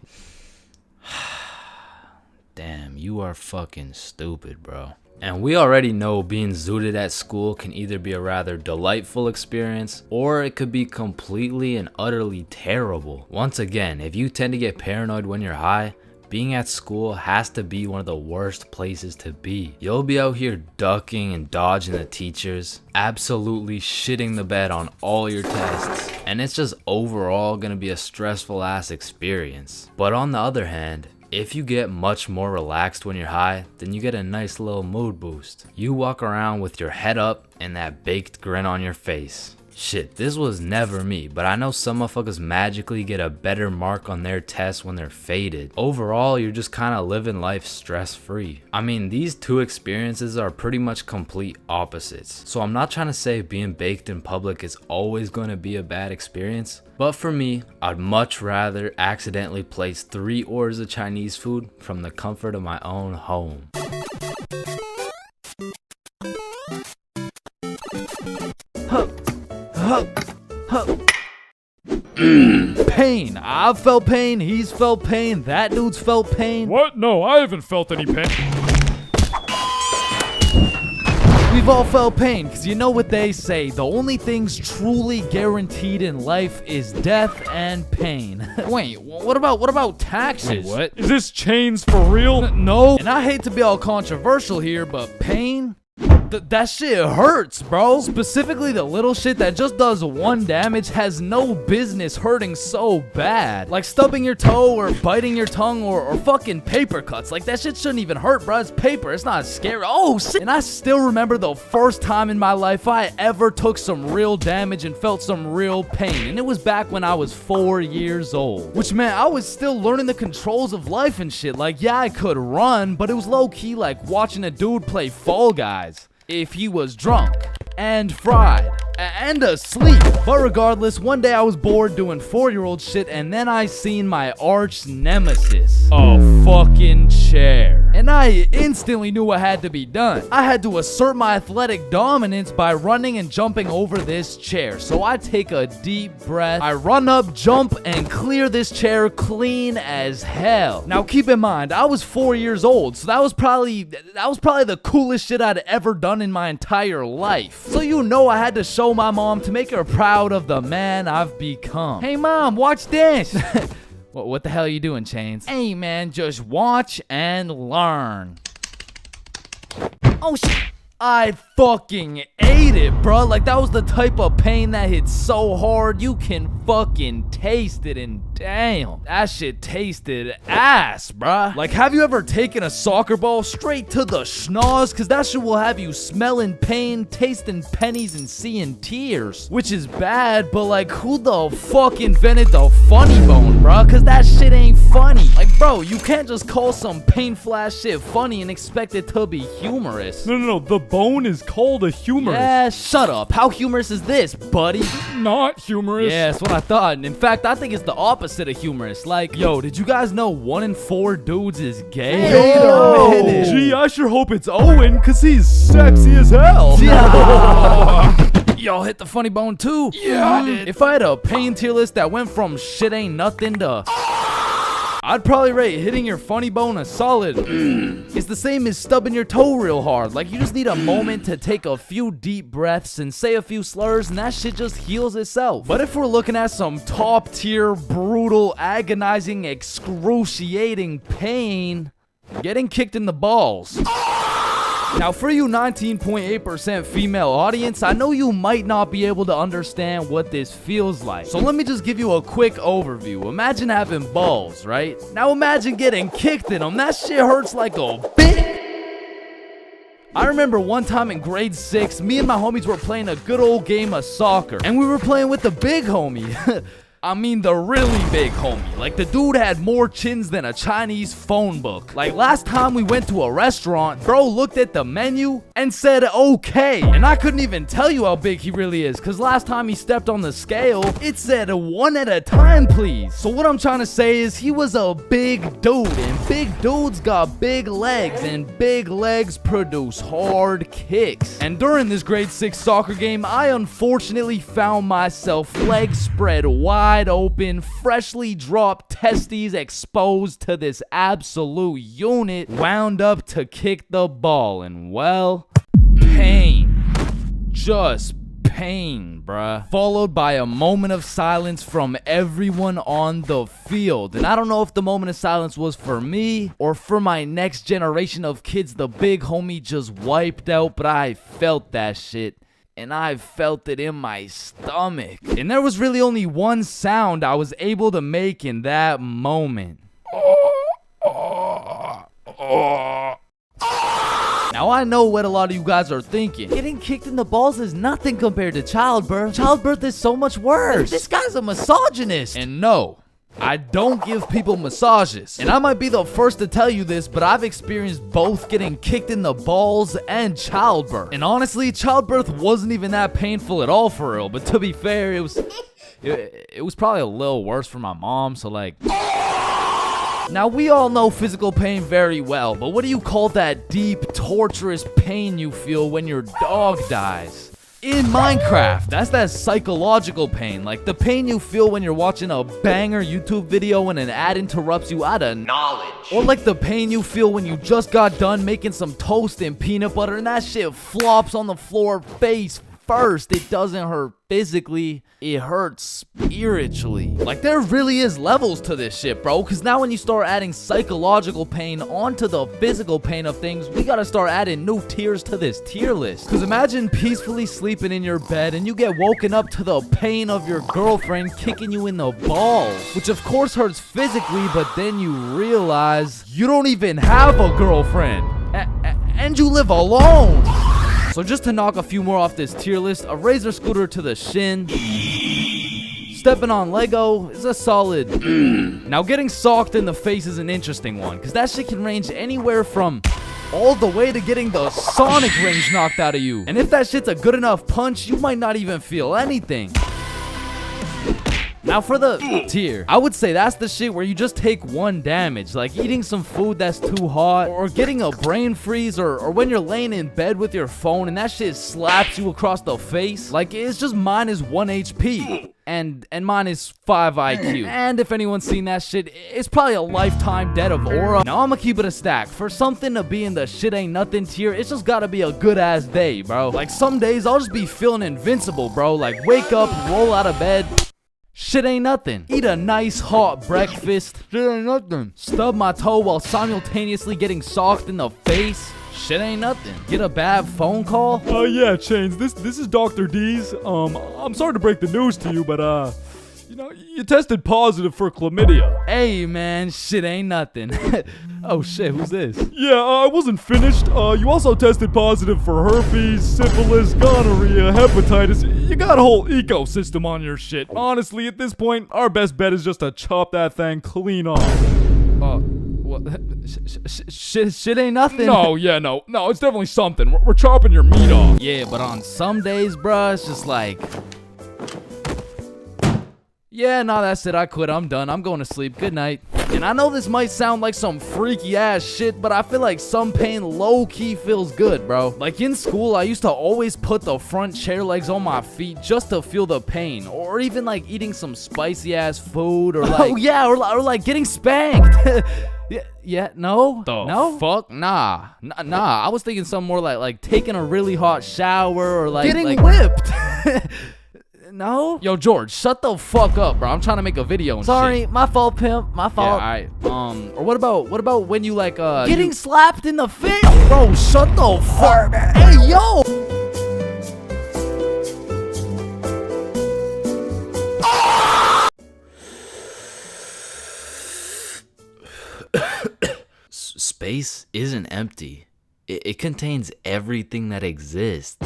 Damn, you are fucking stupid, bro. And we already know being zooted at school can either be a rather delightful experience, or it could be completely and utterly terrible. Once again, if you tend to get paranoid when you're high, being at school has to be one of the worst places to be. You'll be out here ducking and dodging the teachers, absolutely shitting the bed on all your tests, and it's just overall gonna be a stressful ass experience. But on the other hand, if you get much more relaxed when you're high, then you get a nice little mood boost. You walk around with your head up and that baked grin on your face. Shit, this was never me, but I know some motherfuckers magically get a better mark on their tests when they're faded. Overall, you're just kinda living life stress-free. I mean, these two experiences are pretty much complete opposites. So I'm not trying to say being baked in public is always gonna be a bad experience, but for me, I'd much rather accidentally place 3 orders of Chinese food from the comfort of my own home. Pain. I've felt pain. He's felt pain. That dude's felt pain. What? No, I haven't felt any pain. We've all felt pain, because you know what they say, the only things truly guaranteed in life is death and pain. Wait, what about taxes? Wait, what? Is this chains for real? No. And I hate to be all controversial here, but pain? That shit hurts, bro. Specifically, the little shit that just does 1 damage has no business hurting so bad. Like stubbing your toe or biting your tongue or fucking paper cuts. Like that shit shouldn't even hurt, bro. It's paper. It's not scary. Oh, shit. And I still remember the first time in my life I ever took some real damage and felt some real pain. And it was back when I was 4 years old. Which meant I was still learning the controls of life and shit. Like, yeah, I could run, but it was low-key like watching a dude play Fall Guys. If he was drunk and fried and asleep. But regardless, one day I was bored doing 4-year-old shit, and then I seen my arch nemesis, a fucking chair. And I instantly knew what had to be done. I had to assert my athletic dominance by running and jumping over this chair. So I take a deep breath, I run up, jump, and clear this chair clean as hell. Now keep in mind, I was 4 years old, so that was probably the coolest shit I'd ever done in my entire life. So you know I had to show my mom to make her proud of the man I've become. Hey mom, watch this. What the hell are you doing, Chains? Hey man, just watch and learn. Oh shit. I fucking ate it, bro. Like, that was the type of pain that hits so hard you can fucking taste it, and damn, that shit tasted ass, bruh. Like, have you ever taken a soccer ball straight to the schnoz? Cause that shit will have you smelling pain, tasting pennies, and seeing tears. Which is bad, but like, who the fuck invented the funny bone, bruh? Cause that shit ain't funny. Like, bro, you can't just call some painful ass shit funny and expect it to be humorous. No, the bone is called a humorous. Yeah, shut up. How humorous is this, buddy? Not humorous. Yeah, that's what I thought. And in fact, I think it's the opposite of humorous. Like, yo, did you guys know 1 in 4 dudes is gay? Wait a minute. Gee, I sure hope it's Owen, cause he's sexy as hell. Y'all hit the funny bone too? Yeah, I did. If I had a pain tier list that went from shit ain't nothing to I'd probably rate hitting your funny bone a solid. It's the same as stubbing your toe real hard. Like, you just need a moment to take a few deep breaths and say a few slurs, and that shit just heals itself. But if we're looking at some top tier, brutal, agonizing, excruciating pain, getting kicked in the balls. Now, for you 19.8% female audience, I know you might not be able to understand what this feels like. So let me just give you a quick overview. Imagine having balls, right? Now imagine getting kicked in them. That shit hurts like a bitch. I remember one time in grade 6, me and my homies were playing a good old game of soccer. And we were playing with the big homie. I mean the really big homie. Like, the dude had more chins than a Chinese phone book. Like, last time we went to a restaurant, bro looked at the menu and said okay. And I couldn't even tell you how big he really is, cause last time he stepped on the scale, it said 1 at a time, please. So what I'm trying to say is he was a big dude, and big dudes got big legs, and big legs produce hard kicks. And during this grade 6 soccer game, I unfortunately found myself legs spread wide open, freshly dropped testes exposed to this absolute unit, wound up to kick the ball, and well, pain. Just pain, bruh. Followed by a moment of silence from everyone on the field. And I don't know if the moment of silence was for me or for my next generation of kids the big homie just wiped out, but I felt that shit. And I felt it in my stomach. And there was really only one sound I was able to make in that moment. Now I know what a lot of you guys are thinking. Getting kicked in the balls is nothing compared to childbirth. Childbirth is so much worse. This guy's a misogynist. And no, I don't give people massages. And I might be the first to tell you this, but I've experienced both getting kicked in the balls and childbirth. And honestly, childbirth wasn't even that painful at all for real. But to be fair, it was probably a little worse for my mom, so like... Now, we all know physical pain very well, but what do you call that deep, torturous pain you feel when your dog dies? In Minecraft, that's that psychological pain, like the pain you feel when you're watching a banger YouTube video and an ad interrupts you out of knowledge. Or like the pain you feel when you just got done making some toast and peanut butter and that shit flops on the floor face first. It doesn't hurt physically, it hurts spiritually. Like, there really is levels to this shit, bro, because now when you start adding psychological pain onto the physical pain of things, we gotta start adding new tiers to this tier list. Because imagine peacefully sleeping in your bed and you get woken up to the pain of your girlfriend kicking you in the balls, which of course hurts physically, but then you realize you don't even have a girlfriend and you live alone. So just to knock a few more off this tier list, a razor scooter to the shin. Stepping on Lego is a solid. Now getting socked in the face is an interesting one, because that shit can range anywhere from all the way to getting the Sonic rings knocked out of you. And if that shit's a good enough punch, you might not even feel anything. Now for the tier, I would say that's the shit where you just take one damage, like eating some food that's too hot, or getting a brain freeze, or when you're laying in bed with your phone and that shit slaps you across the face. Like, it's just minus 1 HP. And minus 5 IQ. And if anyone's seen that shit, it's probably a lifetime debt of aura. Now I'ma keep it a stack. For something to be in the shit ain't nothing tier, it's just gotta be a good ass day, bro. Like, some days I'll just be feeling invincible, bro. Like, wake up, roll out of bed, shit ain't nothing. Eat a nice hot breakfast, shit ain't nothing. Stub my toe while simultaneously getting socked in the face, shit ain't nothing. Get a bad phone call? Yeah, Chains, this is Dr. D's. I'm sorry to break the news to you, but, you know, you tested positive for chlamydia. Hey, man, shit ain't nothing. Oh, shit, who's this? Yeah, I wasn't finished. You also tested positive for herpes, syphilis, gonorrhea, hepatitis. You got a whole ecosystem on your shit. Honestly, at this point, our best bet is just to chop that thing clean off. What? Shit ain't nothing. No, it's definitely something. We're chopping your meat off. Yeah, but on some days, bruh, it's just like... Yeah, nah, that's it. I quit. I'm done. I'm going to sleep. Good night. And I know this might sound like some freaky ass shit, but I feel like some pain low-key feels good, bro. Like in school, I used to always put the front chair legs on my feet just to feel the pain. Or even like eating some spicy ass food, or like... Oh yeah, or like getting spanked. No? No? Fuck? Nah. I was thinking something more like taking a really hot shower, or like... Getting whipped. No? Yo, George, shut the fuck up, bro. I'm trying to make a video and Sorry, shit. my fault, pimp. My fault. Yeah, alright. Or what about when you like Getting slapped in the face? Bro, shut the fuck. Hey, yo! Space isn't empty. It contains everything that exists.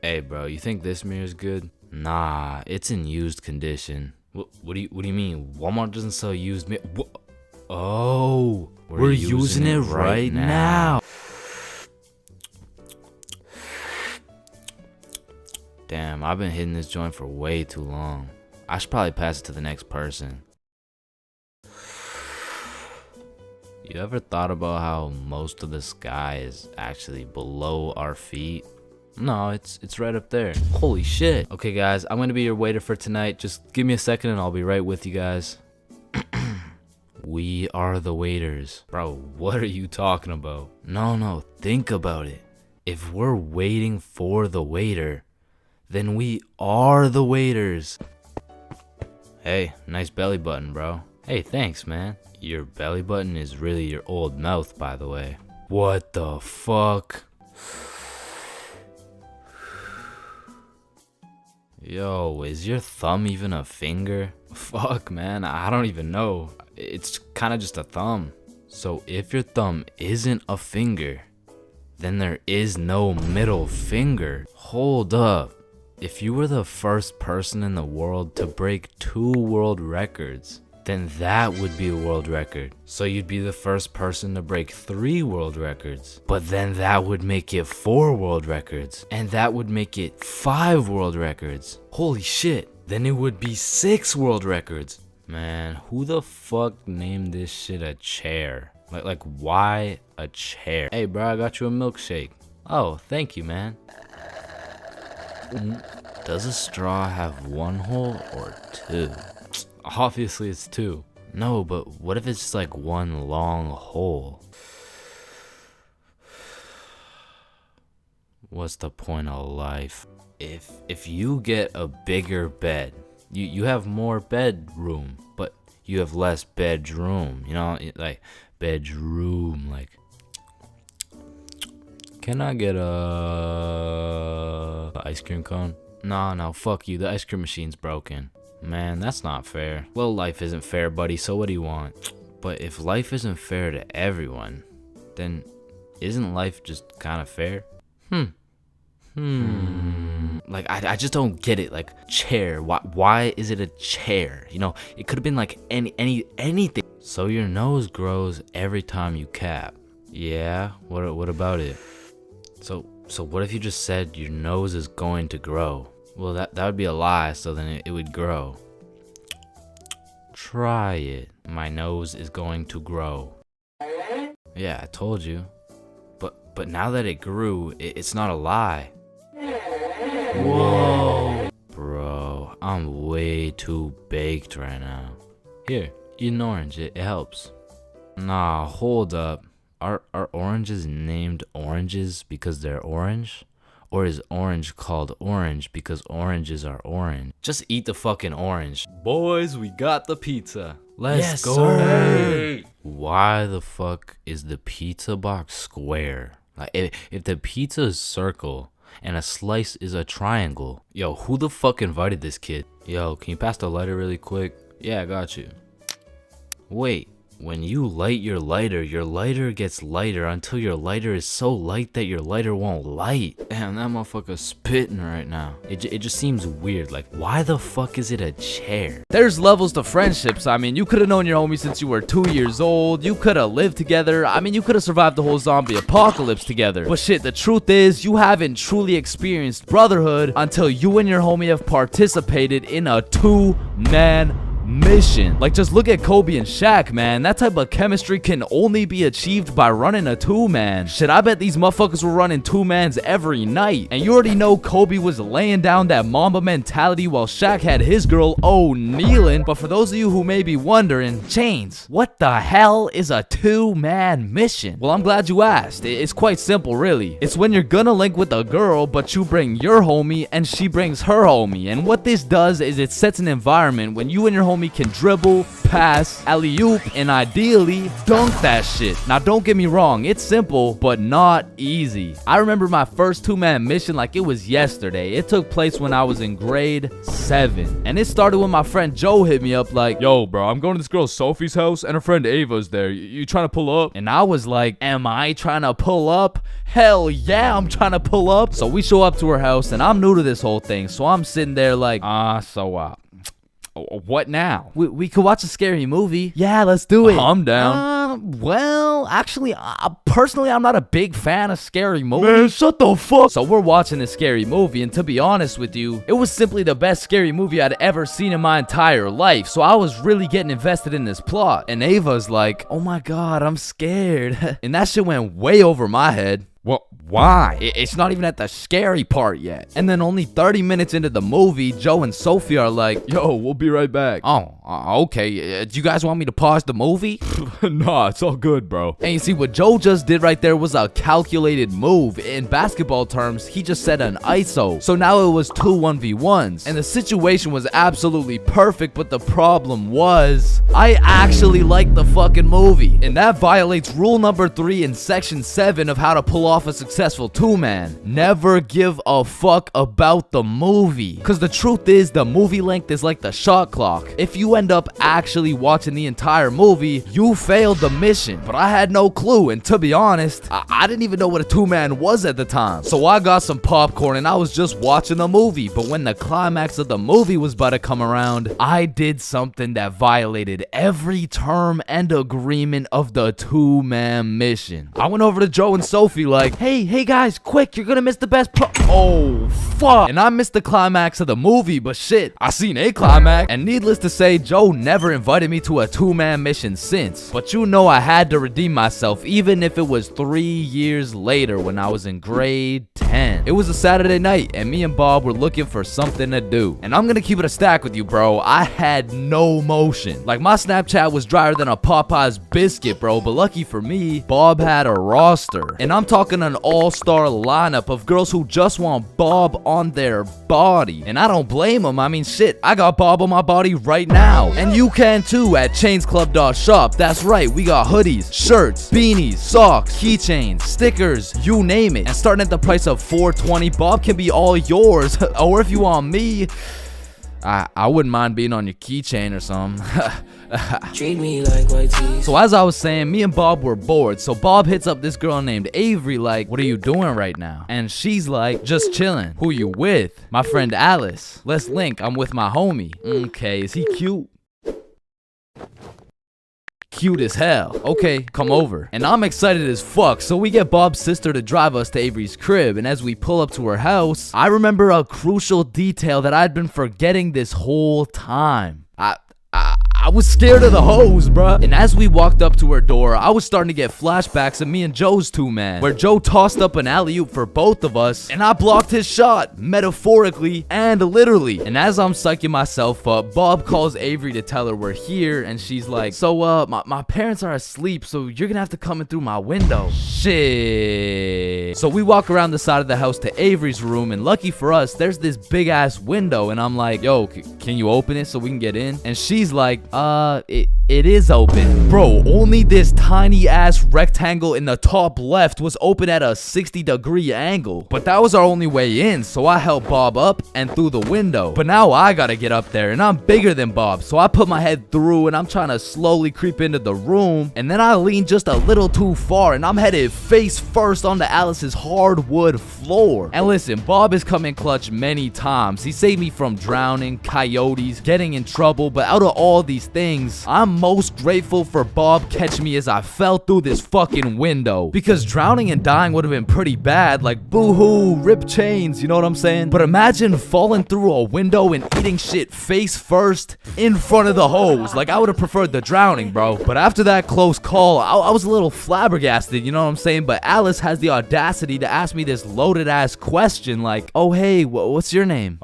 Hey, bro, you think this mirror's good? Nah, it's in used condition. What do you mean? Walmart doesn't sell used mirror? Oh, we're using it right now. Damn, I've been hitting this joint for way too long. I should probably pass it to the next person. You ever thought about how most of the sky is actually below our feet? No, it's right up there. Holy shit. Okay, guys, I'm gonna be your waiter for tonight. Just give me a second and I'll be right with you guys. We are the waiters. Bro, what are you talking about? No, think about it. If we're waiting for the waiter, then we are the waiters. Hey, nice belly button, bro. Hey, thanks, man. Your belly button is really your old mouth, by the way. What the fuck? Yo, is your thumb even a finger? Fuck, man, I don't even know. It's kind of just a thumb. So if your thumb isn't a finger, then there is no middle finger. Hold up. If you were the first person in the world to break 2 world records, then that would be a world record. So you'd be the first person to break 3 world records. But then that would make it 4 world records. And that would make it 5 world records. Holy shit. Then it would be 6 world records. Man, who the fuck named this shit a chair? Like why a chair? Hey bro, I got you a milkshake. Oh, thank you, man. Does a straw have 1 hole or 2? Obviously it's 2. No, but what if it's just like 1 long hole? What's the point of life? If you get a bigger bed, you have more bedroom, but you have less bedroom, you know, like bedroom, like. Can I get a ice cream cone? No, fuck you, the ice cream machine's broken. Man, that's not fair. Well, life isn't fair, buddy, so what do you want? But if life isn't fair to everyone, then isn't life just kind of fair? Like, I just don't get it. Like, chair. Why is it a chair? You know, it could have been like anything. So your nose grows every time you cap. Yeah, what about it? So what if you just said your nose is going to grow? Well, that would be a lie, so then it would grow. Try it. My nose is going to grow. Yeah, I told you. But now that it grew, it's not a lie. Whoa. Bro, I'm way too baked right now. Here, eat an orange, it helps. Nah, hold up. Are oranges named oranges because they're orange? Or is orange called orange because oranges are orange? Just eat the fucking orange. Boys, we got the pizza. Let's go. Sir. Why the fuck is the pizza box square? Like, if the pizza is circle and a slice is a triangle. Yo, who the fuck invited this kid? Yo, can you pass the lighter really quick? Yeah, I got you. Wait. When you light your lighter gets lighter until your lighter is so light that your lighter won't light. Damn, that motherfucker's spitting right now. It just seems weird. Like, why the fuck is it a chair? There's levels to friendships. I mean, you could have known your homie since you were 2 years old. You could have lived together. I mean, you could have survived the whole zombie apocalypse together. But shit, the truth is, you haven't truly experienced brotherhood until you and your homie have participated in a 2-man mission. Like, just look at Kobe and Shaq, man. That type of chemistry can only be achieved by running a 2-man. Shit, I bet these motherfuckers were running 2-mans every night. And you already know Kobe was laying down that Mamba mentality while Shaq had his girl kneeling. But for those of you who may be wondering, Chains, what the hell is a 2-man mission? Well, I'm glad you asked. It's quite simple, really. It's when you're gonna link with a girl, but you bring your homie and she brings her homie. And what this does is it sets an environment when you and your homie can dribble, pass, alley-oop, and ideally dunk that shit. Now, don't get me wrong, it's simple, but not easy. I remember my first 2-man mission like it was yesterday. It took place when I was in grade 7. And it started when my friend Joe hit me up like, yo, bro, I'm going to this girl Sophie's house and her friend Ava's there. You trying to pull up? And I was like, am I trying to pull up? Hell yeah, I'm trying to pull up. So we show up to her house, and I'm new to this whole thing. So I'm sitting there like, what now? We could watch a scary movie. Yeah, let's do it. I'm down. Well, actually, personally, I'm not a big fan of scary movies. Man, shut the fuck. So we're watching this scary movie, and to be honest with you, it was simply the best scary movie I'd ever seen in my entire life. So I was really getting invested in this plot. And Ava's like, oh my god, I'm scared. And that shit went way over my head. Well, why? It's not even at the scary part yet. And then only 30 minutes into the movie, Joe and Sophie are like, yo, we'll be right back. Oh, okay. Do you guys want me to pause the movie? Nah, it's all good, bro. And you see, what Joe just did right there was a calculated move. In basketball terms, he just set an ISO. So now it was 2 1v1s. And the situation was absolutely perfect, but the problem was, I actually liked the fucking movie. And that violates rule number 3 in section 7 of how to pull off a successful successful two-man. Never give a fuck about the movie. Cause the truth is, the movie length is like the shot clock. If you end up actually watching the entire movie, you failed the mission. But I had no clue, and to be honest, I didn't even know what a two-man was at the time. So I got some popcorn and I was just watching the movie. But when the climax of the movie was about to come around, I did something that violated every term and agreement of the two-man mission. I went over to Joe and Sophie like, hey guys, quick, you're gonna miss the best oh, fuck. And I missed the climax of the movie, but shit, I seen a climax. And needless to say, Joe never invited me to a two-man mission since. But you know I had to redeem myself, even if it was 3 years later when I was in grade 10. It was a Saturday night, and me and Bob were looking for something to do. And I'm gonna keep it a stack with you, bro. I had no motion. Like, my Snapchat was drier than a Popeye's biscuit, bro. But lucky for me, Bob had a roster. And I'm talking an all-star lineup of girls who just want Bob on their body. And I don't blame them. I mean, shit, I got Bob on my body right now. And you can too at chainsclub.shop. That's right, we got hoodies, shirts, beanies, socks, keychains, stickers, you name it. And starting at the price of $4.20, Bob can be all yours. Or if you want me, I wouldn't mind being on your keychain or something. Treat me like white teeth. So as I was saying, me and Bob were bored. So Bob hits up this girl named Avery like, what are you doing right now? And she's like, just chilling. Who you with? My friend Alice. Let's link. I'm with my homie. Okay, is he cute? Cute as hell. Okay, come over. And I'm excited as fuck, so we get Bob's sister to drive us to Avery's crib, and as we pull up to her house, I remember a crucial detail that I'd been forgetting this whole time. I was scared of the hoes, bruh. And as we walked up to her door, I was starting to get flashbacks of me and Joe's two-man, where Joe tossed up an alley-oop for both of us, and I blocked his shot, metaphorically and literally. And as I'm psyching myself up, Bob calls Avery to tell her we're here, and she's like, so, my parents are asleep, so you're gonna have to come in through my window. Shit. So we walk around the side of the house to Avery's room, and lucky for us, there's this big-ass window, and I'm like, yo, can you open it so we can get in? And she's like, it is open. Bro, only this tiny ass rectangle in the top left was open at a 60-degree angle. But that was our only way in, so I helped Bob up and through the window. But now I gotta get up there, and I'm bigger than Bob, so I put my head through, and I'm trying to slowly creep into the room, and then I lean just a little too far, and I'm headed face first onto Alice's hardwood floor. And listen, Bob has come in clutch many times. He saved me from drowning, coyotes, getting in trouble, but out of all these things, I'm most grateful for Bob catching me as I fell through this fucking window, because drowning and dying would have been pretty bad, like boo-hoo, rip chains, you know what I'm saying? But imagine falling through a window and eating shit face first in front of the hose. Like, I would have preferred the drowning, bro. But after that close call, I was a little flabbergasted, you know what I'm saying? But Alice has the audacity to ask me this loaded ass question like, oh hey, what's your name?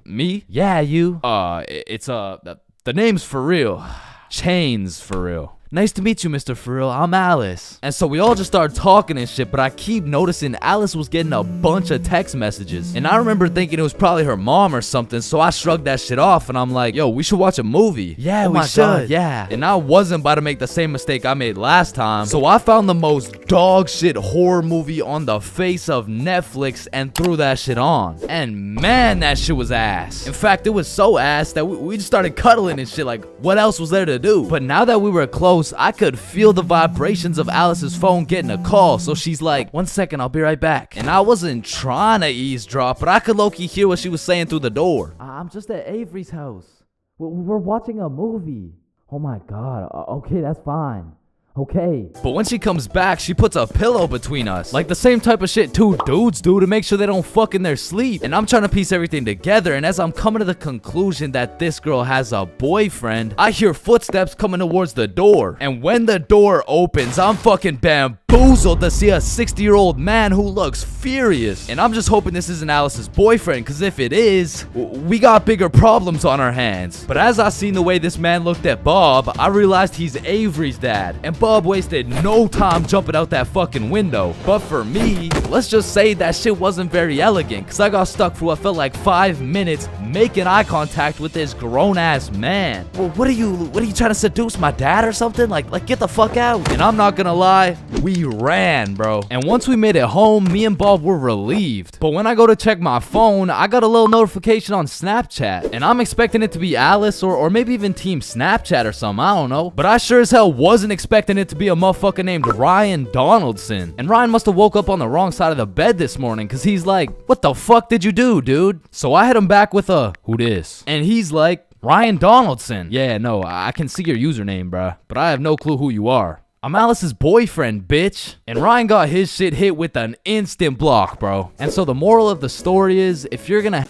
Me? Yeah, you. The name's for real. Chains for real. Nice to meet you, Mr. Frill. I'm Alice. And so we all just started talking and shit, but I keep noticing Alice was getting a bunch of text messages. And I remember thinking it was probably her mom or something, so I shrugged that shit off and I'm like, yo, we should watch a movie. Yeah, we should. God, yeah. And I wasn't about to make the same mistake I made last time, so I found the most dog shit horror movie on the face of Netflix and threw that shit on. And man, that shit was ass. In fact, it was so ass that we just started cuddling and shit, like, what else was there to do? But now that we were close, I could feel the vibrations of Alice's phone getting a call, so she's like, 1 second, I'll be right back. And I wasn't trying to eavesdrop, but I could low-key hear what she was saying through the door. I'm just at Avery's house. We're watching a movie. Oh my god, okay, that's fine. Okay. But when she comes back, she puts a pillow between us. Like the same type of shit two dudes do to make sure they don't fuck in their sleep. And I'm trying to piece everything together, and as I'm coming to the conclusion that this girl has a boyfriend, I hear footsteps coming towards the door. And when the door opens, I'm fucking bamboozled to see a 60-year-old man who looks furious. And I'm just hoping this isn't Alice's boyfriend, because if it is, we got bigger problems on our hands. But as I seen the way this man looked at Bob, I realized he's Avery's dad. And Bob wasted no time jumping out that fucking window. But for me, let's just say that shit wasn't very elegant, because I got stuck for what felt like 5 minutes making eye contact with this grown-ass man. Well, what are you trying to seduce my dad or something? Like get the fuck out. And I'm not gonna lie, we we ran, bro. And once we made it home, me and Bob were relieved. But when I go to check my phone, I got a little notification on Snapchat. And I'm expecting it to be Alice or maybe even Team Snapchat or something, I don't know. But I sure as hell wasn't expecting it to be a motherfucker named Ryan Donaldson. And Ryan must have woke up on the wrong side of the bed this morning, cause he's like, what the fuck did you do, dude? So I hit him back with a, who dis? And he's like, Ryan Donaldson. Yeah, no, I can see your username, bruh, but I have no clue who you are. I'm Alice's boyfriend, bitch. And Ryan got his shit hit with an instant block, bro. And so the moral of the story is, if you're gonna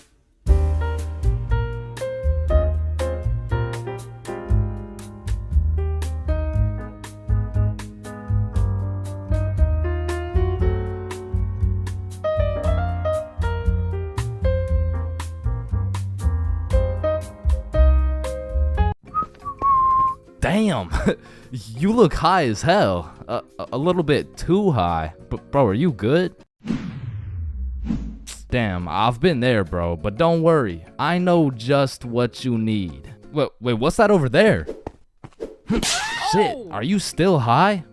damn, you look high as hell. A little bit too high. But bro, are you good? Damn, I've been there, bro. But don't worry, I know just what you need. Wait, what's that over there? Shit, are you still high?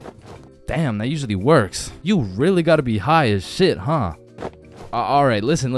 Damn, that usually works. You really gotta be high as shit, huh? Alright, listen.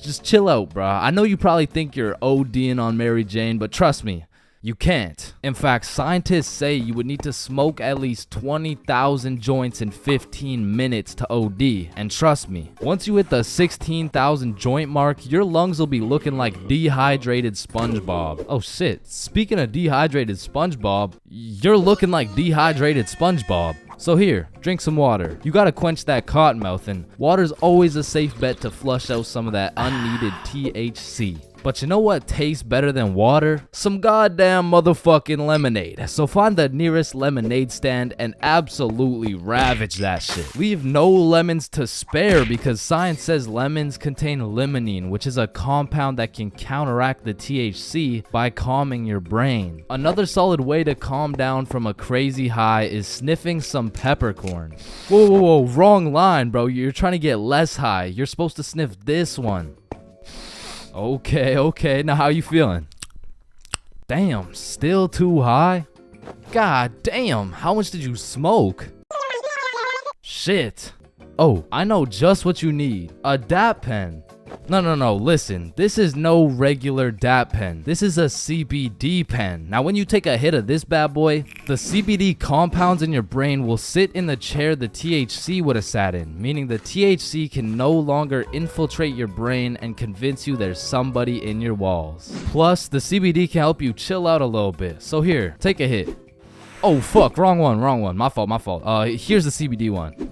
Just chill out, bro. I know you probably think you're ODing on Mary Jane, but trust me, you can't. In fact, scientists say you would need to smoke at least 20,000 joints in 15 minutes to OD. And trust me, once you hit the 16,000 joint mark, your lungs will be looking like dehydrated SpongeBob. Oh shit, speaking of dehydrated SpongeBob, you're looking like dehydrated SpongeBob. So here, drink some water. You gotta quench that cottonmouth, and water's always a safe bet to flush out some of that unneeded THC. But you know what tastes better than water? Some goddamn motherfucking lemonade. So find the nearest lemonade stand and absolutely ravage that shit. Leave no lemons to spare because science says lemons contain limonene, which is a compound that can counteract the THC by calming your brain. Another solid way to calm down from a crazy high is sniffing some peppercorn. Whoa, wrong line, bro. You're trying to get less high. You're supposed to sniff this one. Okay, now how you feeling? Damn, still too high? God damn, how much did you smoke? Shit. Oh, I know just what you need. A DAP pen. No, listen. This is no regular DAP pen. This is a CBD pen. Now, when you take a hit of this bad boy, the CBD compounds in your brain will sit in the chair the THC would have sat in, meaning the THC can no longer infiltrate your brain and convince you there's somebody in your walls. Plus, the CBD can help you chill out a little bit. So here, take a hit. Oh, fuck. Wrong one. My fault. Here's the CBD one.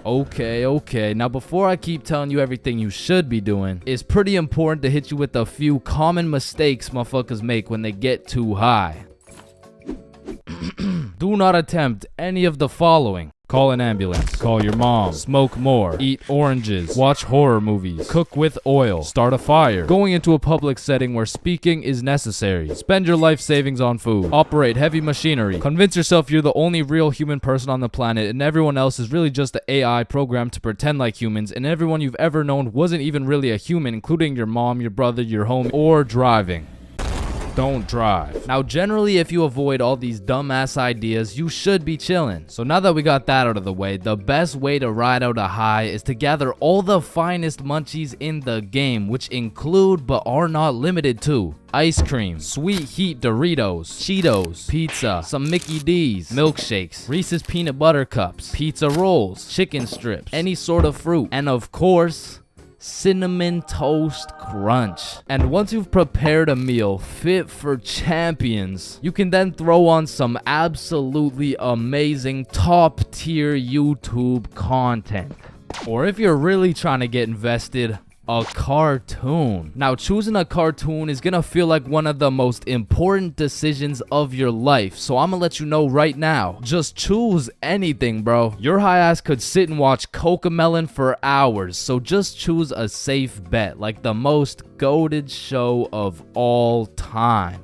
Okay. Now, before I keep telling you everything you should be doing, it's pretty important to hit you with a few common mistakes motherfuckers make when they get too high. Do not attempt any of the following. Call an ambulance. Call your mom. Smoke more. Eat oranges. Watch horror movies. Cook with oil. Start a fire. Going into a public setting where speaking is necessary. Spend your life savings on food. Operate heavy machinery. Convince yourself you're the only real human person on the planet and everyone else is really just an AI programmed to pretend like humans, and everyone you've ever known wasn't even really a human, including your mom, your brother, your homie, or driving. Don't drive. Now, generally, if you avoid all these dumbass ideas, you should be chilling. So now that we got that out of the way, the best way to ride out a high is to gather all the finest munchies in the game, which include but are not limited to ice cream, sweet heat Doritos, Cheetos, pizza, some Mickey D's, milkshakes, Reese's peanut butter cups, pizza rolls, chicken strips, any sort of fruit, and of course, Cinnamon Toast Crunch. And once you've prepared a meal fit for champions, you can then throw on some absolutely amazing top tier YouTube content. Or if you're really trying to get invested, a cartoon. Now, choosing a cartoon is gonna feel like one of the most important decisions of your life, so I'm gonna let you know right now, just choose anything, bro. Your high ass could sit and watch Cocomelon for hours, so just choose a safe bet, like the most goated show of all time.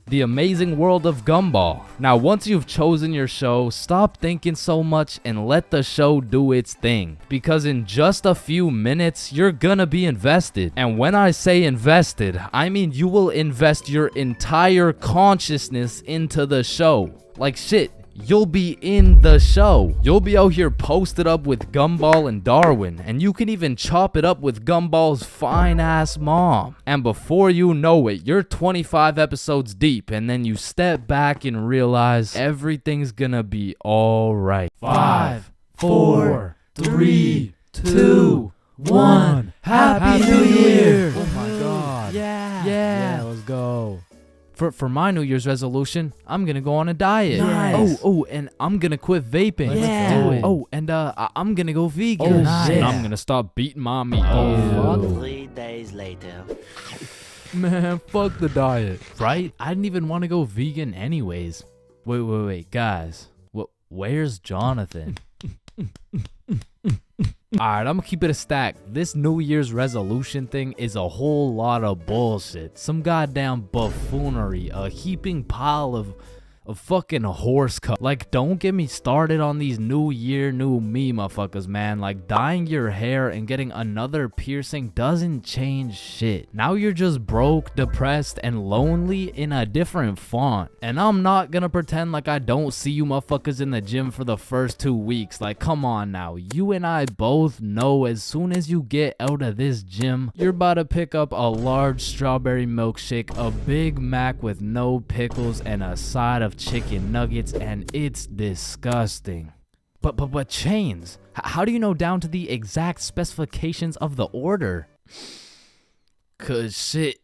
The Amazing World of Gumball. Now, once you've chosen your show, stop thinking so much and let the show do its thing. Because in just a few minutes, you're gonna be invested. And when I say invested, I mean you will invest your entire consciousness into the show. Like shit, you'll be in the show. You'll be out here posted up with Gumball and Darwin, and you can even chop it up with Gumball's fine ass mom. And before you know it, you're 25 episodes deep, and then you step back and realize everything's gonna be alright. 5, 4, 3, 2, 1. Happy New Year! Oh my god. Yeah, let's go. For my New Year's resolution, I'm gonna go on a diet. Nice. Oh, and I'm gonna quit vaping. Let's do it. Oh, and I'm gonna go vegan. Nice. And I'm gonna stop beating mommy. Oh. 3 days later. Man, fuck the diet. Right? I didn't even want to go vegan anyways. Wait, guys. Where's Jonathan? Alright, I'm gonna keep it a stack. This New Year's resolution thing is a whole lot of bullshit. Some goddamn buffoonery. A heaping pile of fucking horse cut. Like, don't get me started on these New Year, new me motherfuckers, man. Like, dyeing your hair and getting another piercing doesn't change shit. Now you're just broke, depressed, and lonely in a different font. And I'm not gonna pretend like I don't see you motherfuckers in the gym for the first 2 weeks. Like, come on now. You and I both know as soon as you get out of this gym, you're about to pick up a large strawberry milkshake, a Big Mac with no pickles, and a side of chicken nuggets, and it's disgusting. But Chains, how do you know down to the exact specifications of the order? Cause shit,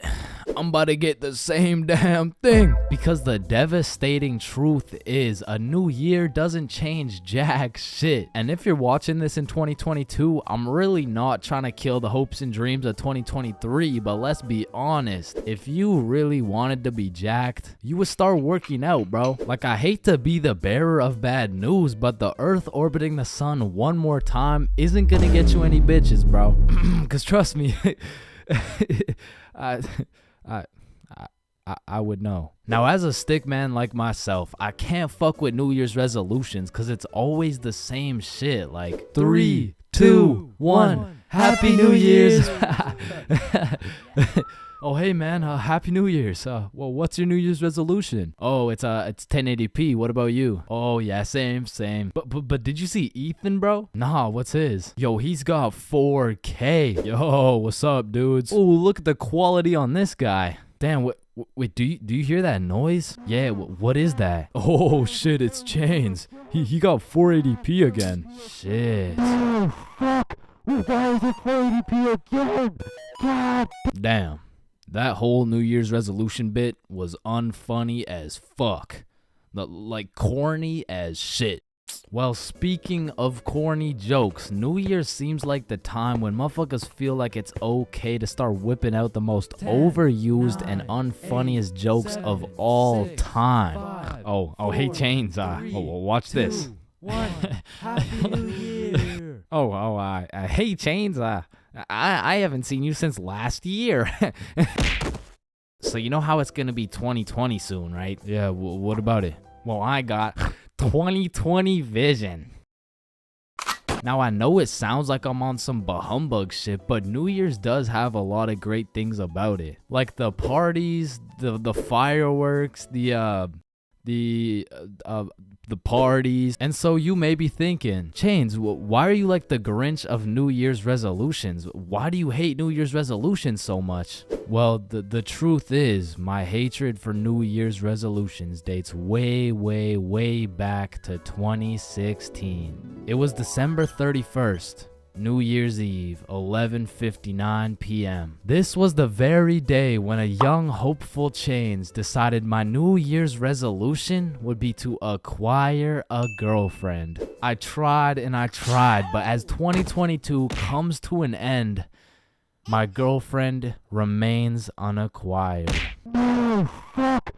I'm about to get the same damn thing. Because the devastating truth is a new year doesn't change jack shit. And if you're watching this in 2022, I'm really not trying to kill the hopes and dreams of 2023, but let's be honest. If you really wanted to be jacked, you would start working out, bro. Like, I hate to be the bearer of bad news, but the earth orbiting the sun one more time isn't gonna get you any bitches, bro. Cause trust me, I would know. Now, as a stick man like myself, I can't fuck with New Year's resolutions because it's always the same shit. Like 3, 2, 1, Happy New Year's. Oh, hey man, Happy New Year's. Well, what's your New Year's resolution? Oh, it's 1080p. What about you? Oh yeah, same. But did you see Ethan, bro? Nah, what's his? Yo, he's got 4K. Yo, what's up, dudes? Oh, look at the quality on this guy. Damn, wait, do you hear that noise? Yeah, what is that? Oh shit, it's Chains. He got 480p again. Shit. Oh fuck! Why is it 480p again? God. Damn. That whole New Year's resolution bit was unfunny as fuck. Like corny as shit. Well, speaking of corny jokes, New Year's seems like the time when motherfuckers feel like it's okay to start whipping out the most overused and unfunniest jokes of all time. Oh, hey Chains, watch this. Happy New Year. Hey Chains, I haven't seen you since last year. So you know how it's gonna be 2020 soon, right? Yeah, what about it? Well, I got 2020 vision. Now, I know it sounds like I'm on some bahumbug shit, but New Year's does have a lot of great things about it. Like the parties, the fireworks, the parties. And so you may be thinking, Chains, why are you like the Grinch of New Year's resolutions? Why do you hate New Year's resolutions so much? Well, the truth is, my hatred for New Year's resolutions dates way back to 2016. It was December 31st. New Year's Eve, 11:59 p.m. This was the very day when a young, hopeful Chains decided my New Year's resolution would be to acquire a girlfriend. I tried and I tried, but as 2022 comes to an end, my girlfriend remains unacquired. Oh, fuck!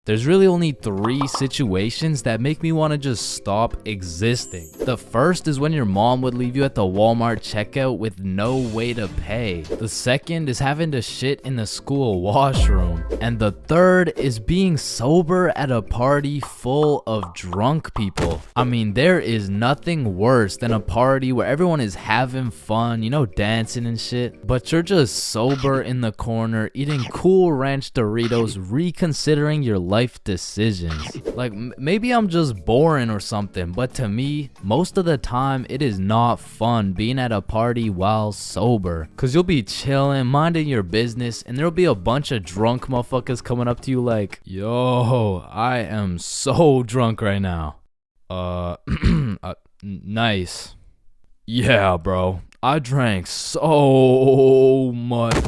There's really only 3 situations that make me want to just stop existing. The first is when your mom would leave you at the Walmart checkout with no way to pay. The second is having to shit in the school washroom. And the third is being sober at a party full of drunk people. I mean, there is nothing worse than a party where everyone is having fun, you know, dancing and shit, but you're just sober in the corner eating Cool Ranch Doritos, reconsidering reconsidering your life decisions. Like, maybe I'm just boring or something, but to me, most of the time, it is not fun being at a party while sober. Cause you'll be chilling, minding your business, and there'll be a bunch of drunk motherfuckers coming up to you like, yo, I am so drunk right now. Nice. Yeah, bro. I drank so much.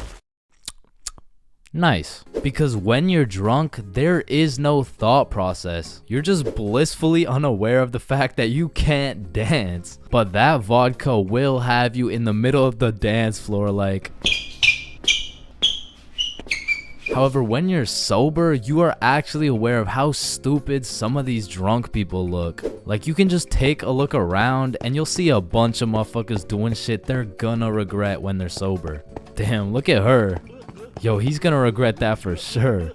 Nice. Because when you're drunk, there is no thought process. You're just blissfully unaware of the fact that you can't dance. But that vodka will have you in the middle of the dance floor like... However, when you're sober, you are actually aware of how stupid some of these drunk people look. Like, you can just take a look around and you'll see a bunch of motherfuckers doing shit they're gonna regret when they're sober. Damn, look at her. Yo, he's gonna regret that for sure.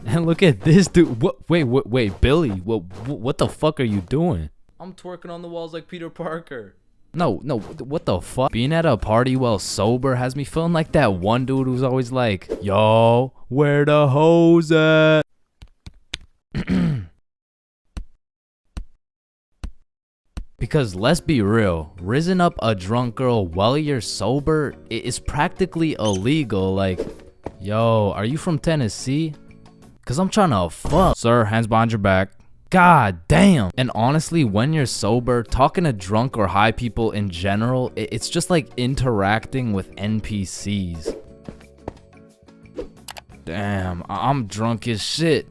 And look at this dude. What? Wait, Billy. What the fuck are you doing? I'm twerking on the walls like Peter Parker. No, what the fuck? Being at a party while sober has me feeling like that one dude who's always like, yo, where the hoes at? Because let's be real, rizzing up a drunk girl while you're sober is practically illegal. Like, yo, are you from Tennessee? Cause I'm trying to fuck. Sir, hands behind your back. God damn. And honestly, when you're sober, talking to drunk or high people in general, it's just like interacting with NPCs. Damn, I'm drunk as shit.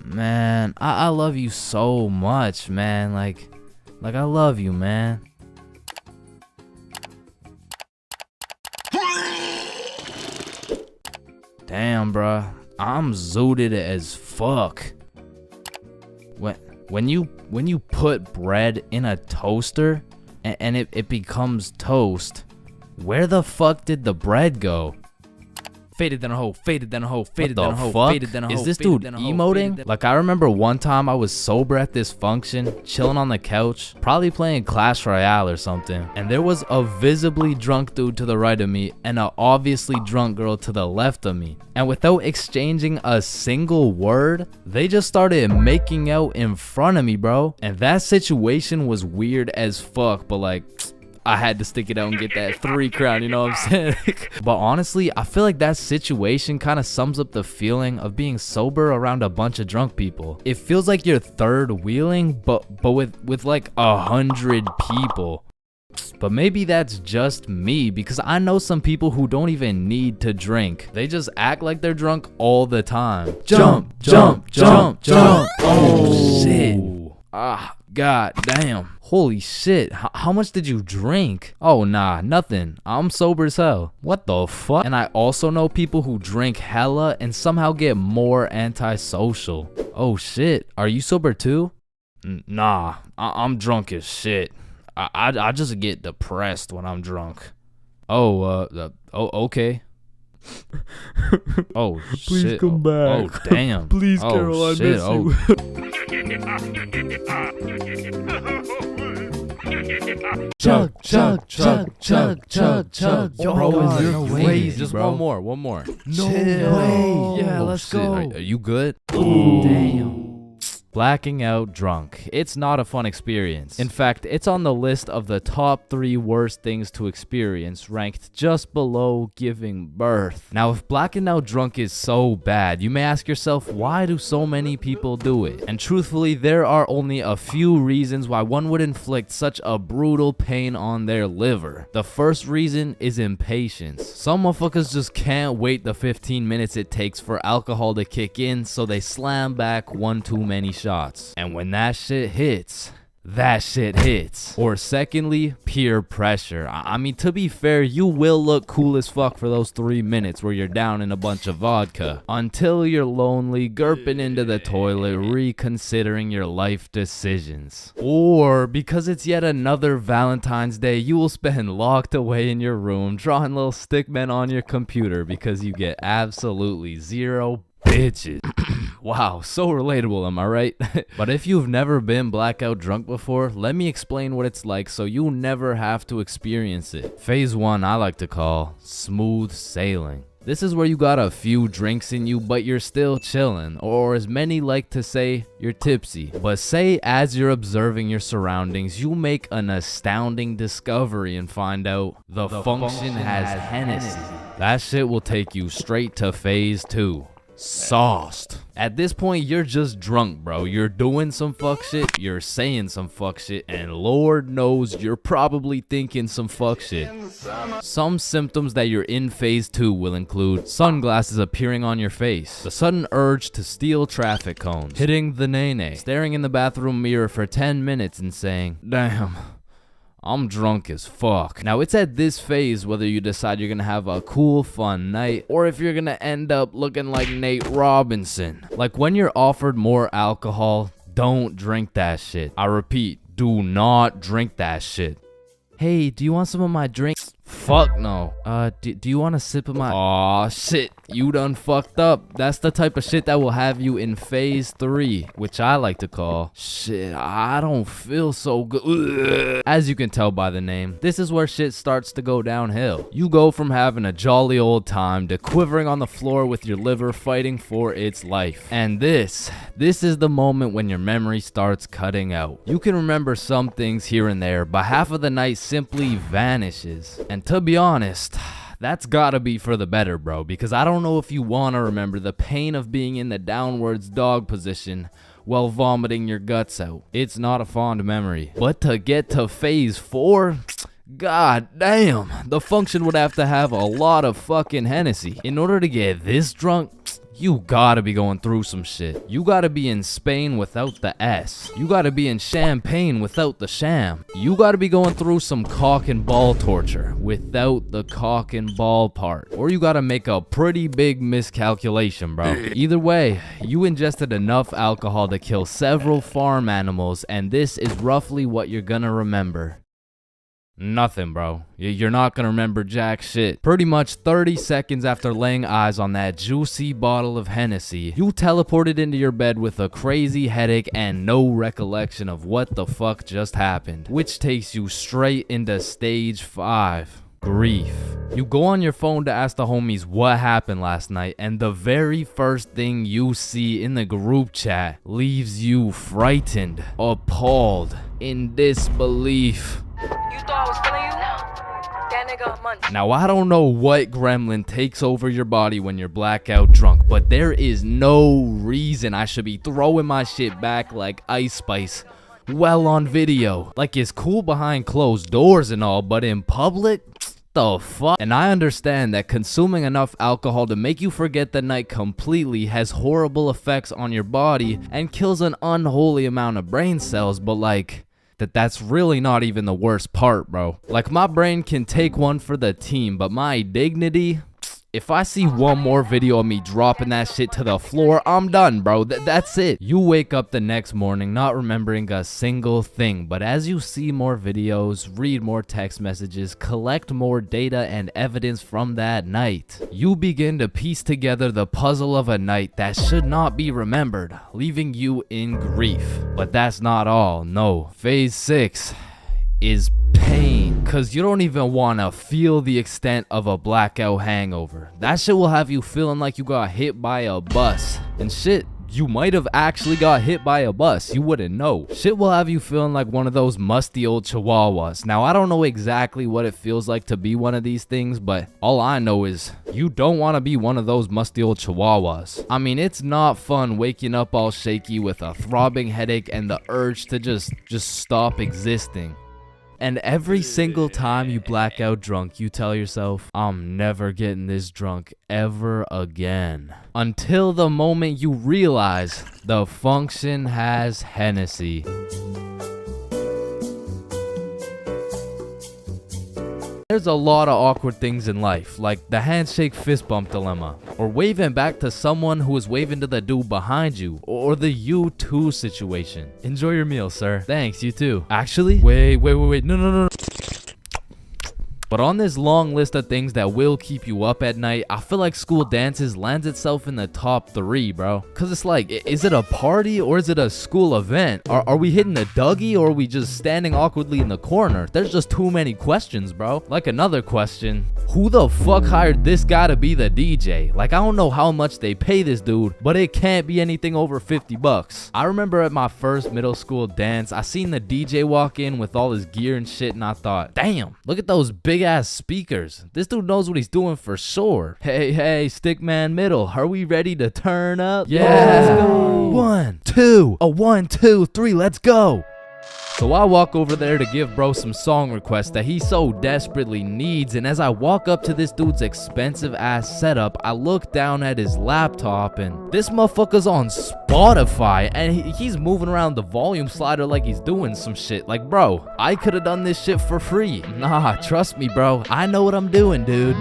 Man, I love you so much, man. Like I love you, man. Damn, bruh. I'm zooted as fuck. When you put bread in a toaster and it becomes toast, where the fuck did the bread go? Faded than a hoe, faded than a hoe, faded than a hoe, faded than a hoe. Is this dude emoting? Like, I remember one time I was sober at this function, chilling on the couch, probably playing Clash Royale or something, and there was a visibly drunk dude to the right of me and a obviously drunk girl to the left of me. And without exchanging a single word, they just started making out in front of me, bro. And that situation was weird as fuck, but like, I had to stick it out and get that 3 crown, you know what I'm saying? But honestly, I feel like that situation kind of sums up the feeling of being sober around a bunch of drunk people. It feels like you're third wheeling, but with like 100 people. But maybe that's just me, because I know some people who don't even need to drink. They just act like they're drunk all the time. Jump, jump, jump, jump. Oh, shit. Ah, god damn. Holy shit, how much did you drink? Oh nah, nothing. I'm sober as hell. What the fuck? And I also know people who drink hella and somehow get more antisocial. Oh shit, are you sober too? Nah, I'm drunk as shit. I just get depressed when I'm drunk. Oh, okay. Oh Please shit. come back. Oh damn. Please, Oh, Carol, I shit. miss you. Chug, chug, chug, chug, chug, chug. Yo, bro, you're no crazy, Just bro. one more. No Chill. way. Yeah, Oh, let's shit. go. Are you good? Damn. Blacking out drunk. It's not a fun experience. In fact, it's on the list of the top 3 worst things to experience, ranked just below giving birth. Now, if blacking out drunk is so bad, you may ask yourself, why do so many people do it? And truthfully, there are only a few reasons why one would inflict such a brutal pain on their liver. The first reason is impatience. Some motherfuckers just can't wait the 15 minutes it takes for alcohol to kick in, so they slam back one too many shots. And when that shit hits, that shit hits. Or secondly, peer pressure. I mean, to be fair, you will look cool as fuck for those 3 minutes where you're down in a bunch of vodka, until you're lonely, gurping into the toilet, reconsidering your life decisions. Or because it's yet another Valentine's Day, you will spend locked away in your room, drawing little stick men on your computer because you get absolutely zero bitches. Wow, so relatable, am I right? But if you've never been blackout drunk before, let me explain what it's like so you'll never have to experience it. Phase 1 I like to call smooth sailing. This is where you got a few drinks in you, but you're still chilling, or as many like to say, you're tipsy. But say as you're observing your surroundings, you make an astounding discovery and find out the function has Hennessy. That shit will take you straight to phase 2. Sauced. At this point, you're just drunk, bro. You're doing some fuck shit, you're saying some fuck shit, and Lord knows you're probably thinking some fuck shit. Some symptoms that you're in phase 2 will include sunglasses appearing on your face, the sudden urge to steal traffic cones, hitting the nay-nay, staring in the bathroom mirror for 10 minutes and saying, damn, I'm drunk as fuck. Now, it's at this phase whether you decide you're gonna have a cool, fun night, or if you're gonna end up looking like Nate Robinson. Like when you're offered more alcohol, don't drink that shit. I repeat, do not drink that shit. Hey, do you want some of my drink? Fuck no. Do you want a sip of my— Aw, shit. You done fucked up. That's the type of shit that will have you in phase 3, which I like to call, shit, I don't feel so good. Ugh. As you can tell by the name, this is where shit starts to go downhill. You go from having a jolly old time to quivering on the floor with your liver fighting for its life. And this is the moment when your memory starts cutting out. You can remember some things here and there, but half of the night simply vanishes. And to be honest, that's gotta be for the better, bro, because I don't know if you wanna remember the pain of being in the downwards dog position while vomiting your guts out. It's not a fond memory. But to get to phase 4, god damn, the function would have to have a lot of fucking Hennessy. In order to get this drunk, you gotta be going through some shit. You gotta be in Spain without the S. You gotta be in Champagne without the sham. You gotta be going through some cock and ball torture without the cock and ball part. Or you gotta make a pretty big miscalculation, bro. Either way, you ingested enough alcohol to kill several farm animals, and this is roughly what you're gonna remember. Nothing, bro. You're not gonna remember jack shit. Pretty much 30 seconds after laying eyes on that juicy bottle of Hennessy, you teleported into your bed with a crazy headache and no recollection of what the fuck just happened, which takes you straight into stage 5. Grief. You go on your phone to ask the homies what happened last night, and the very first thing you see in the group chat leaves you frightened, appalled, in disbelief. You thought I was feeling you? That nigga munch. Now, I don't know what gremlin takes over your body when you're blackout drunk, but there is no reason I should be throwing my shit back like Ice Spice well on video. Like, it's cool behind closed doors and all, but in public? The fuck? And I understand that consuming enough alcohol to make you forget the night completely has horrible effects on your body and kills an unholy amount of brain cells, but like, that's really not even the worst part, bro. Like, my brain can take one for the team, but my dignity, if I see one more video of me dropping that shit to the floor, I'm done, bro. That's it. You wake up the next morning not remembering a single thing, but as you see more videos, read more text messages, collect more data and evidence from that night, you begin to piece together the puzzle of a night that should not be remembered, leaving you in grief. But that's not all, no. Phase 6 is pain, cause you don't even want to feel the extent of a blackout hangover. That shit will have you feeling like you got hit by a bus, and shit, you might have actually got hit by a bus, you wouldn't know. Shit will have you feeling like one of those musty old chihuahuas. Now, I don't know exactly what it feels like to be one of these things, but all I know is you don't want to be one of those musty old chihuahuas. I mean, it's not fun waking up all shaky with a throbbing headache and the urge to just stop existing. And every single time you black out drunk, you tell yourself, I'm never getting this drunk ever again. Until the moment you realize the function has Hennessy. There's a lot of awkward things in life, like the handshake fist bump dilemma, or waving back to someone who is waving to the dude behind you, or the you too situation. Enjoy your meal, sir. Thanks, you too. Actually, wait, no. But on this long list of things that will keep you up at night, I feel like school dances lands itself in the top 3, bro. Cause it's like, is it a party or is it a school event? Are we hitting a Dougie or are we just standing awkwardly in the corner? There's just too many questions, bro. Like another question, who the fuck hired this guy to be the DJ? Like, I don't know how much they pay this dude, but it can't be anything over 50 bucks. I remember at my first middle school dance, I seen the DJ walk in with all his gear and shit, and I thought, damn, look at those big ass speakers. This dude knows what he's doing for sure. Hey, Stickman Middle, are we ready to turn up? Yeah, let's go. 1, 2, 1, 2, 3, let's go. So I walk over there to give bro some song requests that he so desperately needs, and as I walk up to this dude's expensive ass setup, I look down at his laptop and this motherfucker's on Spotify and he's moving around the volume slider like he's doing some shit. Like, bro, I could have done this shit for free. Nah, trust me, bro, I know what I'm doing, dude.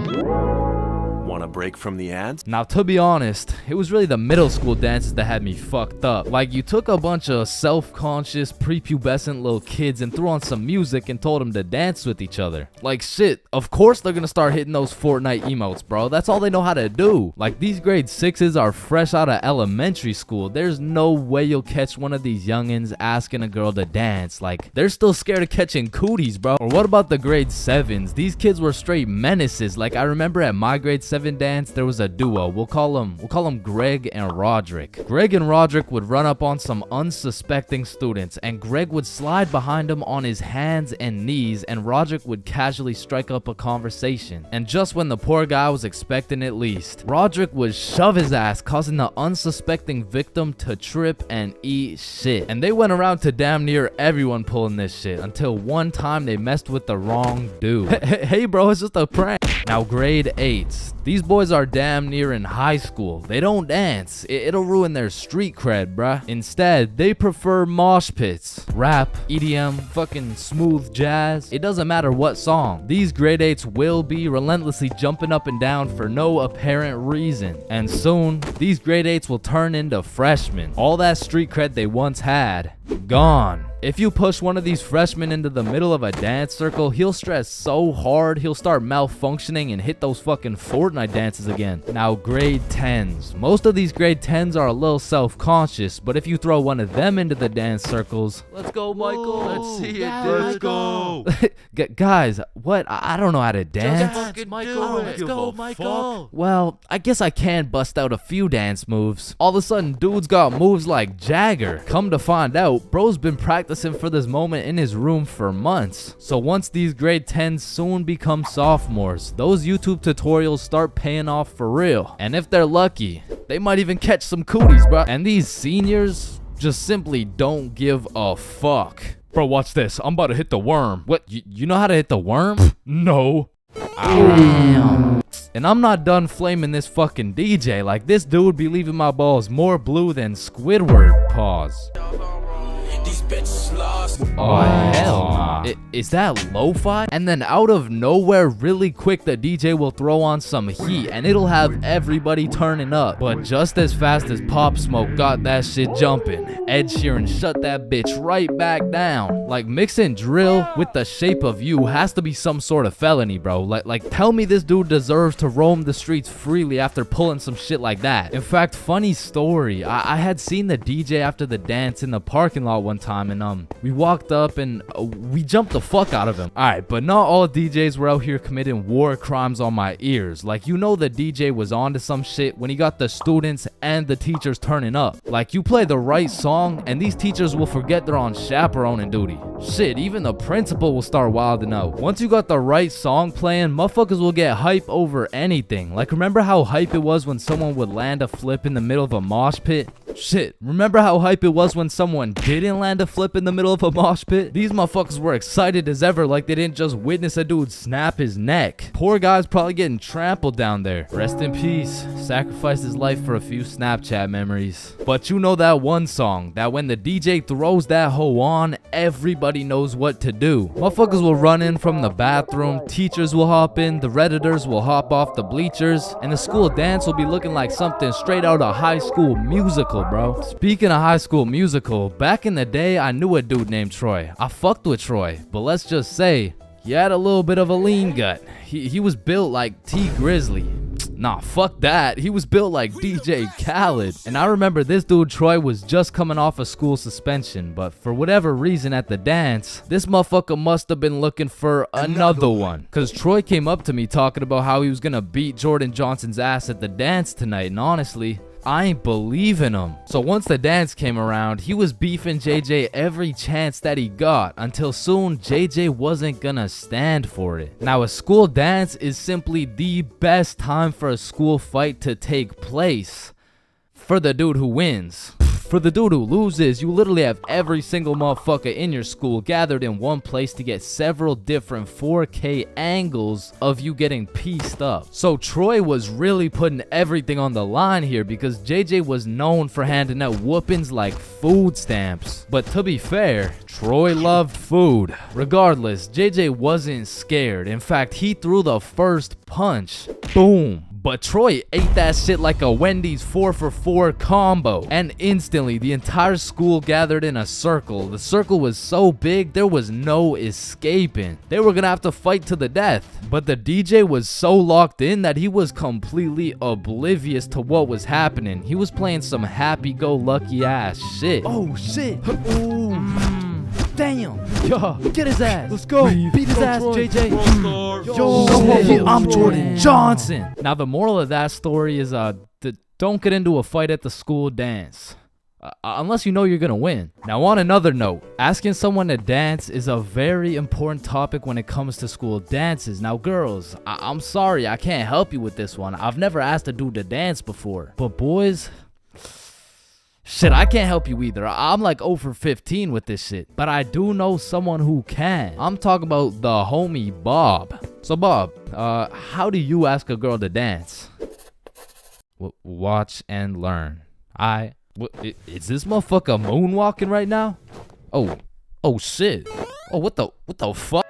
Want a break from the ads? Now, to be honest, it was really the middle school dances that had me fucked up. Like, you took a bunch of self-conscious, prepubescent little kids and threw on some music and told them to dance with each other. Like, shit, of course they're gonna start hitting those Fortnite emotes, bro. That's all they know how to do. Like, these grade 6s are fresh out of elementary school. There's no way you'll catch one of these youngins asking a girl to dance. Like, they're still scared of catching cooties, bro. Or what about the grade 7s? These kids were straight menaces. Like, I remember at my grade 7 dance, there was a duo. We'll call them Greg and Roderick. Greg and Roderick would run up on some unsuspecting students, and Greg would slide behind him on his hands and knees, and Roderick would casually strike up a conversation. And just when the poor guy was expecting it least, Roderick would shove his ass, causing the unsuspecting victim to trip and eat shit. And they went around to damn near everyone pulling this shit, until one time they messed with the wrong dude. Hey bro, it's just a prank. Now, grade 8s. These boys are damn near in high school. They don't dance. It'll ruin their street cred, bruh. Instead, they prefer mosh pits, rap, EDM, fucking smooth jazz. It doesn't matter what song. These grade 8s will be relentlessly jumping up and down for no apparent reason. And soon, these grade 8s will turn into freshmen. All that street cred they once had, gone. If you push one of these freshmen into the middle of a dance circle, he'll stress so hard he'll start malfunctioning and hit those fucking Fortnite dances again. Now, grade 10s. Most of these grade 10s are a little self-conscious, but if you throw one of them into the dance circles, let's go, Michael. Let's see it, dude. Let's go. Guys, what? I don't know how to dance. Let's go, Michael. Well, I guess I can bust out a few dance moves. All of a sudden, dude's got moves like Jagger. Come to find out, bro's been practicing for this moment in his room for months. So once these grade 10s soon become sophomores, those YouTube tutorials start paying off for real. And if they're lucky, they might even catch some cooties, bro. And these seniors just simply don't give a fuck. Bro, watch this. I'm about to hit the worm. What? You know how to hit the worm? No. Damn. And I'm not done flaming this fucking DJ. Like, this dude be leaving my balls more blue than Squidward. Pause. Oh, hell nah. Is that lo-fi? And then out of nowhere, really quick, the DJ will throw on some heat and it'll have everybody turning up. But just as fast as Pop Smoke got that shit jumping, Ed Sheeran shut that bitch right back down. Like, mixing drill with The Shape of You has to be some sort of felony, bro. Like tell me this dude deserves to roam the streets freely after pulling some shit like that. In fact, funny story, I had seen the DJ after the dance in the parking lot one time, and we walked up and we jumped the fuck out of him. Alright, but not all DJs were out here committing war crimes on my ears. Like, you know, the DJ was onto some shit when he got the students and the teachers turning up. Like, you play the right song and these teachers will forget they're on chaperoning duty. Shit, even the principal will start wilding out. Once you got the right song playing, motherfuckers will get hype over anything. Like, remember how hype it was when someone would land a flip in the middle of a mosh pit? Shit, remember how hype it was when someone didn't land a flip in the middle of a mosh pit? These motherfuckers were excited as ever, like they didn't just witness a dude snap his neck. Poor guy's probably getting trampled down there. Rest in peace. Sacrificed his life for a few Snapchat memories. But you know that one song that when the DJ throws that hoe on, everybody knows what to do. Motherfuckers will run in from the bathroom, teachers will hop in, the Redditors will hop off the bleachers, and the school dance will be looking like something straight out of High School Musical, bro. Speaking of High School Musical, back in the day, I knew a dude named Troy. I fucked with Troy, but let's just say, He had a little bit of a lean gut. He was built like T Grizzly. Nah, fuck that. He was built like DJ Khaled. And I remember this dude, Troy, was just coming off a school suspension, but for whatever reason at the dance, this motherfucker must have been looking for another one. Cause Troy came up to me talking about how he was gonna beat Jordan Johnson's ass at the dance tonight, and honestly, I ain't believing him. So once the dance came around, he was beefing JJ every chance that he got, until soon JJ wasn't gonna stand for it. Now a school dance is simply the best time for a school fight to take place. For the dude who wins. For the dude who loses, you literally have every single motherfucker in your school gathered in one place to get several different 4K angles of you getting pieced up. So Troy was really putting everything on the line here because JJ was known for handing out whoopings like food stamps. But to be fair, Troy loved food. Regardless, JJ wasn't scared. In fact, he threw the first punch. Boom. But Troy ate that shit like a Wendy's 4-for-4 combo. And instantly, the entire school gathered in a circle. The circle was so big, there was no escaping. They were gonna have to fight to the death. But the DJ was so locked in that he was completely oblivious to what was happening. He was playing some happy-go-lucky ass shit. Oh shit. Ooh. Damn. Yo, get his ass. Let's go. Beat his ass, JJ. Yo, I'm Jordan Johnson. Now, the moral of that story is don't get into a fight at the school dance. Unless you know you're gonna win. Now, on another note, asking someone to dance is a very important topic when it comes to school dances. Now, girls, I'm sorry, I can't help you with this one. I've never asked a dude to dance before. But boys, shit, I can't help you either. I'm like 0 for 15 with this shit. But I do know someone who can. I'm talking about the homie Bob. So Bob, how do you ask a girl to dance? Watch and learn. Is this motherfucker moonwalking right now? Oh shit. Oh, what the fuck?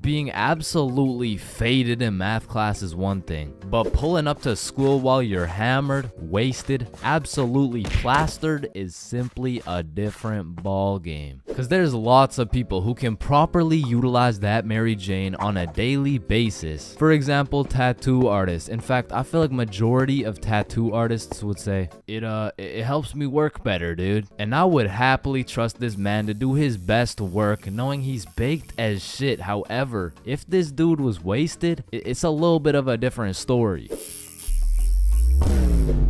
Being absolutely faded in math class is one thing, but pulling up to school while you're hammered, wasted, absolutely plastered is simply a different ball game. Cause there's lots of people who can properly utilize that Mary Jane on a daily basis. For example, tattoo artists. In fact, I feel like majority of tattoo artists would say, it helps me work better, dude. And I would happily trust this man to do his best work knowing he's baked as shit. However, if this dude was wasted, it's a little bit of a different story.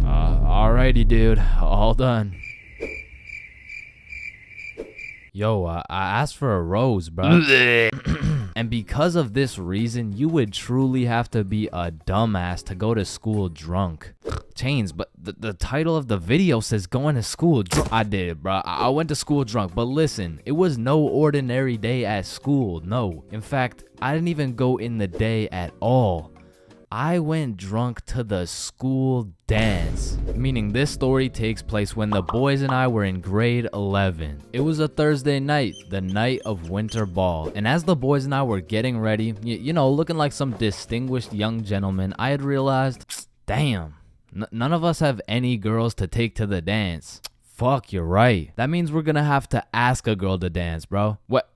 Alrighty, dude. All done. Yo, I asked for a rose, bro. And because of this reason, you would truly have to be a dumbass to go to school drunk. Chains, but the title of the video says going to school drunk. I did, bro. I went to school drunk, but listen, it was no ordinary day at school. No, in fact, I didn't even go in the day at all. I went drunk to the school dance, meaning this story takes place when the boys and I were in grade 11. It was a Thursday night, the night of winter ball, and as the boys and I were getting ready, you know, looking like some distinguished young gentlemen, I had realized, damn, none of us have any girls to take to the dance. Fuck, you're right. That means we're gonna have to ask a girl to dance, bro. What?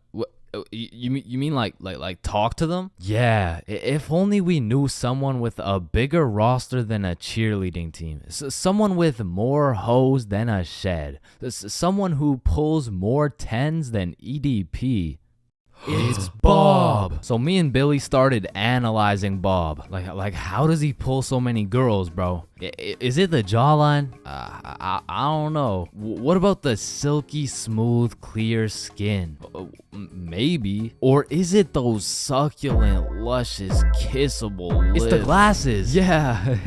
You mean like talk to them? Yeah, if only we knew someone with a bigger roster than a cheerleading team. Someone with more hoes than a shed. Someone who pulls more 10s than EDP. It's Bob. So me and Billy started analyzing Bob. Like how does he pull so many girls, bro? Is it the jawline? I don't know. What about the silky smooth clear skin? Maybe. Or is it those succulent luscious kissable lips? It's the glasses. Yeah.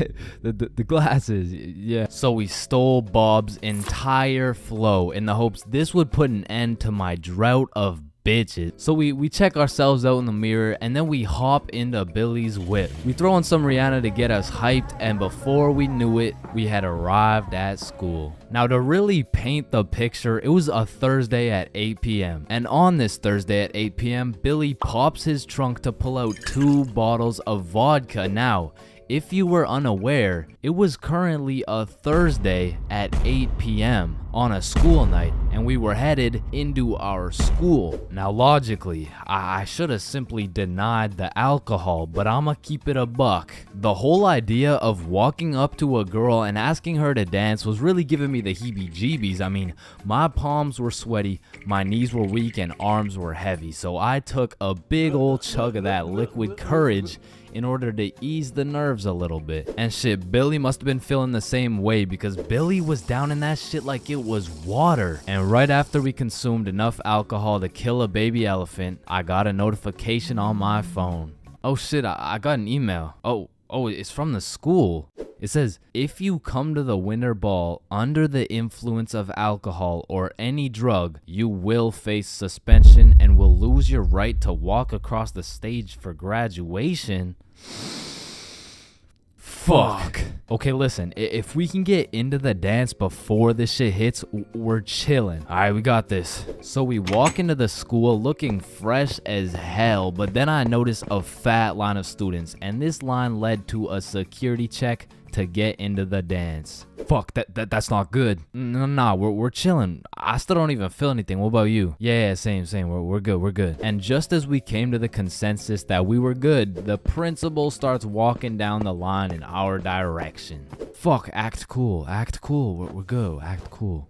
the glasses. Yeah. So we stole Bob's entire flow in the hopes this would put an end to my drought of bitches. So we check ourselves out in the mirror, and then we hop into Billy's whip. We throw on some Rihanna to get us hyped, and before we knew it, we had arrived at school. Now, to really paint the picture, it was a Thursday at 8 p.m. And on this Thursday at 8 p.m., Billy pops his trunk to pull out 2 bottles of vodka. Now, if you were unaware, it was currently a Thursday at 8 p.m. on a school night, and we were headed into our school. Now, logically, I should have simply denied the alcohol, but I'ma keep it a buck. The whole idea of walking up to a girl and asking her to dance was really giving me the heebie-jeebies. I mean, my palms were sweaty, my knees were weak, and arms were heavy, so I took a big old chug of that liquid courage in order to ease the nerves a little bit. And shit, Billy must have been feeling the same way, because Billy was down in that shit like it was water. And right after we consumed enough alcohol to kill a baby elephant, I got a notification on my phone. Oh shit, I got an email. Oh, it's from the school. It says, if you come to the winter ball under the influence of alcohol or any drug, you will face suspension and will lose your right to walk across the stage for graduation. Fuck. Okay, listen, if we can get into the dance before this shit hits, we're chilling. All right, we got this. So we walk into the school looking fresh as hell, but then I noticed a fat line of students, and this line led to a security check to get into the dance. Fuck, that's not good. Nah, we're chilling. I still don't even feel anything. What about you? Yeah, same. We're good. And just as we came to the consensus that we were good, the principal starts walking down the line in our direction. Fuck, act cool. We're good. Act cool.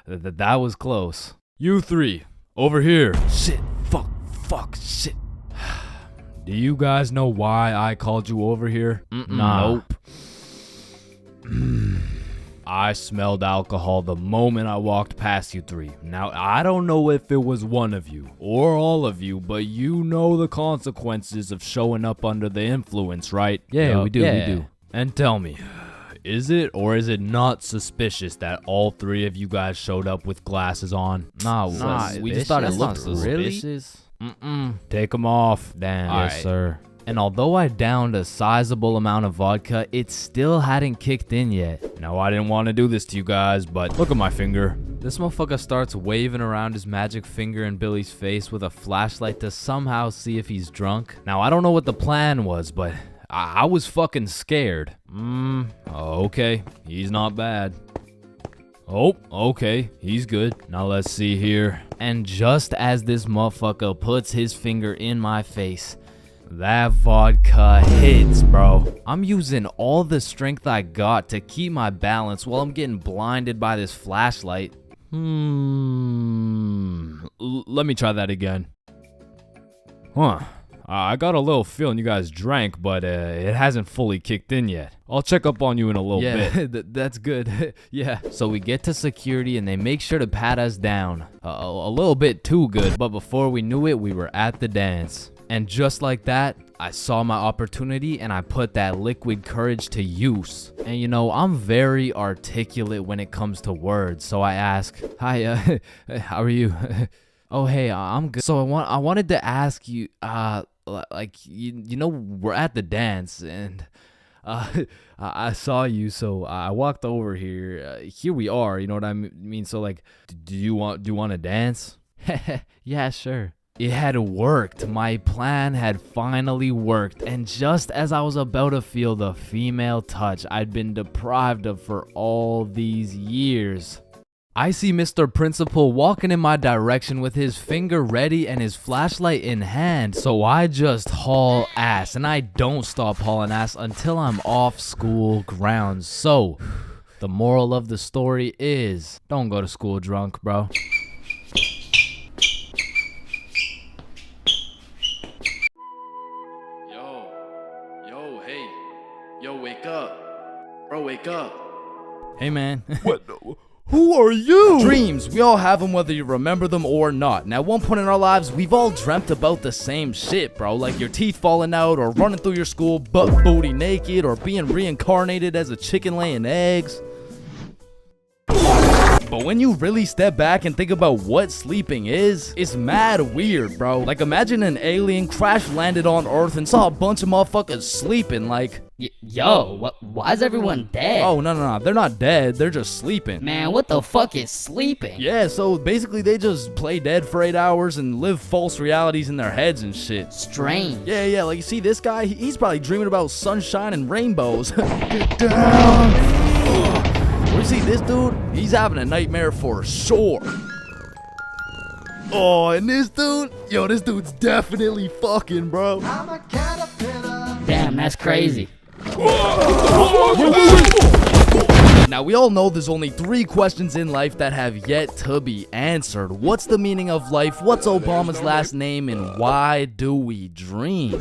That was close. You 3, over here. Shit, fuck, shit. Do you guys know why I called you over here? Nah. Nope. I smelled alcohol the moment I walked past you 3. Now, I don't know if it was one of you or all of you, but you know the consequences of showing up under the influence, right? Yeah, we do. And tell me, is it or is it not suspicious that all 3 of you guys showed up with glasses on? Nah, we just thought it looked suspicious. Take them off. Damn. Yes, sir. And although I downed a sizable amount of vodka, it still hadn't kicked in yet. Now, I didn't want to do this to you guys, but look at my finger. This motherfucker starts waving around his magic finger in Billy's face with a flashlight to somehow see if he's drunk. Now, I don't know what the plan was, but I was fucking scared. Okay, he's not bad. Oh, okay, he's good. Now let's see here. And just as this motherfucker puts his finger in my face, that vodka hits, bro. I'm using all the strength I got to keep my balance while I'm getting blinded by this flashlight. Let me try that again. I got a little feeling you guys drank, but it hasn't fully kicked in yet. I'll check up on you in a little bit. Yeah, that's good. Yeah. So we get to security and they make sure to pat us down. A little bit too good, but before we knew it, we were at the dance. And just like that, I saw my opportunity and I put that liquid courage to use. And you know, I'm very articulate when it comes to words, so I ask, hi, how are you? Oh, hey, I'm good. So I wanted to ask you, like, you know, we're at the dance and I saw you, so I walked over here. Here we are, you know what I mean? So like, do you want to dance? Yeah, sure. It had worked. My plan had finally worked, and just as I was about to feel the female touch I'd been deprived of for all these years, I see Mr. Principal walking in my direction with his finger ready and his flashlight in hand. So I just haul ass, and I don't stop hauling ass until I'm off school grounds. So the moral of the story is, don't go to school drunk, bro. Yo, wake up. Bro, wake up. Hey, man. What? Who are you? Dreams. We all have them whether you remember them or not. And at one point in our lives, we've all dreamt about the same shit, bro. Like your teeth falling out, or running through your school butt booty naked, or being reincarnated as a chicken laying eggs. But when you really step back and think about what sleeping is, it's mad weird, bro. Like, imagine an alien crash landed on Earth and saw a bunch of motherfuckers sleeping, like... Yo, why is everyone dead? Oh, no, they're not dead, they're just sleeping. Man, what the fuck is sleeping? Yeah, so basically they just play dead for 8 hours and live false realities in their heads and shit. Strange. Yeah, like you see this guy, he's probably dreaming about sunshine and rainbows. Get down! Or you see this dude, he's having a nightmare for sure. Oh, and this dude, yo, this dude's definitely fucking, bro. I'm a caterpillar. Damn, that's crazy. Now, we all know there's only 3 questions in life that have yet to be answered. What's the meaning of life? What's Obama's last name? And why do we dream?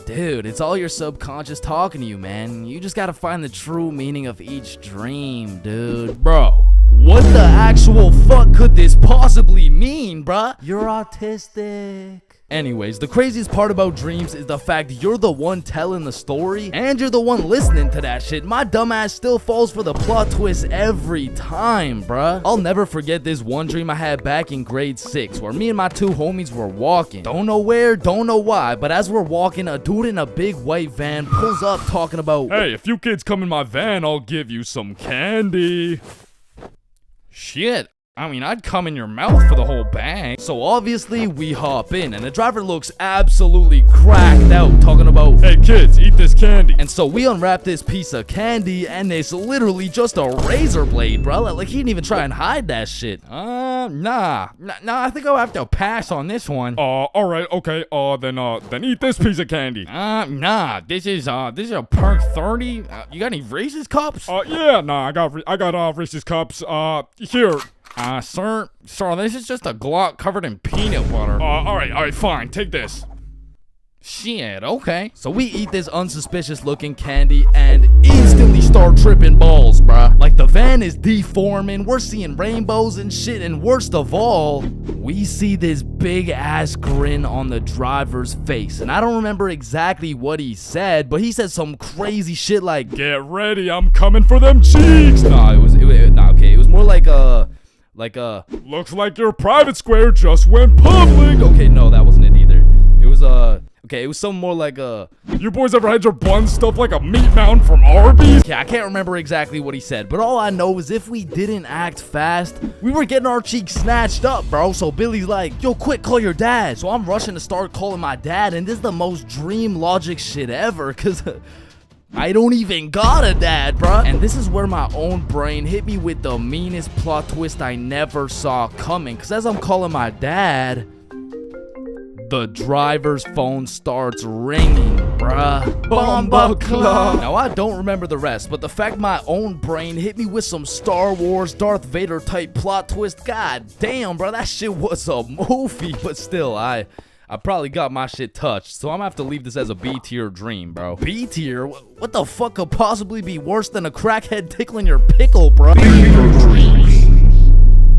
Dude, it's all your subconscious talking to you, man. You just gotta find the true meaning of each dream, dude. Bro, what the actual fuck could this possibly mean, bruh? You're autistic. Anyways, the craziest part about dreams is the fact you're the one telling the story and you're the one listening to that shit. My dumbass still falls for the plot twist every time, bruh. I'll never forget this one dream I had back in grade 6 where me and my 2 homies were walking. Don't know where, don't know why, but as we're walking, a dude in a big white van pulls up talking about, "Hey, if you kids come in my van, I'll give you some candy." Shit. I mean, I'd come in your mouth for the whole bang. So obviously, we hop in, and the driver looks absolutely cracked out, talking about, "Hey kids, eat this candy." And so we unwrap this piece of candy, and it's literally just a razor blade, bro. Like, he didn't even try and hide that shit. Nah, I think I'll have to pass on this one. Alright, okay, then eat this piece of candy. Nah, this is a perk 30. You got any Reese's cups? Yeah, nah, I got Reese's cups. Here. Sir, this is just a Glock covered in peanut butter. Alright, fine, take this. Shit, okay. So we eat this unsuspicious looking candy and instantly start tripping balls, bruh. Like, the van is deforming, we're seeing rainbows and shit, and worst of all, we see this big ass grin on the driver's face. And I don't remember exactly what he said, but he said some crazy shit like, "Get ready, I'm coming for them cheeks." Nah, it was more like "Looks like your private square just went public." Okay, no, that wasn't it either. It was okay, it was something more like "You boys ever had your buns stuffed like a meat mountain from Arby's?" Yeah, I can't remember exactly what he said, but all I know is if we didn't act fast, we were getting our cheeks snatched up, bro. So Billy's like, "Yo, quick, call your dad." So I'm rushing to start calling my dad, and this is the most dream logic shit ever, cause I don't even got a dad, bruh. And this is where my own brain hit me with the meanest plot twist I never saw coming. Cause as I'm calling my dad, the driver's phone starts ringing, bruh. Bomba Club. Now, I don't remember the rest, but the fact my own brain hit me with some Star Wars Darth Vader type plot twist, god damn, bro, that shit was a movie. But still, I probably got my shit touched, so I'm gonna have to leave this as a B-tier dream, bro. B-tier? What the fuck could possibly be worse than a crackhead tickling your pickle, bro? B-tier dreams.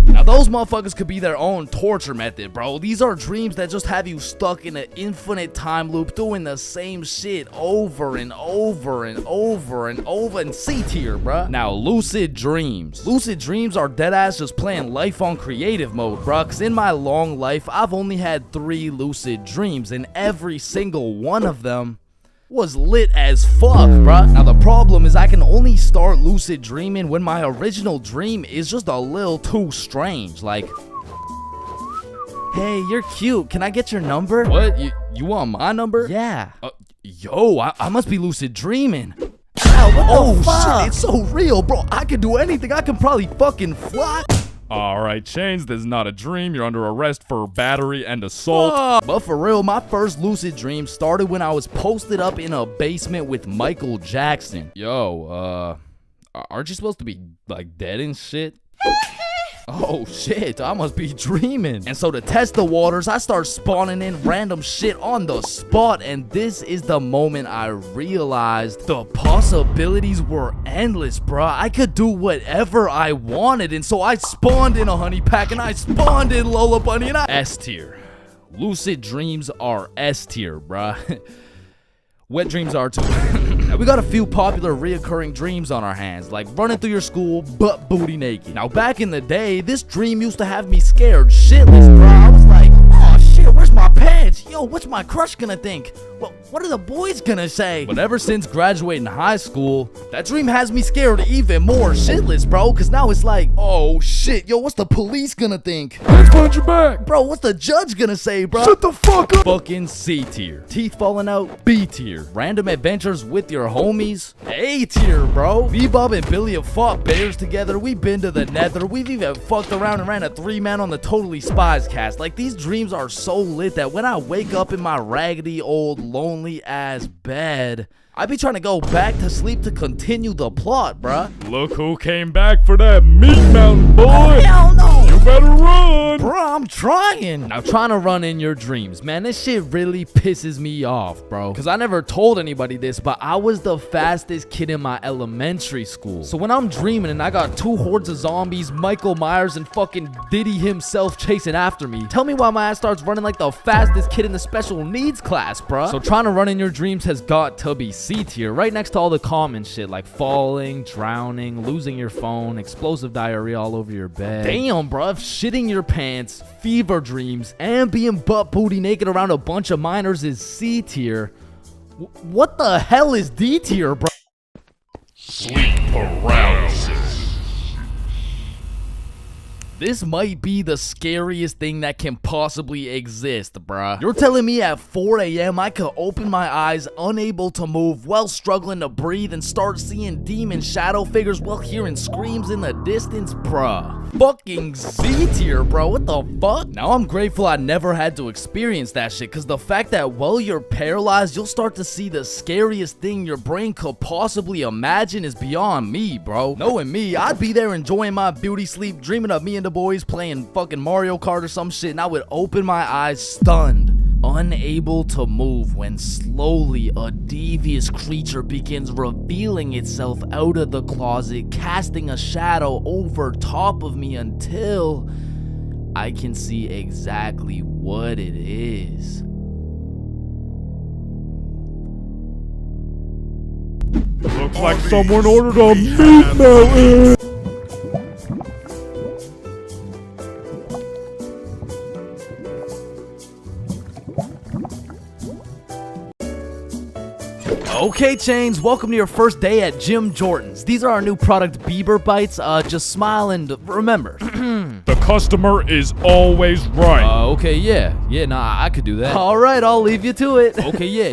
Now, those motherfuckers could be their own torture method, bro. These are dreams that just have you stuck in an infinite time loop doing the same shit over and over and over and over. And C-tier, bro. Now, lucid dreams. Lucid dreams are deadass just playing life on creative mode, bro. Cause in my long life, I've only had 3 lucid dreams, and every single one of them was lit as fuck, bruh. Now the problem is I can only start lucid dreaming when my original dream is just a little too strange. Like, "Hey, you're cute. Can I get your number?" What? You want my number? Yeah. Yo, I must be lucid dreaming. Ow, what the fuck? Shit, it's so real, bro. I can do anything. I can probably fucking fly. Alright, Chains, this is not a dream. You're under arrest for battery and assault. But for real, my first lucid dream started when I was posted up in a basement with Michael Jackson. Yo, aren't you supposed to be, like, dead and shit? Oh shit, I must be dreaming. And so to test the waters, I start spawning in random shit on the spot, and this is the moment I realized the possibilities were endless, bruh. I could do whatever I wanted, and so I spawned in a honey pack, and I spawned in Lola Bunny, and I S tier. Lucid dreams are S tier, bruh. Wet dreams are too. Now we got a few popular reoccurring dreams on our hands, like running through your school butt booty naked. Now back in the day, this dream used to have me scared shitless, bro. I was like, oh shit, where's my pants? Yo, what's my crush gonna think? Well, what are the boys gonna say? But ever since graduating high school, that dream has me scared even more shitless, bro. Cause now it's like, oh shit, yo, what's the police gonna think? Let's punch your back. Bro, what's the judge gonna say, bro? Shut the fuck up. Fucking C tier. Teeth falling out, B tier. Random adventures with your homies, A tier, bro. Bebop and Billy have fought bears together. We've been to the nether. We've even fucked around and ran a 3-man on the Totally Spies cast. Like, these dreams are so lit that when I wake up in my raggedy old lonely ass bed, I be trying to go back to sleep to continue the plot, bruh. Look who came back for that meat mountain, boy. Hell no. You better run. Bro, I'm trying. Now, trying to run in your dreams, man, this shit really pisses me off, bro. Because I never told anybody this, but I was the fastest kid in my elementary school. So when I'm dreaming and I got 2 hordes of zombies, Michael Myers and fucking Diddy himself chasing after me, tell me why my ass starts running like the fastest kid in the special needs class, bro. So trying to run in your dreams has got to be C tier, right next to all the common shit like falling, drowning, losing your phone, explosive diarrhea all over your bed. Damn, bruh, shitting your pants, fever dreams, and being butt booty naked around a bunch of minors is C tier. What the hell is D tier, bro? Sleep paralysis. This might be the scariest thing that can possibly exist, bruh. You're telling me at 4 a.m. I could open my eyes, unable to move, while struggling to breathe, and start seeing demon shadow figures while hearing screams in the distance, bruh. Fucking Z tier, bro. What the fuck? Now I'm grateful I never had to experience that shit, cause the fact that while you're paralyzed, you'll start to see the scariest thing your brain could possibly imagine is beyond me, bro. Knowing me, I'd be there enjoying my beauty sleep, dreaming of me and the boys playing fucking Mario Kart or some shit, and I would open my eyes stunned, unable to move, when slowly a devious creature begins revealing itself out of the closet, casting a shadow over top of me until I can see exactly what it is. Looks like someone ordered a meat mountain. Okay, Chains, welcome to your first day at Jim Jordan's. These are our new product, Bieber Bites. Just smile and remember. The customer is always right. Okay, yeah, nah, I could do that. All right, I'll leave you to it. Okay, yeah.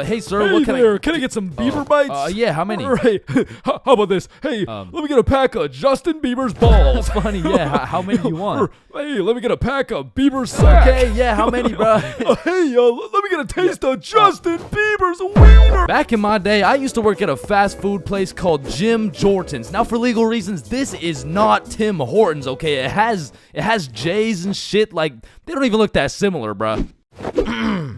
Hey, sir, Hey what can there, can I get some Bieber Bites? Yeah, how many? Right. How about this? Hey, let me get a pack of Justin Bieber's balls. That's funny, yeah. How many do you want? Hey, let me get a pack of Bieber's sack. Okay, yeah, how many, bro? Hey, let me get a taste of Justin Bieber's wiener. Back in my day, I used to work at a fast food place called Jim Jordan's. Now, for legal reasons, this is not Tim Hortons, okay? It has J's and shit, like, they don't even look that similar, bruh.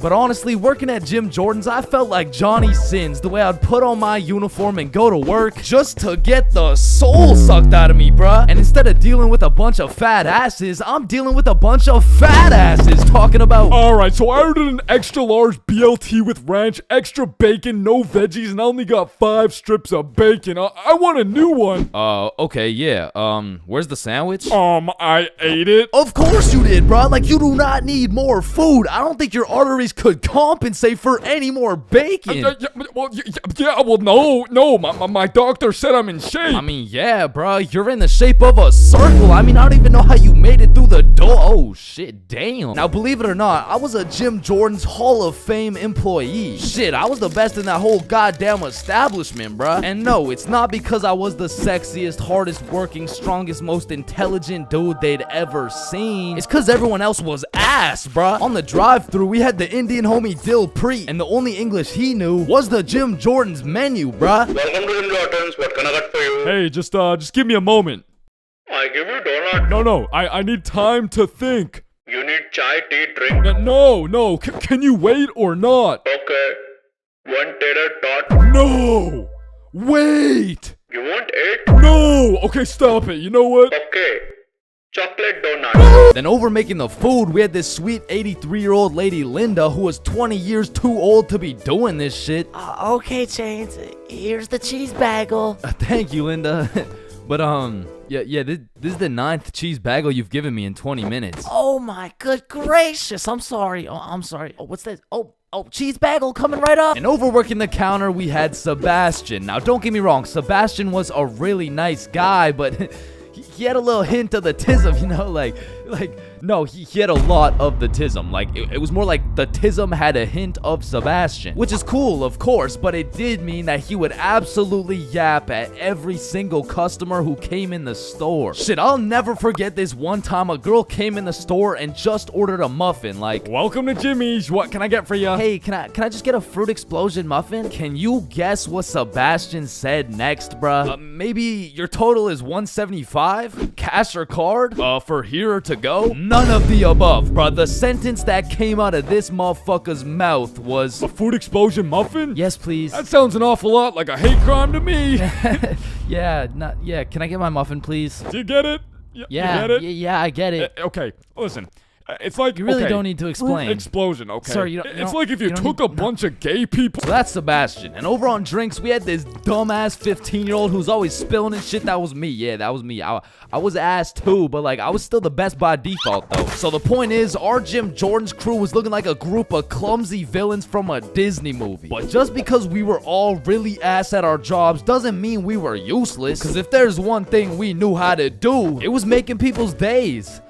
But honestly, working at Jim Jordan's, I felt like Johnny Sins, the way I'd put on my uniform and go to work just to get the soul sucked out of me, bruh. And instead of dealing with a bunch of fat asses, I'm dealing with a bunch of fat asses talking about... Alright, so I ordered an extra large BLT with ranch, extra bacon, no veggies, and I only got 5 strips of bacon. I want a new one. Okay, yeah. Where's the sandwich? I ate it. Of course you did, bruh. Like, you do not need more food. I don't think your arteries could compensate for any more bacon. No, my doctor said I'm in shape. I mean, yeah, bro, you're in the shape of a circle. I mean, I don't even know how you made it through the door. Oh, shit, damn. Now, believe it or not, I was a Jim Jordan's Hall of Fame employee. Shit, I was the best in that whole goddamn establishment, bro. And no, it's not because I was the sexiest, hardest working, strongest, most intelligent dude they'd ever seen. It's because everyone else was ass, bro. On the drive-thru, we had the Indian homie Dill Preet, and the only English he knew was the Jim Jordan's menu, bruh. Welcome to Jim Jordan's. What can I get for you? Hey, just give me a moment. I give you donut. No, I need time to think. You need chai, tea, drink. No, can you wait or not? Okay. 1 tater tot. No! Wait! You want 8? No! Okay, stop it. You know what? Okay. chocolate donut. Then over making the food, we had this sweet 83-year-old lady Linda who was 20 years too old to be doing this shit. Okay, Chains, here's the cheese bagel. Thank you, Linda. But yeah, this is the 9th cheese bagel you've given me in 20 minutes. Oh my good gracious, I'm sorry. I'm sorry. Oh, what's this? Oh, cheese bagel coming right up. And overworking the counter, we had Sebastian. Now, don't get me wrong, Sebastian was a really nice guy, but he had a little hint of the tism, you know, no, he had a lot of the tism. Like, it was more like the tism had a hint of Sebastian, which is cool, of course, but it did mean that he would absolutely yap at every single customer who came in the store. Shit, I'll never forget this one time a girl came in the store and just ordered a muffin, like, "Welcome to Jimmy's, what can I get for you?" Hey, can I just get a fruit explosion muffin? Can you guess what Sebastian said next, bruh? Maybe your total is $175? Cash or card? For here or to go? None of the above, bruh. The sentence that came out of this motherfucker's mouth was, "A fruit explosion muffin?" "Yes, please." That sounds an awful lot like a hate crime to me. Yeah, can I get my muffin, please? Do you get it? Yeah, you get it? yeah, I get it. Okay, listen. It's like, You really okay, don't need to explain. Explosion, okay? Sir, you it's don't- like if you took a bunch of gay people. So that's Sebastian. And over on drinks, we had this dumbass 15-year-old who's always spilling and shit. That was me. Yeah, that was me. I was ass too, but like I was still the best by default though. So the point is, our Jim Jordan's crew was looking like a group of clumsy villains from a Disney movie. But just because we were all really ass at our jobs doesn't mean we were useless. Because if there's one thing we knew how to do, it was making people's days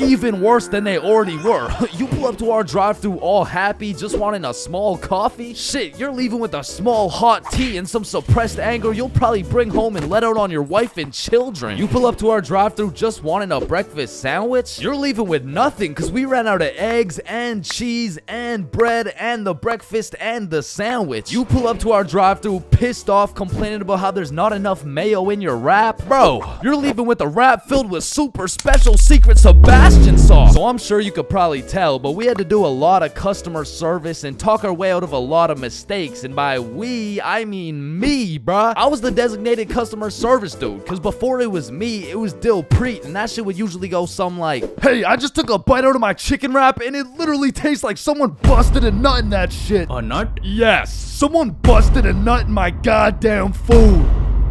even worse than they already were. You pull up to our drive-thru all happy, just wanting a small coffee? Shit, you're leaving with a small hot tea and some suppressed anger you'll probably bring home and let out on your wife and children. You pull up to our drive-thru just wanting a breakfast sandwich? You're leaving with nothing because we ran out of eggs and cheese and bread and the breakfast and the sandwich. You pull up to our drive-thru pissed off, complaining about how there's not enough mayo in your wrap? Bro, you're leaving with a wrap filled with super special secret Sebastian sauce. So I'm sure you could probably tell, but we had to do a lot of customer service and talk our way out of a lot of mistakes. And by we, I mean me, bruh. I was the designated customer service dude, because before it was me, it was Dilpreet, and that shit would usually go something like, "Hey, I just took a bite out of my chicken wrap, and it literally tastes like someone busted a nut in that shit." A nut? Yes, someone busted a nut in my goddamn food.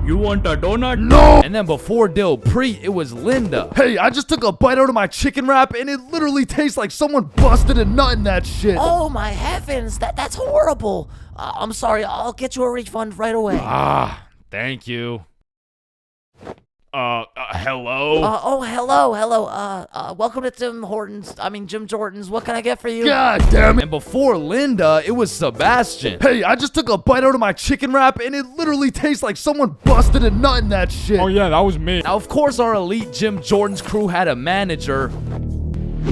You want a donut? No! And then before Dilpreet, it was Linda. "Hey, I just took a bite out of my chicken wrap and it literally tastes like someone busted a nut in that shit." Oh my heavens, that's horrible. I'm sorry, I'll get you a refund right away. Thank you. Hello? Hello. Welcome to Jim Jordan's. What can I get for you? God damn it. And before Linda, it was Sebastian. "Hey, I just took a bite out of my chicken wrap and it literally tastes like someone busted a nut in that shit." Oh yeah, that was me. Now, of course, our elite Jim Jordan's crew had a manager,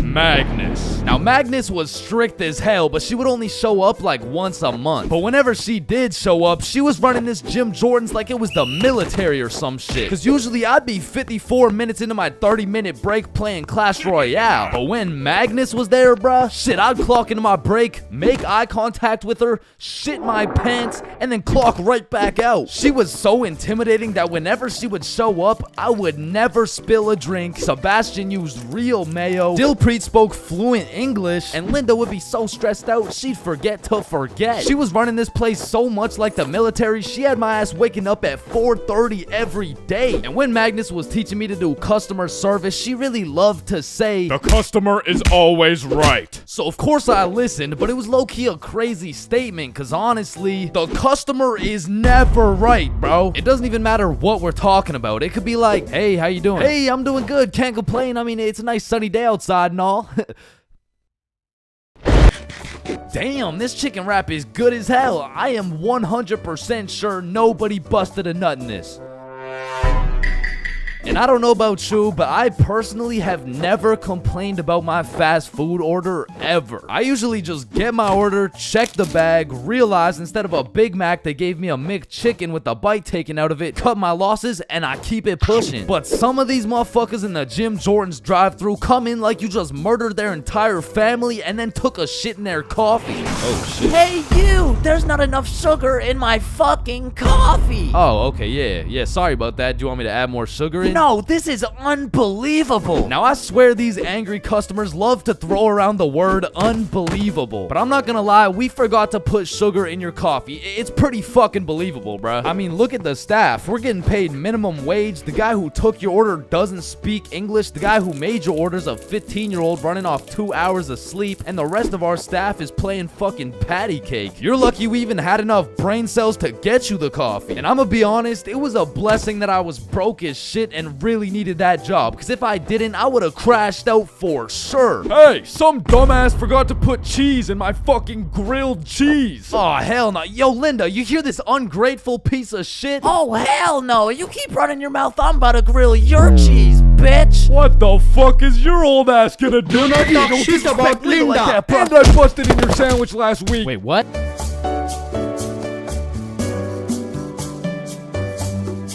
Magnus. Now, Magnus was strict as hell, but she would only show up like once a month. But whenever she did show up, she was running this Jim Jordan's like it was the military or some shit. Because usually I'd be 54 minutes into my 30-minute break playing Clash Royale. But when Magnus was there, bruh, shit, I'd clock into my break, make eye contact with her, shit my pants, and then clock right back out. She was so intimidating that whenever she would show up, I would never spill a drink. Sebastian used real mayo. Dilpreet spoke fluent English, and Linda would be so stressed out she'd forget to forget. She was running this place so much like the military, she had my ass waking up at 4:30 every day. And when Magnus was teaching me to do customer service, she really loved to say, "The customer is always right." So of course I listened, but it was low-key a crazy statement, because honestly, the customer is never right, bro. It doesn't even matter what we're talking about. It could be like, "Hey, how you doing?" "Hey, I'm doing good, can't complain. I mean, it's a nice sunny day outside and all." Damn, this chicken wrap is good as hell. I am 100% sure nobody busted a nut in this. And I don't know about you, but I personally have never complained about my fast food order ever. I usually just get my order, check the bag, realize instead of a Big Mac, they gave me a McChicken with a bite taken out of it, cut my losses, and I keep it pushing. But some of these motherfuckers in the Jim Jordan's drive-thru come in like you just murdered their entire family and then took a shit in their coffee. Oh shit. Hey you, there's not enough sugar in my fucking coffee. Oh, okay, yeah, sorry about that. Do you want me to add more sugar in? No, this is unbelievable. Now, I swear these angry customers love to throw around the word unbelievable. But I'm not gonna lie, we forgot to put sugar in your coffee. It's pretty fucking believable, bruh. I mean, look at the staff. We're getting paid minimum wage. The guy who took your order doesn't speak English. The guy who made your order's a 15-year-old running off 2 hours of sleep. And the rest of our staff is playing fucking patty cake. You're lucky we even had enough brain cells to get you the coffee. And I'm gonna be honest, it was a blessing that I was broke as shit and really needed that job. Because if I didn't, I would have crashed out for sure. Hey, some dumbass forgot to put cheese in my fucking grilled cheese. Oh, hell no. Yo, Linda, you hear this ungrateful piece of shit? Oh, hell no. You keep running your mouth. I'm about to grill your cheese, bitch. What the fuck is your old ass gonna do? Do not talk shit about Linda. Like that, and I busted in your sandwich last week. Wait, what?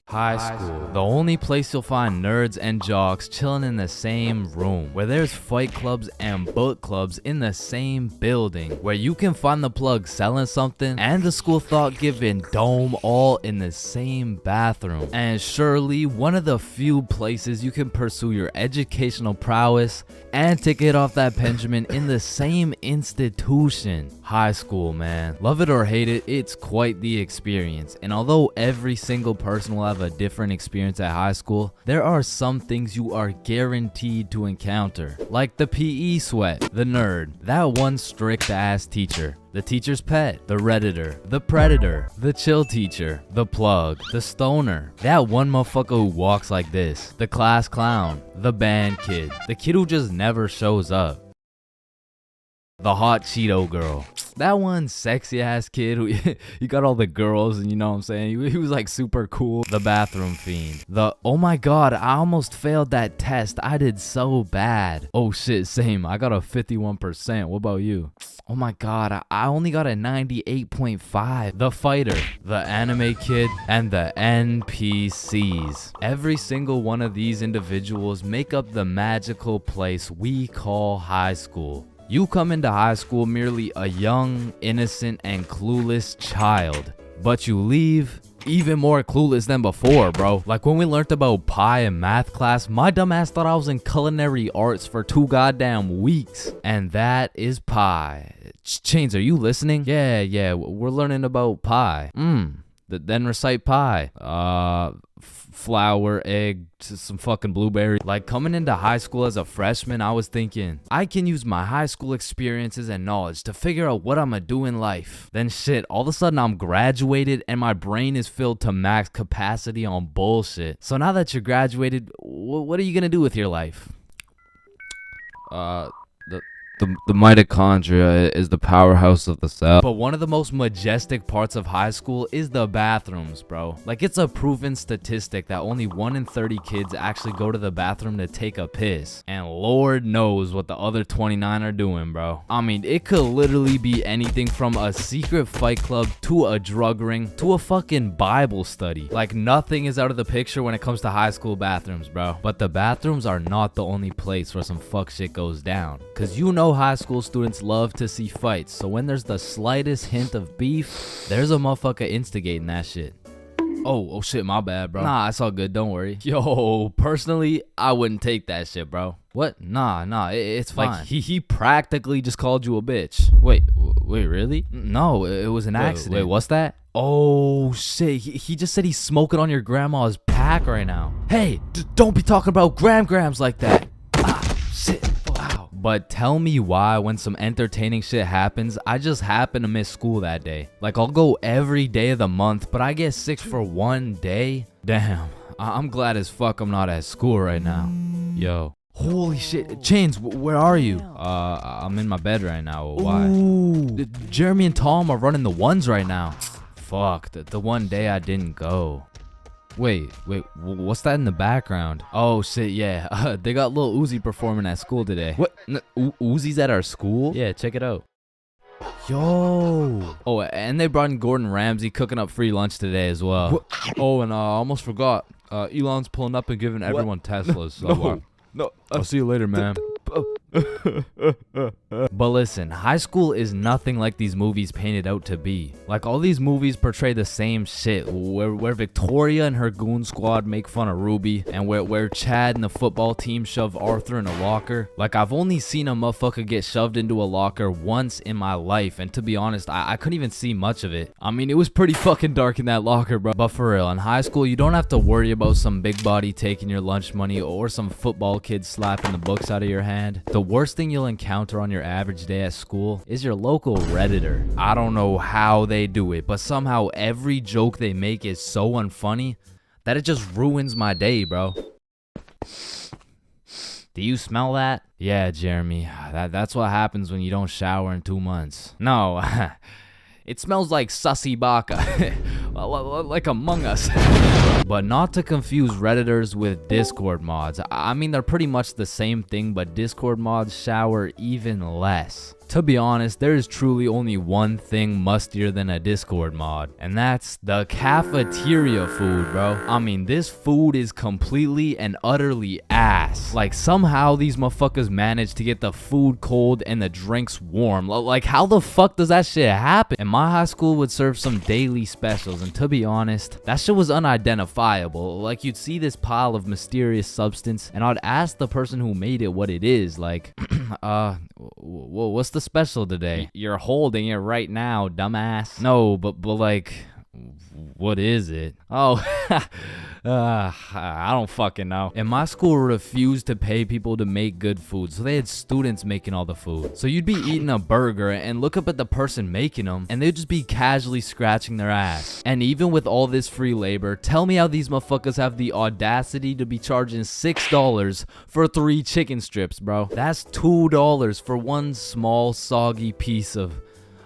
High school, the only place you'll find nerds and jocks chilling in the same room, where there's fight clubs and book clubs in the same building, where you can find the plug selling something and the school thought giving dome all in the same bathroom, and surely one of the few places you can pursue your educational prowess and take it off that Benjamin in the same institution. High school, man. Love it or hate it, it's quite the experience. And although every single person will have a different experience at high school, there are some things you are guaranteed to encounter. Like the PE sweat, the nerd, that one strict ass teacher, the teacher's pet, the redditor, the predator, the chill teacher, the plug, the stoner, that one motherfucker who walks like this, the class clown, the band kid, the kid who just never shows up, the hot Cheeto girl, that one sexy ass kid who he got all the girls and you know what I'm saying, he was like super cool, the bathroom fiend, the oh my god I almost failed that test, I did so bad, oh shit same, I got a 51%, what about you? Oh my god, I only got a 98.5. The fighter, the anime kid, and the NPCs. Every single one of these individuals make up the magical place we call high school. You come into high school merely a young, innocent, and clueless child. But you leave even more clueless than before, bro. Like when we learned about pie in math class, my dumb ass thought I was in culinary arts for 2 goddamn weeks. And that is pie. Chains, are you listening? Yeah, we're learning about pie. Then recite pie. Flour, egg, some fucking blueberry. Like coming into high school as a freshman, I was thinking, I can use my high school experiences and knowledge to figure out what I'm gonna do in life. Then shit, all of a sudden I'm graduated and my brain is filled to max capacity on bullshit. So now that you're graduated, what are you gonna do with your life? The mitochondria is the powerhouse of the cell. But one of the most majestic parts of high school is the bathrooms, bro. Like it's a proven statistic that only 1 in 30 kids actually go to the bathroom to take a piss. And Lord knows what the other 29 are doing, bro. I mean, it could literally be anything from a secret fight club to a drug ring to a fucking Bible study. Like nothing is out of the picture when it comes to high school bathrooms, bro. But the bathrooms are not the only place where some fuck shit goes down. Cause you know high school students love to see fights, so when there's the slightest hint of beef, there's a motherfucker instigating that shit. Oh shit, my bad, bro. Nah, it's all good, don't worry. Yo, personally, I wouldn't take that shit, bro. What? Nah, it's fine. Like, he practically just called you a bitch. Wait, really? No, it was an accident. Wait, what's that? Oh shit, he just said he's smoking on your grandma's pack right now. Hey, don't be talking about grams like that. Shit. But tell me why when some entertaining shit happens, I just happen to miss school that day. Like I'll go every day of the month, but I get sick for 1 day? Damn, I'm glad as fuck I'm not at school right now. Yo. Holy shit, Chains, where are you? I'm in my bed right now, why? Ooh. Jeremy and Tom are running the ones right now. Fuck, the one day I didn't go. Wait, what's that in the background? Oh shit, yeah, they got Lil Uzi performing at school today. What? Uzi's at our school? Yeah, check it out. Yo. Oh, and they brought in Gordon Ramsay cooking up free lunch today as well. What? Oh, and I almost forgot, Elon's pulling up and giving everyone Teslas. So, No. I'll see you later, man. But listen, high school is nothing like these movies paint it out to be. Like, all these movies portray the same shit, where Victoria and her goon squad make fun of Ruby, and where Chad and the football team shove Arthur in a locker. Like, I've only seen a motherfucker get shoved into a locker once in my life, and to be honest, I couldn't even see much of it. I mean, it was pretty fucking dark in that locker, bro. But for real, in high school, you don't have to worry about some big body taking your lunch money or some football kid slapping the books out of your hand. The worst thing you'll encounter on your average day at school is your local Redditor. I don't know how they do it, but somehow every joke they make is so unfunny that it just ruins my day, bro. Do you smell that? Yeah, Jeremy, that's what happens when you don't shower in 2 months. No, it smells like sussy baka, like Among Us. But not to confuse Redditors with Discord mods. I mean, they're pretty much the same thing, but Discord mods shower even less. To be honest, there is truly only one thing mustier than a Discord mod, and that's the cafeteria food, bro. I mean, this food is completely and utterly ass. Like, somehow these motherfuckers manage to get the food cold and the drinks warm. Like, how the fuck does that shit happen? And my high school would serve some daily specials, and to be honest, that shit was unidentifiable. Like, you'd see this pile of mysterious substance, and I'd ask the person who made it what it is. Like, what's the special today? You're holding it right now, dumbass. No, but like, what is it? Oh, I don't fucking know. And my school refused to pay people to make good food, so they had students making all the food. So you'd be eating a burger and look up at the person making them, and they'd just be casually scratching their ass. And even with all this free labor, tell me how these motherfuckers have the audacity to be charging $6 for 3 chicken strips, bro. That's $2 for one small soggy piece of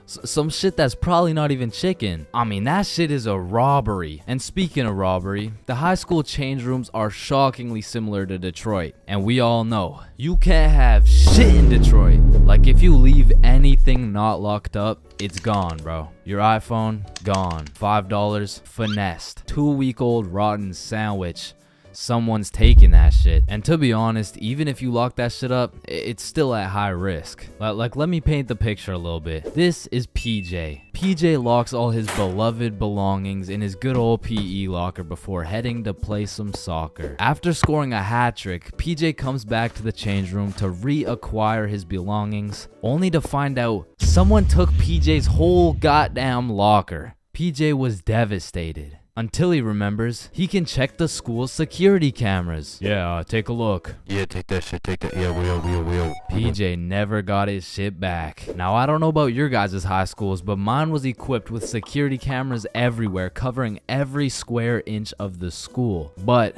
some shit that's probably not even chicken. I mean, that shit is a robbery. And speaking of robbery, the high school change rooms are shockingly similar to Detroit. And we all know, you can't have shit in Detroit. Like, if you leave anything not locked up, it's gone, bro. Your iPhone, gone. $5, finessed. 2-week-old rotten sandwich. Someone's taking that shit. And to be honest, even if you lock that shit up, it's still at high risk. Like, let me paint the picture a little bit. This is PJ. PJ locks all his beloved belongings in his good old PE locker before heading to play some soccer. After scoring a hat trick, PJ comes back to the change room to reacquire his belongings, only to find out someone took PJ's whole goddamn locker. PJ was devastated. Until he remembers, he can check the school's security cameras. Yeah, take a look. Yeah, take that shit, take that. Yeah, we'll. PJ never got his shit back. Now, I don't know about your guys' high schools, but mine was equipped with security cameras everywhere, covering every square inch of the school. But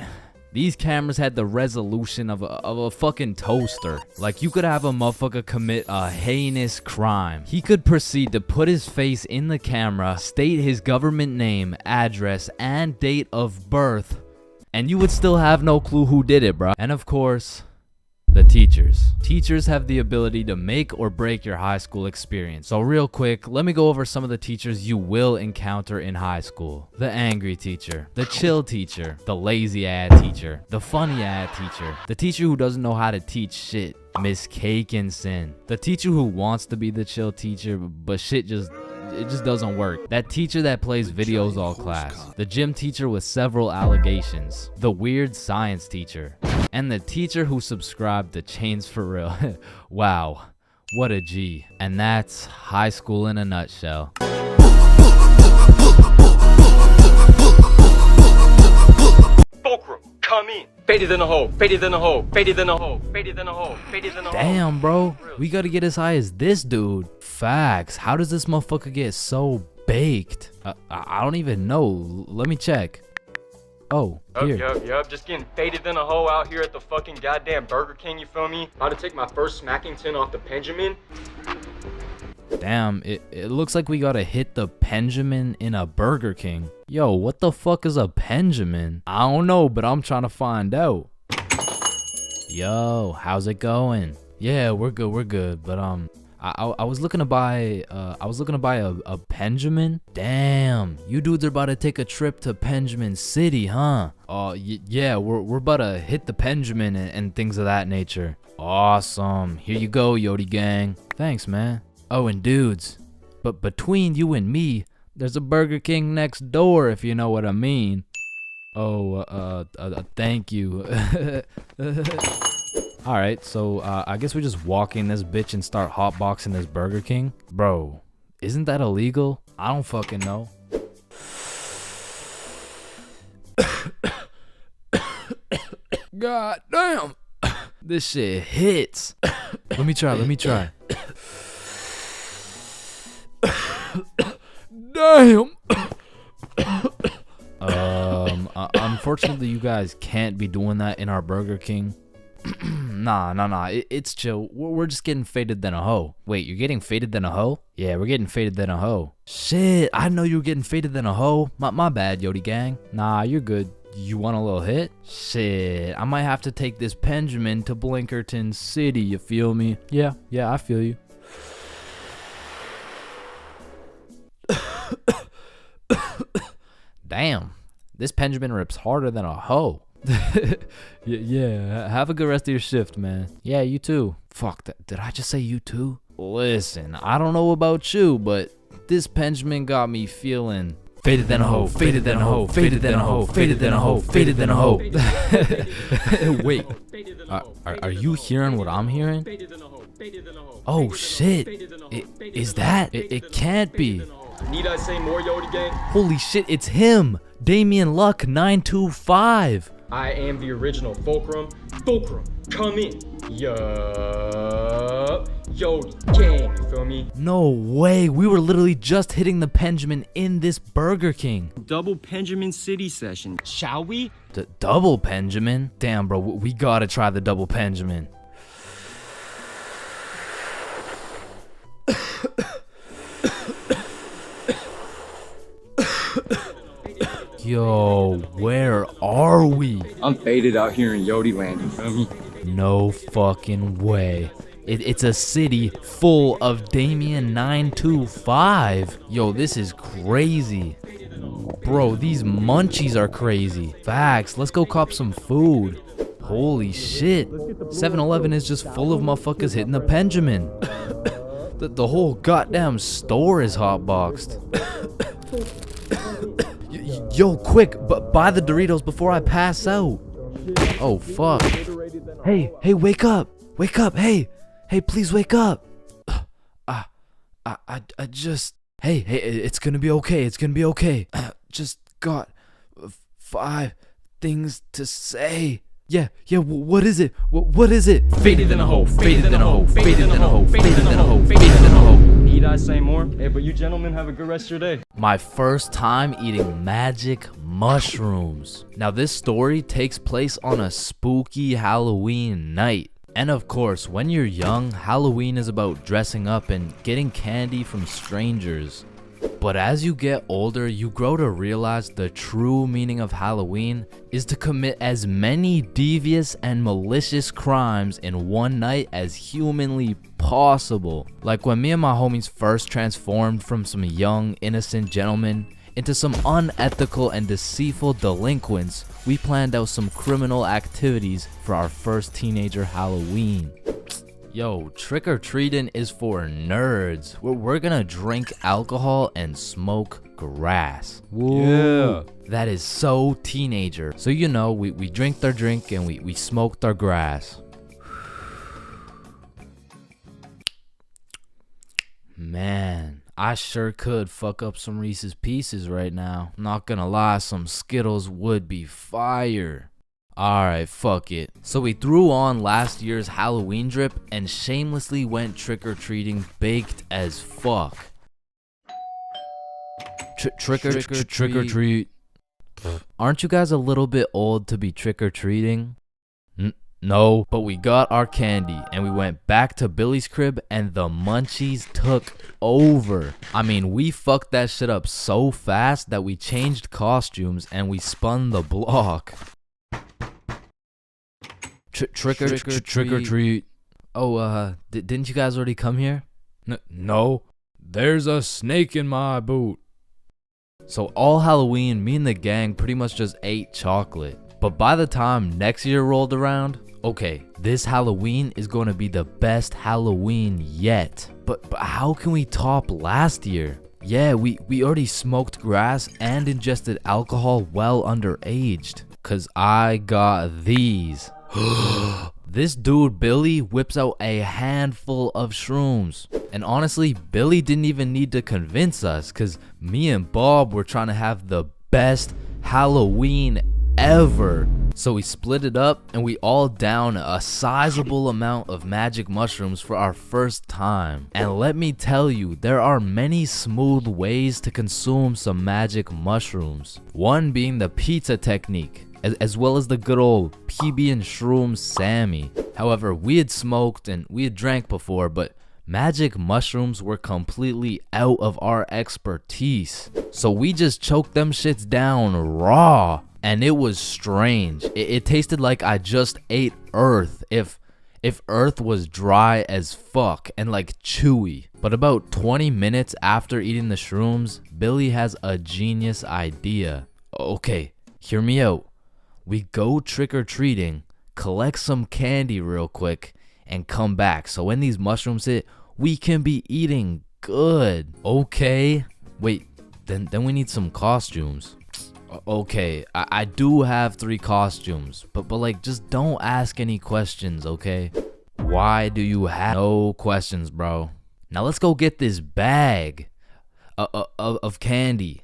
these cameras had the resolution of a fucking toaster. Like, you could have a motherfucker commit a heinous crime. He could proceed to put his face in the camera, state his government name, address, and date of birth, and you would still have no clue who did it, bro. And of course, the teachers. Teachers have the ability to make or break your high school experience. So real quick, let me go over some of the teachers you will encounter in high school. The angry teacher, the chill teacher, the lazy ad teacher, the funny ad teacher, the teacher who doesn't know how to teach shit, Miss Cakinson, the teacher who wants to be the chill teacher, but shit just doesn't work. That teacher that plays videos all class. The gym teacher with several allegations. The weird science teacher. And the teacher who subscribed to ChainsFR. Wow, what a G. And that's high school in a nutshell. Fulcrum, come in. Faded in the hole, faded in the hole, faded in the hole, faded in the hole, faded in the hole. Damn, bro. We gotta get as high as this dude. Facts. How does this motherfucker get so baked? I don't even know. Let me check. Oh, here. Yup. Just getting faded in a hole out here at the fucking goddamn Burger King, you feel me? About to take my first Smackington off the Benjamin. Damn, it looks like we gotta hit the Benjamin in a Burger King. Yo, what the fuck is a Benjamin? I don't know, but I'm trying to find out. Yo, how's it going? Yeah, we're good, but I was looking to buy a Benjamin. Damn, you dudes are about to take a trip to Benjamin City, huh? Yeah, we're about to hit the Benjamin and things of that nature. Awesome. Here you go, Yodi gang. Thanks, man. Oh, and dudes, but between you and me, there's a Burger King next door, if you know what I mean. Oh, thank you. Alright, so I guess we just walk in this bitch and start hotboxing this Burger King. Bro, isn't that illegal? I don't fucking know. God damn. This shit hits. Let me try. Damn. Unfortunately, you guys can't be doing that in our Burger King. Nah. It's chill. We're just getting faded than a hoe. Wait, you're getting faded than a hoe? Yeah, we're getting faded than a hoe. Shit, I know you were getting faded than a hoe. My bad, Yodi gang. Nah, you're good. You want a little hit? Shit, I might have to take this Benjamin to Blinkerton City, you feel me? Yeah, I feel you. Damn, this Benjamin rips harder than a hoe. Yeah, have a good rest of your shift, man. Yeah, you too. Fuck, did I just say you too? Listen, I don't know about you, but this Benjamin got me feeling faded than a hoe, faded than a hoe, faded than a hoe, faded than a hoe, faded than a hoe. Wait, are you hearing what I'm hearing? Oh shit, is that? It can't be. Need I say more, Yodi gang? Holy shit, it's him! Damian Luck 925. I am the original Fulcrum. Fulcrum, come in. Yup. Yodi gang, you feel me? No way, we were literally just hitting the Benjamin in this Burger King. Double Benjamin City session, shall we? Double Benjamin? Damn, bro, we gotta try the double Benjamin. Yo, where are we? I'm faded out here in Yodi land, you feel me? No fucking way. It's a city full of Damian 925. Yo, this is crazy. Bro, these munchies are crazy. Facts, let's go cop some food. Holy shit. 7-Eleven is just full of motherfuckers hitting the Benjamin. The whole goddamn store is hotboxed. Yo, quick, buy the Doritos before I pass out. Oh, fuck. Hey, wake up. Wake up, hey, please wake up. I just... Hey, it's gonna be okay, just got 5 things to say. Yeah, what is it? What is it? Faded than a hoe, faded than a hoe, faded than a hoe, faded than a hoe, faded than a hoe. Need I say more? Hey, but you gentlemen have a good rest of your day. My first time eating magic mushrooms. Now this story takes place on a spooky Halloween night. And of course, when you're young, Halloween is about dressing up and getting candy from strangers. But as you get older, you grow to realize the true meaning of Halloween is to commit as many devious and malicious crimes in one night as humanly possible. Like when me and my homies first transformed from some young, innocent gentlemen into some unethical and deceitful delinquents, we planned out some criminal activities for our first teenager Halloween. Yo, trick-or-treating is for nerds. We're gonna drink alcohol and smoke grass. Woo. Yeah. That is so teenager. So you know, we drink their drink and we smoked our grass. Man, I sure could fuck up some Reese's Pieces right now. Not gonna lie, some Skittles would be fire. Alright, fuck it. So we threw on last year's Halloween drip and shamelessly went trick-or-treating baked as fuck. Trick-or-treat. Aren't you guys a little bit old to be trick-or-treating? No, but we got our candy and we went back to Billy's crib and the munchies took over. I mean, we fucked that shit up so fast that we changed costumes and we spun the block. Trick or treat. Oh, didn't you guys already come here? No, there's a snake in my boot. So all Halloween, me and the gang pretty much just ate chocolate. But by the time next year rolled around, okay, this Halloween is going to be the best Halloween yet. But how can we top last year? Yeah, we already smoked grass and ingested alcohol well underaged. Cause I got these. This dude Billy whips out a handful of shrooms. And honestly, Billy didn't even need to convince us, cause me and Bob were trying to have the best Halloween ever. So we split it up and we all down a sizable amount of magic mushrooms for our first time. And let me tell you, there are many smooth ways to consume some magic mushrooms. One being the pizza technique, as well as the good old PB and Shroom Sammy. However, we had smoked and we had drank before, but magic mushrooms were completely out of our expertise. So we just choked them shits down raw. And it was strange. It tasted like I just ate earth if earth was dry as fuck and like chewy. But about 20 minutes after eating the shrooms, Billy has a genius idea. Okay, hear me out. We go trick-or-treating, collect some candy real quick, and come back. So when these mushrooms hit, we can be eating good. Okay. Wait, then we need some costumes. Okay, I do have 3 costumes, but like just don't ask any questions, okay? Why do you have no questions, bro? Now let's go get this bag of candy.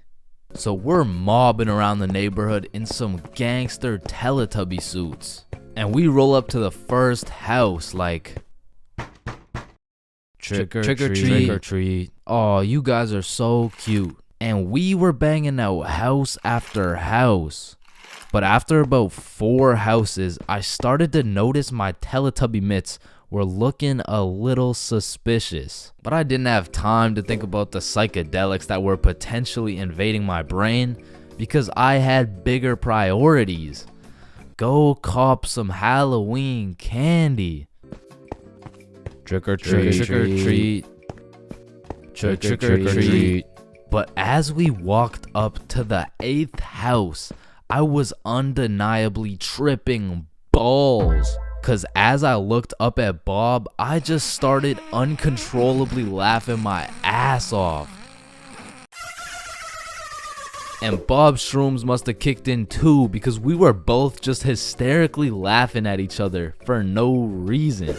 So we're mobbing around the neighborhood in some gangster Teletubby suits. And we roll up to the first house like, trick or treat. Oh, you guys are so cute. And we were banging out house after house. But after about 4 houses, I started to notice my Teletubby mitts were looking a little suspicious. But I didn't have time to think about the psychedelics that were potentially invading my brain because I had bigger priorities. Go cop some Halloween candy. Trick or treat. Trick or treat. Trick or treat. But as we walked up to the 8th house, I was undeniably tripping balls. Cause as I looked up at Bob, I just started uncontrollably laughing my ass off. And Bob's shrooms must have kicked in too, because we were both just hysterically laughing at each other for no reason.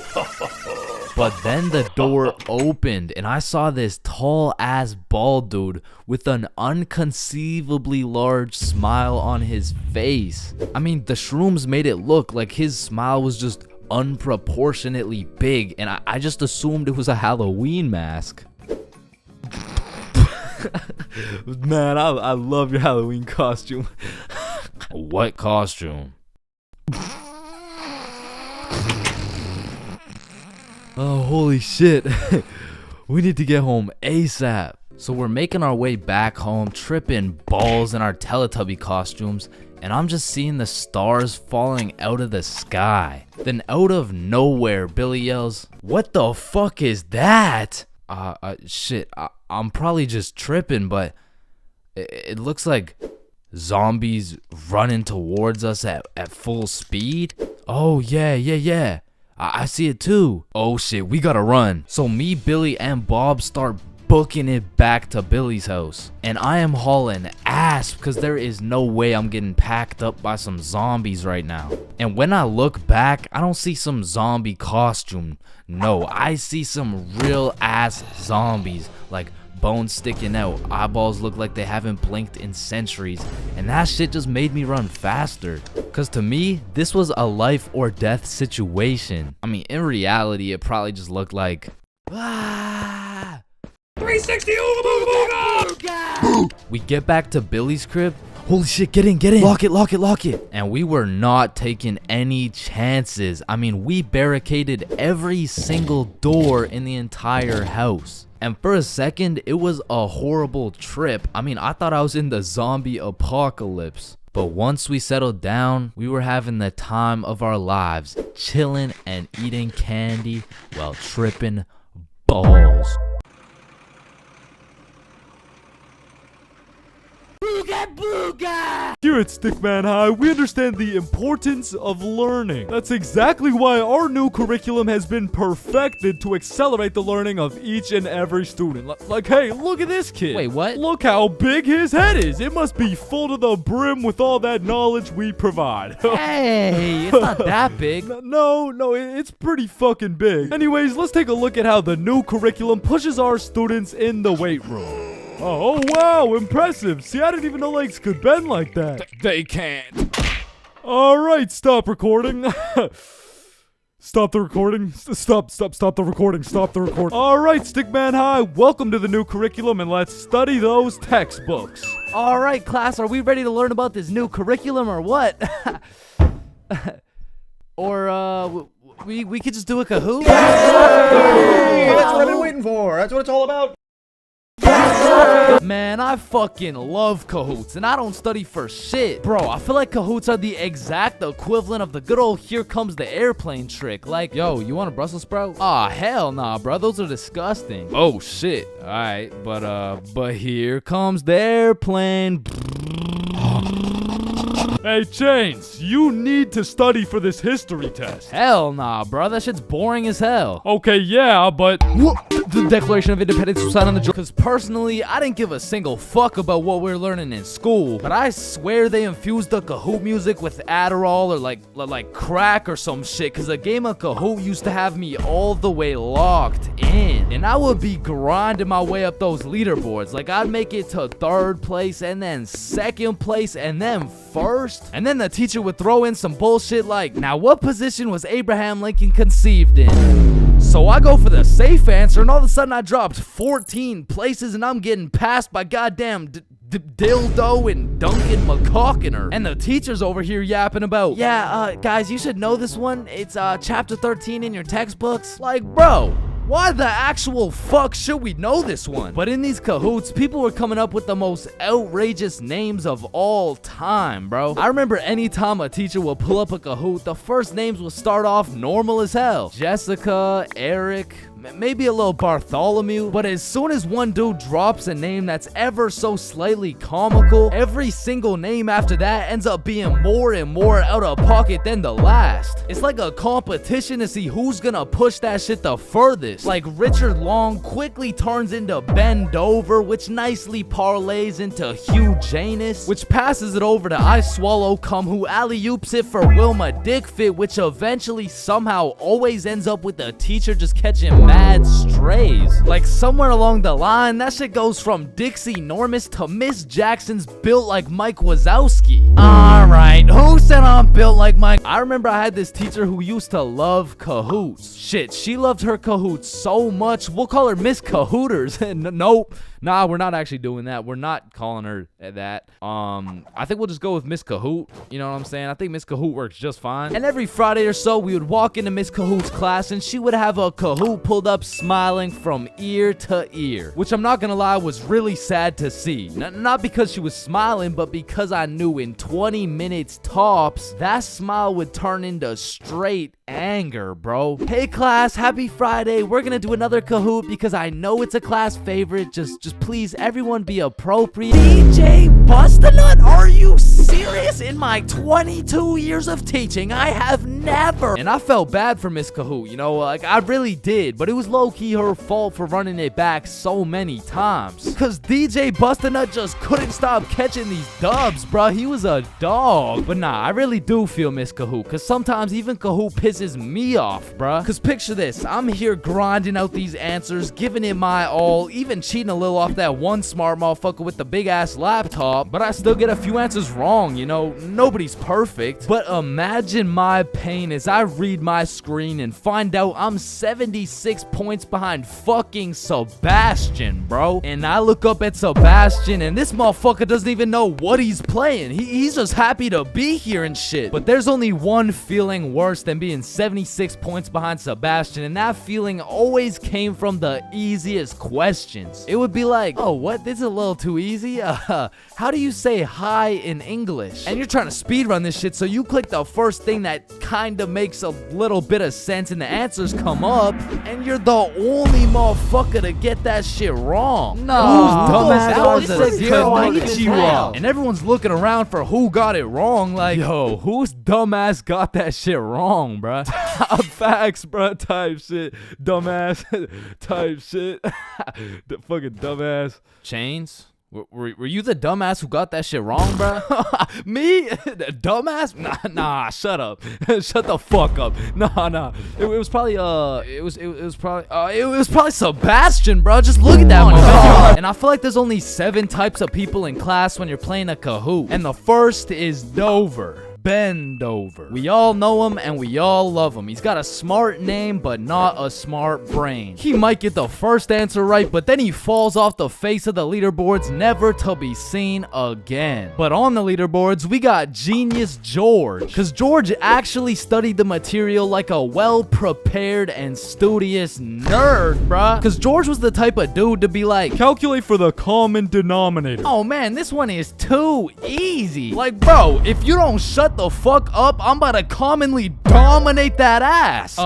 But then the door opened and I saw this tall ass bald dude with an unconceivably large smile on his face. I mean, the shrooms made it look like his smile was just unproportionately big, and I just assumed it was a Halloween mask. Man, I love your Halloween costume. What costume? Oh, holy shit. We need to get home ASAP. So we're making our way back home, tripping balls in our Teletubby costumes, and I'm just seeing the stars falling out of the sky. Then out of nowhere, Billy yells, "What the fuck is that?" Shit, I'm probably just tripping, but it looks like zombies running towards us at full speed. Oh, yeah. I see it too. Oh shit, we gotta run. So me, Billy, and Bob start booking it back to Billy's house. And I am hauling ass because there is no way I'm getting packed up by some zombies right now. And when I look back, I don't see some zombie costume. No, I see some real ass zombies, like bones sticking out, eyeballs look like they haven't blinked in centuries, and that shit just made me run faster. Cause to me, this was a life or death situation. I mean, in reality, it probably just looked like 360 ooga booga! We get back to Billy's crib. Holy shit, get in. Lock it. And we were not taking any chances. I mean, we barricaded every single door in the entire house. And for a second, it was a horrible trip. I mean, I thought I was in the zombie apocalypse. But once we settled down, we were having the time of our lives, chilling and eating candy while tripping balls. Booga booga! Here at Stickman High, we understand the importance of learning. That's exactly why our new curriculum has been perfected to accelerate the learning of each and every student. Like, hey, look at this kid. Wait, what? Look how big his head is. It must be full to the brim with all that knowledge we provide. Hey, it's not that big. No, it's pretty fucking big. Anyways, let's take a look at how the new curriculum pushes our students in the weight room. Oh, wow, impressive. See, I didn't even know legs could bend like that. They can't. All right, stop recording. Stop the recording. Stop the recording. Stop the recording. All right, Stickman High, welcome to the new curriculum, and let's study those textbooks. All right, class, are we ready to learn about this new curriculum or what? Or, we could just do a Kahoot? That's what I've been waiting for. That's what it's all about. Man, I fucking love Kahoots, and I don't study for shit. Bro, I feel like Kahoots are the exact equivalent of the good old here comes the airplane trick. Like, yo, you want a Brussels sprout? Aw, hell nah, bro. Those are disgusting. Oh, shit. Alright, but here comes the airplane. Hey, Chains, you need to study for this history test. Hell nah, bro. That shit's boring as hell. Okay, yeah, but... The Declaration of Independence was signed on the... Because personally, I didn't give a single fuck about what we're learning in school. But I swear they infused the Kahoot music with Adderall or like crack or some shit. Because a game of Kahoot used to have me all the way locked in. And I would be grinding my way up those leaderboards. Like, I'd make it to 3rd place and then 2nd place and then 1st. And then the teacher would throw in some bullshit like, now what position was Abraham Lincoln conceived in? So I go for the safe answer, and all of a sudden I dropped 14 places, and I'm getting passed by goddamn Dildo and Duncan McCawkiner. And the teacher's over here yapping about, yeah, guys, you should know this one. It's chapter 13 in your textbooks. Like, bro, why the actual fuck should we know this one? But in these Kahoots, people were coming up with the most outrageous names of all time, bro. I remember anytime a teacher would pull up a Kahoot, the first names would start off normal as hell. Jessica, Eric, maybe a little Bartholomew. But as soon as one dude drops a name that's ever so slightly comical, every single name after that ends up being more and more out of pocket than the last. It's like a competition to see who's gonna push that shit the furthest. Like Richard Long quickly turns into Ben Dover, which nicely parlays into Hugh Janus, which passes it over to I Swallow Cum, who alley-oops it for Wilma Dickfit, which eventually somehow always ends up with the teacher just catching mad strays. Like somewhere along the line, that shit goes from Dixie Normus to Miss Jackson's built like Mike Wazowski. Alright, who said I'm built like Mike? I remember I had this teacher who used to love Kahoots. Shit, she loved her Kahoots so much, we'll call her Miss Kahooters. Nope. Nah, we're not actually doing that. We're not calling her that. I think we'll just go with Miss Kahoot. You know what I'm saying? I think Miss Kahoot works just fine. And every Friday or so, we would walk into Miss Kahoot's class, and she would have a Kahoot pulled up smiling from ear to ear. Which I'm not gonna lie, was really sad to see. Not because she was smiling, but because I knew in 20 minutes tops, that smile would turn into straight anger, bro. Hey class, happy Friday. We're gonna do another Kahoot because I know it's a class favorite. Just please, everyone be appropriate. DJ Bustanut, are you serious? In my 22 years of teaching, I have never. And I felt bad for Miss Kahoot, you know, like I really did, but it was low-key her fault for running it back so many times. Cause DJ Bustanut just couldn't stop catching these dubs, bro. He was a dog. But nah, I really do feel Miss Kahoot, cause sometimes even Kahoot pisses me off, bruh. Cause picture this, I'm here grinding out these answers, giving it my all, even cheating a little off that one smart motherfucker with the big ass laptop, but I still get a few answers wrong, you know, nobody's perfect. But imagine my pain as I read my screen and find out I'm 76 points behind fucking Sebastian, bro. And I look up at Sebastian and this motherfucker doesn't even know what he's playing. He's just happy to be here and shit. But there's only one feeling worse than being 76 points behind Sebastian, and that feeling always came from the easiest questions. It would be like, oh, what? This is a little too easy? How do you say hi in English? And you're trying to speedrun this shit, so you click the first thing that kind kinda makes a little bit of sense and the answers come up, and you're the only motherfucker to get that shit wrong. No, dumbass, that was a konnichiwa. And everyone's looking around for who got it wrong. Like, yo, whose dumbass got that shit wrong, bruh? Facts, bruh. Type shit. Dumbass. Type shit. The fucking dumbass. Chains? Were you the dumbass who got that shit wrong, bro? Me? Dumbass? Nah, shut up. Shut the fuck up. Nah. It was probably it was probably Sebastian, bro. Just look at that motherfucker. And I feel like there's only 7 types of people in class when you're playing a Kahoot. And the first is Dover. Bend over. We all know him and we all love him. He's got a smart name but not a smart brain. He might get the first answer right, but then he falls off the face of the leaderboards, never to be seen again. But on the leaderboards, we got Genius George, because George actually studied the material like a well-prepared and studious nerd, bruh. Because George was the type of dude to be like, calculate for the common denominator. Oh man, this one is too easy. Like, bro, if you don't shut the fuck up, I'm about to commonly dominate that ass.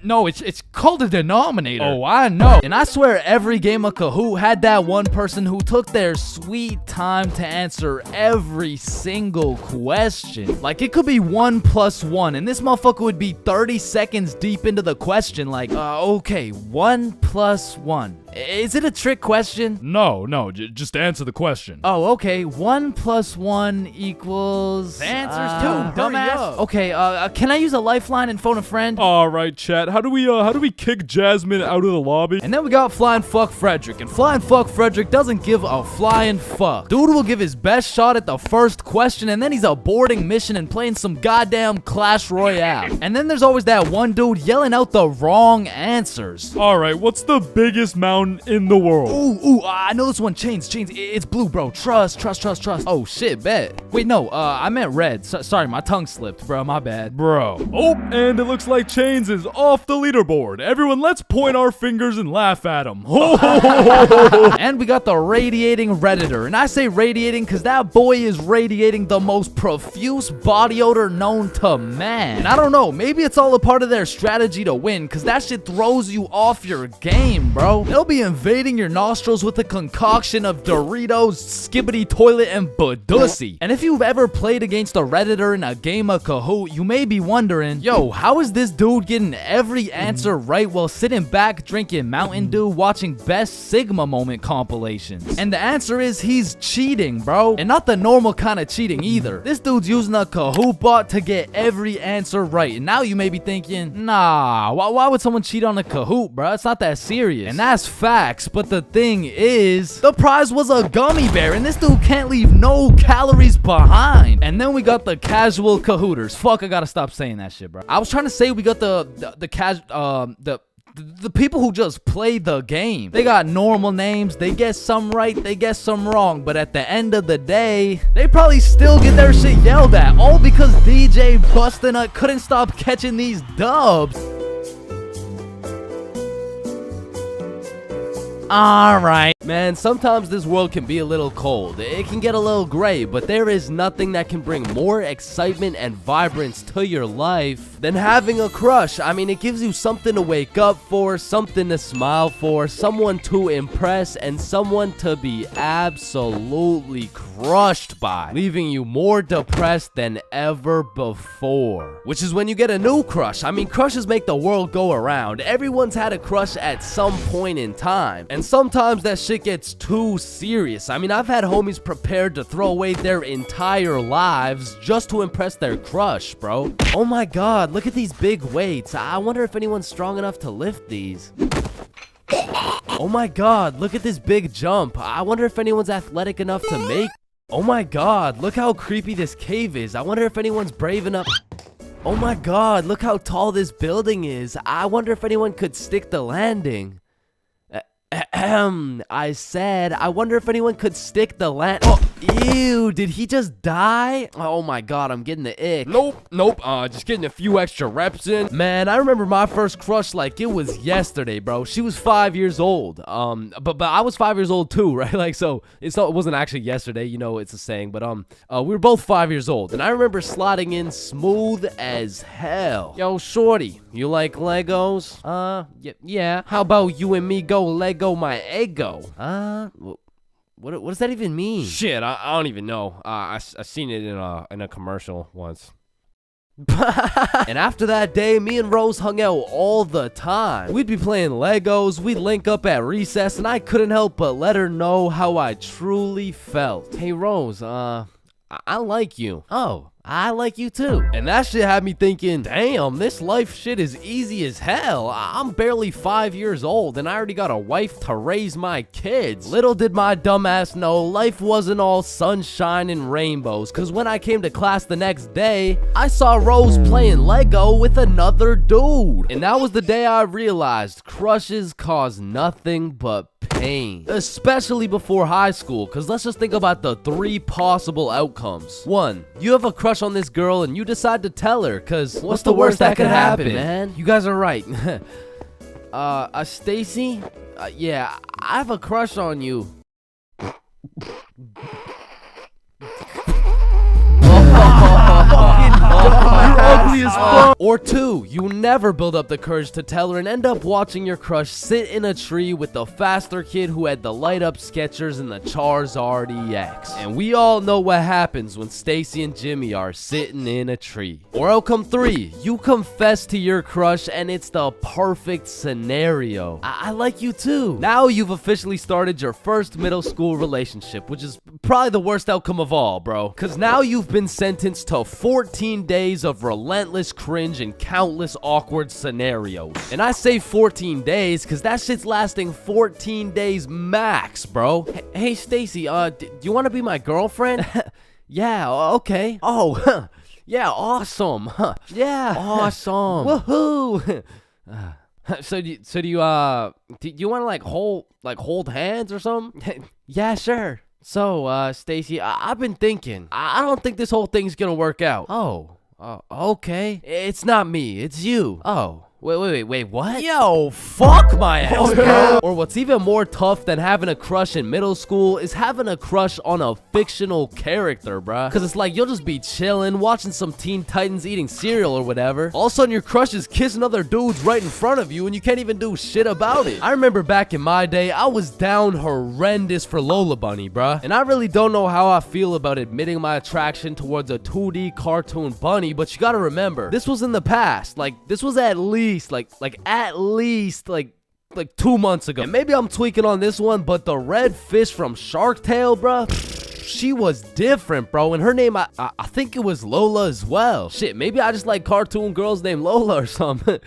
No, it's called a denominator. Oh, I know. And I swear every game of Kahoot had that one person who took their sweet time to answer every single question. Like, it could be 1 + 1, and this motherfucker would be 30 seconds deep into the question. Like, okay, 1 + 1. Is it a trick question? No, just answer the question. Oh, okay. 1 + 1 equals... The answer's 2, dumbass. Okay, can I use a lifeline and phone a friend? Alright, chat. How do we kick Jasmine out of the lobby? And then we got Flying Fuck Frederick. And Flying Fuck Frederick doesn't give a flying fuck. Dude will give his best shot at the first question, and then he's aborting mission and playing some goddamn Clash Royale. And then there's always that one dude yelling out the wrong answers. Alright, what's the biggest mountain in the world? Ooh, I know this one. Chains. It's blue, bro. Trust. Oh, shit, bet. Wait, no, I meant red. Sorry, my tongue slipped, bro. My bad. Bro. Oh, and it looks like Chains is off the leaderboard. Everyone, let's point our fingers and laugh at him. And we got the radiating Redditor. And I say radiating because that boy is radiating the most profuse body odor known to man. And I don't know, maybe it's all a part of their strategy to win, because that shit throws you off your game, bro. They'll be invading your nostrils with a concoction of Doritos, Skibbity Toilet, and Badussy. And if you've ever played against a Redditor in a game of Kahoot, you may be wondering, yo, how is this dude getting every answer right while sitting back drinking Mountain Dew watching Best Sigma Moment compilations? And the answer is he's cheating, bro. And not the normal kind of cheating either. This dude's using a Kahoot bot to get every answer right. And now you may be thinking, nah, why would someone cheat on a Kahoot, bro? It's not that serious. And that's facts, but the thing is, the prize was a gummy bear, and this dude can't leave no calories behind. And then we got the casual Kahooters. Fuck, I gotta stop saying that shit, bro. I was trying to say we got the people who just play the game. They got normal names, they guess some right, they guess some wrong, but at the end of the day, they probably still get their shit yelled at, all because DJ Bustinut couldn't stop catching these dubs. Alright. Man, sometimes this world can be a little cold. It can get a little gray, but there is nothing that can bring more excitement and vibrance to your life than having a crush. I mean, it gives you something to wake up for, something to smile for, someone to impress, and someone to be absolutely crushed by, leaving you more depressed than ever before. Which is when you get a new crush. I mean, crushes make the world go around. Everyone's had a crush at some point in time. And sometimes that shit gets too serious. I mean, I've had homies prepared to throw away their entire lives just to impress their crush, bro. Oh my god, look at these big weights. I wonder if anyone's strong enough to lift these. Oh my god, look at this big jump. I wonder if anyone's athletic enough to make. Oh my god, look how creepy this cave is. I wonder if anyone's brave enough. Oh my god, look how tall this building is. I wonder if anyone could stick the landing. I said, I wonder if anyone could stick the land. Oh. Ew, did he just die? Oh my god, I'm getting the ick. Nope. Just getting a few extra reps in. Man, I remember my first crush like it was yesterday, bro. She was 5 years old. But I was 5 years old too, right? Like, so it wasn't actually yesterday, you know, it's a saying, but we were both 5 years old, and I remember sliding in smooth as hell. Yo, shorty, you like Legos? Yeah. How about you and me go Lego my ego? What does that even mean? Shit, I don't even know. I seen it in a commercial once. And after that day, me and Rose hung out all the time. We'd be playing Legos, we'd link up at recess, and I couldn't help but let her know how I truly felt. Hey Rose, I like you. Oh, I like you too. And that shit had me thinking, damn, this life shit is easy as hell. I'm barely 5 years old and I already got a wife to raise my kids. Little did my dumbass know life wasn't all sunshine and rainbows, cause when I came to class the next day, I saw Rose playing Lego with another dude. And that was the day I realized crushes cause nothing but pain, especially before high school, because let's just think about the 3 possible outcomes. 1, you have a crush on this girl and you decide to tell her, because what's the worst that could happen, man? You guys are right. Stacy? Yeah, I have a crush on you. Ugly as fuck. Or 2, you never build up the courage to tell her and end up watching your crush sit in a tree with the faster kid who had the light up Skechers and the Charizard EX. And we all know what happens when Stacy and Jimmy are sitting in a tree. Or outcome 3, you confess to your crush and it's the perfect scenario. I like you too. Now you've officially started your first middle school relationship, which is probably the worst outcome of all, bro. Cause now you've been sentenced to 14 days of relentless cringe and countless awkward scenarios. And I say 14 days because that shit's lasting 14 days max, bro. Hey Stacy, do you want to be my girlfriend? Yeah, okay. Oh, yeah, awesome. Yeah, awesome. Woohoo. So do you want to like hold hands or something? Yeah, sure. So, Stacy, I've been thinking. I don't think this whole thing's gonna work out. Oh, okay. It's not me, it's you. Oh. Wait, what? Yo, fuck my ass, bro. Or what's even more tough than having a crush in middle school is having a crush on a fictional character, bruh. Cause it's like you'll just be chilling, watching some Teen Titans eating cereal or whatever. All of a sudden your crush is kissing other dudes right in front of you and you can't even do shit about it. I remember back in my day, I was down horrendous for Lola Bunny, bruh. And I really don't know how I feel about admitting my attraction towards a 2D cartoon bunny, but you gotta remember, this was in the past. Like, this was at least at least 2 months ago. And maybe I'm tweaking on this one, but the red fish from Shark Tale, bruh, she was different, bro. And her name, I think it was Lola as well. Shit, maybe I just like cartoon girls named Lola or something.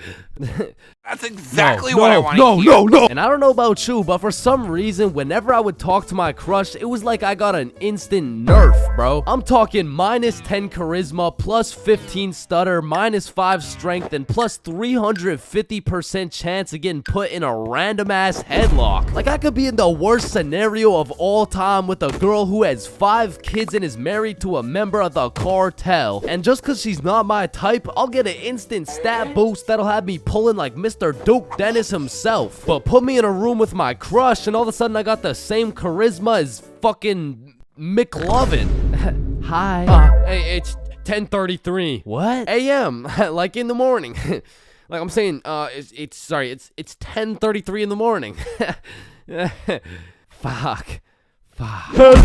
That's exactly what I want to hear. No. And I don't know about you, but for some reason, whenever I would talk to my crush, it was like I got an instant nerf, bro. I'm talking minus 10 charisma, plus 15 stutter, minus 5 strength, and plus 350% chance of getting put in a random ass headlock. Like I could be in the worst scenario of all time with a girl who has 5 kids and is married to a member of the cartel. And just cause she's not my type, I'll get an instant stat boost that'll have me pulling like Mr. Duke Dennis himself. But put me in a room with my crush and all of a sudden I got the same charisma as fucking McLovin. Hi. Hey, it's 10:33. What? AM, like in the morning. Like I'm saying, it's 10:33 in the morning. Fuck. And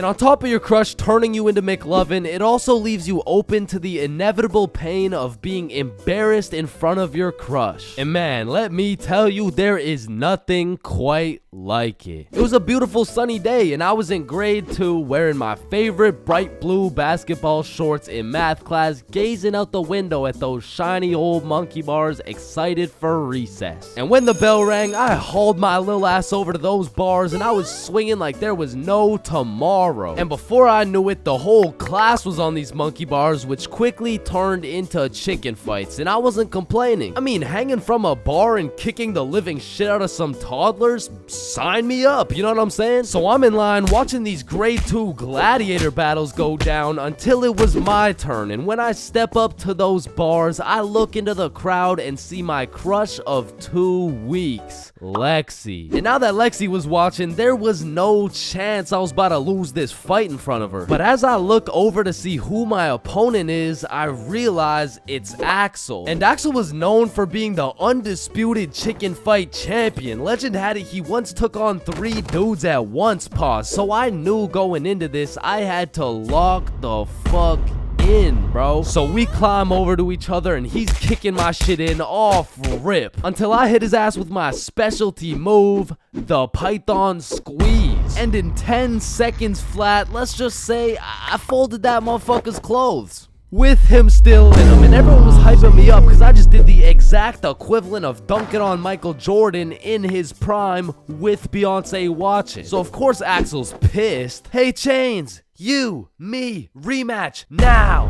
on top of your crush turning you into McLovin, it also leaves you open to the inevitable pain of being embarrassed in front of your crush. And man, let me tell you, there is nothing quite like it. It was a beautiful sunny day and I was in grade 2 wearing my favorite bright blue basketball shorts in math class, gazing out the window at those shiny old monkey bars, excited for recess. And when the bell rang, I hauled my little ass over to those bars and I was swinging like there was no tomorrow. And before I knew it, the whole class was on these monkey bars, which quickly turned into chicken fights, and I wasn't complaining. I mean, hanging from a bar and kicking the living shit out of some toddlers? Sign me up, you know what I'm saying? So I'm in line watching these grade 2 gladiator battles go down until it was my turn, and when I step up to those bars, I look into the crowd and see my crush of 2 weeks, Lexi. And now that Lexi was watching, there was no chance I was about to lose this fight in front of her. But as I look over to see who my opponent is, I realize it's Axel. And Axel was known for being the undisputed chicken fight champion. Legend had it he once took on 3 dudes at once, pause. So I knew going into this, I had to lock the fuck in, bro. So we climb over to each other and he's kicking my shit in off rip until I hit his ass with my specialty move, the Python squeeze. And in 10 seconds flat, let's just say I folded that motherfucker's clothes with him still in them, and everyone was hyping me up because I just did the exact equivalent of dunking on Michael Jordan in his prime with Beyonce watching. So of course Axel's pissed. Hey Chains, you, me, rematch now.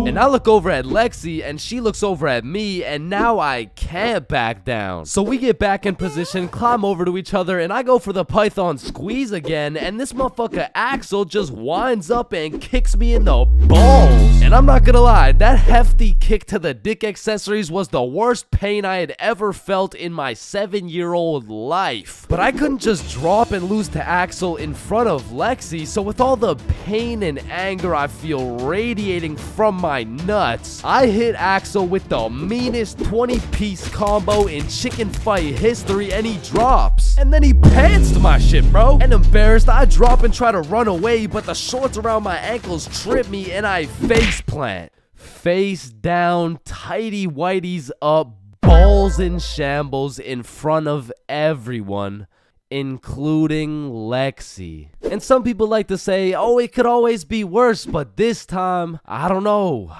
And I look over at Lexi and she looks over at me, and now I can't back down. So we get back in position, climb over to each other, and I go for the Python squeeze again, and this motherfucker Axel just winds up and kicks me in the balls. And I'm not gonna lie, that hefty kick to the dick accessories was the worst pain I had ever felt in my 7-year-old life. But I couldn't just drop and lose to Axel in front of Lexi, so with all the pain and anger I feel radiating from my nuts, I hit Axel with the meanest 20-piece combo in chicken fight history, and he drops. And then he pantsed my shit, bro. And embarrassed, I drop and try to run away, but the shorts around my ankles trip me and I face plant. Face down, tighty whities up, balls in shambles in front of everyone, including Lexi. And some people like to say, oh, it could always be worse, but this time, I don't know,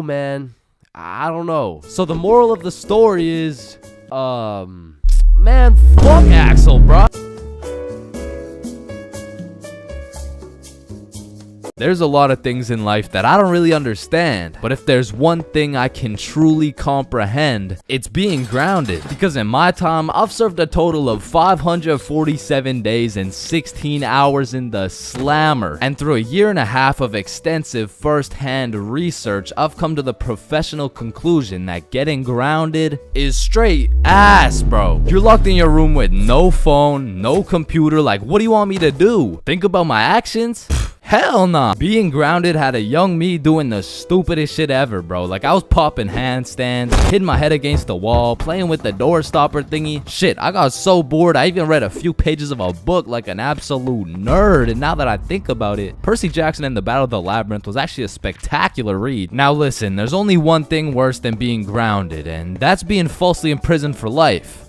man. I don't know. So the moral of the story is, man, fuck Axel, bro. There's a lot of things in life that I don't really understand, but if there's one thing I can truly comprehend, it's being grounded. Because in my time, I've served a total of 547 days and 16 hours in the slammer. And through a 1.5 years of extensive first-hand research, I've come to the professional conclusion that getting grounded is straight ass, bro. You're locked in your room with no phone, no computer, like what do you want me to do? Think about my actions? Hell nah. Being grounded had a young me doing the stupidest shit ever, bro. Like I was popping handstands, hitting my head against the wall, playing with the door stopper thingy. Shit, I got so bored I even read a few pages of a book like an absolute nerd. And now that I think about it, Percy Jackson and the Battle of the Labyrinth was actually a spectacular read. Now listen, there's only one thing worse than being grounded, and that's being falsely imprisoned for life.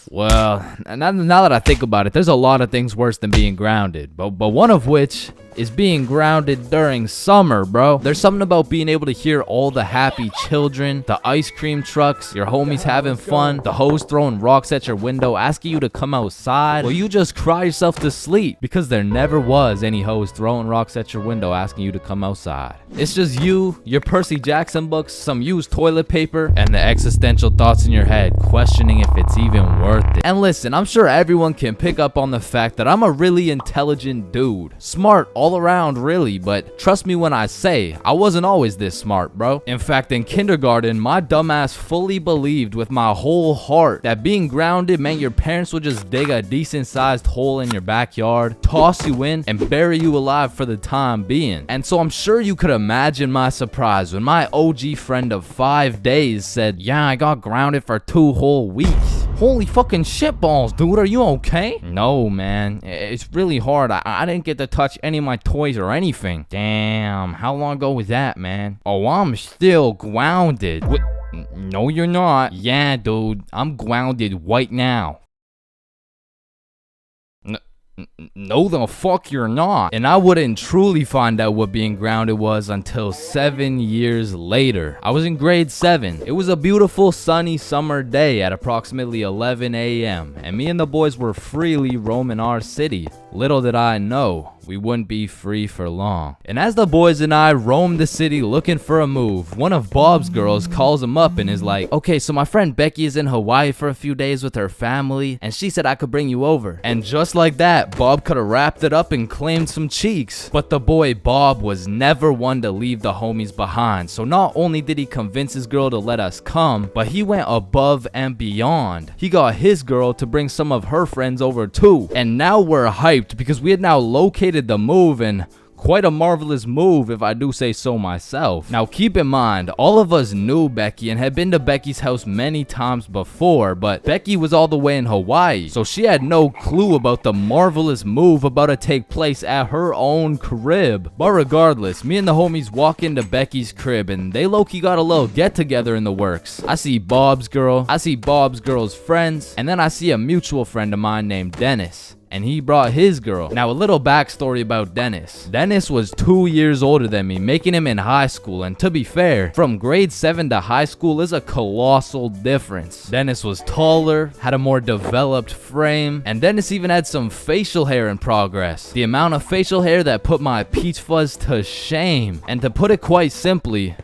Well, now that I think about it, there's a lot of things worse than being grounded, but one of which is being grounded during summer, bro. There's something about being able to hear all the happy children, the ice cream trucks, your homies having fun, the hoes throwing rocks at your window, asking you to come outside. Well, you just cry yourself to sleep because there never was any hoes throwing rocks at your window asking you to come outside. It's just you, your Percy Jackson books, some used toilet paper, and the existential thoughts in your head questioning if it's even worth it. And listen, I'm sure everyone can pick up on the fact that I'm a really intelligent dude. Smart all around, really, but trust me when I say I wasn't always this smart, bro. In fact, in kindergarten, my dumbass fully believed with my whole heart that being grounded meant your parents would just dig a decent sized hole in your backyard, toss you in, and bury you alive for the time being. And so I'm sure you could imagine my surprise when my OG friend of 5 days said, yeah, I got grounded for 2 whole weeks. Holy fucking shitballs, dude, are you okay? No, man, it's really hard. I didn't get to touch any of my toys or anything. Damn, how long ago was that, man? Oh, I'm still grounded. What? No, you're not. Yeah, dude, I'm grounded right now. No, the fuck you're not. And I wouldn't truly find out what being grounded was until 7 years later. I was in grade 7. It was a beautiful sunny summer day at approximately 11 a.m. and me and the boys were freely roaming our city. Little did I know, we wouldn't be free for long. And as the boys and I roamed the city looking for a move, one of Bob's girls calls him up and is like, okay, so my friend Becky is in Hawaii for a few days with her family, and she said I could bring you over. And just like that, Bob could have wrapped it up and claimed some cheeks. But the boy Bob was never one to leave the homies behind, so not only did he convince his girl to let us come, but he went above and beyond. He got his girl to bring some of her friends over too, and now we're hyped because we had now located the move, and quite a marvelous move if I do say so myself. Now keep in mind, all of us knew Becky and had been to Becky's house many times before, but Becky was all the way in Hawaii, so she had no clue about the marvelous move about to take place at her own crib. But regardless, me and the homies walk into Becky's crib and they low-key got a little get-together in the works. I see Bob's girl, I see Bob's girl's friends, and then I see a mutual friend of mine named Dennis. And he brought his girl. Now a little backstory about Dennis. Dennis was 2 years older than me, making him in high school, and to be fair, from grade 7 to high school is a colossal difference. Dennis was taller, had a more developed frame, and Dennis even had some facial hair in progress. The amount of facial hair that put my peach fuzz to shame. And to put it quite simply,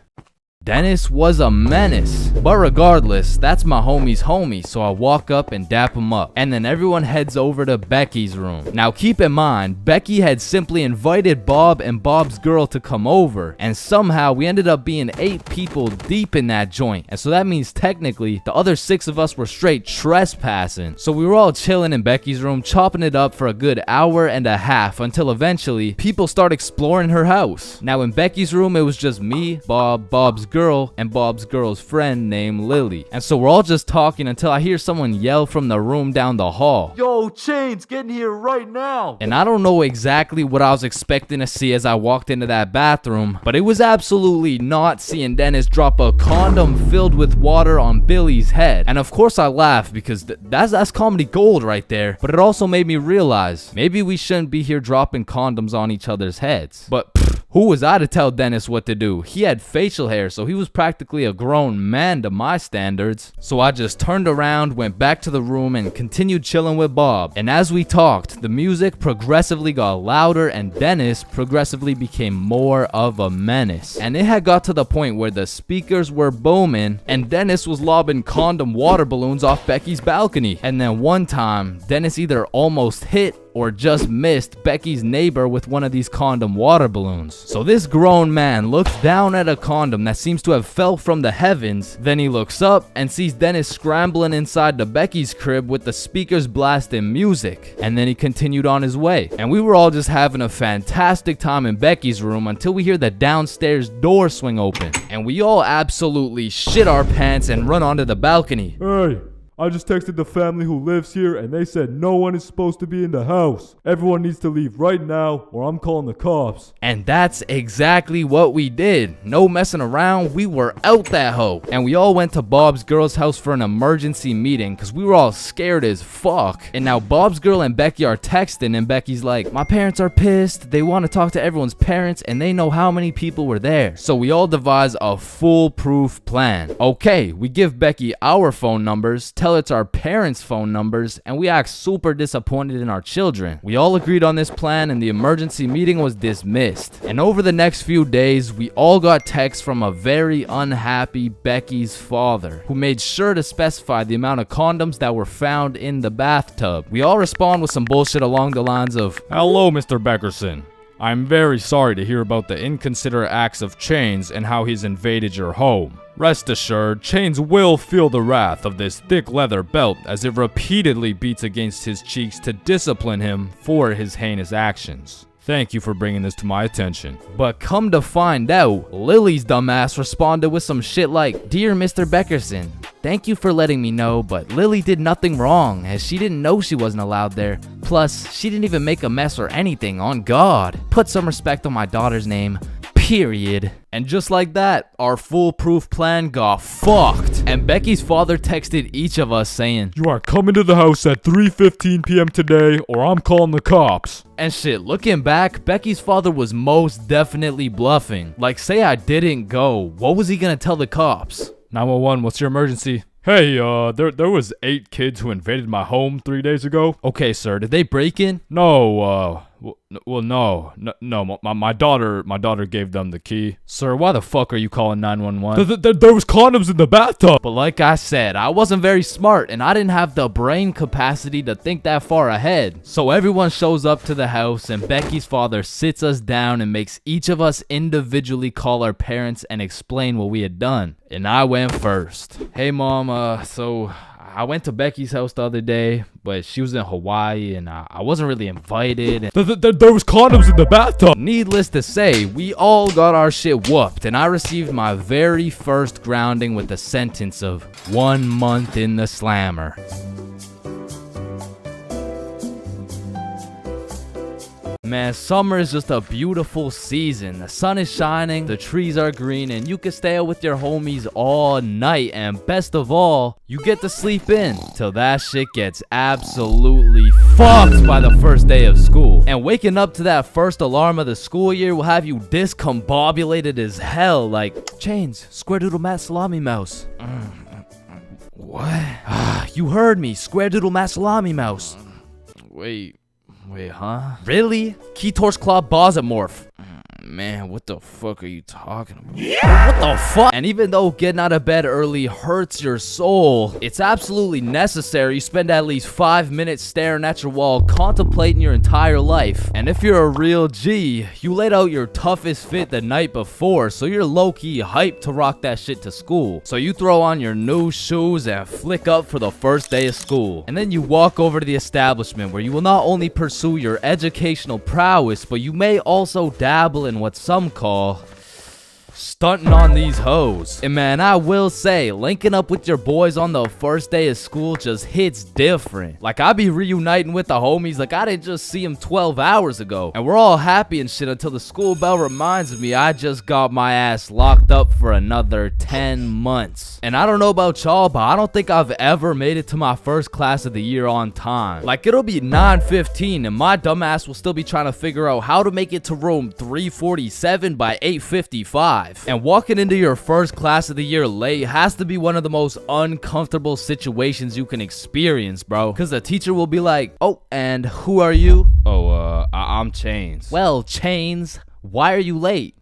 Dennis was a menace. But regardless, that's my homie's homie, so I walk up and dap him up. And then everyone heads over to Becky's room. Now keep in mind, Becky had simply invited Bob and Bob's girl to come over, and somehow we ended up being 8 people deep in that joint. And so that means technically the other 6 of us were straight trespassing. So we were all chilling in Becky's room, chopping it up for a good hour and a half until eventually people start exploring her house. Now in Becky's room, it was just me, Bob, Bob's girl, and Bob's girl's friend named Lily. And so we're all just talking until I hear someone yell from the room down the hall, "Yo, Chains, get in here right now!" And I don't know exactly what I was expecting to see as I walked into that bathroom, but it was absolutely not seeing Dennis drop a condom filled with water on Billy's head. And of course I laughed because that's comedy gold right there, but it also made me realize maybe we shouldn't be here dropping condoms on each other's heads. But who was I to tell Dennis what to do? He had facial hair, so he was practically a grown man to my standards. So I just turned around, went back to the room, and continued chilling with Bob. And as we talked, the music progressively got louder and Dennis progressively became more of a menace. And it had got to the point where the speakers were booming and Dennis was lobbing condom water balloons off Becky's balcony. And then one time, Dennis either almost hit or just missed Becky's neighbor with one of these condom water balloons. So this grown man looks down at a condom that seems to have fell from the heavens, then he looks up and sees Dennis scrambling inside the Becky's crib with the speakers blasting music, and then he continued on his way. And we were all just having a fantastic time in Becky's room until we hear the downstairs door swing open, and we all absolutely shit our pants and run onto the balcony. Hey, I just texted the family who lives here and they said no one is supposed to be in the house. Everyone needs to leave right now or I'm calling the cops. And that's exactly what we did. No messing around, we were out that hoe. And we all went to Bob's girl's house for an emergency meeting because we were all scared as fuck. And now Bob's girl and Becky are texting and Becky's like, my parents are pissed. They want to talk to everyone's parents and they know how many people were there. So we all devise a foolproof plan. Okay, we give Becky our phone numbers, tell it's our parents' phone numbers, and we act super disappointed in our children. We all agreed on this plan and the emergency meeting was dismissed. And over the next few days, we all got texts from a very unhappy Becky's father, who made sure to specify the amount of condoms that were found in the bathtub. We all respond with some bullshit along the lines of, "Hello, Mr. Beckerson. I'm very sorry to hear about the inconsiderate acts of Chains and how he's invaded your home. Rest assured, Chains will feel the wrath of this thick leather belt as it repeatedly beats against his cheeks to discipline him for his heinous actions. Thank you for bringing this to my attention." But come to find out, Lily's dumbass responded with some shit like, "Dear Mr. Beckerson, thank you for letting me know, but Lily did nothing wrong as she didn't know she wasn't allowed there. Plus, she didn't even make a mess or anything, on God. Put some respect on my daughter's name. period. And just like that, our foolproof plan got fucked. And Becky's father texted each of us saying, "You are coming to the house at 3:15 p.m. today, or I'm calling the cops." And shit, looking back, Becky's father was most definitely bluffing. Like, say I didn't go, what was he gonna tell the cops? 911, what's your emergency? Hey, there was 8 kids who invaded my home 3 days ago. Okay, sir, did they break in? No, no. My daughter gave them the key. Sir, why the fuck are you calling 911? There was condoms in the bathtub. But like I said, I wasn't very smart and I didn't have the brain capacity to think that far ahead. So everyone shows up to the house and Becky's father sits us down and makes each of us individually call our parents and explain what we had done. And I went first. Hey mom, so I went to Becky's house the other day, but she was in Hawaii and I wasn't really invited. There was condoms in the bathtub. Needless to say, we all got our shit whooped and I received my very first grounding with a sentence of 1 month in the slammer. Man, summer is just a beautiful season. The sun is shining, the trees are green, and you can stay out with your homies all night. And best of all, you get to sleep in till that shit gets absolutely fucked by the first day of school. And waking up to that first alarm of the school year will have you discombobulated as hell. Like, Chains, square doodle mat salami mouse. What? You heard me, square doodle mat salami mouse. Wait, huh? Really? Keytor's Claw Bosomorph. Man, what the fuck are you talking about? What the fuck? And even though getting out of bed early hurts your soul, it's absolutely necessary you spend at least 5 minutes staring at your wall, contemplating your entire life. And if you're a real G, you laid out your toughest fit the night before, so you're low-key hyped to rock that shit to school. So you throw on your new shoes and flick up for the first day of school. And then you walk over to the establishment where you will not only pursue your educational prowess, but you may also dabble in what some call stunting on these hoes. And man, I will say, linking up with your boys on the first day of school just hits different. Like, I be reuniting with the homies like I didn't just see them 12 hours ago. And we're all happy and shit until the school bell reminds me I just got my ass locked up for another 10 months. And I don't know about y'all, but I don't think I've ever made it to my first class of the year on time. Like, it'll be 9:15 and my dumbass will still be trying to figure out how to make it to room 347 by 8:55. And walking into your first class of the year late has to be one of the most uncomfortable situations you can experience, bro. Because the teacher will be like, "Oh, and who are you?" "Oh, I'm Chains." "Well, Chains, why are you late?"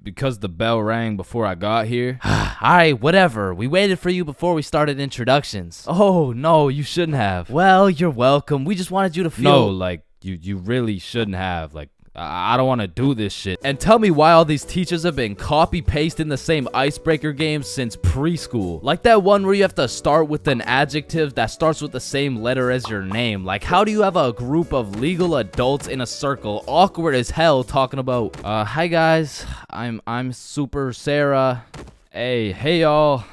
Because the bell rang before I got here." "Alright, whatever. We waited for you before we started introductions." "Oh, no, you shouldn't have." "Well, you're welcome. We just wanted you to feel..." "No, like, you really shouldn't have. Like, I don't want to do this shit." And tell me why all these teachers have been copy-pasting the same icebreaker games since preschool. Like that one where you have to start with an adjective that starts with the same letter as your name. Like, how do you have a group of legal adults in a circle, awkward as hell, talking about, "Hi guys, I'm Super Sarah. Hey y'all.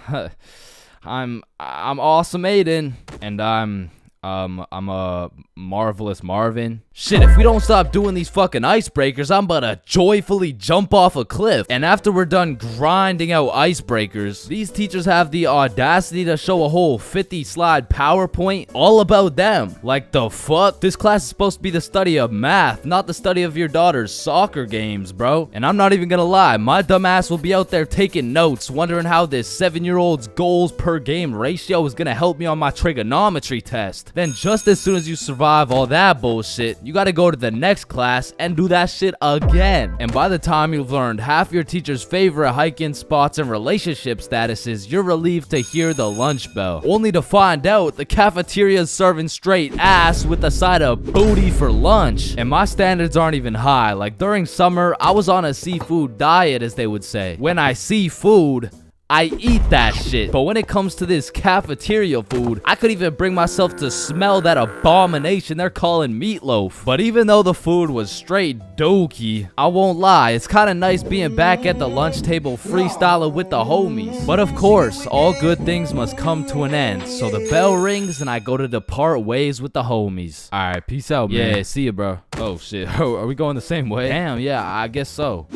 I'm Awesome Aiden, and I'm a Marvelous Marvin." Shit, if we don't stop doing these fucking icebreakers, I'm about to joyfully jump off a cliff. And after we're done grinding out icebreakers, these teachers have the audacity to show a whole 50-slide PowerPoint all about them. Like, the fuck? This class is supposed to be the study of math, not the study of your daughter's soccer games, bro. And I'm not even gonna lie, my dumb ass will be out there taking notes, wondering how this 7-year-old's goals per game ratio is gonna help me on my trigonometry test. Then just as soon as you survive all that bullshit, you gotta go to the next class and do that shit again. And by the time you've learned half your teacher's favorite hiking spots and relationship statuses, you're relieved to hear the lunch bell, only to find out the cafeteria's serving straight ass with a side of booty for lunch. And my standards aren't even high. Like, during summer, I was on a seafood diet, as they would say. When I see food, I eat that shit. But when it comes to this cafeteria food, I could even bring myself to smell that abomination they're calling meatloaf. But even though the food was straight dookie, I won't lie, it's kind of nice being back at the lunch table freestyling with the homies. But of course, all good things must come to an end. So the bell rings and I go to depart ways with the homies. Alright, peace out, man. Yeah, see ya, bro. Oh shit, are we going the same way? Damn, yeah, I guess so.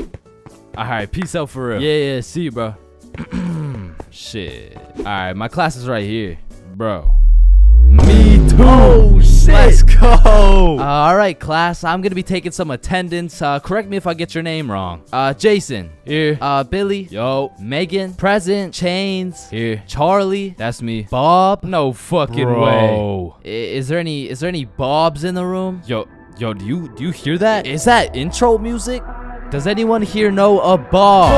Alright, peace out for real. Yeah, see you, bro. Shit. Alright, my class is right here. Bro. Me too. Oh, shit. Let's go. Alright, class. I'm gonna be taking some attendance. Correct me if I get your name wrong. Jason. Here. Billy. Yo. Megan. Present. Chains. Here. Charlie. That's me. Bob. No fucking way. Is there any Bobs in the room? Yo, do you hear that? Is that intro music? Does anyone here know a Bob?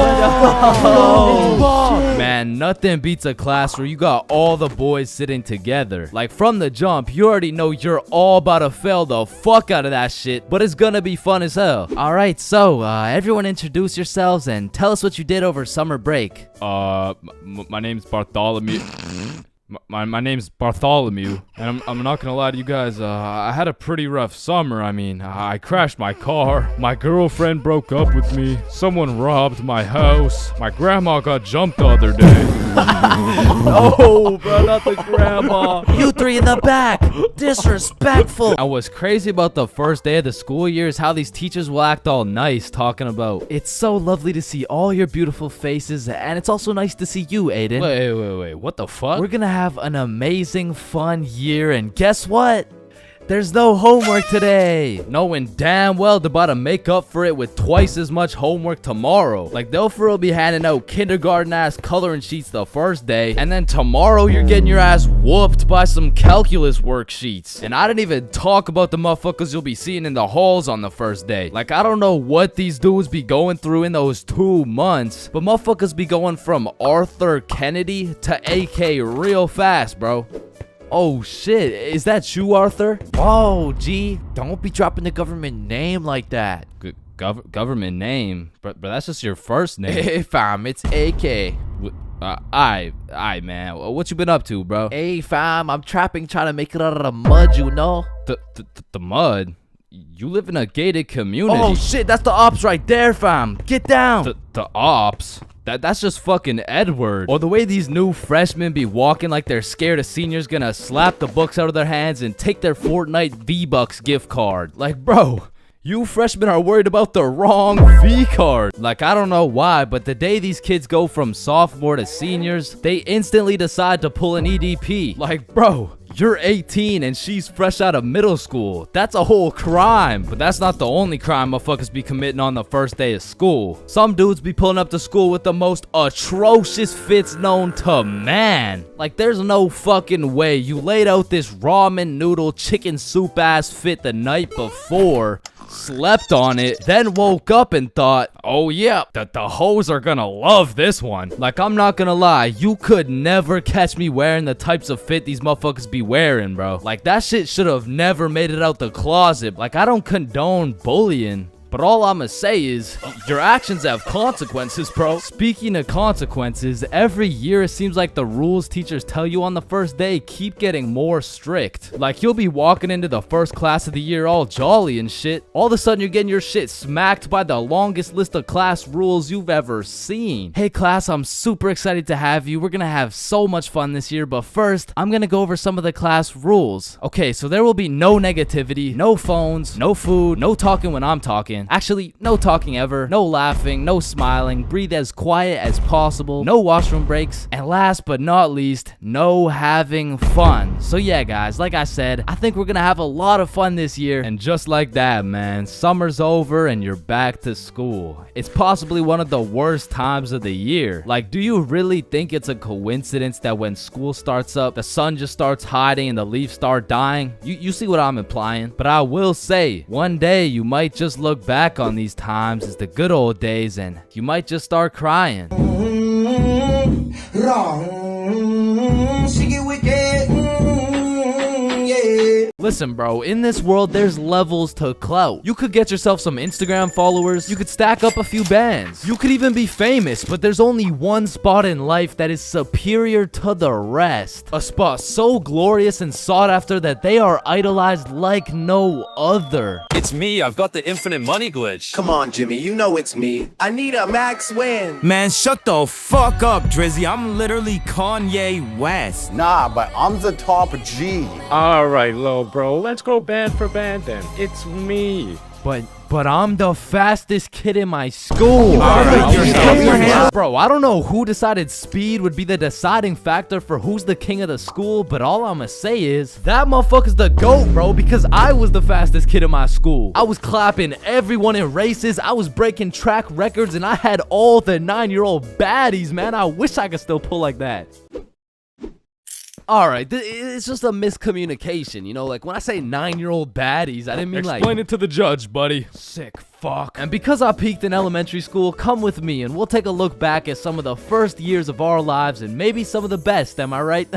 Oh, man, nothing beats a class where you got all the boys sitting together. Like, from the jump, you already know you're all about to fail the fuck out of that shit, but it's gonna be fun as hell. Alright, so, everyone introduce yourselves and tell us what you did over summer break. My name's Bartholomew. My name's Bartholomew, and I'm not gonna lie to you guys, I had a pretty rough summer. I mean, I crashed my car, my girlfriend broke up with me, someone robbed my house, my grandma got jumped the other day. No, bro, not the grandma. You three in the back. Disrespectful. And what's crazy about the first day of the school year is how these teachers will act all nice, talking about, it's so lovely to see all your beautiful faces, and it's also nice to see you, Aiden. Wait, what the fuck? We're gonna have an amazing, fun year, and guess what? There's no homework today. Knowing damn well they're about to make up for it with twice as much homework tomorrow. Like, they'll for real be handing out kindergarten-ass coloring sheets the first day, and then tomorrow you're getting your ass whooped by some calculus worksheets. And I didn't even talk about the motherfuckers you'll be seeing in the halls on the first day. Like, I don't know what these dudes be going through in those 2 months, but motherfuckers be going from Arthur Kennedy to AK real fast, bro. Oh shit, is that you, Arthur? Oh, G, don't be dropping the government name like that. Government name? But that's just your first name. Hey fam, it's AK. Aye, man. What you been up to, bro? Hey fam, I'm trapping, trying to make it out of the mud, you know? The mud? You live in a gated community. Oh shit, that's the ops right there, fam. Get down. The ops? That's just fucking Edward. Or the way these new freshmen be walking like they're scared a senior's gonna slap the books out of their hands and take their Fortnite V-Bucks gift card. Like, bro, you freshmen are worried about the wrong V-card. Like, I don't know why, but the day these kids go from sophomore to seniors, they instantly decide to pull an EDP. Like, bro, you're 18 and she's fresh out of middle school. That's a whole crime. But that's not the only crime motherfuckers be committing on the first day of school. Some dudes be pulling up to school with the most atrocious fits known to man. Like, there's no fucking way you laid out this ramen noodle chicken soup ass fit the night before, slept on it, then woke up and thought, oh yeah, the hoes are gonna love this one. Like, I'm not gonna lie, you could never catch me wearing the types of fit these motherfuckers be wearing, bro. Like, that shit should have never made it out the closet. Like, I don't condone bullying, but all I'ma say is, your actions have consequences, bro. Speaking of consequences, every year it seems like the rules teachers tell you on the first day keep getting more strict. Like, you'll be walking into the first class of the year all jolly and shit. All of a sudden, you're getting your shit smacked by the longest list of class rules you've ever seen. Hey, class, I'm super excited to have you. We're gonna have so much fun this year, but first, I'm gonna go over some of the class rules. Okay, so there will be no negativity, no phones, no food, no talking when I'm talking. Actually, no talking ever, no laughing, no smiling, breathe as quiet as possible, no washroom breaks, and last but not least, no having fun. So yeah, guys, like I said, I think we're gonna have a lot of fun this year. And just like that, man, summer's over and you're back to school. It's possibly one of the worst times of the year. Like, do you really think it's a coincidence that when school starts up, the sun just starts hiding and the leaves start dying? You see what I'm implying? But I will say, one day you might just look back on these times as the good old days and you might just start crying. Listen, bro, in this world, there's levels to clout. You could get yourself some Instagram followers, you could stack up a few bands, you could even be famous, but there's only one spot in life that is superior to the rest. A spot so glorious and sought after that they are idolized like no other. It's me, I've got the infinite money glitch. Come on, Jimmy, you know it's me. I need a max win. Man, shut the fuck up, Drizzy. I'm literally Kanye West. Nah, but I'm the top G. Alright, little bro, let's go band for band then. It's me. But I'm the fastest kid in my school. Bro, I don't know who decided speed would be the deciding factor for who's the king of the school, but all I'ma say is that motherfucker's the GOAT, bro, because I was the fastest kid in my school. I was clapping everyone in races, I was breaking track records, and I had all the 9-year-old baddies, man. I wish I could still pull like that. Alright, it's just a miscommunication, you know, like when I say 9-year-old baddies, I didn't mean like... Explain it to the judge, buddy. Sick fuck. And because I peaked in elementary school, come with me and we'll take a look back at some of the first years of our lives and maybe some of the best, am I right?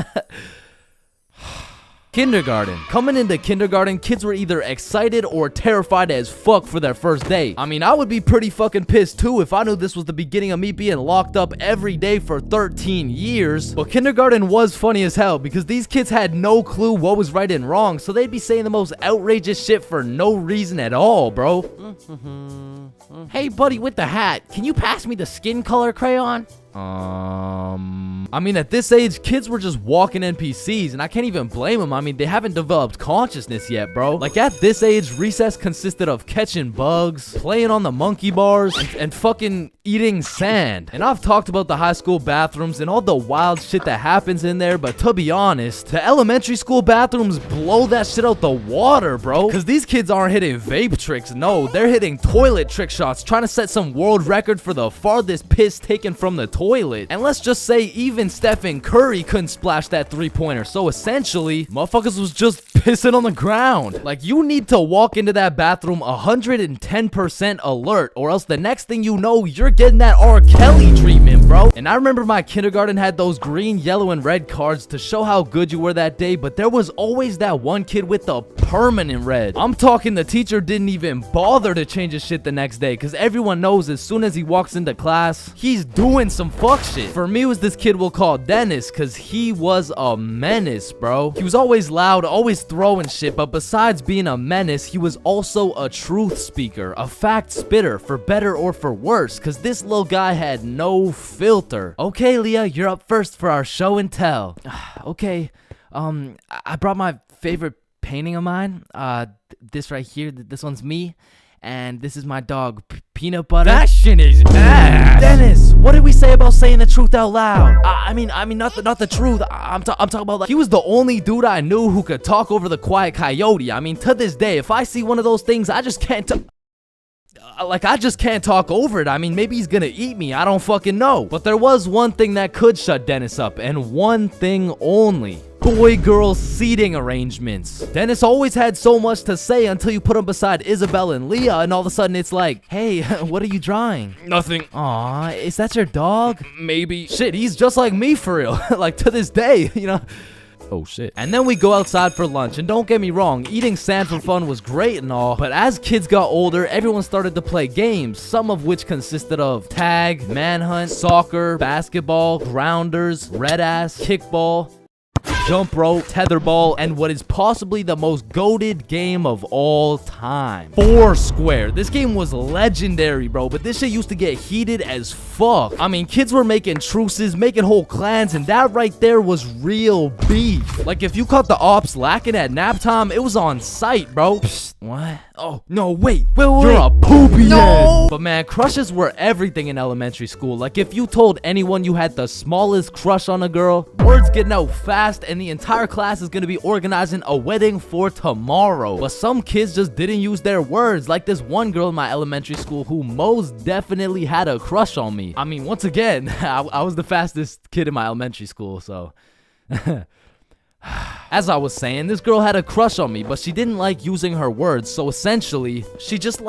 Kindergarten. Coming into kindergarten, kids were either excited or terrified as fuck for their first day. I mean, I would be pretty fucking pissed too if I knew this was the beginning of me being locked up every day for 13 years. But kindergarten was funny as hell because these kids had no clue what was right and wrong, so they'd be saying the most outrageous shit for no reason at all, bro. Hey, buddy with the hat, can you pass me the skin color crayon? I mean, at this age, kids were just walking NPCs, and I can't even blame them. I mean, they haven't developed consciousness yet, bro. Like, at this age, recess consisted of catching bugs, playing on the monkey bars, and fucking eating sand. And I've talked about the high school bathrooms and all the wild shit that happens in there, but to be honest, the elementary school bathrooms blow that shit out the water, bro. Because these kids aren't hitting vape tricks, no. They're hitting toilet trick shots, trying to set some world record for the farthest piss taken from the toilet. And let's just say even Stephen Curry couldn't splash that 3-pointer. So essentially, motherfuckers was just pissing on the ground. Like, you need to walk into that bathroom 110% alert, or else the next thing you know, you're getting that R. Kelly treatment, bro. And I remember my kindergarten had those green, yellow, and red cards to show how good you were that day, but there was always that one kid with the permanent red. I'm talking the teacher didn't even bother to change his shit the next day, because everyone knows as soon as he walks into class, he's doing some fuck shit. For me, it was this kid we'll call Dennis, because he was a menace, bro. He was always loud, always throwing shit, but besides being a menace, he was also a truth speaker, a fact spitter, for better or for worse, because this little guy had no filter. Okay, Leah, you're up first for our show and tell. Okay, I brought my favorite painting of mine. This right here, this one's me, and this is my dog, Peanut Butter. That shit is ass. Dennis, what did we say about saying the truth out loud? I mean, not the truth. I'm talking about, like, he was the only dude I knew who could talk over the quiet coyote. I mean, to this day, if I see one of those things, I just can't I just can't talk over it. I mean, maybe he's gonna eat me. I don't fucking know. But there was one thing that could shut Dennis up, and one thing only. Boy-girl seating arrangements. Dennis always had so much to say until you put him beside Isabel and Leah, and all of a sudden it's like, hey, what are you drawing? Nothing. Aw, is that your dog? Maybe. Shit, he's just like me for real. Like, to this day, you know? Oh shit. And then we go outside for lunch, and don't get me wrong, eating sand for fun was great and all, but as kids got older, everyone started to play games, some of which consisted of tag, manhunt, soccer, basketball, grounders, red ass, kickball, jump rope, tetherball, and what is possibly the most goated game of all time, Foursquare. This game was legendary, bro, but this shit used to get heated as fuck. I mean, kids were making truces, making whole clans, and that right there was real beef. Like, if you caught the ops lacking at nap time, it was on sight, bro. Psst, what? Oh, no, wait. You're a poopy head. But man, crushes were everything in elementary school. Like, if you told anyone you had the smallest crush on a girl, word's getting out fast, and the entire class is gonna be organizing a wedding for tomorrow. But some kids just didn't use their words, like this one girl in my elementary school who most definitely had a crush on me. I mean, once again, I was the fastest kid in my elementary school, so... As I was saying, this girl had a crush on me, but she didn't like using her words, so essentially, she just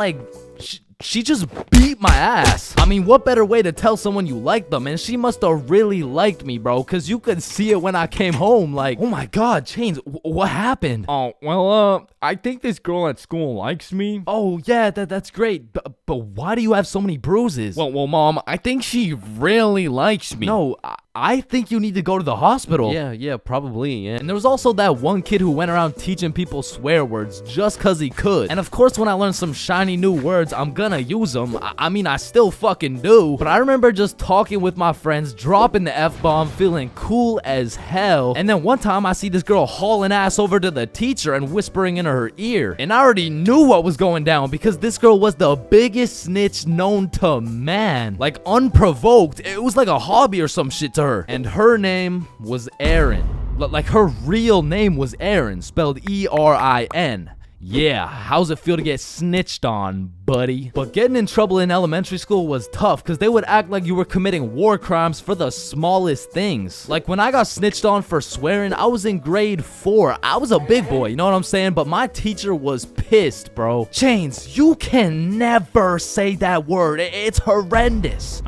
she just beat my ass. I mean, what better way to tell someone you like them? And she must have really liked me, bro, because you could see it when I came home. Like, oh my god, Chains, what happened? Oh, well, I think this girl at school likes me. Oh, yeah, that's great. But why do you have so many bruises? Well, Mom, I think she really likes me. No, I think you need to go to the hospital. Yeah, probably, yeah. And there was also that one kid who went around teaching people swear words just cause he could. And of course, when I learn some shiny new words, I'm gonna use them. I mean, I still fucking do. But I remember just talking with my friends, dropping the F-bomb, feeling cool as hell. And then one time I see this girl hauling ass over to the teacher and whispering in her ear. And I already knew what was going down because this girl was the biggest snitch known to man. Like, unprovoked. It was like a hobby or some shit to her. And her name was Erin. Like, her real name was Erin, spelled E-R-I-N. Yeah, how's it feel to get snitched on, buddy? But getting in trouble in elementary school was tough because they would act like you were committing war crimes for the smallest things. Like when I got snitched on for swearing, I was in grade 4. I was a big boy, you know what I'm saying? But my teacher was pissed, bro. Chains, you can never say that word. It's horrendous.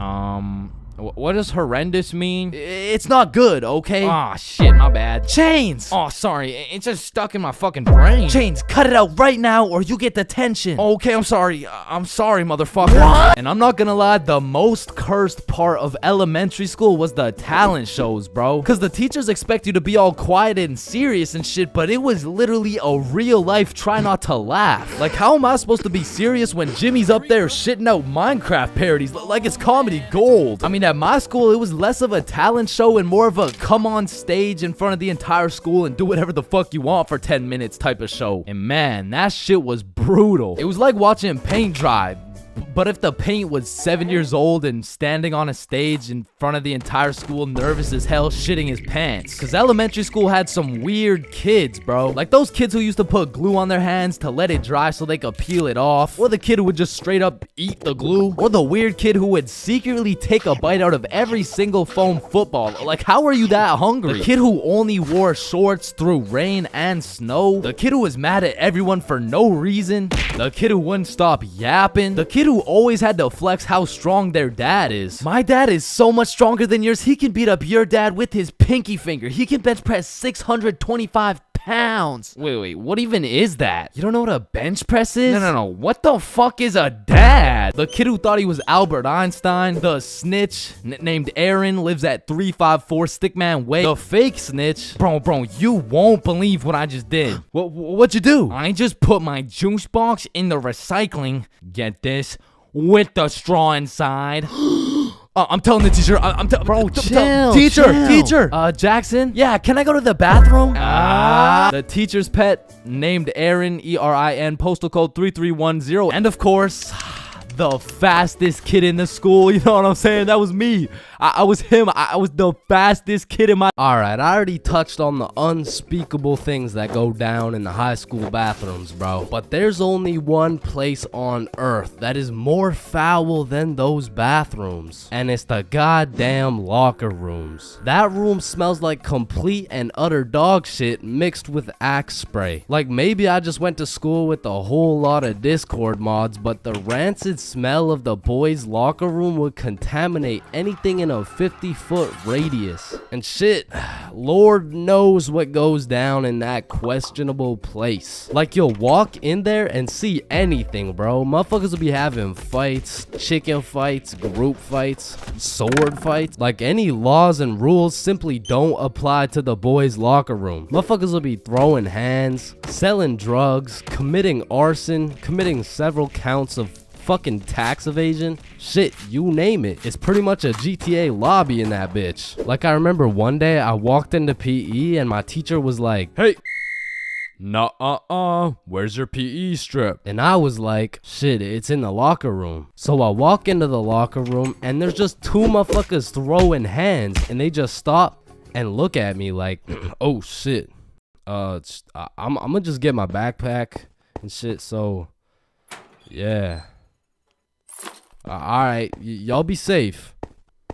What does horrendous mean? It's not good, okay? Aw, shit, my bad. Chains! Oh, sorry, it's just stuck in my fucking brain. Chains, cut it out right now or you get detention. Okay, I'm sorry, motherfucker. What? And I'm not gonna lie, the most cursed part of elementary school was the talent shows, bro. Cause the teachers expect you to be all quiet and serious and shit, but it was literally a real life try not to laugh. Like, how am I supposed to be serious when Jimmy's up there shitting out Minecraft parodies like it's comedy gold? I mean, at my school, it was less of a talent show and more of a come on stage in front of the entire school and do whatever the fuck you want for 10 minutes type of show. And man, that shit was brutal. It was like watching paint dry. But if the paint was 7 years old and standing on a stage in front of the entire school, nervous as hell, shitting his pants. Cause elementary school had some weird kids, bro. Like those kids who used to put glue on their hands to let it dry so they could peel it off. Or the kid who would just straight up eat the glue. Or the weird kid who would secretly take a bite out of every single foam football. Like, how are you that hungry? The kid who only wore shorts through rain and snow. The kid who was mad at everyone for no reason. The kid who wouldn't stop yapping. The kid who always had to flex how strong their dad is. My dad is so much stronger than yours. He can beat up your dad with his pinky finger. He can bench press 625 pounds. Wait, what even is that? You don't know what a bench press is? No, what the fuck is a dad? The kid who thought he was Albert Einstein. The snitch named Aaron lives at 354 Stickman Way. The fake snitch. Bro, you won't believe what I just did. What'd you do? I just put my juice box in the recycling. Get this? With the straw inside. I'm telling the teacher. Bro, chill. Teacher. Jackson. Yeah, can I go to the bathroom? The teacher's pet named Aaron, E-R-I-N, postal code 3310. And of course, the fastest kid in the school. You know what I'm saying? That was me. I was him. I was the fastest kid in my... Alright, I already touched on the unspeakable things that go down in the high school bathrooms, bro. But there's only one place on earth that is more foul than those bathrooms. And it's the goddamn locker rooms. That room smells like complete and utter dog shit mixed with Axe spray. Like maybe I just went to school with a whole lot of Discord mods, but the rancid smell of the boys' locker room would contaminate anything in a 50-foot radius. And shit, Lord knows what goes down in that questionable place. Like you'll walk in there and see anything, bro. Motherfuckers will be having fights, chicken fights, group fights, sword fights. Like any laws and rules simply don't apply to the boys' locker room. Motherfuckers will be throwing hands, selling drugs, committing arson, committing several counts of fucking tax evasion. Shit, you name it. It's pretty much a GTA lobby in that bitch. Like I remember one day I walked into PE and my teacher was like, "Hey, where's your PE strip?" And I was like, shit, it's in the locker room. So I walk into the locker room and there's just two motherfuckers throwing hands and they just stop and look at me like, oh shit. I'm gonna just get my backpack and shit, so yeah. Alright, y'all be safe.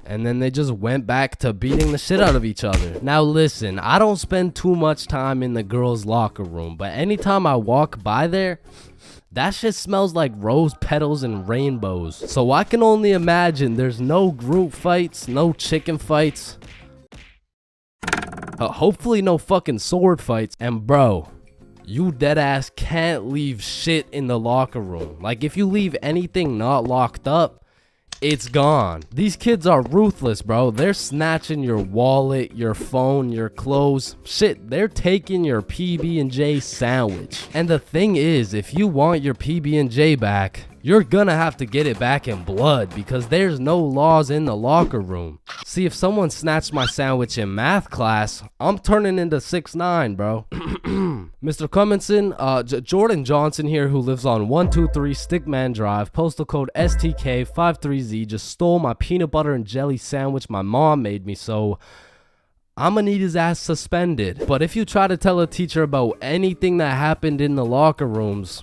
And then they just went back to beating the shit out of each other. Now listen, I don't spend too much time in the girls' locker room, but anytime I walk by there, that shit smells like rose petals and rainbows. So I can only imagine there's no group fights, no chicken fights. Hopefully no fucking sword fights. And bro, You deadass can't leave shit in the locker room. Like, if you leave anything not locked up, it's gone. These kids are ruthless, bro. They're snatching your wallet, your phone, your clothes. Shit, they're taking your PB&J sandwich. And the thing is, if you want your PB&J back, you're gonna have to get it back in blood because there's no laws in the locker room. See, if someone snatched my sandwich in math class, I'm turning into 6'9", bro. Mr. Cumminson, Jordan Johnson here, who lives on 123 Stickman Drive, postal code STK53Z, just stole my peanut butter and jelly sandwich my mom made me, so I'ma need his ass suspended. But if you try to tell a teacher about anything that happened in the locker rooms,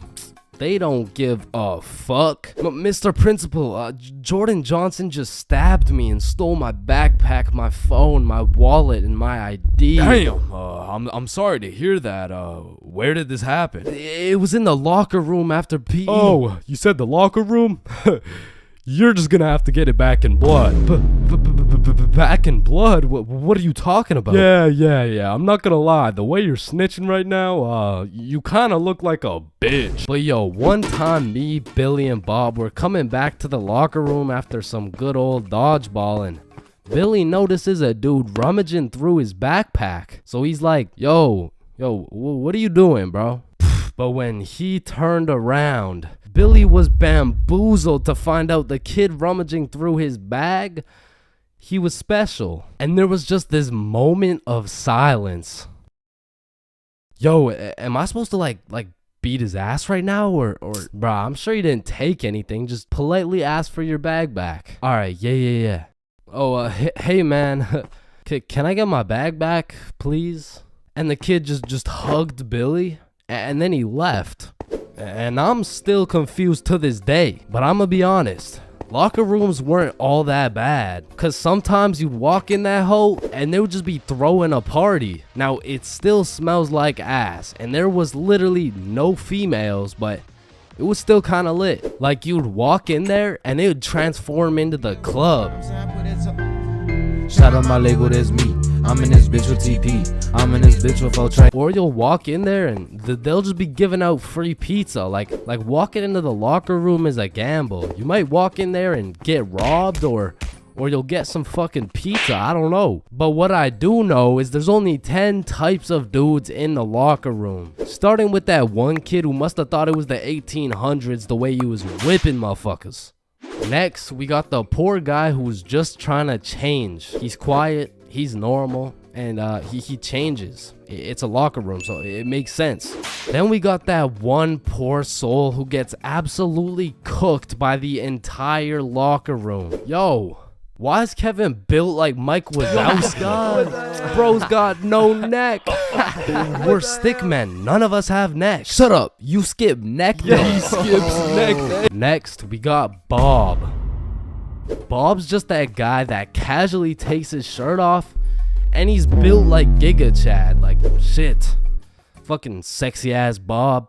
they don't give a fuck. Mr. Principal, Jordan Johnson just stabbed me and stole my backpack, my phone, my wallet, and my ID. Damn, I'm sorry to hear that. Where did this happen? It was in the locker room after PE. Oh, you said the locker room? You're just gonna have to get it back in blood. Back in blood? What are you talking about? Yeah. I'm not gonna lie. The way you're snitching right now, you kind of look like a bitch. But yo, one time me, Billy, and Bob were coming back to the locker room after some good old dodgeball, and Billy notices a dude rummaging through his backpack. So he's like, yo, what are you doing, bro? But when he turned around, Billy was bamboozled to find out the kid rummaging through his bag, he was special. And there was just this moment of silence. Yo, am I supposed to like beat his ass right now? Or bruh, I'm sure you didn't take anything. Just politely ask for your bag back. All right, yeah. Oh, hey man, can I get my bag back, please? And the kid just hugged Billy, and then he left. And I'm still confused to this day. But I'm gonna be honest, locker rooms weren't all that bad. Cause sometimes you'd walk in that hole and they would just be throwing a party. Now it still smells like ass, and there was literally no females, but it was still kinda lit. Like you'd walk in there and it would transform into the club. Shout out my Lego, there's me. I'm in this bitch with TP. I'm in this bitch with Ultra. Or you'll walk in there and they'll just be giving out free pizza. Like walking into the locker room is a gamble. You might walk in there and get robbed, or you'll get some fucking pizza. I don't know. But what I do know is there's only 10 types of dudes in the locker room. Starting with that one kid who must have thought it was the 1800s the way he was whipping motherfuckers. Next, we got the poor guy who's just trying to change. He's quiet, he's normal, and he changes. It's a locker room, so it makes sense. Then we got that one poor soul who gets absolutely cooked by the entire locker room. Yo, why is Kevin built like Mike Wazowski? Bro's got no neck. We're stickmen. None of us have necks. Shut up. You skip neck day. Yeah, he skips neck day. Next, we got Bob. Bob's just that guy that casually takes his shirt off, and he's built like Giga Chad. Like, shit. Fucking sexy ass Bob.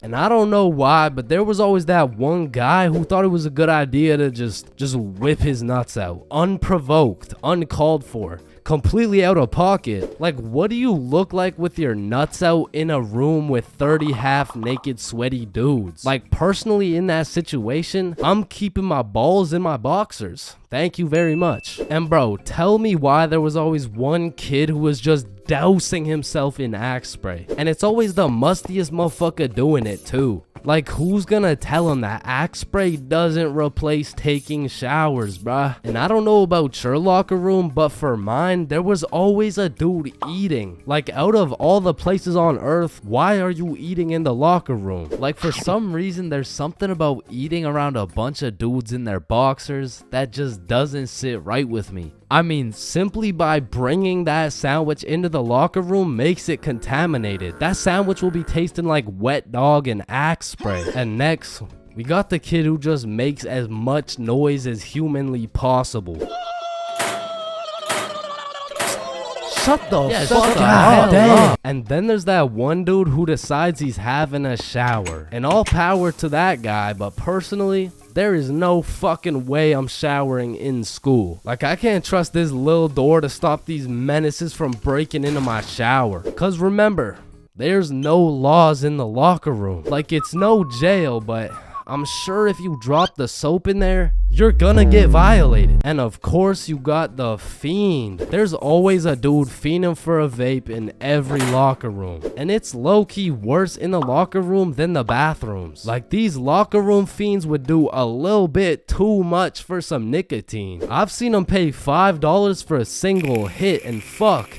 And I don't know why, but there was always that one guy who thought it was a good idea to just whip his nuts out. Unprovoked, uncalled for, completely out of pocket. Like, what do you look like with your nuts out in a room with 30 half-naked sweaty dudes? Like, personally in that situation, I'm keeping my balls in my boxers. Thank you very much. And bro, tell me why there was always one kid who was just dousing himself in Axe spray. And it's always the mustiest motherfucker doing it too. Like, who's gonna tell him that Axe spray doesn't replace taking showers, bruh? And I don't know about your locker room, but for mine, there was always a dude eating. Like, out of all the places on earth, why are you eating in the locker room? Like, for some reason, there's something about eating around a bunch of dudes in their boxers that just doesn't sit right with me. I mean, simply by bringing that sandwich into the locker room makes it contaminated. That sandwich will be tasting like wet dog and Axe spray. And next, we got the kid who just makes as much noise as humanly possible. Shut the fuck up. And then there's that one dude who decides he's having a shower. And all power to that guy, but personally, there is no fucking way I'm showering in school. Like, I can't trust this little door to stop these menaces from breaking into my shower. Cause remember, There's no laws in the locker room. Like, it's no jail, but I'm sure if you drop the soap in there, you're gonna get violated. And of course, you got the fiend. There's always a dude fiending for a vape in every locker room. And it's low-key worse in the locker room than the bathrooms. Like, these locker room fiends would do a little bit too much for some nicotine. I've seen them pay $5 for a single hit, and fuck,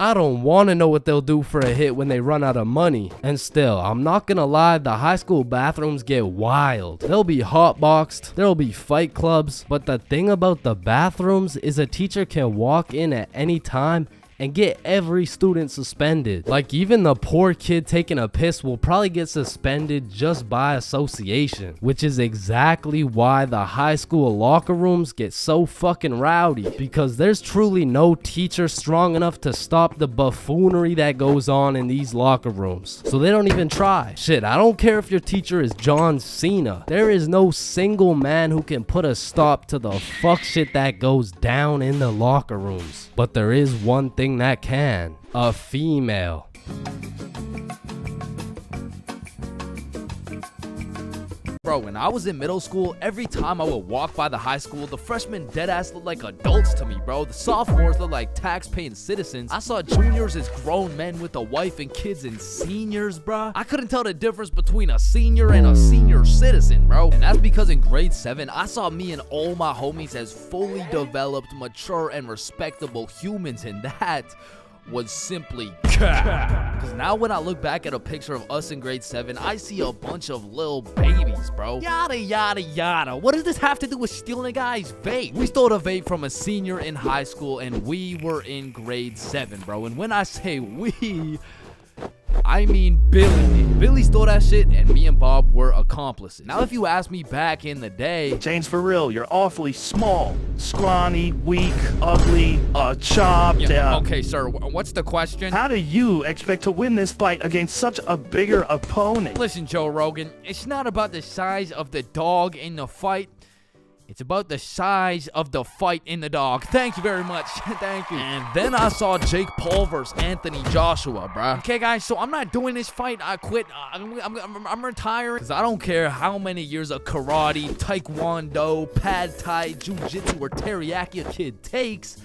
I don't want to know what they'll do for a hit when they run out of money. And still, I'm not gonna lie, the high school bathrooms get wild. They'll be hotboxed, there'll be fight clubs, but the thing about the bathrooms is a teacher can walk in at any time and get every student suspended. Like, even the poor kid taking a piss will probably get suspended just by association, which is exactly why the high school locker rooms get so fucking rowdy, because there's truly no teacher strong enough to stop the buffoonery that goes on in these locker rooms. So they don't even try. Shit, I don't care if your teacher is John Cena. There is no single man who can put a stop to the fuck shit that goes down in the locker rooms. But there is one thing that can: a female. Bro, when I was in middle school, every time I would walk by the high school, the freshmen deadass looked like adults to me, bro. The sophomores looked like tax-paying citizens. I saw juniors as grown men with a wife and kids, and seniors, bro, I couldn't tell the difference between a senior and a senior citizen, bro. And that's because in grade 7, I saw me and all my homies as fully developed, mature, and respectable humans, and that was simply cap. Because now when I look back at a picture of us in grade 7, I see a bunch of little babies, bro. Yada, yada, yada. What does this have to do with stealing a guy's vape? We stole a vape from a senior in high school, and we were in grade 7, bro. And when I say we, I mean Billy. Billy stole that shit, and me and Bob were accomplices. Now, if you ask me back in the day, ChainsFR, you're awfully small, scrawny, weak, ugly, chopped. Okay, sir, what's the question? How do you expect to win this fight against such a bigger opponent? Listen, Joe Rogan, it's not about the size of the dog in the fight. It's about the size of the fight in the dog. Thank you very much. Thank you. And then I saw Jake Paul versus Anthony Joshua, bruh. Okay, guys, so I'm not doing this fight. I quit. I'm retiring. Because I don't care how many years of karate, taekwondo, pad thai, jujitsu, or teriyaki a kid takes.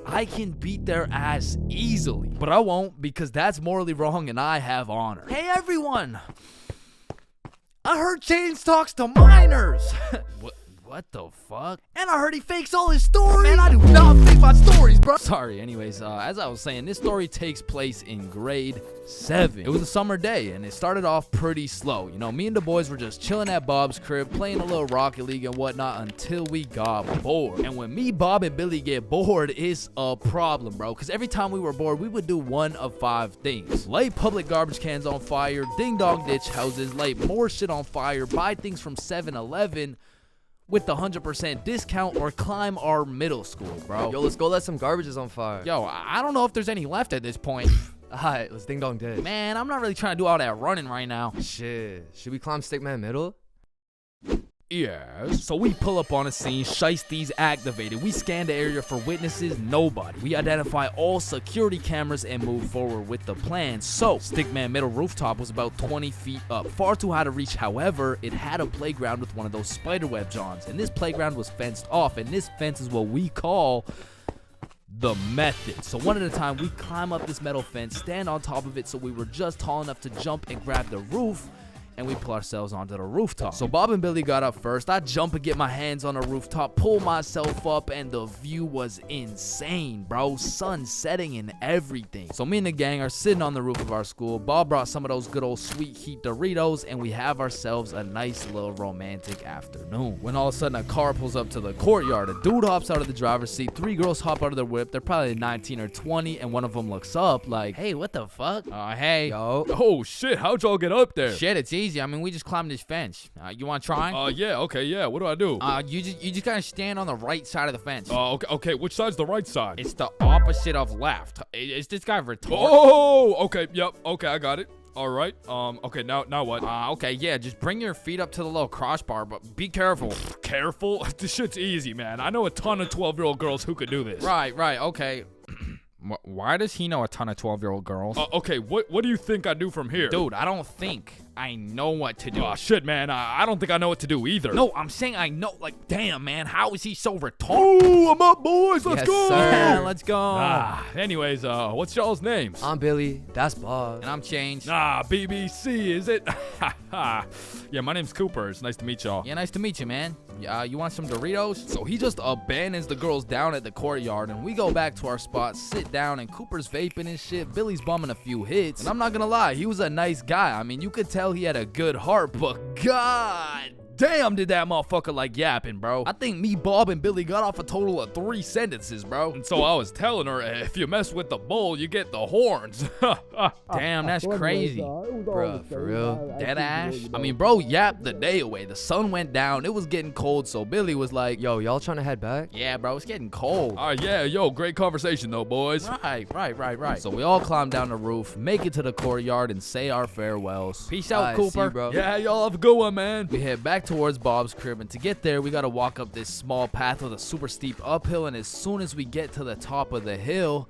I can beat their ass easily. But I won't, because that's morally wrong and I have honor. Hey, everyone. I heard Chains talks to minors. What the fuck? And I heard he fakes all his stories. Man, I do not fake my stories, bro. Sorry, anyways, as I was saying, this story takes place in grade 7. It was a summer day, and it started off pretty slow. You know, me and the boys were just chilling at Bob's crib, playing a little Rocket League and whatnot until we got bored. And when me, Bob, and Billy get bored, it's a problem, bro. Because every time we were bored, we would do one of 5 things. Light public garbage cans on fire, ding-dong ditch houses, light more shit on fire, buy things from 7-Eleven, with the 100% discount, or climb our middle school, bro. Yo, let's go let some garbages on fire. Yo, I don't know if there's any left at this point. Alright, let's ding dong ditch. Man, I'm not really trying to do all that running right now. Shit, should we climb Stickman Middle? Yes. So we pull up on a scene, shiesties activated. We scan the area for witnesses, nobody. We identify all security cameras and move forward with the plan. So, Stickman Middle rooftop was about 20 feet up, far too high to reach. However, it had a playground with one of those spiderweb johns, and this playground was fenced off, and this fence is what we call the method. So one at a time, we climb up this metal fence, stand on top of it so we were just tall enough to jump and grab the roof, and we pull ourselves onto the rooftop. So Bob and Billy got up first. I jump and get my hands on the rooftop, pull myself up, and the view was insane, bro. Sun setting and everything. So me and the gang are sitting on the roof of our school. Bob brought some of those good old sweet heat Doritos, and we have ourselves a nice little romantic afternoon. When all of a sudden a car pulls up to the courtyard. A dude hops out of the driver's seat. 3 girls hop out of their whip. They're probably 19 or 20, and one of them looks up like, "Hey, what the fuck?" Hey. Yo. Oh shit, how'd y'all get up there? Shit, it's easy. I mean, we just climbed this fence. You want to try? Yeah, okay, yeah. What do I do? You just gotta stand on the right side of the fence. Okay. Which side's the right side? It's the opposite of left. Is this guy retarded? Oh, okay, yep, okay, I got it. All right. Okay, now what? Okay, yeah, just bring your feet up to the little crossbar, but be careful. Careful? This shit's easy, man. I know a ton of 12-year-old girls who could do this. Right, okay. Why does he know a ton of 12-year-old girls? Okay, what do you think I do from here? Dude, I don't think I know what to do. Oh, shit, man. I don't think I know what to do either. No, I'm saying I know. Like, damn, man. How is he so retarded? Oh, I'm up, boys. Let's Yes, go. sir. Yeah, let's go. Anyways, what's y'all's names? I'm Billy. That's Bob. And I'm Change. BBC, is it? Yeah, my name's Cooper. It's nice to meet y'all. Yeah, nice to meet you, man. You want some Doritos? So he just abandons the girls down at the courtyard, and we go back to our spot, sit down, and Cooper's vaping and shit. Billy's bumming a few hits, and I'm not gonna lie, he was a nice guy. I mean, you could tell he had a good heart, but god damn did that motherfucker like yapping, bro. I think me, Bob, and Billy got off a total of 3 sentences, bro. And so I was telling her, if you mess with the bull, you get the horns. Damn, that's crazy. Bruh, for real? Dead ass. I mean, bro yapped the day away. The sun went down. It was getting cold, so Billy was like, Yo, y'all trying to head back? yeah, bro, it's getting cold. Yeah, yo, great conversation though, boys. Right. So we all climb down the roof, make it to the courtyard, and say our farewells. Peace out, Alright, see Cooper. you, bro. Yeah, y'all have a good one, man. We head back towards Bob's crib, and to get there, we gotta walk up this small path with a super steep uphill, and as soon as we get to the top of the hill,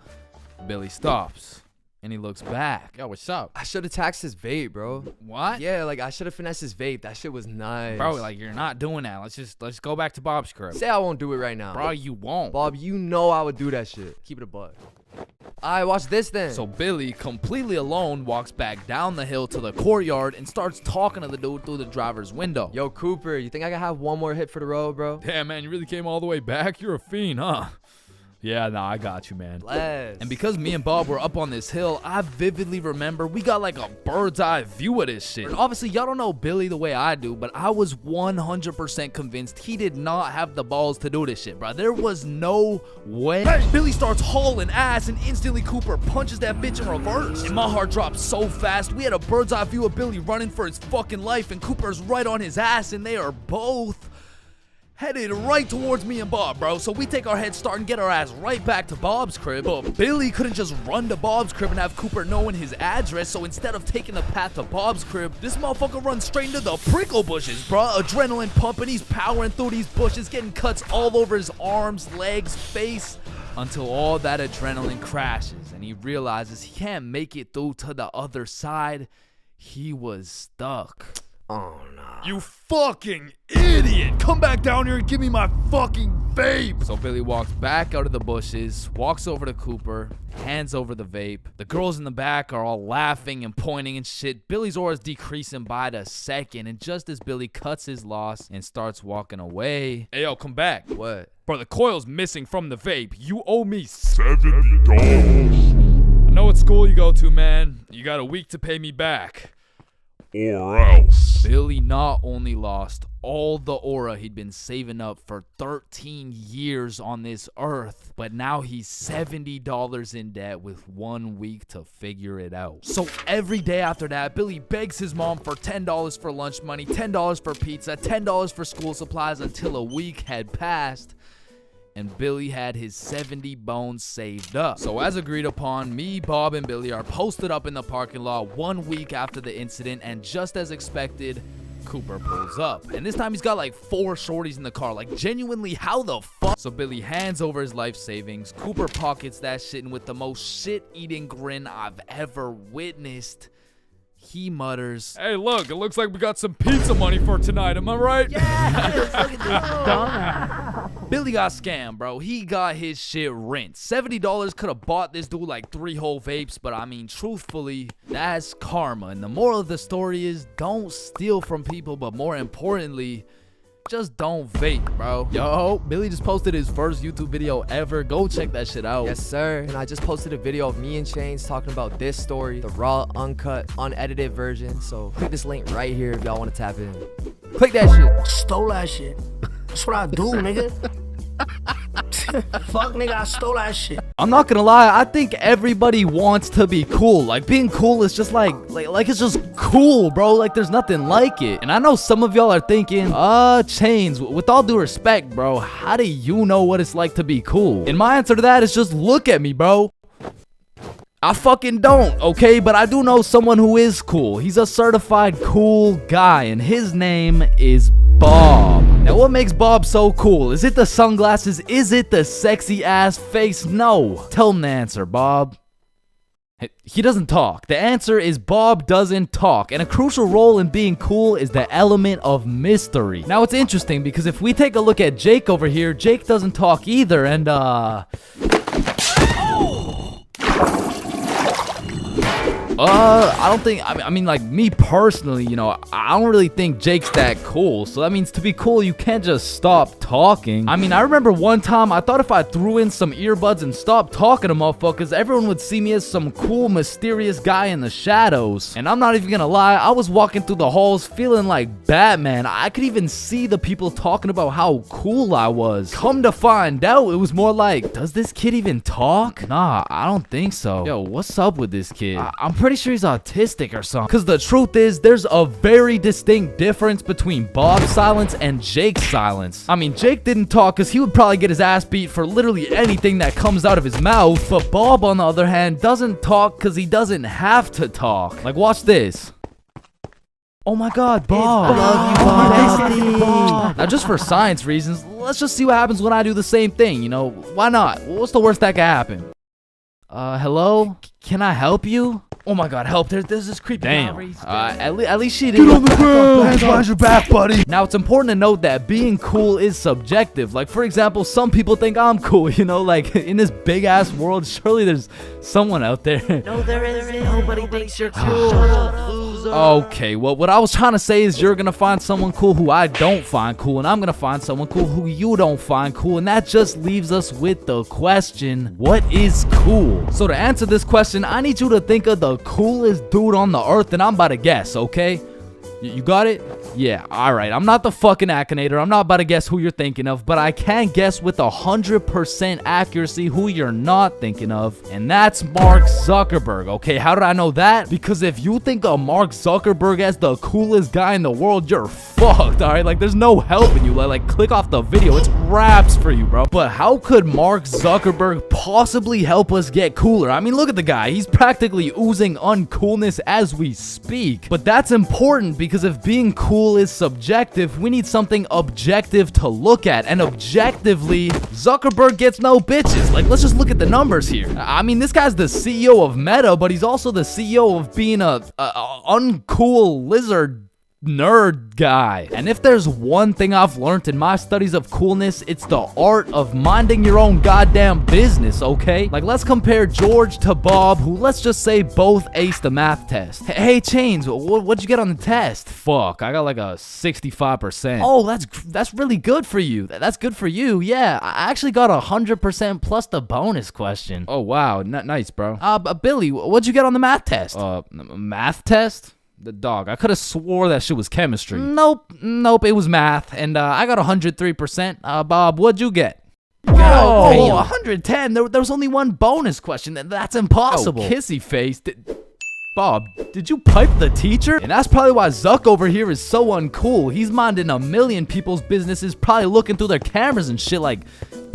Billy stops, and he looks back. Yo, what's up? I should have taxed his vape, bro. What? Yeah, like I should have finessed his vape. That shit was nice. Bro, like, you're not doing that. Let's go back to Bob's crib. Say I won't do it right now. Bro, you won't. Bob, you know I would do that shit. Keep it a buck. Alright, watch this then. So Billy, completely alone, walks back down the hill to the courtyard and starts talking to the dude through the driver's window. Yo, Cooper, you think I can have one more hit for the road, bro? Damn, man, you really came all the way back? You're a fiend, huh? Yeah, nah, I got you, man. Bless. And because me and Bob were up on this hill, I vividly remember we got like a bird's eye view of this shit. And obviously, y'all don't know Billy the way I do, but I was 100% convinced he did not have the balls to do this shit, bro. There was no way. Hey! Billy starts hauling ass, and instantly Cooper punches that bitch in reverse. And my heart dropped so fast. We had a bird's eye view of Billy running for his fucking life, and Cooper's right on his ass, and they are both headed right towards me and Bob, bro. So we take our head start and get our ass right back to Bob's crib. But Billy couldn't just run to Bob's crib and have Cooper knowing his address. So instead of taking the path to Bob's crib, this motherfucker runs straight into the prickle bushes, bro. Adrenaline pumping. He's powering through these bushes, getting cuts all over his arms, legs, face, until all that adrenaline crashes and he realizes he can't make it through to the other side. He was stuck. Oh, no. You fucking idiot! Come back down here and give me my fucking vape! So Billy walks back out of the bushes, walks over to Cooper, hands over the vape. The girls in the back are all laughing and pointing and shit. Billy's aura is decreasing by the second, and just as Billy cuts his loss and starts walking away... Hey, yo, come back. What? Bro, the coil's missing from the vape. You owe me $70. I know what school you go to, man. You got a week to pay me back. Or else. Billy not only lost all the aura he'd been saving up for 13 years on this earth, but now he's $70 in debt with 1 week to figure it out. So every day after that, Billy begs his mom for $10 for lunch money, $10 for pizza, $10 for school supplies until a week had passed. And Billy had his 70 bones saved up. So as agreed upon, me, Bob, and Billy are posted up in the parking lot 1 week after the incident, and just as expected, Cooper pulls up. And this time he's got like 4 shorties in the car. Like, genuinely, how the fuck? So Billy hands over his life savings. Cooper pockets that shit, and with the most shit-eating grin I've ever witnessed, he mutters, "Hey, look, it looks like we got some pizza money for tonight, am I right?" Yeah, look at this dumbass. Billy got scammed, bro. He got his shit rinsed. $70 could have bought this dude like 3 whole vapes, but I mean, truthfully, that's karma. And the moral of the story is, don't steal from people, but more importantly, just don't vape, bro. Yo, Billy just posted his first YouTube video ever. Go check that shit out. Yes, sir. And I just posted a video of me and Chains talking about this story, the raw, uncut, unedited version. So click this link right here if y'all want to tap in. Click that shit. Stole that shit. That's what I do, nigga. Fuck, nigga, I stole that shit. I'm not gonna lie, I think everybody wants to be cool. Like, being cool is just like it's just cool, bro. Like, there's nothing like it. And I know some of y'all are thinking, Chains, with all due respect, bro, how do you know what it's like to be cool? And my answer to that is just look at me, bro. I fucking don't, okay? But I do know someone who is cool. He's a certified cool guy, and his name is Bob. Now, And what makes Bob so cool? Is it the sunglasses? Is it the sexy ass face? No. Tell him the answer, Bob. He doesn't talk. The answer is Bob doesn't talk. And a crucial role in being cool is the element of mystery. Now it's interesting because if we take a look at Jake over here, Jake doesn't talk either. And I don't think, I mean, like, me personally, you know, I don't really think Jake's that cool. So that means to be cool, you can't just stop talking. I mean, I remember one time, I thought if I threw in some earbuds and stopped talking to motherfuckers, everyone would see me as some cool, mysterious guy in the shadows. And I'm not even gonna lie, I was walking through the halls feeling like Batman. I could even see the people talking about how cool I was. Come to find out, it was more like, does this kid even talk? Nah, I don't think so. Yo, what's up with this kid? I'm pretty sure he's autistic or something. Because the truth is, there's a very distinct difference between Bob's silence and Jake's silence. I mean, Jake didn't talk because he would probably get his ass beat for literally anything that comes out of his mouth. But Bob, on the other hand, doesn't talk because he doesn't have to talk. Like, watch this. Oh my god, Bob. I love you, Bob. Now, just for science reasons, let's just see what happens when I do the same thing, you know? Why not? What's the worst that could happen? Hello? Can I help you? Oh my god, help. There's this creepy guy. At least she did. Get on the ground. Hands behind your back, buddy. Now, it's important to note that being cool is subjective. Like, for example, some people think I'm cool, you know? Like, in this big-ass world, surely there's someone out there. No, there isn't. Nobody thinks you're cool. Shut up, loser. Okay, well, what I was trying to say is you're gonna find someone cool who I don't find cool, and I'm gonna find someone cool who you don't find cool, and that just leaves us with the question, what is cool? So to answer this question, I need you to think of the coolest dude on the earth, and I'm about to guess, okay? You got it? Yeah, alright. I'm not the fucking Akinator. I'm not about to guess who you're thinking of, but I can guess with 100% accuracy who you're not thinking of, and that's Mark Zuckerberg, okay? How did I know that? Because if you think of Mark Zuckerberg as the coolest guy in the world, you're fucked, alright? Like, there's no helping you. Like, click off the video. It's raps for you, bro. But how could Mark Zuckerberg possibly help us get cooler? I mean, look at the guy. He's practically oozing uncoolness as we speak. But that's important because if being cool is subjective, we need something objective to look at, and objectively, Zuckerberg gets no bitches. Like, let's just look at the numbers here. I mean, this guy's the CEO of Meta, but he's also the CEO of being a uncool lizard nerd guy. And if there's one thing I've learned in my studies of coolness, it's the art of minding your own goddamn business, okay? Like, let's compare George to Bob, who, let's just say, both aced the math test. Hey, Chains, what'd you get on the test? Fuck, I got like a 65%. Oh, that's really good for you. That's good for you. Yeah, I actually got 100% plus the bonus question. Oh, wow. Nice, bro. Billy, what'd you get on the math test? Math test? The dog. I could have swore that shit was chemistry. Nope, it was math, and I got 103%. Bob, what'd you get? Oh, 110. There was only one bonus question. That's impossible. Oh, kissy face. Bob, did you pipe the teacher? And that's probably why Zuck over here is so uncool. He's minding a million people's businesses, probably looking through their cameras and shit like,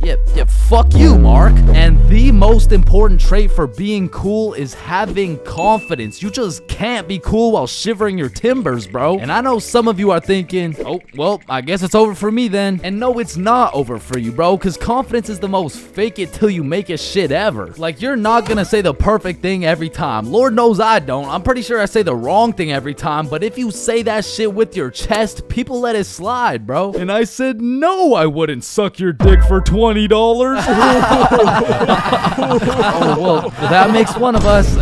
yeah, fuck you, Mark. And the most important trait for being cool is having confidence. You just can't be cool while shivering your timbers, bro. And I know some of you are thinking, oh, well, I guess it's over for me then. And no, it's not over for you, bro, because confidence is the most fake it till you make it shit ever. Like, you're not gonna say the perfect thing every time. Lord knows I don't. I'm pretty sure I say the wrong thing every time, but if you say that shit with your chest, people let it slide, bro. And I said, no, I wouldn't suck your dick for $20. Oh, well, that makes one of us.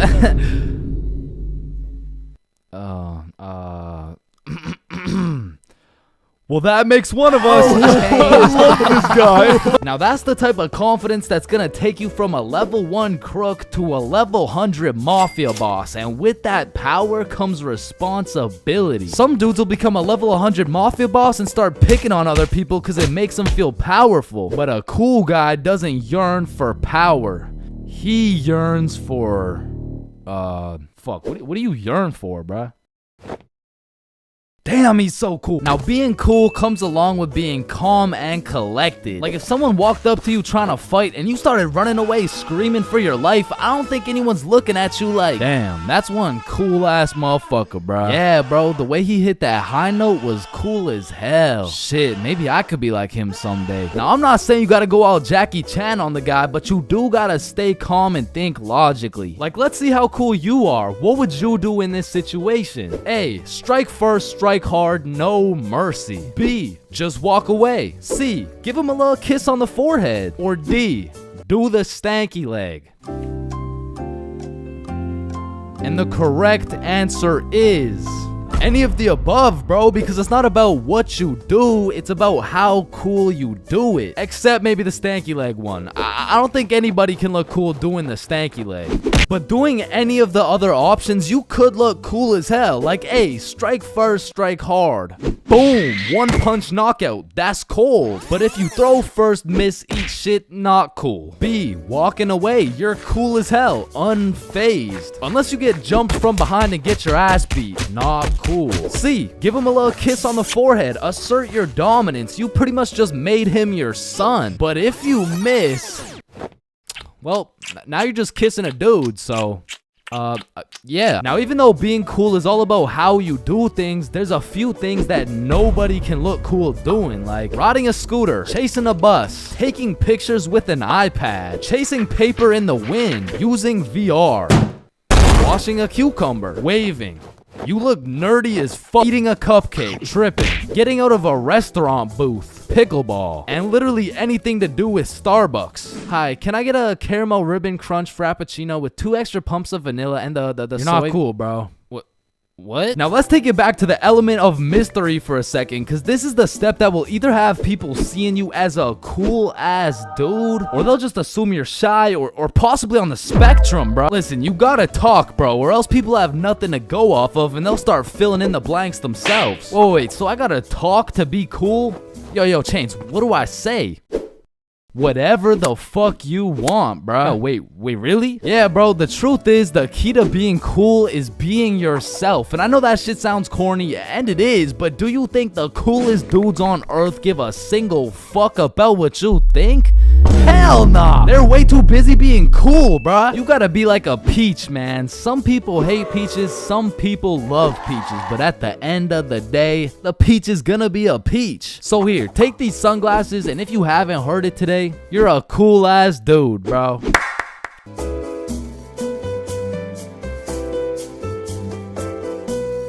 Well, that makes one of us. I love this guy. Now, that's the type of confidence that's gonna take you from a level 1 crook to a level 100 mafia boss. And with that power comes responsibility. Some dudes will become a level 100 mafia boss and start picking on other people because it makes them feel powerful. But a cool guy doesn't yearn for power. He yearns for... fuck, what do you yearn for, bruh? Damn, he's so cool. Now, being cool comes along with being calm and collected. Like, if someone walked up to you trying to fight and you started running away screaming for your life, I don't think anyone's looking at you like, damn, that's one cool-ass motherfucker, bro. Yeah, bro, the way he hit that high note was cool as hell. Shit, maybe I could be like him someday. Now, I'm not saying you gotta go all Jackie Chan on the guy, but you do gotta stay calm and think logically. Like, let's see how cool you are. What would you do in this situation? A, strike first, strike hard, no mercy. B, just walk away. C, give him a little kiss on the forehead. Or D, do the stanky leg. And the correct answer is any of the above, bro, because it's not about what you do, it's about how cool you do it. Except maybe the stanky leg one. I don't think anybody can look cool doing the stanky leg. But doing any of the other options, you could look cool as hell. Like, A, strike first, strike hard. Boom, one punch knockout, that's cold. But if you throw first, miss, eat shit, not cool. B, walking away, you're cool as hell, unfazed. Unless you get jumped from behind and get your ass beat, not cool. C, give him a little kiss on the forehead, assert your dominance, you pretty much just made him your son. But if you miss, well, now you're just kissing a dude, so yeah. Now, even though being cool is all about how you do things, there's a few things that nobody can look cool doing, like riding a scooter, chasing a bus, taking pictures with an iPad, chasing paper in the wind, using VR, washing a cucumber, waving. You look nerdy as fuck, eating a cupcake, tripping, getting out of a restaurant booth, pickleball, and literally anything to do with Starbucks. Hi, can I get a caramel ribbon crunch frappuccino with 2 extra pumps of vanilla and the You're soy? not cool, bro. What? Now let's take it back to the element of mystery for a second, because this is the step that will either have people seeing you as a cool ass dude, or they'll just assume you're shy or possibly on the spectrum, bro. Listen, you gotta talk, bro, or else people have nothing to go off of and they'll start filling in the blanks themselves. Whoa, wait, so I gotta talk to be cool? Yo, Chains, what do I say? Whatever the fuck you want, bro. Oh, wait, really? Yeah, bro, the truth is the key to being cool is being yourself. And I know that shit sounds corny, and it is, but do you think the coolest dudes on earth give a single fuck about what you think? Hell nah. They're way too busy being cool, bruh. You gotta be like a peach, man. Some people hate peaches, some people love peaches, but at the end of the day, the peach is gonna be a peach. So here, take these sunglasses, and if you haven't heard it today, you're a cool ass dude, bro.